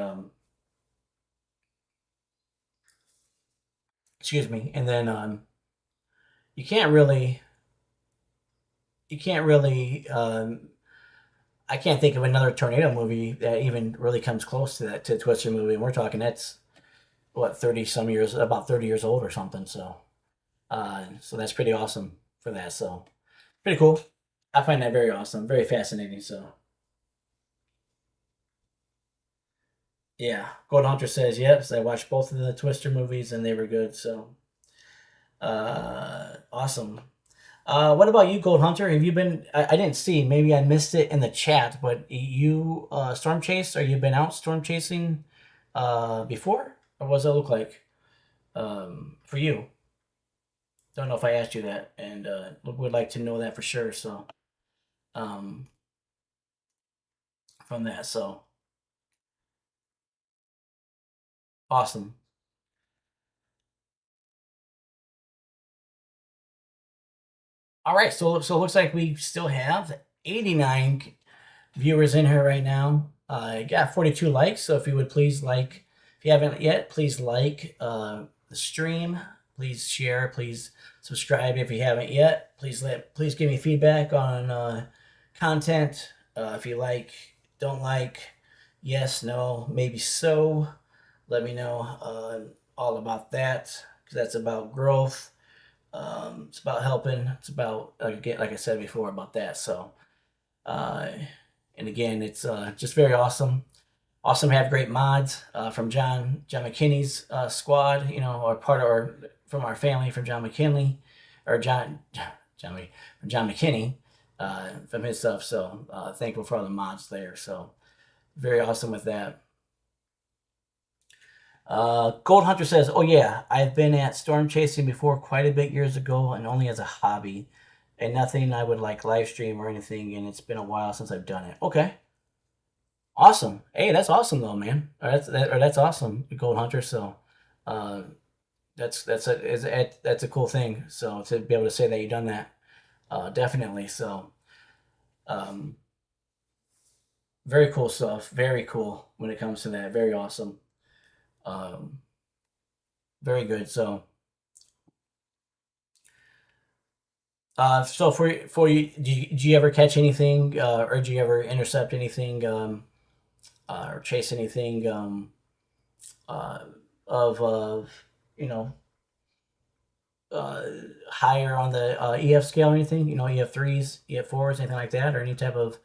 excuse me. And then you can't really you can't really I can't think of another tornado movie that even really comes close to that to Twister movie. And we're talking that's what 30 some years, about 30 years old or something. So so that's pretty awesome for that. So pretty cool. I find that very awesome, very fascinating. So yeah, Gold Hunter says yes. I watched both of the Twister movies and they were good. So awesome. What about you, Gold Hunter? Have you been? I didn't see. Maybe I missed it in the chat. But you storm chased? Or you been out storm chasing before? Or what does it look like for you? Don't know if I asked you that, and would like to know that for sure. So um, from that, so awesome. All right, so it looks like we still have 89 viewers in here right now. I got 42 likes, so if you would please like, if you haven't yet, please like the stream. Please share. Please subscribe if you haven't yet. Please give me feedback on content. If you like, don't like, yes, no, maybe so. Let me know all about that because that's about growth. It's about helping. It's about like I said before about that. So. Uh, and again, it's just very awesome. Awesome to have great mods from John McKinney's squad, you know, or part of our from our family from John McKinley, or John from John McKinney from his stuff. So thankful for all the mods there. So very awesome with that. Gold Hunter says, "Oh yeah, I've been at storm chasing before quite a bit years ago, and only as a hobby, and nothing I would like live stream or anything. And it's been a while since I've done it." Okay, awesome. Hey, that's awesome though, man. That's awesome, Gold Hunter. So, uh, that's a cool thing. So to be able to say that you've done that, definitely. So, um, very cool stuff. Very cool when it comes to that. Very awesome. Um, very good. So. So for you, do you ever catch anything, or do you ever intercept anything, or chase anything, uh, of you know, uh, higher on the EF scale or anything? You know, EF threes, EF fours, anything like that, or any type of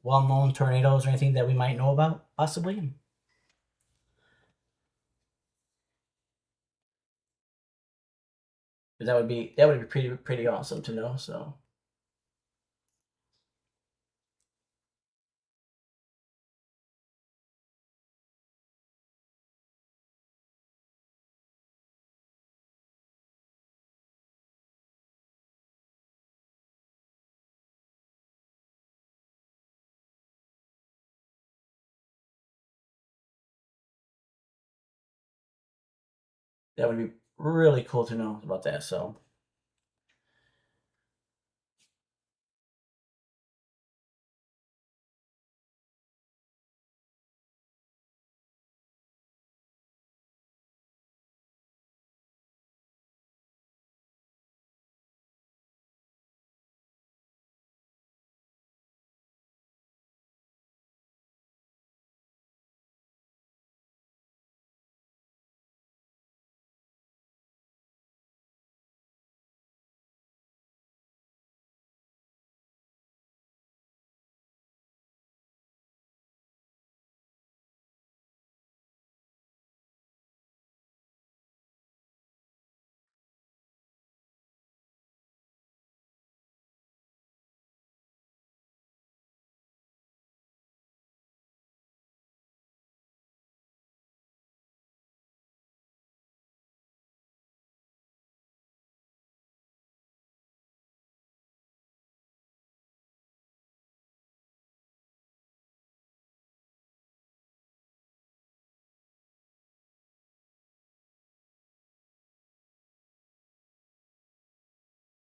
well known tornadoes or anything that we might know about, possibly? 'Cause that would be pretty awesome to know. So. That would be really cool to know about that. So,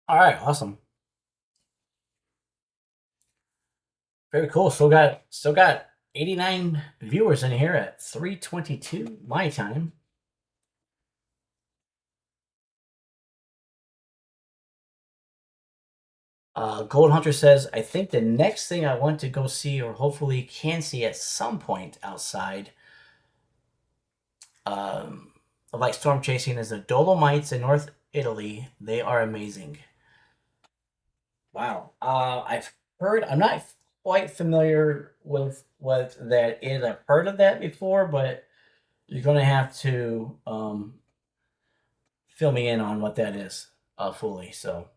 all right, awesome. Very cool. Still got 89 viewers in here at 3:22 my time. Gold Hunter says, I think the next thing I want to go see, or hopefully can see at some point outside, um, like storm chasing, is the Dolomites in North Italy. They are amazing. Wow. I've heard. I'm not quite familiar with what that is. I've heard of that before, but you're going to have to fill me in on what that is fully. So,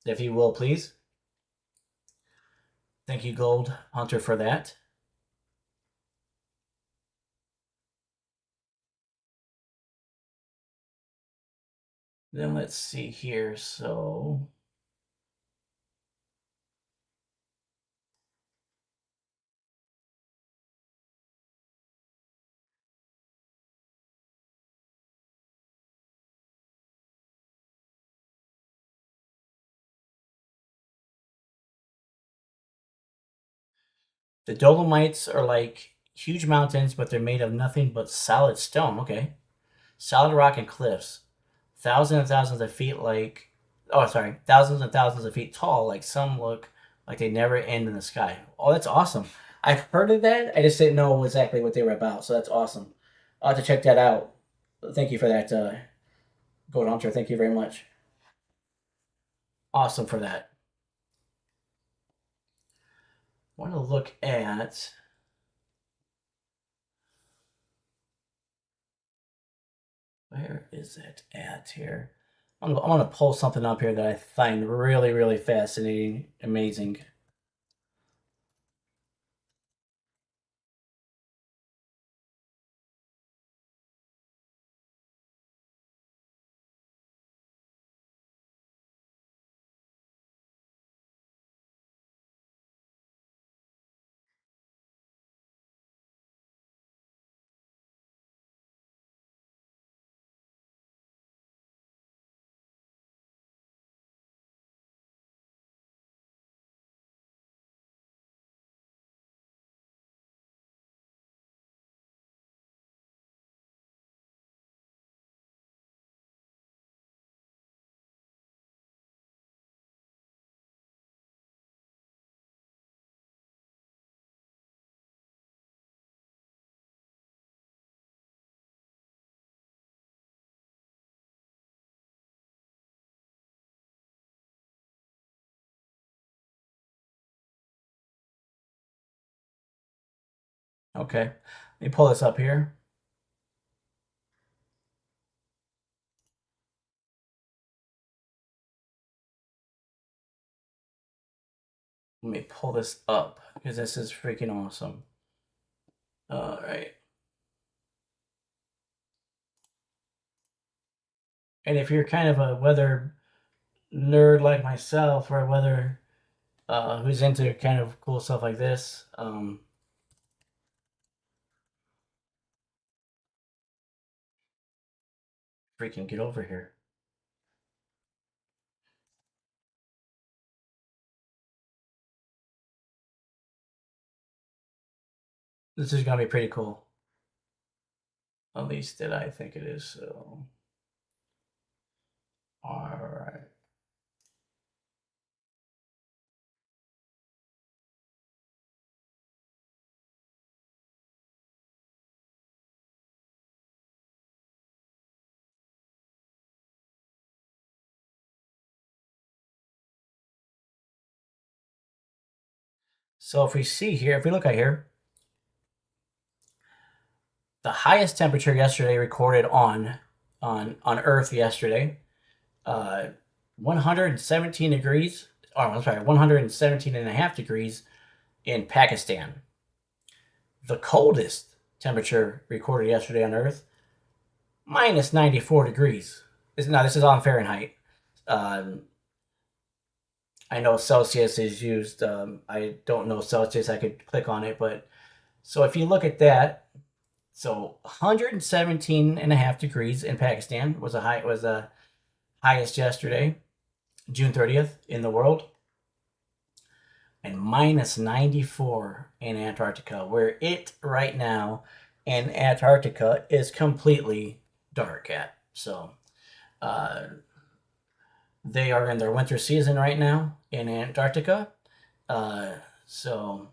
if you will, please. Thank you, Gold Hunter, for that. Then let's see here. So, the Dolomites are like huge mountains, but they're made of nothing but solid stone. Okay. Solid rock and cliffs. Thousands and thousands of feet like. Oh, sorry. Thousands and thousands of feet tall. Like some look like they never end in the sky. Oh, that's awesome. I've heard of that. I just didn't know exactly what they were about. So that's awesome. I'll have to check that out. Thank you for that, Gold Hunter. Thank you very much. Awesome for that. I want to look at. Where is it at here? I'm going to pull something up here that I find really, really fascinating, amazing. Okay. Let me pull this up here. Let me pull this up because this is freaking awesome. All right. And if you're kind of a weather nerd like myself, or a weather who's into kind of cool stuff like this, freaking get over here. This is gonna be pretty cool. At least that I think it is. So, all right. So if we see here, if we look at here, the highest temperature yesterday recorded on Earth yesterday, 117 degrees. Oh, I'm sorry, 117 and a half degrees in Pakistan. The coldest temperature recorded yesterday on Earth, minus 94 degrees. Now this is on Fahrenheit. Um, I know Celsius is used. I don't know Celsius. I could click on it, but so if you look at that, so 117 and a half degrees in Pakistan was the highest yesterday, June 30th in the world, and minus 94 in Antarctica, where it right now in Antarctica is completely dark at. So uh, they are in their winter season right now in Antarctica. Uh, so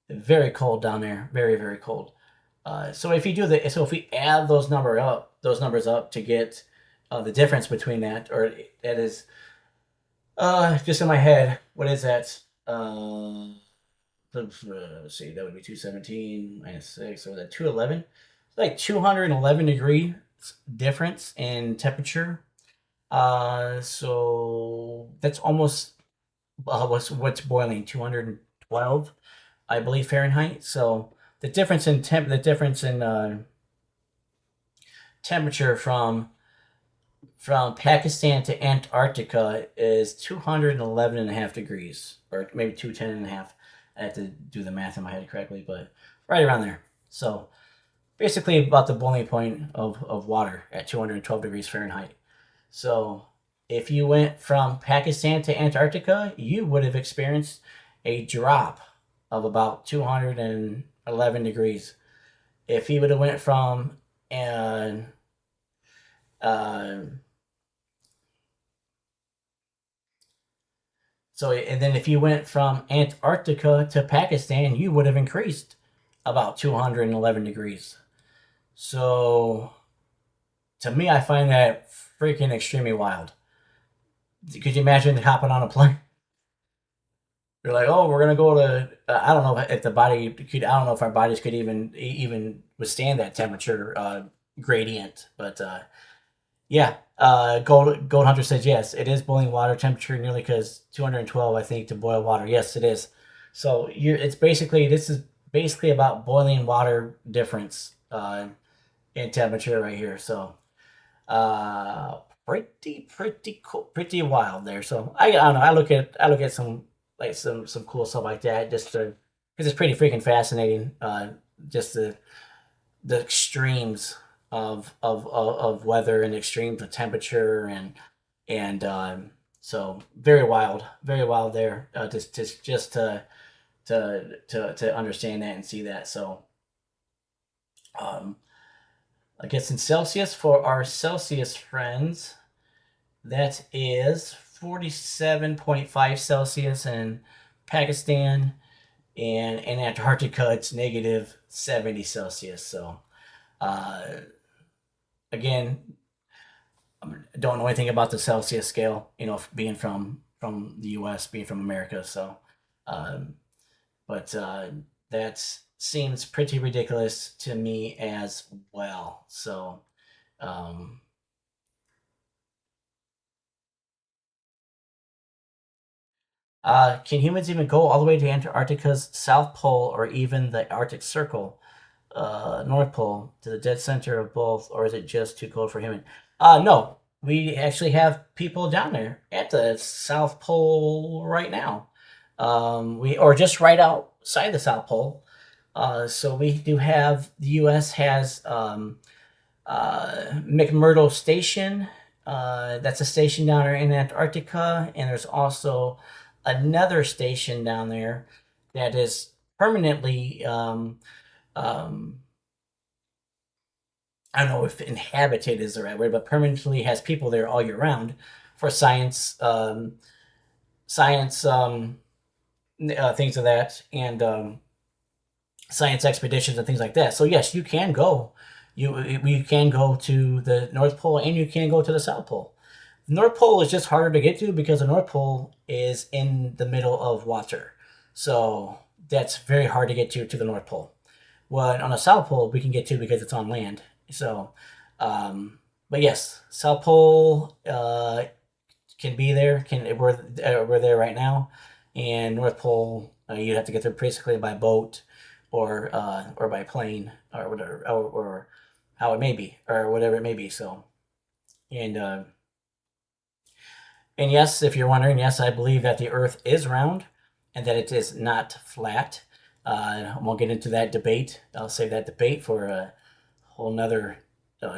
very cold down there, very very cold. So if you do so if we add those numbers up to get the difference between that, or that is just in my head, what is that? Let's see, that would be 217 minus 6, or that 211? It's like 211-degree difference in temperature. So that's almost what's boiling, 212, I believe, Fahrenheit. So the difference in temperature from Pakistan to Antarctica is 211 and a half degrees, or maybe 210 and a half. I have to do the math in my head correctly, but right around there. So basically about the boiling point of water at 212 degrees Fahrenheit. So if you went from Pakistan to Antarctica, you would have experienced a drop of about 211 degrees. If you would have went from uh, and then if you went from Antarctica to Pakistan, you would have increased about 211 degrees. So to me, I find that freaking extremely wild. Could you imagine hopping on a plane? You're like, oh, we're gonna go to. I don't know if the body could. I don't know if our bodies could even withstand that temperature gradient. But yeah, Gold Hunter says yes. It is boiling water temperature nearly because 212, I think, to boil water. Yes, it is. So this is basically about boiling water difference in temperature right here. So uh, pretty cool, pretty wild there. So I don't know. I look at some like some cool stuff like that just to because it's pretty freaking fascinating. Just the extremes of weather and extremes of temperature and so very wild there. Just to understand that and see that. So um, I guess in Celsius for our Celsius friends, that is 47.5 Celsius in Pakistan, and in Antarctica it's negative 70 Celsius. So uh, again, I don't know anything about the Celsius scale, being from the U.S., being from America. So, um, but that seems pretty ridiculous to me as well. So, um, can humans even go all the way to Antarctica's South Pole or even the Arctic Circle, North Pole, to the dead center of both, or is it just too cold for human? No, we actually have people down there at the South Pole right now. We or just right outside the South Pole. So we do have the U.S. has McMurdo Station. That's a station down there in Antarctica, and there's also another station down there that is permanently. Um, I don't know if inhabited is the right word, but permanently has people there all year round for science, science things of that, and science expeditions and things like that. So yes, you can go. You can go to the North Pole and you can go to the South Pole. The North Pole is just harder to get to because the North Pole is in the middle of water, so that's very hard to get to the North Pole. What on the South Pole we can get to because it's on land. So, but yes, South Pole can be there. We're there right now, and North Pole you'd have to get there basically by boat or by plane or whatever or how it may be or whatever it may be. So and and yes, if you're wondering, yes, I believe that the Earth is round and that it is not flat. I won't get into that debate. I'll save that debate for a whole nother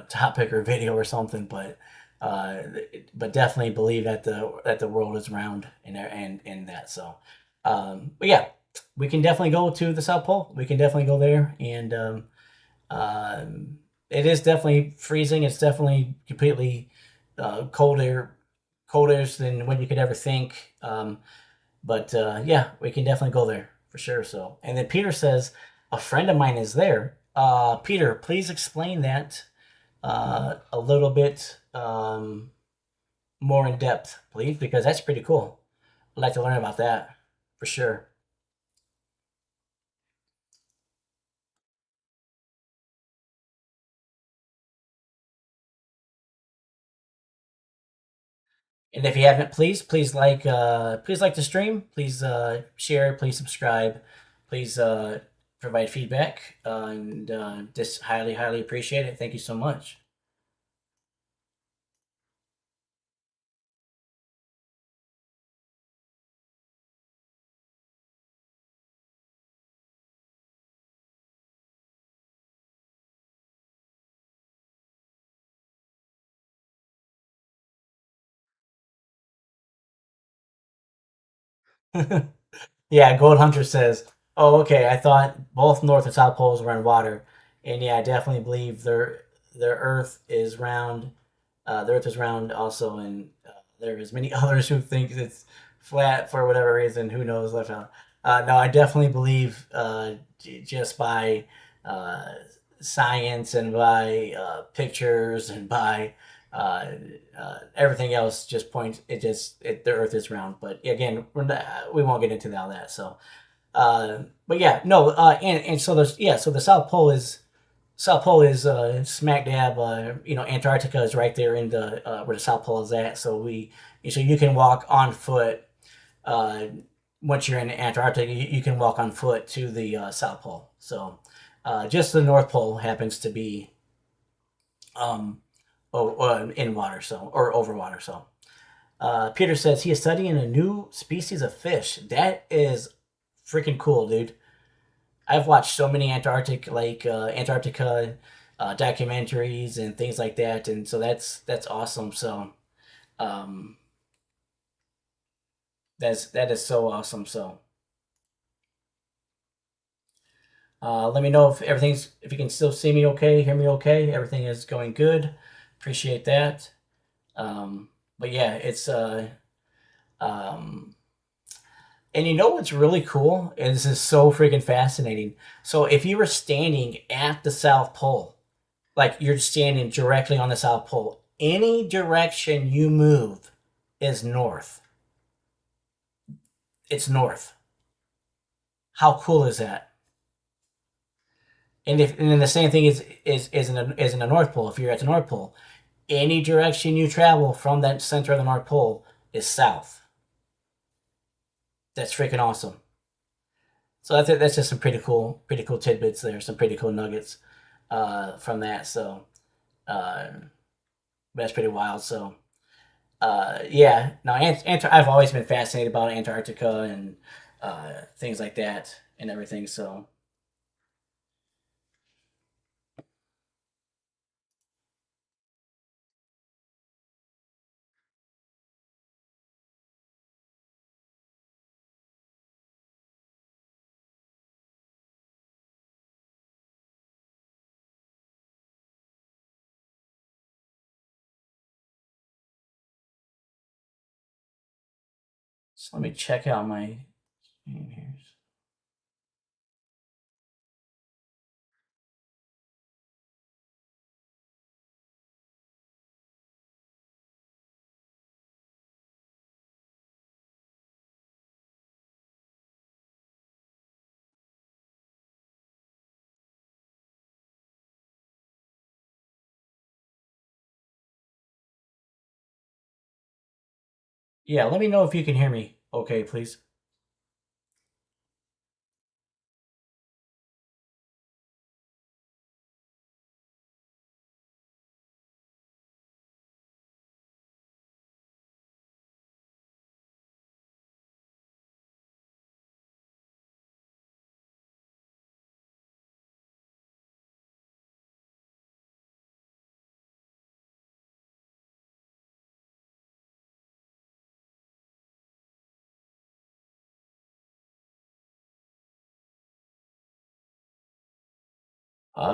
topic or video or something. Uh, but definitely believe that the world is round and that. So, but yeah, we can definitely go to the South Pole. We can definitely go there, and it is definitely freezing. It's definitely completely colder than what you could ever think. But yeah, we can definitely go there for sure. So, and then Peter says a friend of mine is there. Peter, please explain that a little bit more in depth, please, because that's pretty cool. I'd like to learn about that for sure. And if you haven't, please like the stream. Please share. Please subscribe. Please provide feedback, and just highly appreciate it. Thank you so much. Yeah, Gold Hunter says, "Oh, okay. I thought both North and South poles were in water, and yeah, I definitely believe their Earth is round. The Earth is round also, and there is many others who think it's flat for whatever reason. Who knows? Left out. No, I definitely believe just by uh, science and by pictures and by uh, everything else just points the earth is round, but again we won't get into all that. So but yeah, no, and so there's yeah, so the South Pole is smack dab. Antarctica is right there in the where the South Pole is at. So you can walk on foot. Uh, Once you're in Antarctica, you can walk on foot to the South Pole. So just the North Pole happens to be um, in water, so or over water. So Peter says he is studying a new species of fish. That is freaking cool, dude. I've watched so many Antarctica documentaries and things like that, and so that's awesome. So um, that is so awesome. So let me know if you can still see me okay, hear me okay. Everything is going good. Appreciate that. But yeah, it's um, and you know what's really cool? And this is so freaking fascinating. So if you were standing at the South Pole, like you're standing directly on the South Pole, any direction you move is north. It's north. How cool is that? And then the same thing is in the North Pole. If you're at the North Pole, any direction you travel from that center of the North Pole is south. That's freaking awesome. So that's just some pretty cool tidbits there. Some pretty cool nuggets from that. So uh, that's pretty wild. So yeah, no, I've always been fascinated about Antarctica and things like that and everything. So So let me check out my stream here. Yeah, let me know if you can hear me. Okay, please.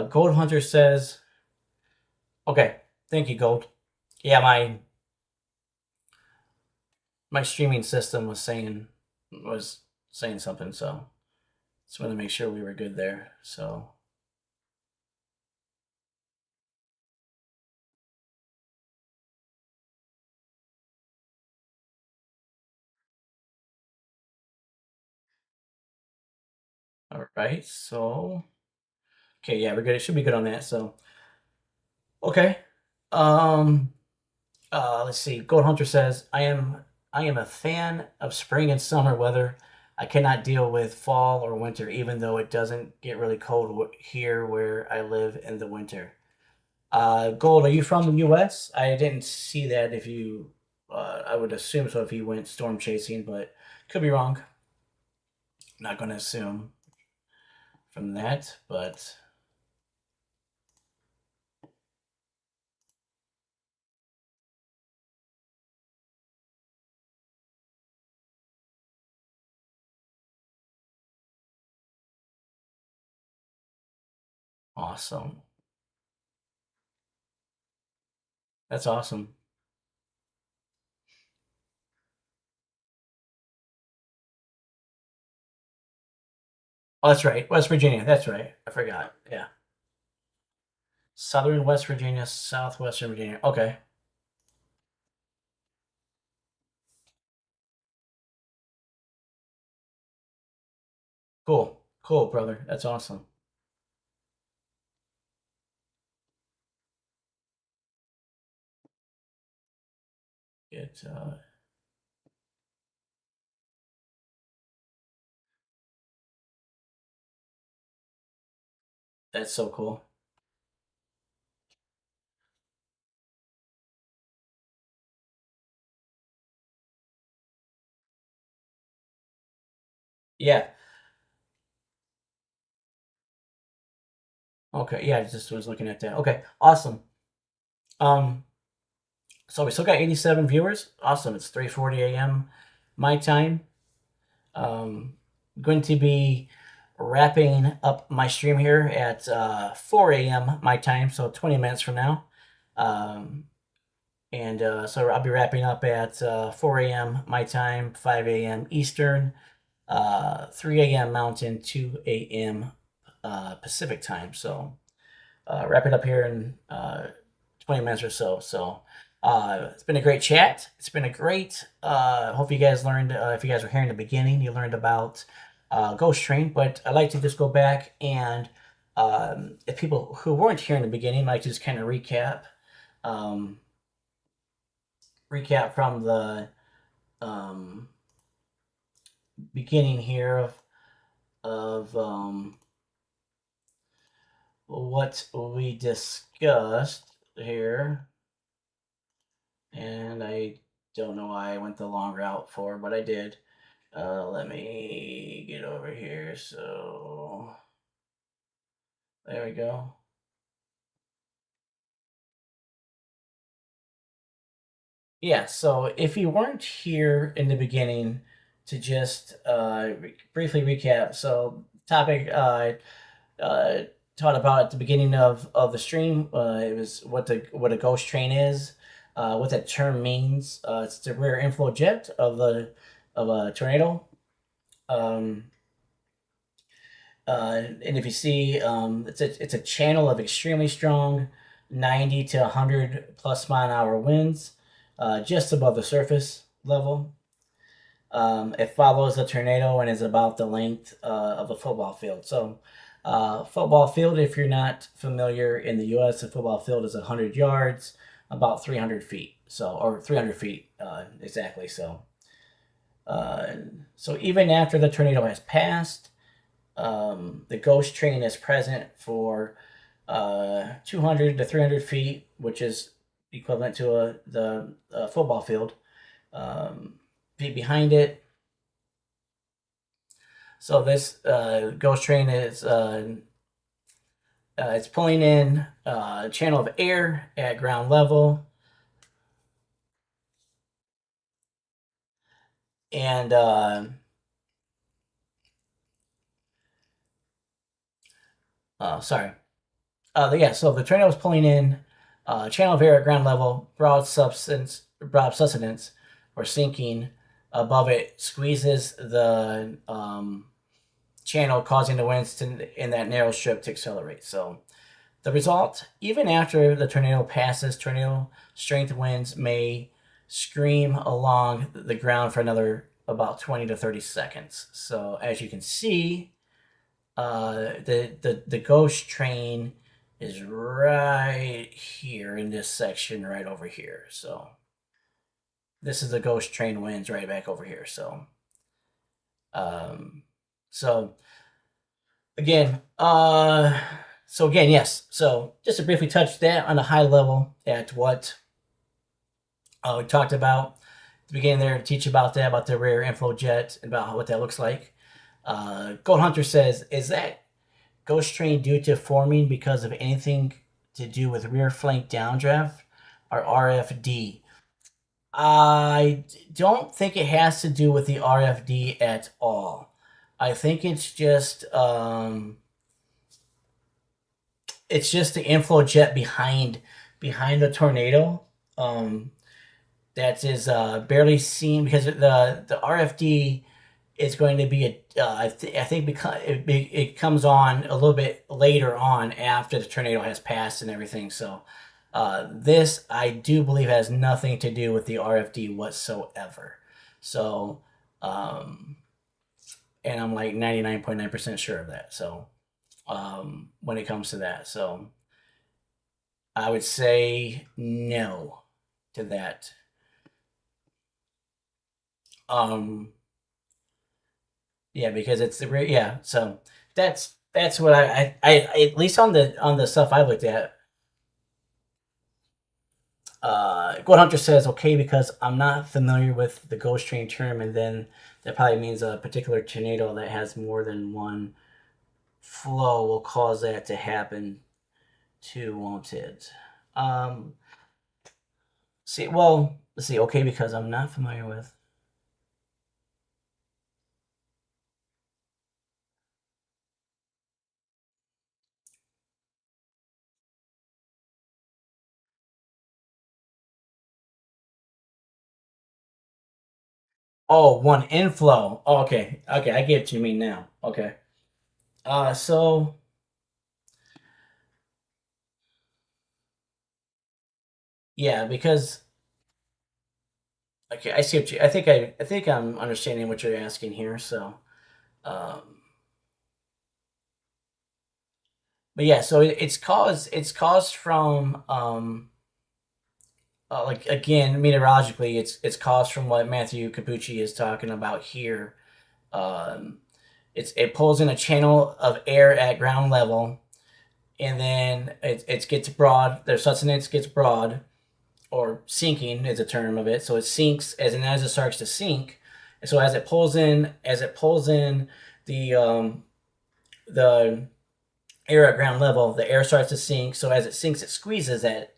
Gold Hunter says, okay, thank you, Gold. Yeah, my streaming system was saying something, so just wanted to make sure we were good there. So all right, so okay, yeah, we're good. It should be good on that. So okay, um, let's see. Gold Hunter says, I am a fan of spring and summer weather. I cannot deal with fall or winter, even though it doesn't get really cold here where I live in the winter. Gold, are you from the U.S.? I didn't see that. If you, I would assume so if you went storm chasing, but could be wrong. Not going to assume from that, but awesome. That's awesome. Oh, that's right. West Virginia. That's right. I forgot. Yeah. Southern West Virginia, southwestern Virginia. Okay. Cool. Cool, brother. That's awesome. It, that's so cool. Yeah. Okay. Yeah, I just was looking at that. Okay. Awesome. Um, so we still got 87 viewers. Awesome. It's 3:40 a.m. my time. Going to be wrapping up my stream here at 4 a.m. my time, so 20 minutes from now. Um, and so I'll be wrapping up at 4 a.m. my time, 5 a.m. Eastern, 3 a.m. Mountain, 2 a.m. Pacific time. So wrap it up here in 20 minutes or so. So it's been a great chat. It's been a great. Hope you guys learned. If you guys were here in the beginning, you learned about Ghost Train. But I'd like to just go back and if people who weren't here in the beginning, like just kind of um, recap from the um, beginning here of what we discussed here. And I don't know why I went the long route for, but I did. Let me get over here. So there we go. Yeah, so if you weren't here in the beginning, to just briefly recap. So topic uh, taught about at the beginning of the stream. It was what a ghost train is, what that term means. It's the rear inflow jet of the of a tornado. Um, and if you see, it's a channel of extremely strong 90 to 100 plus mile an hour winds, just above the surface level. It follows a tornado and is about the length of a football field. So, football field, if you're not familiar in the U.S., a football field is 100 yards, about 300 feet. So, or 300 feet exactly. Uh, so even after the tornado has passed, the ghost train is present for 200 to 300 feet, which is equivalent to the football field. Feet behind it. So this ghost train is it's pulling in a channel of air at ground level, and sorry, yeah. So the tornado is pulling in channel of air at ground level, broad sustenance, or sinking above it squeezes the channel, causing the winds in that narrow strip to accelerate. So the result, even after the tornado passes, tornado strength winds may scream along the ground for another about 20 to 30 seconds. So as you can see, the ghost train is right here in this section, right over here. So this is the ghost train winds right back over here. Um, so again, yes. So just to briefly touch that on a high level at what we talked about at the beginning there, to teach about that, about the rare inflow jet, about what that looks like. Gold Hunter says, is that ghost train due to forming because of anything to do with rear flank downdraft or RFD? I don't think it has to do with the RFD at all. I think it's just the inflow jet behind the tornado. That is barely seen because the RFD is going to be I think because it comes on a little bit later on after the tornado has passed and everything. So this I do believe has nothing to do with the RFD whatsoever. So and I'm like 99.9% sure of that. So when it comes to that, so I would say no to that. Um, yeah, because it's the yeah. So that's what I at least on the stuff I looked at. Gold Hunter says okay because I'm not familiar with the ghost train term, and then that probably means a particular tornado that has more than one flow will cause that to happen too, won't it? Um, let's see. Okay, because I'm not familiar with. Oh, one inflow. Oh, okay, okay, I get what you mean now. Okay. So yeah, because okay, I see what you. I think I'm understanding what you're asking here. So, um, but yeah, so it's caused from like again meteorologically, it's caused from what Matthew Capucci is talking about here. Um, it pulls in a channel of air at ground level, and then it gets broad. Their sustenance gets broad, or sinking is a term of it. So it sinks as it starts to sink. And so as it pulls in the air at ground level, the air starts to sink. So as it sinks, it squeezes that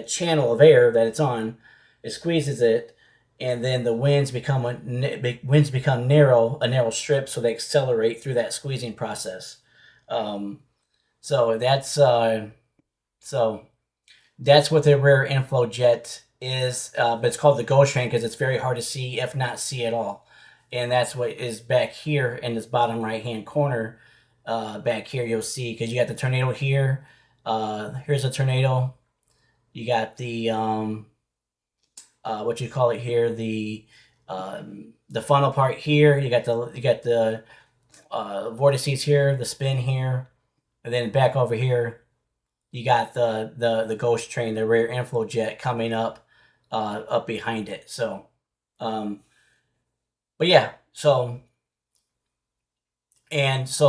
channel of air that it's on. It squeezes it, and then the winds become a narrow strip. So they accelerate through that squeezing process. Um, so so that's what the rare inflow jet is, but it's called the ghost train because it's very hard to see, if not see at all. and that's what is back here in this bottom right hand corner. Back here, you'll see, because you got the tornado here. Here's a tornado. You got the what you call it here, the funnel part here. You got the vortices here, the spin here, and then back over here, you got the ghost train, the rear inflow jet coming up behind it. So, but yeah, so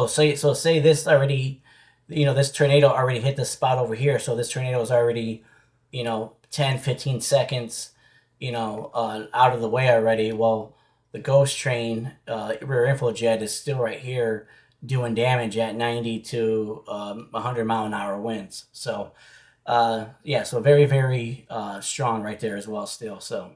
say this already, this tornado already hit the spot over here. So this tornado is already, 10-15 seconds, out of the way already. Well, the ghost train rear inflow jet is still right here doing damage at 90 to 100 mile an hour winds. So yeah, so very, very strong right there as well still. So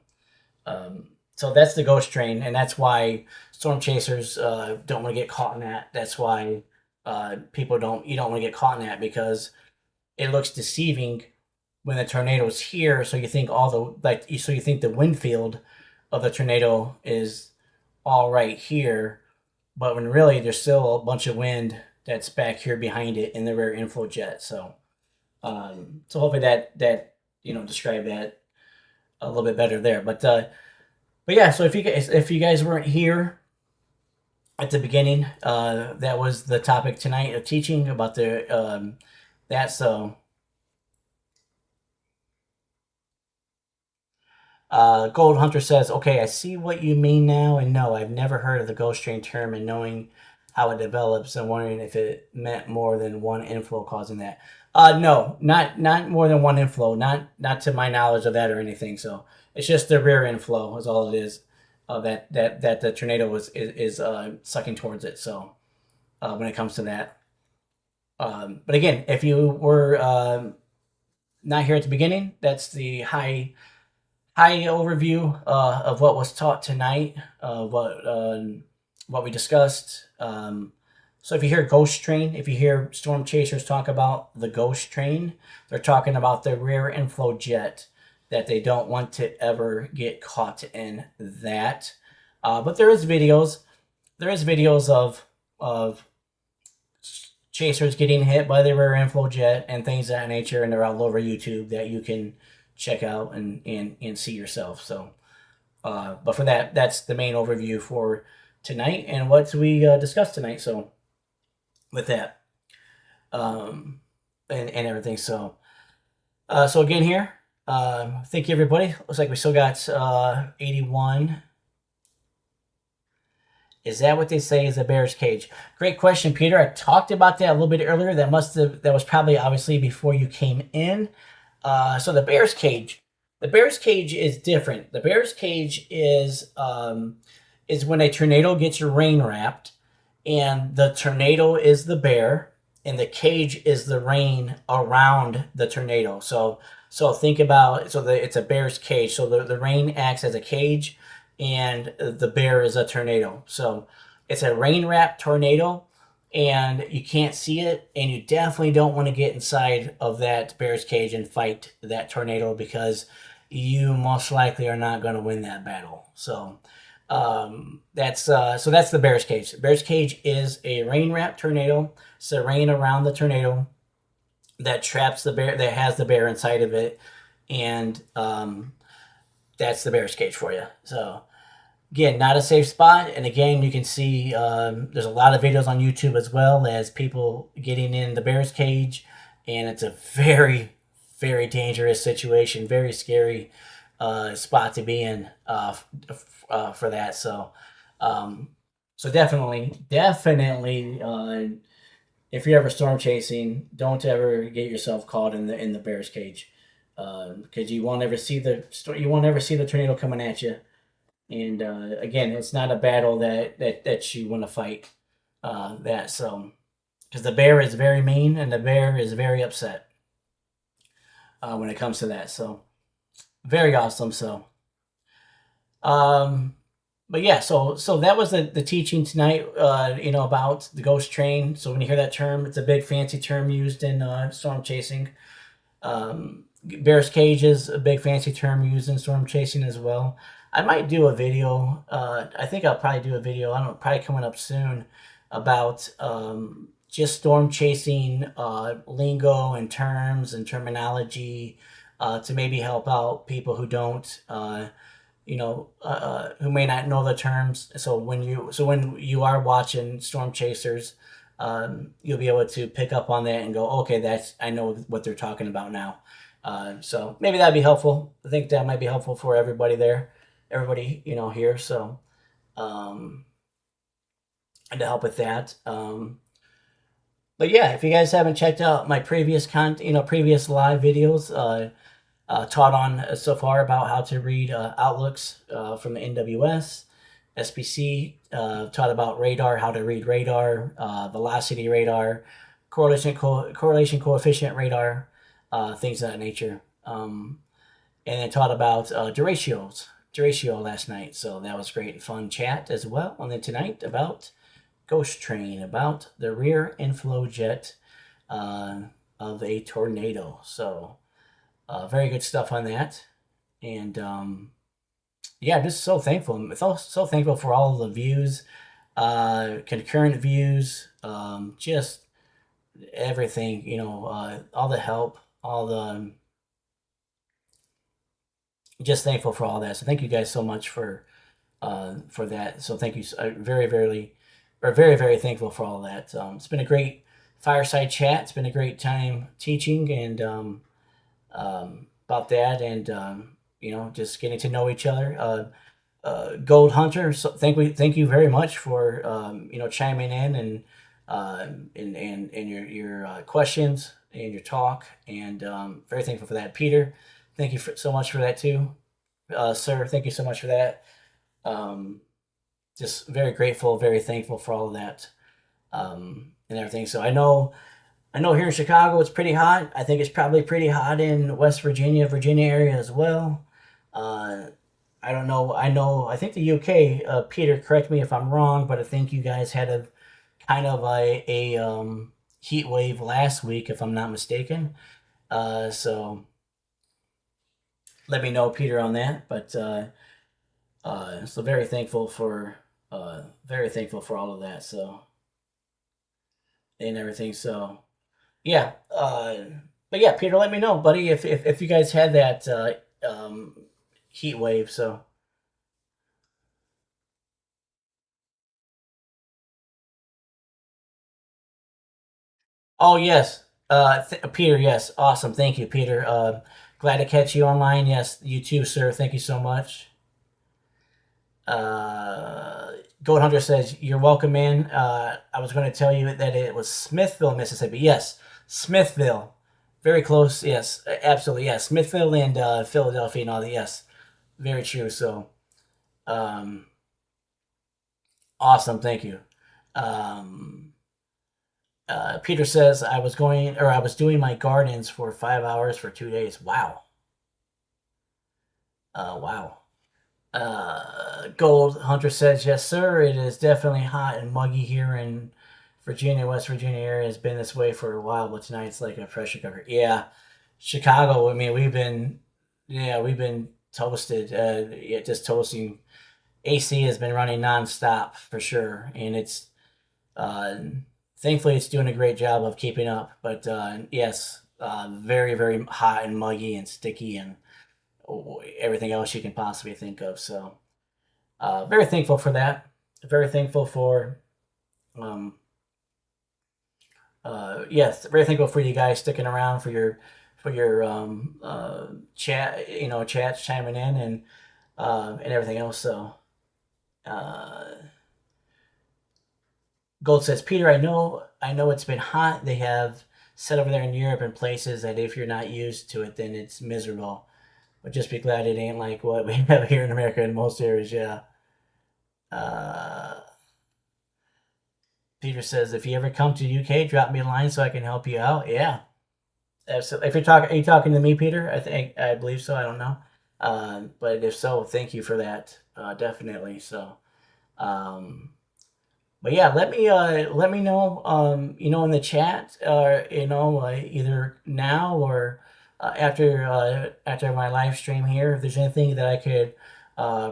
so that's the ghost train, and that's why storm chasers don't want to get caught in that. That's why you don't want to get caught in that, because it looks deceiving when the tornado's here. So you think you think the wind field of the tornado is all right here, but when really there's still a bunch of wind that's back here behind it in the rear inflow jet. So so hopefully that describe that a little bit better there. But yeah, so if you guys weren't here at the beginning, that was the topic tonight of teaching about the that. So Gold Hunter says, okay, I see what you mean now, and no, I've never heard of the ghost train term, and knowing how it develops, I'm wondering if it meant more than one inflow causing that. No, not more than one inflow, not to my knowledge of that or anything. So it's just the rear inflow is all it is, that the tornado is sucking towards it. So when it comes to that, but again, if you were not here at the beginning, that's the high overview of what was taught tonight, what we discussed. So if you hear ghost train, if you hear storm chasers talk about the ghost train, they're talking about the rear inflow jet, that they don't want to ever get caught in that. But there is videos of chasers getting hit by the rear inflow jet and things of that nature, and they're all over YouTube that you can check out and see yourself. So but for that's the main overview for tonight and what we discussed tonight. So with that and everything, so so again here, thank you everybody. Looks like we still got 81. Is that what they say is a bear's cage? Great question, Peter. I talked about that a little bit earlier. That was probably obviously before you came in. So the bear's cage is different. The bear's cage is when a tornado gets rain wrapped, and the tornado is the bear, and the cage is the rain around the tornado. So think about it's a bear's cage. So the rain acts as a cage, and the bear is a tornado. So it's a rain wrapped tornado, and you can't see it, and you definitely don't want to get inside of that bear's cage and fight that tornado, because you most likely are not going to win that battle. So that's the bear's cage. The bear's cage is a rain-wrapped tornado. It's the rain around the tornado that traps the bear, that has the bear inside of it, and that's the bear's cage for you. So again, not a safe spot. And again, you can see there's a lot of videos on YouTube as well as people getting in the bear's cage, and it's a very, very dangerous situation, very scary spot to be in for that. So so definitely if you're ever storm chasing, don't ever get yourself caught in the bear's cage, because you won't ever see the tornado coming at you. And again, it's not a battle that you want to fight. Because the bear is very mean, and the bear is very upset when it comes to that. So very awesome. So but yeah, so that was the teaching tonight, about the ghost train. So when you hear that term, it's a big fancy term used in storm chasing. Bear's cage is a big fancy term used in storm chasing as well. I might do a video. I think I'll probably do a video. I don't know, probably coming up soon about just storm chasing lingo and terms and terminology to maybe help out people who don't. Who may not know the terms. So when you are watching Storm Chasers, you'll be able to pick up on that and go, okay, that's I know what they're talking about now. So maybe that'd be helpful. I think that might be helpful for everybody there, everybody here. So um, and to help with that. But yeah, if you guys haven't checked out my previous previous live videos, taught on so far about how to read outlooks from the NWS, SPC, taught about radar, how to read radar, velocity radar, correlation coefficient radar, things of that nature. And then taught about deratio last night. So that was great and fun chat as well. And then tonight about Ghost Train, about the rear inflow jet of a tornado. So very good stuff on that. And yeah, just so thankful. I'm so thankful for all the views, concurrent views, just everything, all the help, all the just thankful for all that. So thank you guys so much for that. So thank you very, very, very thankful for all that. It's been a great fireside chat. It's been a great time teaching and about that, and just getting to know each other. Gold Hunter, so thank you very much for chiming in and your questions and your talk, and very thankful for that. Peter, thank you so much for that too, sir. Thank you so much for that. Just very grateful, very thankful for all of that and everything. So I know here in Chicago it's pretty hot. I think it's probably pretty hot in West Virginia, Virginia area as well. I don't know. I think the UK, Peter, correct me if I'm wrong, but I think you guys had a kind of a heat wave last week, if I'm not mistaken. So let me know, Peter, on that. But so very thankful for all of that. So and everything. So yeah. But yeah, Peter, let me know, buddy, if you guys had that heat wave. So oh yes, Peter, yes, awesome. Thank you, Peter. Glad to catch you online. Yes, you too, sir. Thank you so much. Uh, Goat Hunter says, "You're welcome, man. I was going to tell you that it was Smithville, Mississippi. Yes, Smithville. Very close. Yes, absolutely. Yes, Smithville and Philadelphia and all that. Yes, very true. So, um, awesome. Thank you." Um, Peter says, I was doing my gardens for 5 hours for 2 days. Wow. Wow. Gold Hunter says, yes, sir. It is definitely hot and muggy here in Virginia, West Virginia area. Has been this way for a while, but tonight it's like a pressure cooker. Yeah. Chicago, I mean, we've been toasted. Yeah, just toasting. AC has been running nonstop for sure. And uh, thankfully, it's doing a great job of keeping up. But yes, very, very hot and muggy and sticky and everything else you can possibly think of. So, very thankful for that. Very thankful for, um, yes, very thankful for you guys sticking around for your chat, chats chiming in and everything else. So, uh, Gold says, Peter, I know it's been hot. They have said over there in Europe and places that if you're not used to it, then it's miserable. But just be glad it ain't like what we have here in America in most areas. Yeah. Uh, Peter says, if you ever come to UK, drop me a line so I can help you out. Yeah. So if are you talking to me, Peter? I believe so. I don't know. But if so, thank you for that. Definitely. So, um, but yeah, let me know, in the chat, either now or after my live stream here, if there's anything that I could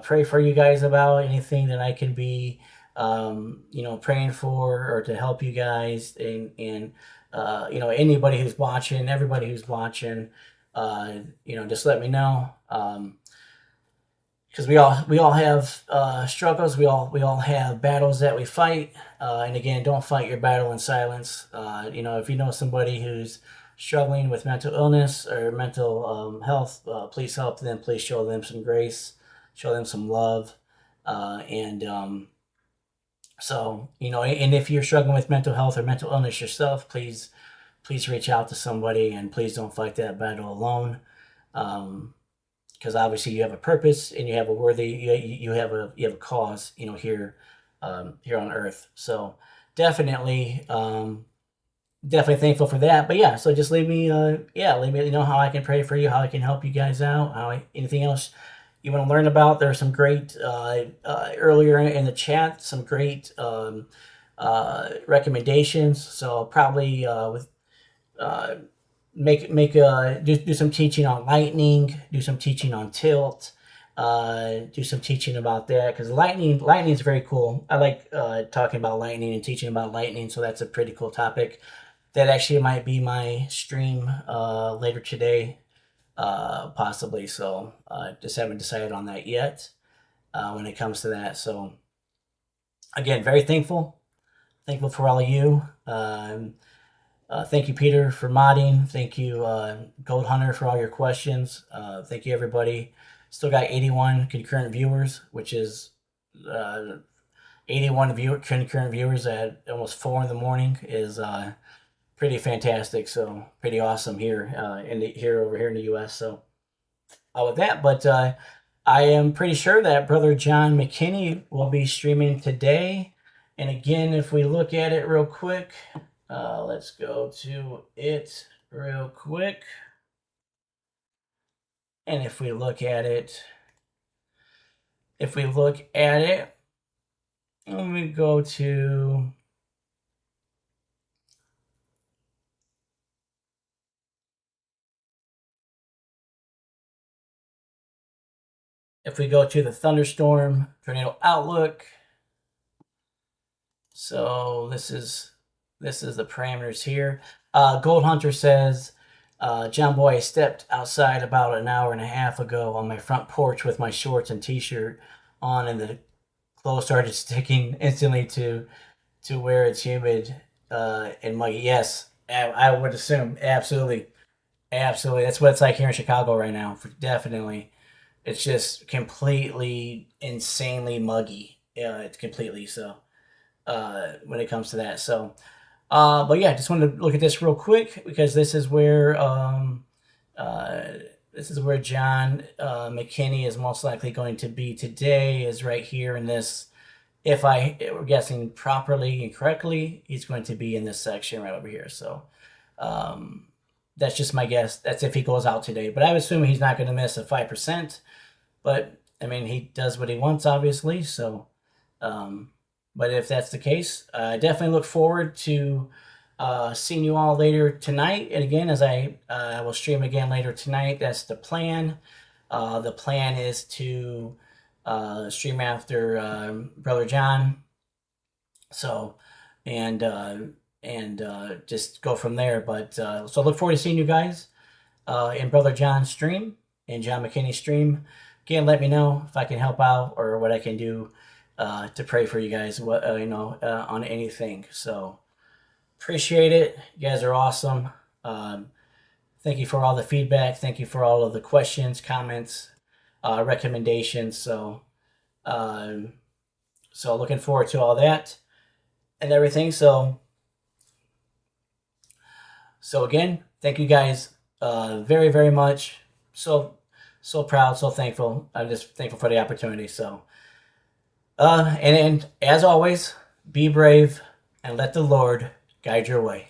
pray for you guys about anything that I can be, praying for or to help you guys, and anybody who's watching, everybody who's watching, just let me know. Because we all have struggles. We all have battles that we fight. And again, don't fight your battle in silence. If you know somebody who's struggling with mental illness or mental health, please help them. Please show them some grace, show them some love, and and if you're struggling with mental health or mental illness yourself, please reach out to somebody, and please don't fight that battle alone. Because obviously you have a purpose and you have a worthy, you have a cause, here on earth. So definitely thankful for that. But yeah, so just let me know how I can pray for you, how I can help you guys out, anything else you want to learn about. There's some great earlier in the chat, some great recommendations. So I'll probably with do some teaching on lightning, do some teaching on tilt, do some teaching about that, because lightning is very cool. I like talking about lightning and teaching about lightning, so that's a pretty cool topic. That actually might be my stream later today, possibly. So just haven't decided on that yet when it comes to that. So again, very thankful for all of you. Thank you, Peter, for modding. Thank you, Gold Hunter, for all your questions. Thank you, everybody. Still got 81 concurrent viewers, which is 81 concurrent viewers at almost 4 in the morning is pretty fantastic. So pretty awesome here over here in the U.S. So with that, but I am pretty sure that Brother John McKinney will be streaming today. And again, if we look at it real quick. Let's go to it real quick. And if we look at it, let me go to, if we go to the thunderstorm tornado outlook. So this is the parameters here. Gold Hunter says, John Boy, I stepped outside about an hour and a half ago on my front porch with my shorts and t-shirt on, and the clothes started sticking instantly to where it's humid and muggy. Yes, I would assume. Absolutely. That's what it's like here in Chicago right now. Definitely. It's just completely insanely muggy. Yeah, it's completely so when it comes to that. So but yeah, just wanted to look at this real quick because this is where John McKinney is most likely going to be today, is right here in this. If I were guessing properly and correctly, he's going to be in this section right over here. So that's just my guess. That's if he goes out today. But I would assume he's not going to miss a 5%. But I mean, he does what he wants, obviously. So but if that's the case, I definitely look forward to seeing you all later tonight. And again, as I will stream again later tonight, that's the plan. The plan is to stream after Brother John. So, and just go from there. But so look forward to seeing you guys in Brother John's stream and John McKinney's stream. Again, let me know if I can help out or what I can do to pray for you guys, on anything. So appreciate it. You guys are awesome. Thank you for all the feedback. Thank you for all of the questions, comments, recommendations. So looking forward to all that and everything. So again, thank you guys very, very much. So proud, so thankful. I'm just thankful for the opportunity. So and as always, be brave and let the Lord guide your way.